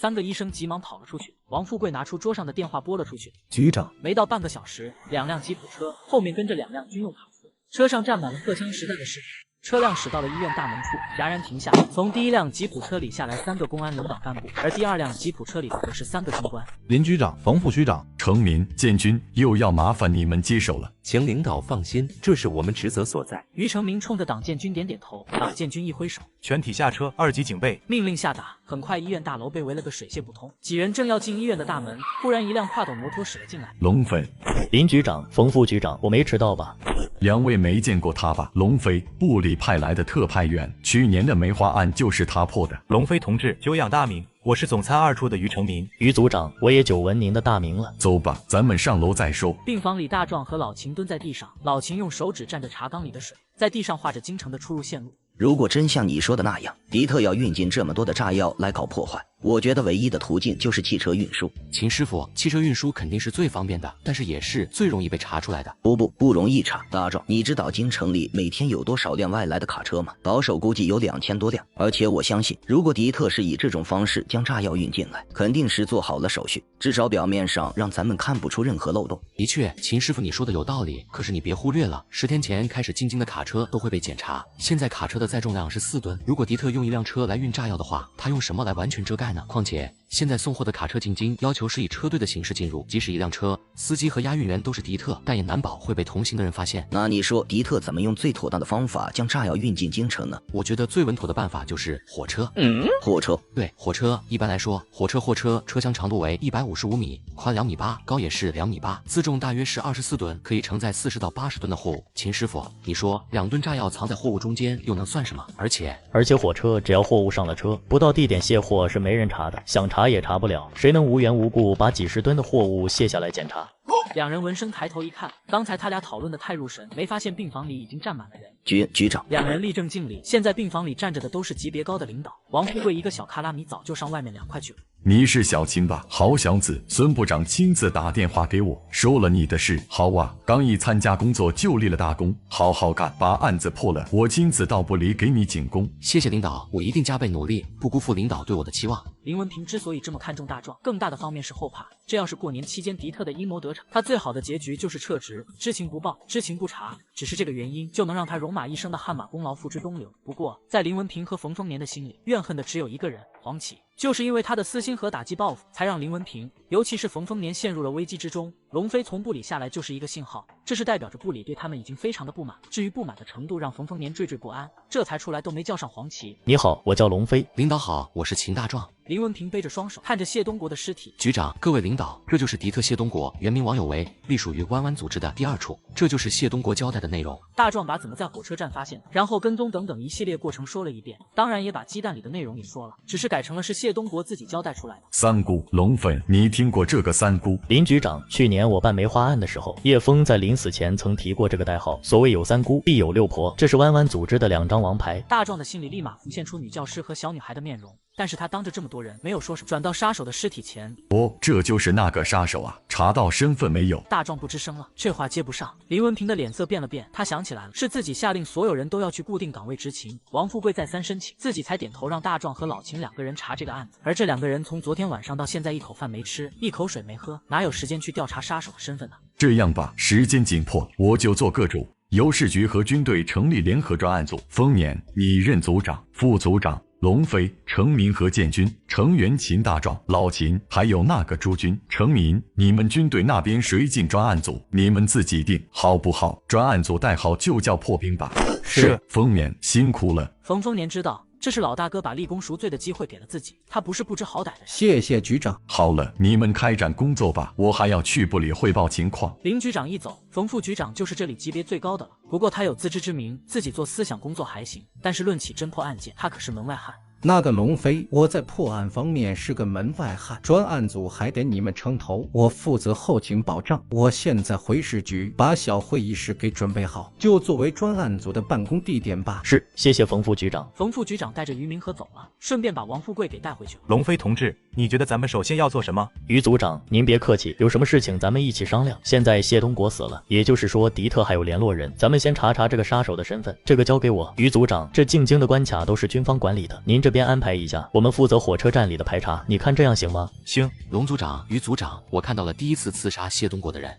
3个医生急忙跑了出去。王富贵拿出桌上的电话拨了出去。局长，没到半个小时，2辆吉普车后面跟着2辆军用卡车，车上站满了荷枪实弹的士兵。车辆驶到了医院大门处，戛然停下。从第1辆吉普车里下来3个公安领导干部，而第2辆吉普车里则是3个军官。林局长、冯副局长、程民、建军，又要麻烦你们接手了。请领导放心，这是我们职责所在。于成明冲着党建军点点头，党建军一挥手，全体下车，2级警备。命令下达。很快，医院大楼被围了个水泄不通。几人正要进医院的大门，忽然一辆跨斗摩托驶了进来。龙飞，林局长、冯副局长，我没迟到吧？2位没见过他吧？龙飞，部里派来的特派员，去年的梅花案就是他破的。龙飞同志，久仰大名，我是总参2处的于成民。于组长，我也久闻您的大名了。走吧，咱们上楼再说。病房里，大壮和老秦蹲在地上，老秦用手指蘸着茶缸里的水，在地上画着京城的出入线路。如果真像你说的那样，敌特要运进这么多的炸药来搞破坏，我觉得唯一的途径就是汽车运输。秦师傅，汽车运输肯定是最方便的，但是也是最容易被查出来的。不容易查。大壮，你知道京城里每天有多少辆外来的卡车吗？保守估计有2000多辆。而且我相信，如果敌特是以这种方式将炸药运进来，肯定是做好了手续，至少表面上让咱们看不出任何漏洞。的确，秦师傅你说的有道理，可是你别忽略了，10天前开始进京的卡车都会被检查，现在卡车的载重量是4吨，如果敌特用1辆车来运炸药的话，他用什么来完全遮盖呢？况且现在送货的卡车进京要求是以车队的形式进入，即使1辆车司机和押运员都是敌特，但也难保会被同行的人发现。那你说敌特怎么用最妥当的方法将炸药运进京城呢？我觉得最稳妥的办法就是火车。火车？对，火车。一般来说，货车车厢长度为155米，宽2米8，高也是2米8，自重大约是24吨，可以承载40到80吨的货物。秦师傅，你说2吨炸药藏在货物中间又能算什么？而且火车只要货物上了车，不到地点卸货是没人查的，想查查也查不了，谁能无缘无故把几十吨的货物卸下来检查？两人闻声抬头一看，刚才他俩讨论的太入神，没发现病房里已经站满了人。局长，两人立正敬礼。现在病房里站着的都是级别高的领导，王富贵一个小卡拉米早就上外面凉快去了。你是小青吧？好小子，孙部长亲自打电话给我，说了你的事。好啊，刚一参加工作就立了大功，好好干，把案子破了，我亲自到部里给你警功。谢谢领导，我一定加倍努力，不辜负领导对我的期望。林文平之所以这么看重大壮，更大的方面是后怕，这要是过年期间迪特的阴谋得逞，他最好的结局就是撤职，知情不报，知情不查。只是这个原因就能让他戎马一生的汗马功劳付之东流。不过在林文平和冯丰年的心里，怨恨的只有一个人，黄启。就是因为他的私心和打击报复，才让林文平，尤其是冯丰年陷入了危机之中。龙飞从部里下来就是一个信号，这是代表着部里对他们已经非常的不满。至于不满的程度，让冯丰年惴惴不安，这才出来都没叫上黄旗。你好，我叫龙飞。领导好，我是秦大壮。林文平背着双手看着谢东国的尸体。局长，各位领导，这就是迪特谢东国，原名王有为，隶属于湾湾组织的第2处，这就是谢东国交代的内容。大壮把怎么在火车站发现，然后跟踪等等一系列过程说了一遍，当然也把鸡蛋里的内容也说了，只是改成了是谢东国自己交代出来的。三姑，龙粉，你听过这个三姑？林局长，去年我办梅花案的时候，叶枫在临死前曾提过这个代号。所谓有三姑，必有六婆，这是湾湾组织的2张王牌。大壮的心里立马浮现出女教师和小女孩的面容。但是他当着这么多人，没有说什么。转到杀手的尸体前，哦，这就是那个杀手啊！查到身份没有？大壮不吱声了，这话接不上。林文平的脸色变了变，他想起来了，是自己下令所有人都要去固定岗位执勤。王富贵再三申请，自己才点头让大壮和老秦2个人查这个案子。而这2个人从昨天晚上到现在一口饭没吃，一口水没喝，哪有时间去调查杀手的身份呢？这样吧，时间紧迫，我就做个主，由市局和军队成立联合专案组，丰年你任组长、副组长。龙飞、程民和建军，成员秦大壮、老秦，还有那个朱军、程民，你们军队那边谁进专案组，你们自己定，好不好？专案组代号就叫破冰吧。是。丰年辛苦了。冯丰年知道这是老大哥把立功赎罪的机会给了自己，他不是不知好歹的人。谢谢局长。好了，你们开展工作吧，我还要去部里汇报情况。林局长一走，冯副局长就是这里级别最高的了。不过他有自知之明，自己做思想工作还行，但是论起侦破案件，他可是门外汉。那个龙飞，我在破案方面是个门外汉，专案组还得你们撑头，我负责后勤保障。我现在回市局，把小会议室给准备好，就作为专案组的办公地点吧。是，谢谢冯副局长。冯副局长带着于明和走了，顺便把王富贵给带回去了。龙飞同志，你觉得咱们首先要做什么？于组长，您别客气，有什么事情咱们一起商量。现在谢东国死了，也就是说迪特还有联络人，咱们先查查这个杀手的身份，这个交给我。于组长，这进京的关卡都是军方管理的，您这边安排一下，我们负责火车站里的排查，你看这样行吗？行。龙组长、于组长，我看到了第一次刺杀谢东国的人，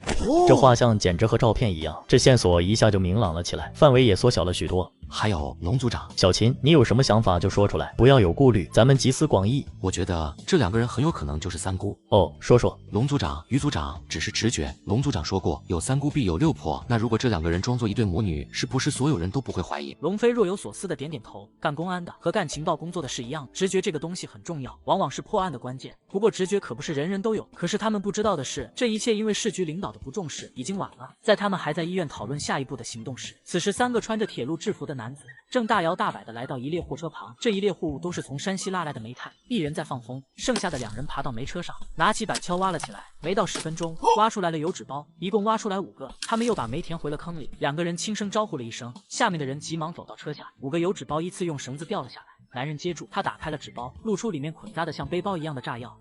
这画像简直和照片一样，这线索一下就明朗了起来，范围也缩小了许多。还有龙组长，小秦，你有什么想法就说出来，不要有顾虑，咱们集思广益。我觉得这2个人很有可能就是三姑。哦，说说。龙组长、于组长只是直觉，龙组长说过有三姑必有六婆，那如果这2个人装作一对母女，是不是所有人都不会怀疑？龙飞若有所思的点点头，干公安的和干情报工作的是一样，直觉这个东西很重要，往往是破案的关键。不过直觉可不是人人都有，可是他们不知道的是，这一切因为市局领导的不重视，已经晚了。在他们还在医院讨论下一步的行动时，此时3个穿着铁路制服的男子正大摇大摆地来到一列货车旁，这一列货物都是从山西拉来的煤炭，一人在放风，剩下的2人爬到煤车上，拿起板锹挖了起来。没到10分钟，挖出来了油纸包，一共挖出来5个。他们又把煤填回了坑里，2个人轻声招呼了一声，下面的人急忙走到车下，5个油纸包依次用绳子吊了下来。男人接住，他打开了纸包，露出里面捆扎的像背包一样的炸药。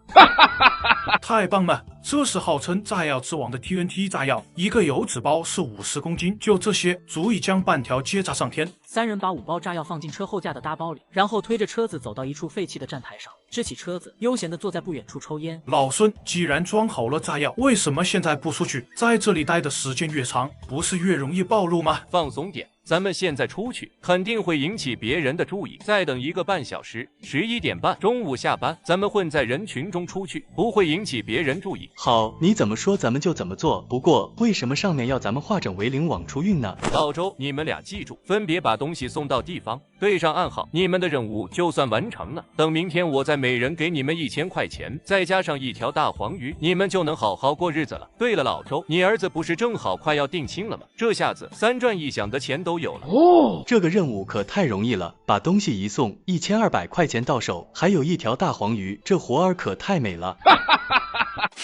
太棒了，这是号称炸药之王的 TNT 炸药，一个油纸包是50公斤，就这些足以将半条街炸上天。3人把5包炸药放进车后架的大包里，然后推着车子走到一处废弃的站台上，支起车子，悠闲地坐在不远处抽烟。老孙，既然装好了炸药，为什么现在不出去？在这里待的时间越长，不是越容易暴露吗？放松点。咱们现在出去，肯定会引起别人的注意。再等1个半小时，11点半，中午下班，咱们混在人群中出去，不会引起别人注意。好，你怎么说咱们就怎么做。不过，为什么上面要咱们化整为零往出运呢？老周，你们俩记住，分别把东西送到地方，对上暗号，你们的任务就算完成了。等明天我再每人给你们1000块钱，再加上1条大黄鱼，你们就能好好过日子了。对了，老周，你儿子不是正好快要定亲了吗？这下子3赚1响的钱都有了。哦，这个任务可太容易了，把东西一送，1200块钱到手，还有1条大黄鱼，这活儿可太美了。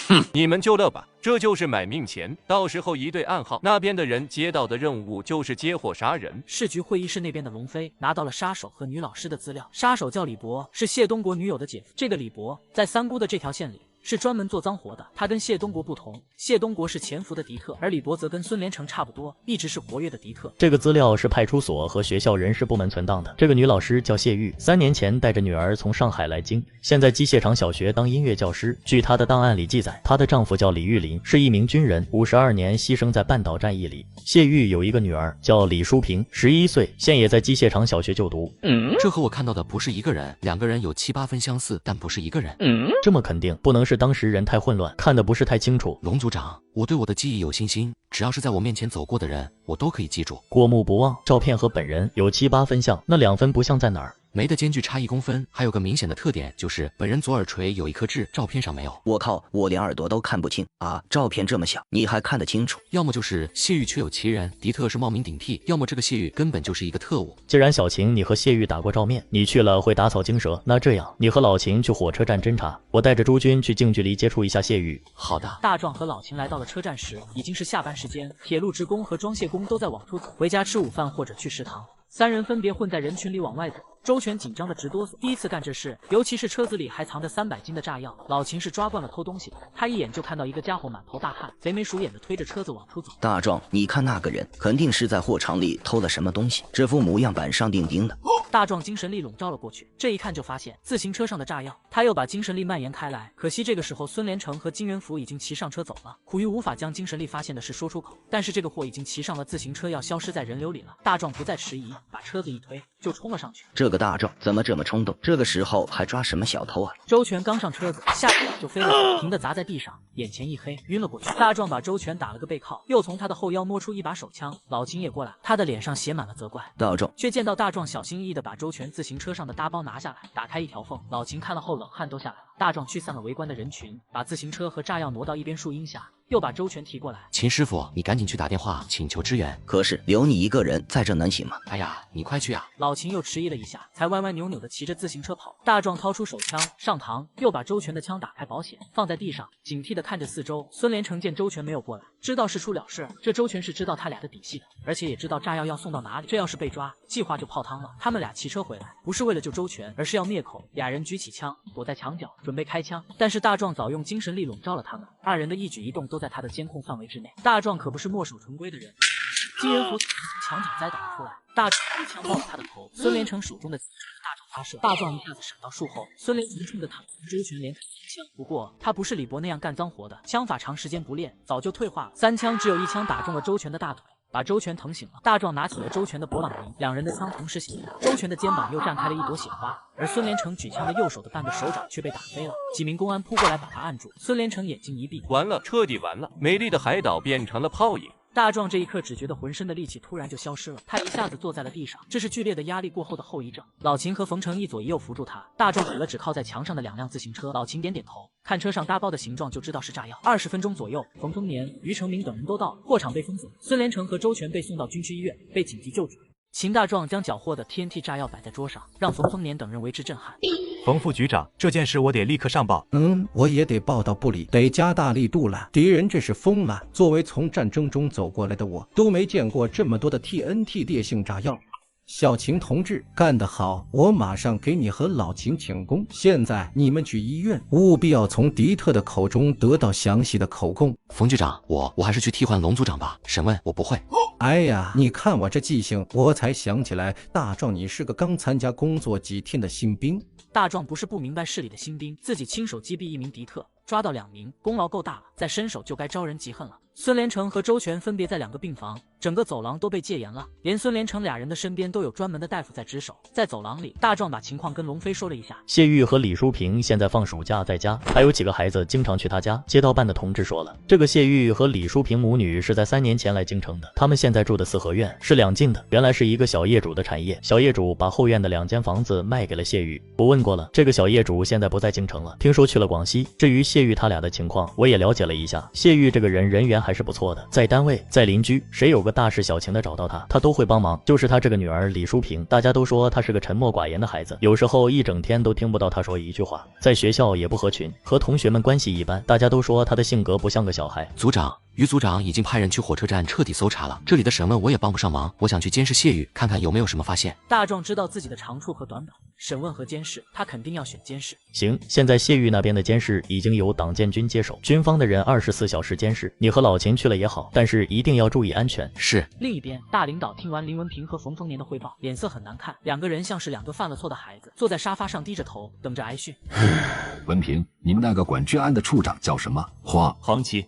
哼，你们就乐吧，这就是买命钱。到时候一对暗号，那边的人接到的任务就是接货杀人。市局会议室那边的龙飞拿到了杀手和女老师的资料，杀手叫李博，是谢东国女友的姐夫。这个李博在三姑的这条线里是专门做脏活的，他跟谢东国不同，谢东国是潜伏的敌特，而李博则跟孙连成差不多，一直是活跃的敌特。这个资料是派出所和学校人事部门存档的。这个女老师叫谢玉，3年前带着女儿从上海来京，现在机械厂小学当音乐教师。据她的档案里记载，她的丈夫叫李玉林，是一名军人，52年牺牲在半岛战役里。谢玉有一个女儿叫李淑萍，11岁，现也在机械厂小学就读。这和我看到的不是一个人，2个人有7、8分相似，但不是一个人。这么肯定，不能是当时人太混乱，看得不是太清楚。龙组长，我对我的记忆有信心，只要是在我面前走过的人，我都可以记住。过目不忘，照片和本人有7、8分像，那2分不像在哪儿？眉的间距差1公分，还有个明显的特点，就是本人左耳垂有一颗痣，照片上没有。我靠，我连耳朵都看不清啊！照片这么小，你还看得清楚？要么就是谢玉确有其人，敌特是冒名顶替，要么这个谢玉根本就是一个特务。既然小晴你和谢玉打过照面，你去了会打草惊蛇，那这样你和老秦去火车站侦查，我带着朱军去近距离接触一下谢玉。好的。大壮和老秦来到了车站时，已经是下班时间，铁路职工和装卸工都在往出走，回家吃午饭或者去食堂。3人分别混在人群里往外走。周全紧张的直哆嗦，第一次干这事，尤其是车子里还藏着300斤的炸药。老秦是抓惯了偷东西的，他一眼就看到一个家伙满头大汗，贼眉鼠眼的推着车子往出走。大壮，你看那个人，肯定是在货场里偷了什么东西，这副模样板上钉钉的。大壮精神力笼罩了过去，这一看就发现自行车上的炸药，他又把精神力蔓延开来。可惜这个时候孙连成和金元福已经骑上车走了，苦于无法将精神力发现的事说出口，但是这个货已经骑上了自行车，要消失在人流里了。大壮不再迟疑，把车子一推就冲了上去。这个大壮怎么这么冲动？这个时候还抓什么小偷啊？周全刚上车子，下一秒就飞了起来，停的砸在地上，眼前一黑，晕了过去。大壮把周全打了个背靠，又从他的后腰摸出一把手枪。老秦也过来，他的脸上写满了责怪。大壮却见到大壮小心翼翼的把周全自行车上的大包拿下来，打开一条缝。老秦看了后冷汗都下来了。大壮驱散了围观的人群，把自行车和炸药挪到一边树荫下，又把周全提过来。秦师傅，你赶紧去打电话请求支援。可是留你一个人在这能行吗？哎呀，你快去啊！老秦又迟疑了一下，才歪歪扭扭的骑着自行车跑。大壮掏出手枪上膛，又把周全的枪打开保险放在地上，警惕的看着四周。孙连成见周全没有过来，知道事出了事，这周全是知道他俩的底细的，而且也知道炸药要送到哪里，这要是被抓，计划就泡汤了。他们俩骑车回来，不是为了救周全，而是要灭口。俩人举起枪，躲在墙角准备开枪，但是大壮早用精神力笼罩了他们，2人的一举一动都在他的监控范围之内。大壮可不是墨守成规的人。金元福从墙角栽倒了出来，大壮一枪爆了他的头。孙连成手中的枪朝大壮发射，大壮一下子闪到树后，孙连成冲着他，周全连开3枪。不过他不是李博那样干脏活的，枪法长时间不练，早就退化了。3枪只有1枪打中了周全的大腿，把周全疼醒了。大壮拿起了周全的勃朗宁，2人的枪同时醒了。周全的肩膀又绽开了一朵血花，而孙连成举枪的右手的半个手掌却被打飞了。几名公安扑过来把他按住，孙连成眼睛一闭，完了，彻底完了，美丽的海岛变成了泡影。大壮这一刻只觉得浑身的力气突然就消失了，他一下子坐在了地上，这是剧烈的压力过后的后遗症。老秦和冯成一左一右扶住他，大壮指了指靠在墙上的2辆自行车，老秦点点头，看车上搭包的形状就知道是炸药。20分钟左右，冯丰年、于成明等人都到了，货场被封锁，孙连成和周全被送到军区医院，被紧急救治。秦大壮将缴获的 TNT 炸药摆在桌上，让冯丰年等人为之震撼。冯副局长，这件事我得立刻上报。我也得报到部里，得加大力度了。敌人这是疯了！作为从战争中走过来的我，都没见过这么多的 TNT 烈性炸药。小秦同志干得好，我马上给你和老秦请功。现在你们去医院，务必要从敌特的口中得到详细的口供。冯局长，我还是去替换龙组长吧。审问我不会。哎呀，你看我这记性，我才想起来，大壮你是个刚参加工作几天的新兵。大壮不是不明白市里的新兵，自己亲手击毙1名敌特，抓到2名，功劳够大了，再伸手就该招人嫉恨了。孙连成和周全分别在2个病房，整个走廊都被戒严了，连孙连成俩人的身边都有专门的大夫在值守。在走廊里，大壮把情况跟龙飞说了一下。谢玉和李淑萍现在放暑假在家，还有几个孩子经常去他家。街道办的同志说了，这个谢玉和李淑萍母女是在3年前来京城的，他们现在住的四合院是两进的，原来是一个小业主的产业，小业主把后院的2间房子卖给了谢玉。我问过了，这个小业主现在不在京城了，听说去了广西。至于谢玉他俩的情况，我也了解了一下，谢玉这个人缘还是不错的，在单位在邻居，谁有个大事小情的找到他，他都会帮忙。就是他这个女儿李淑萍，大家都说她是个沉默寡言的孩子，有时候一整天都听不到她说一句话，在学校也不合群，和同学们关系一般，大家都说她的性格不像个小孩。组长，于组长已经派人去火车站彻底搜查了，这里的审问我也帮不上忙，我想去监视谢玉，看看有没有什么发现。大壮知道自己的长处和短板，审问和监视，他肯定要选监视。行，现在谢玉那边的监视已经由党建军接手，军方的人24小时监视，你和老秦去了也好，但是一定要注意安全。是。另一边，大领导听完林文平和冯丰年的汇报，脸色很难看，两个人像是2个犯了错的孩子，坐在沙发上低着头，等着挨训。文平，你们那个管治安的处长叫什么？黄旗。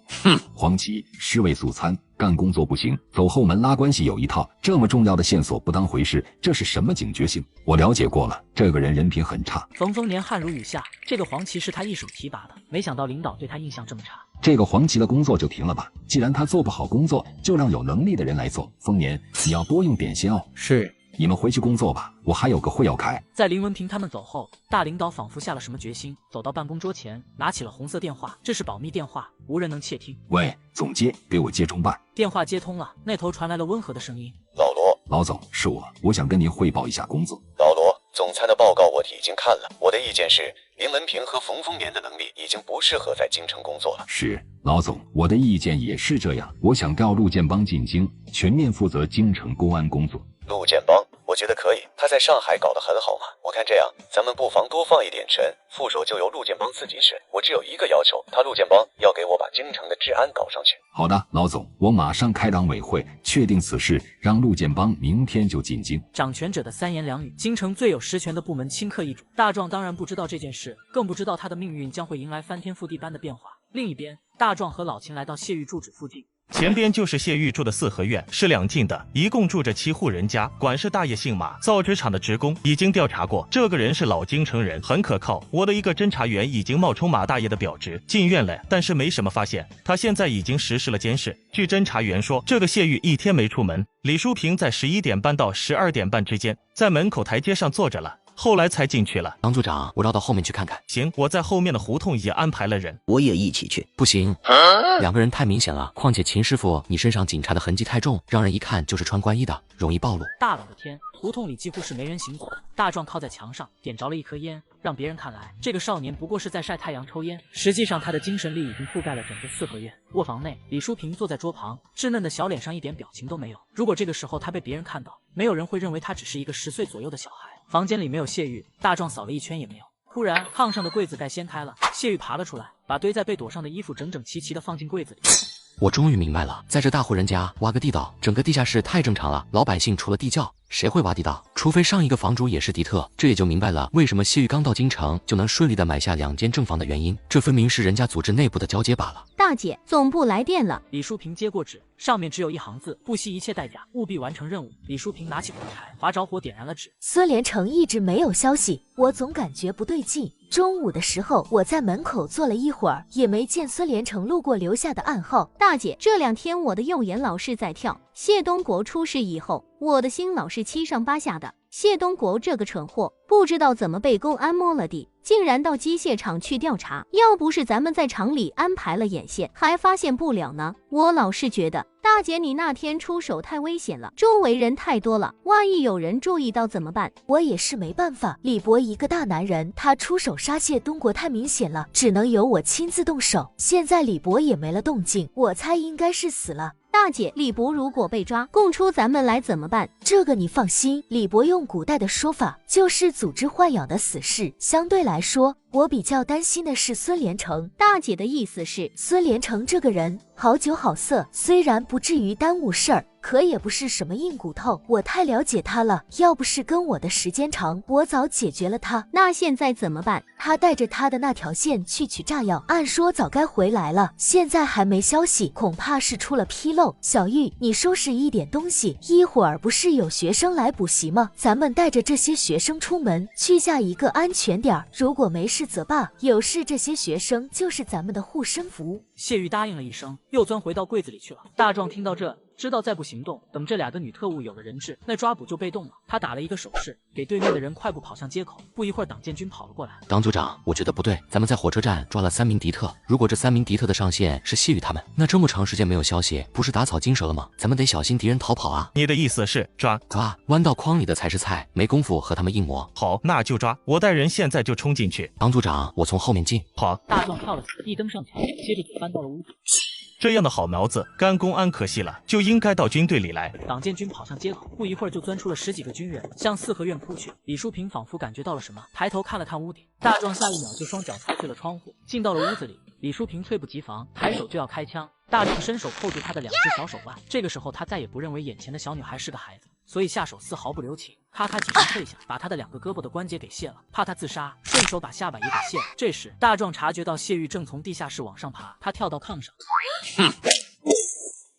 黄旗，尸位素餐，干工作不行，走后门拉关系有一套，这么重要的线索不当回事，这是什么警觉性？我了解过了，这个人人品很差。冯丰年汗如雨下，这个黄旗是他一手提拔的，没想到领导对他印象这么差。这个黄旗的工作就停了吧，既然他做不好工作，就让有能力的人来做。丰年，你要多用点心哦。是。你们回去工作吧，我还有个会要开。在林文平他们走后，大领导仿佛下了什么决心，走到办公桌前，拿起了红色电话，这是保密电话，无人能窃听。喂，总监，给我接中办。电话接通了，那头传来了温和的声音。老罗，老总，是我想跟您汇报一下工作。老罗，总裁的报告我已经看了，我的意见是，林文平和冯丰年的能力已经不适合在京城工作了。是，老总，我的意见也是这样，我想调陆建邦进京，全面负责京城公安工作。陆建邦，我觉得可以，他在上海搞得很好嘛。我看这样，咱们不妨多放一点人，副手就由陆建邦自己审。我只有一个要求，他陆建邦要给我把京城的治安搞上去。好的，老总，我马上开党委会，确定此事，让陆建邦明天就进京。掌权者的3言2语，京城最有实权的部门顷刻易主。大壮当然不知道这件事，更不知道他的命运将会迎来翻天覆地般的变化。另一边，大壮和老秦来到谢玉住址附近。前边就是谢玉住的4合院，是2进的，一共住着7户人家。管事大爷姓马，造纸厂的职工，已经调查过，这个人是老京城人，很可靠。我的一个侦查员已经冒充马大爷的表侄进院了，但是没什么发现。他现在已经实施了监视。据侦查员说，这个谢玉一天没出门，李淑萍在11点半到12点半之间，在门口台阶上坐着了。后来才进去了。张组长，我绕到后面去看看。行，我在后面的胡同也安排了人。我也一起去。不行，2个人太明显了。况且秦师傅，你身上警察的痕迹太重，让人一看就是穿官衣的，容易暴露。大冷的天，胡同里几乎是没人行走。大壮靠在墙上，点着了一颗烟，让别人看来，这个少年不过是在晒太阳抽烟，实际上他的精神力已经覆盖了整个4合院。卧房内，李淑萍坐在桌旁，稚嫩的小脸上一点表情都没有。如果这个时候他被别人看到，没有人会认为他只是一个10岁左右的小孩。房间里没有谢玉，大壮扫了一圈也没有。突然，炕上的柜子盖掀开了，谢玉爬了出来，把堆在被垛上的衣服整整齐齐地放进柜子里。我终于明白了，在这大户人家挖个地道，整个地下室太正常了。老百姓除了地窖，谁会挖地道？除非上一个房主也是迪特。这也就明白了为什么谢玉刚到京城就能顺利的买下2间正房的原因。这分明是人家组织内部的交接罢了。大姐，总部来电了。李淑萍接过纸，上面只有1行字：不惜一切代价，务必完成任务。李淑萍拿起火柴，划着火点燃了纸。孙连成一直没有消息，我总感觉不对劲。中午的时候，我在门口坐了一会儿，也没见孙连成路过留下的暗号。大姐，这2天我的右眼老是在跳。谢东国出事以后，我的心老是7上8下的。谢东国这个蠢货，不知道怎么被公安摸了地，竟然到机械厂去调查。要不是咱们在厂里安排了眼线，还发现不了呢。我老是觉得，大姐你那天出手太危险了，周围人太多了，万一有人注意到怎么办？我也是没办法，李博一个大男人，他出手杀谢东国太明显了，只能由我亲自动手。现在李博也没了动静，我猜应该是死了。大姐，李博如果被抓，供出咱们来怎么办？这个你放心，李博用古代的说法就是组织豢养的死士。相对来说，我比较担心的是孙连成。大姐的意思是，孙连成这个人好酒好色，虽然不至于耽误事儿，可也不是什么硬骨头。我太了解他了，要不是跟我的时间长，我早解决了他。那现在怎么办？他带着他的那条线去取炸药，按说早该回来了，现在还没消息，恐怕是出了纰漏。小玉，你收拾一点东西，一会儿不是有学生来补习吗？咱们带着这些学生出门，去下一个安全点儿。如果没事则罢，有事这些学生就是咱们的护身符。谢玉答应了一声，又钻回到柜子里去了。大壮听到这，知道再不行动，等这2个女特务有了人质，那抓捕就被动了。他打了一个手势，给对面的人快步跑向街口。不一会儿，党建军跑了过来。党组长，我觉得不对，咱们在火车站抓了3名敌特，如果这3名敌特的上线是谢宇他们，那这么长时间没有消息，不是打草惊蛇了吗？咱们得小心敌人逃跑啊！你的意思是抓？弯到筐里的才是菜，没工夫和他们硬磨。好，那就抓，我带人现在就冲进去。党组长，我从后面进。好。大壮跳了起来，一登上墙，接着就翻到了屋子。这样的好苗子，干公安可惜了，就应该到军队里来。党建军跑向街口，不一会儿就钻出了10几个军人，向4合院扑去。李淑萍仿佛感觉到了什么，抬头看了看屋顶。大壮下一秒就双脚踹碎了窗户，进到了屋子里。李淑萍猝不及防，抬手就要开枪。大壮伸手扣住她的2只小手腕。这个时候，他再也不认为眼前的小女孩是个孩子，所以下手丝毫不留情，咔咔几声退下，把她的2个胳膊的关节给卸了，怕她自杀，顺手把下巴也给卸了。这时，大壮察觉到谢玉正从地下室往上爬，他跳到炕上。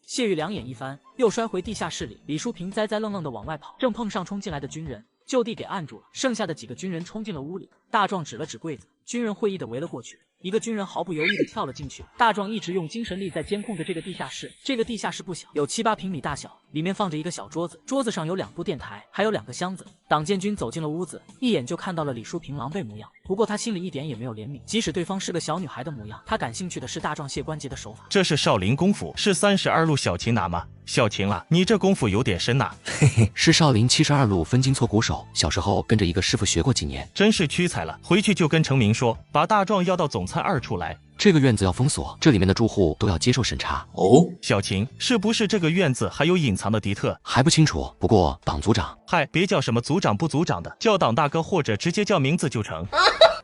谢玉两眼一翻，又摔回地下室里。李淑萍栽栽愣愣的往外跑，正碰上冲进来的军人，就地给按住了。剩下的几个军人冲进了屋里，大壮指了指柜子，军人会意的围了过去。一个军人毫不犹豫地跳了进去。大壮一直用精神力在监控着这个地下室。这个地下室不小，有7、8平米大小，里面放着一个小桌子，桌子上有2部电台，还有2个箱子。党建军走进了屋子，一眼就看到了李淑萍狼狈模样。不过他心里一点也没有怜悯，即使对方是个小女孩的模样，他感兴趣的是大壮卸关节的手法。这是少林功夫，是32路小擒拿吗？小秦了，你这功夫有点深呐。嘿嘿，是少林72路分筋错骨手，小时候跟着一个师傅学过几年，真是屈才了。回去就跟程明说，把大壮要到总参2处来。这个院子要封锁，这里面的住户都要接受审查。哦，小秦，是不是这个院子还有隐藏的敌特？还不清楚，不过党组长，嗨，别叫什么组长不组长的，叫党大哥或者直接叫名字就成。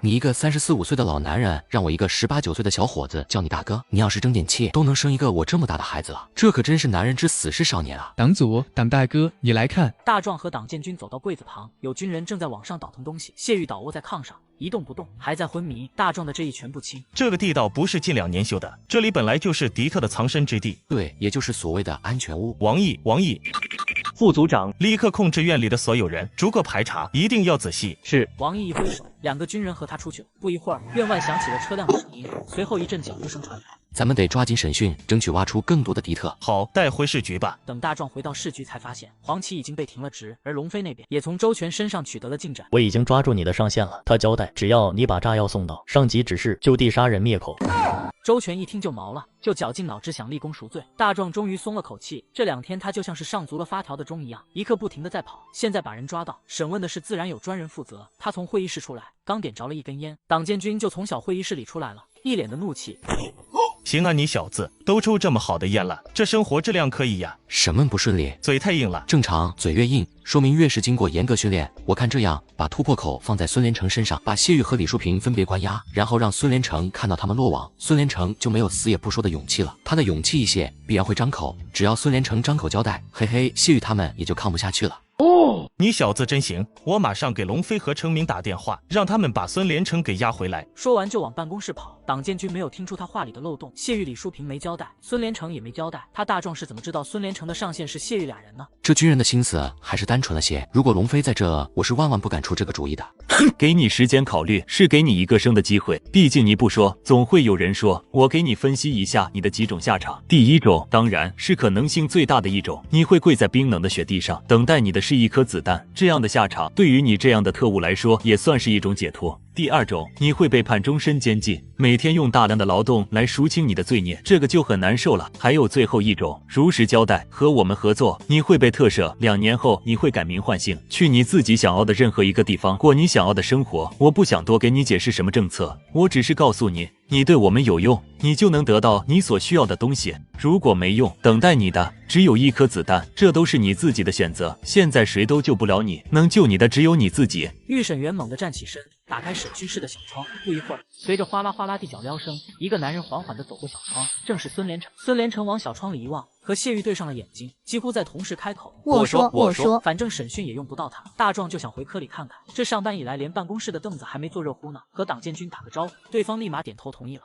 你一个34、5岁的老男人，让我一个18、9岁的小伙子叫你大哥，你要是争点气，都能生一个我这么大的孩子了，这可真是男人之死是少年啊！党组，党大哥，你来看。大壮和党建军走到柜子旁，有军人正在往上倒腾东西。谢玉倒卧在炕上，一动不动，还在昏迷。大壮的这一拳不轻。这个地道不是近2年修的，这里本来就是敌特的藏身之地。对，也就是所谓的安全屋。王毅，副组长，立刻控制院里的所有人，逐个排查，一定要仔细。是。王毅一挥手，2个军人和他出去了。不一会儿，院外响起了车辆的声音，随后一阵脚步声传来。咱们得抓紧审讯，争取挖出更多的敌特。好，带回市局吧。等大壮回到市局，才发现黄旗已经被停了职，而龙飞那边也从周全身上取得了进展。我已经抓住你的上线了，他交代只要你把炸药送到，上级指示就地杀人灭口。周全一听就毛了，就绞尽脑汁想立功赎罪。大壮终于松了口气，这2天他就像是上足了发条的钟一样，一刻不停的在跑。现在把人抓到，审问的事自然有专人负责。他从会议室出来，刚点着了一根烟，党建军就从小会议室里出来了，一脸的怒气。行啊，你小子都抽这么好的烟了，这生活质量可以呀。审问不顺利，嘴太硬了。正常，嘴越硬，说明越是经过严格训练。我看这样，把突破口放在孙连成身上，把谢玉和李淑萍分别关押，然后让孙连成看到他们落网，孙连成就没有死也不说的勇气了。他的勇气一泄，必然会张口，只要孙连成张口交代，嘿嘿，谢玉他们也就抗不下去了。哦，你小子真行！我马上给龙飞和程明打电话，让他们把孙连成给押回来。说完就往办公室跑。党建军没有听出他话里的漏洞，谢玉、李淑萍没交代，孙连成也没交代，他大壮是怎么知道孙连成的上线是谢玉2人呢？这军人的心思还是单纯了些。如果龙飞在这，我是万万不敢出这个主意的。给你时间考虑，是给你一个生的机会。毕竟你不说，总会有人说。我给你分析一下你的几种下场。第一种，当然是可能性最大的一种，你会跪在冰冷的雪地上，等待你的是一颗子弹。这样的下场，对于你这样的特务来说，也算是一种解脱。第2种，你会被判终身监禁，每天用大量的劳动来赎清你的罪孽，这个就很难受了。还有最后1种，如实交代，和我们合作，你会被特赦，2年后你会改名换姓，去你自己想要的任何一个地方过你想要的生活。我不想多给你解释什么政策，我只是告诉你，你对我们有用，你就能得到你所需要的东西。如果没用，等待你的只有一颗子弹，这都是你自己的选择。现在谁都救不了你，能救你的只有你自己。御审员猛地站起身，打开审讯室的小窗。不一会儿，随着哗啦哗啦地脚镣声，一个男人缓缓地走过小窗，正是孙连成。孙连成往小窗里一望，和谢玉对上了眼睛，几乎在同时开口：“我说，反正审讯也用不到他。”大壮就想回科里看看，这上班以来连办公室的凳子还没坐热乎呢，和党建军打个招呼，对方立马点头同意了。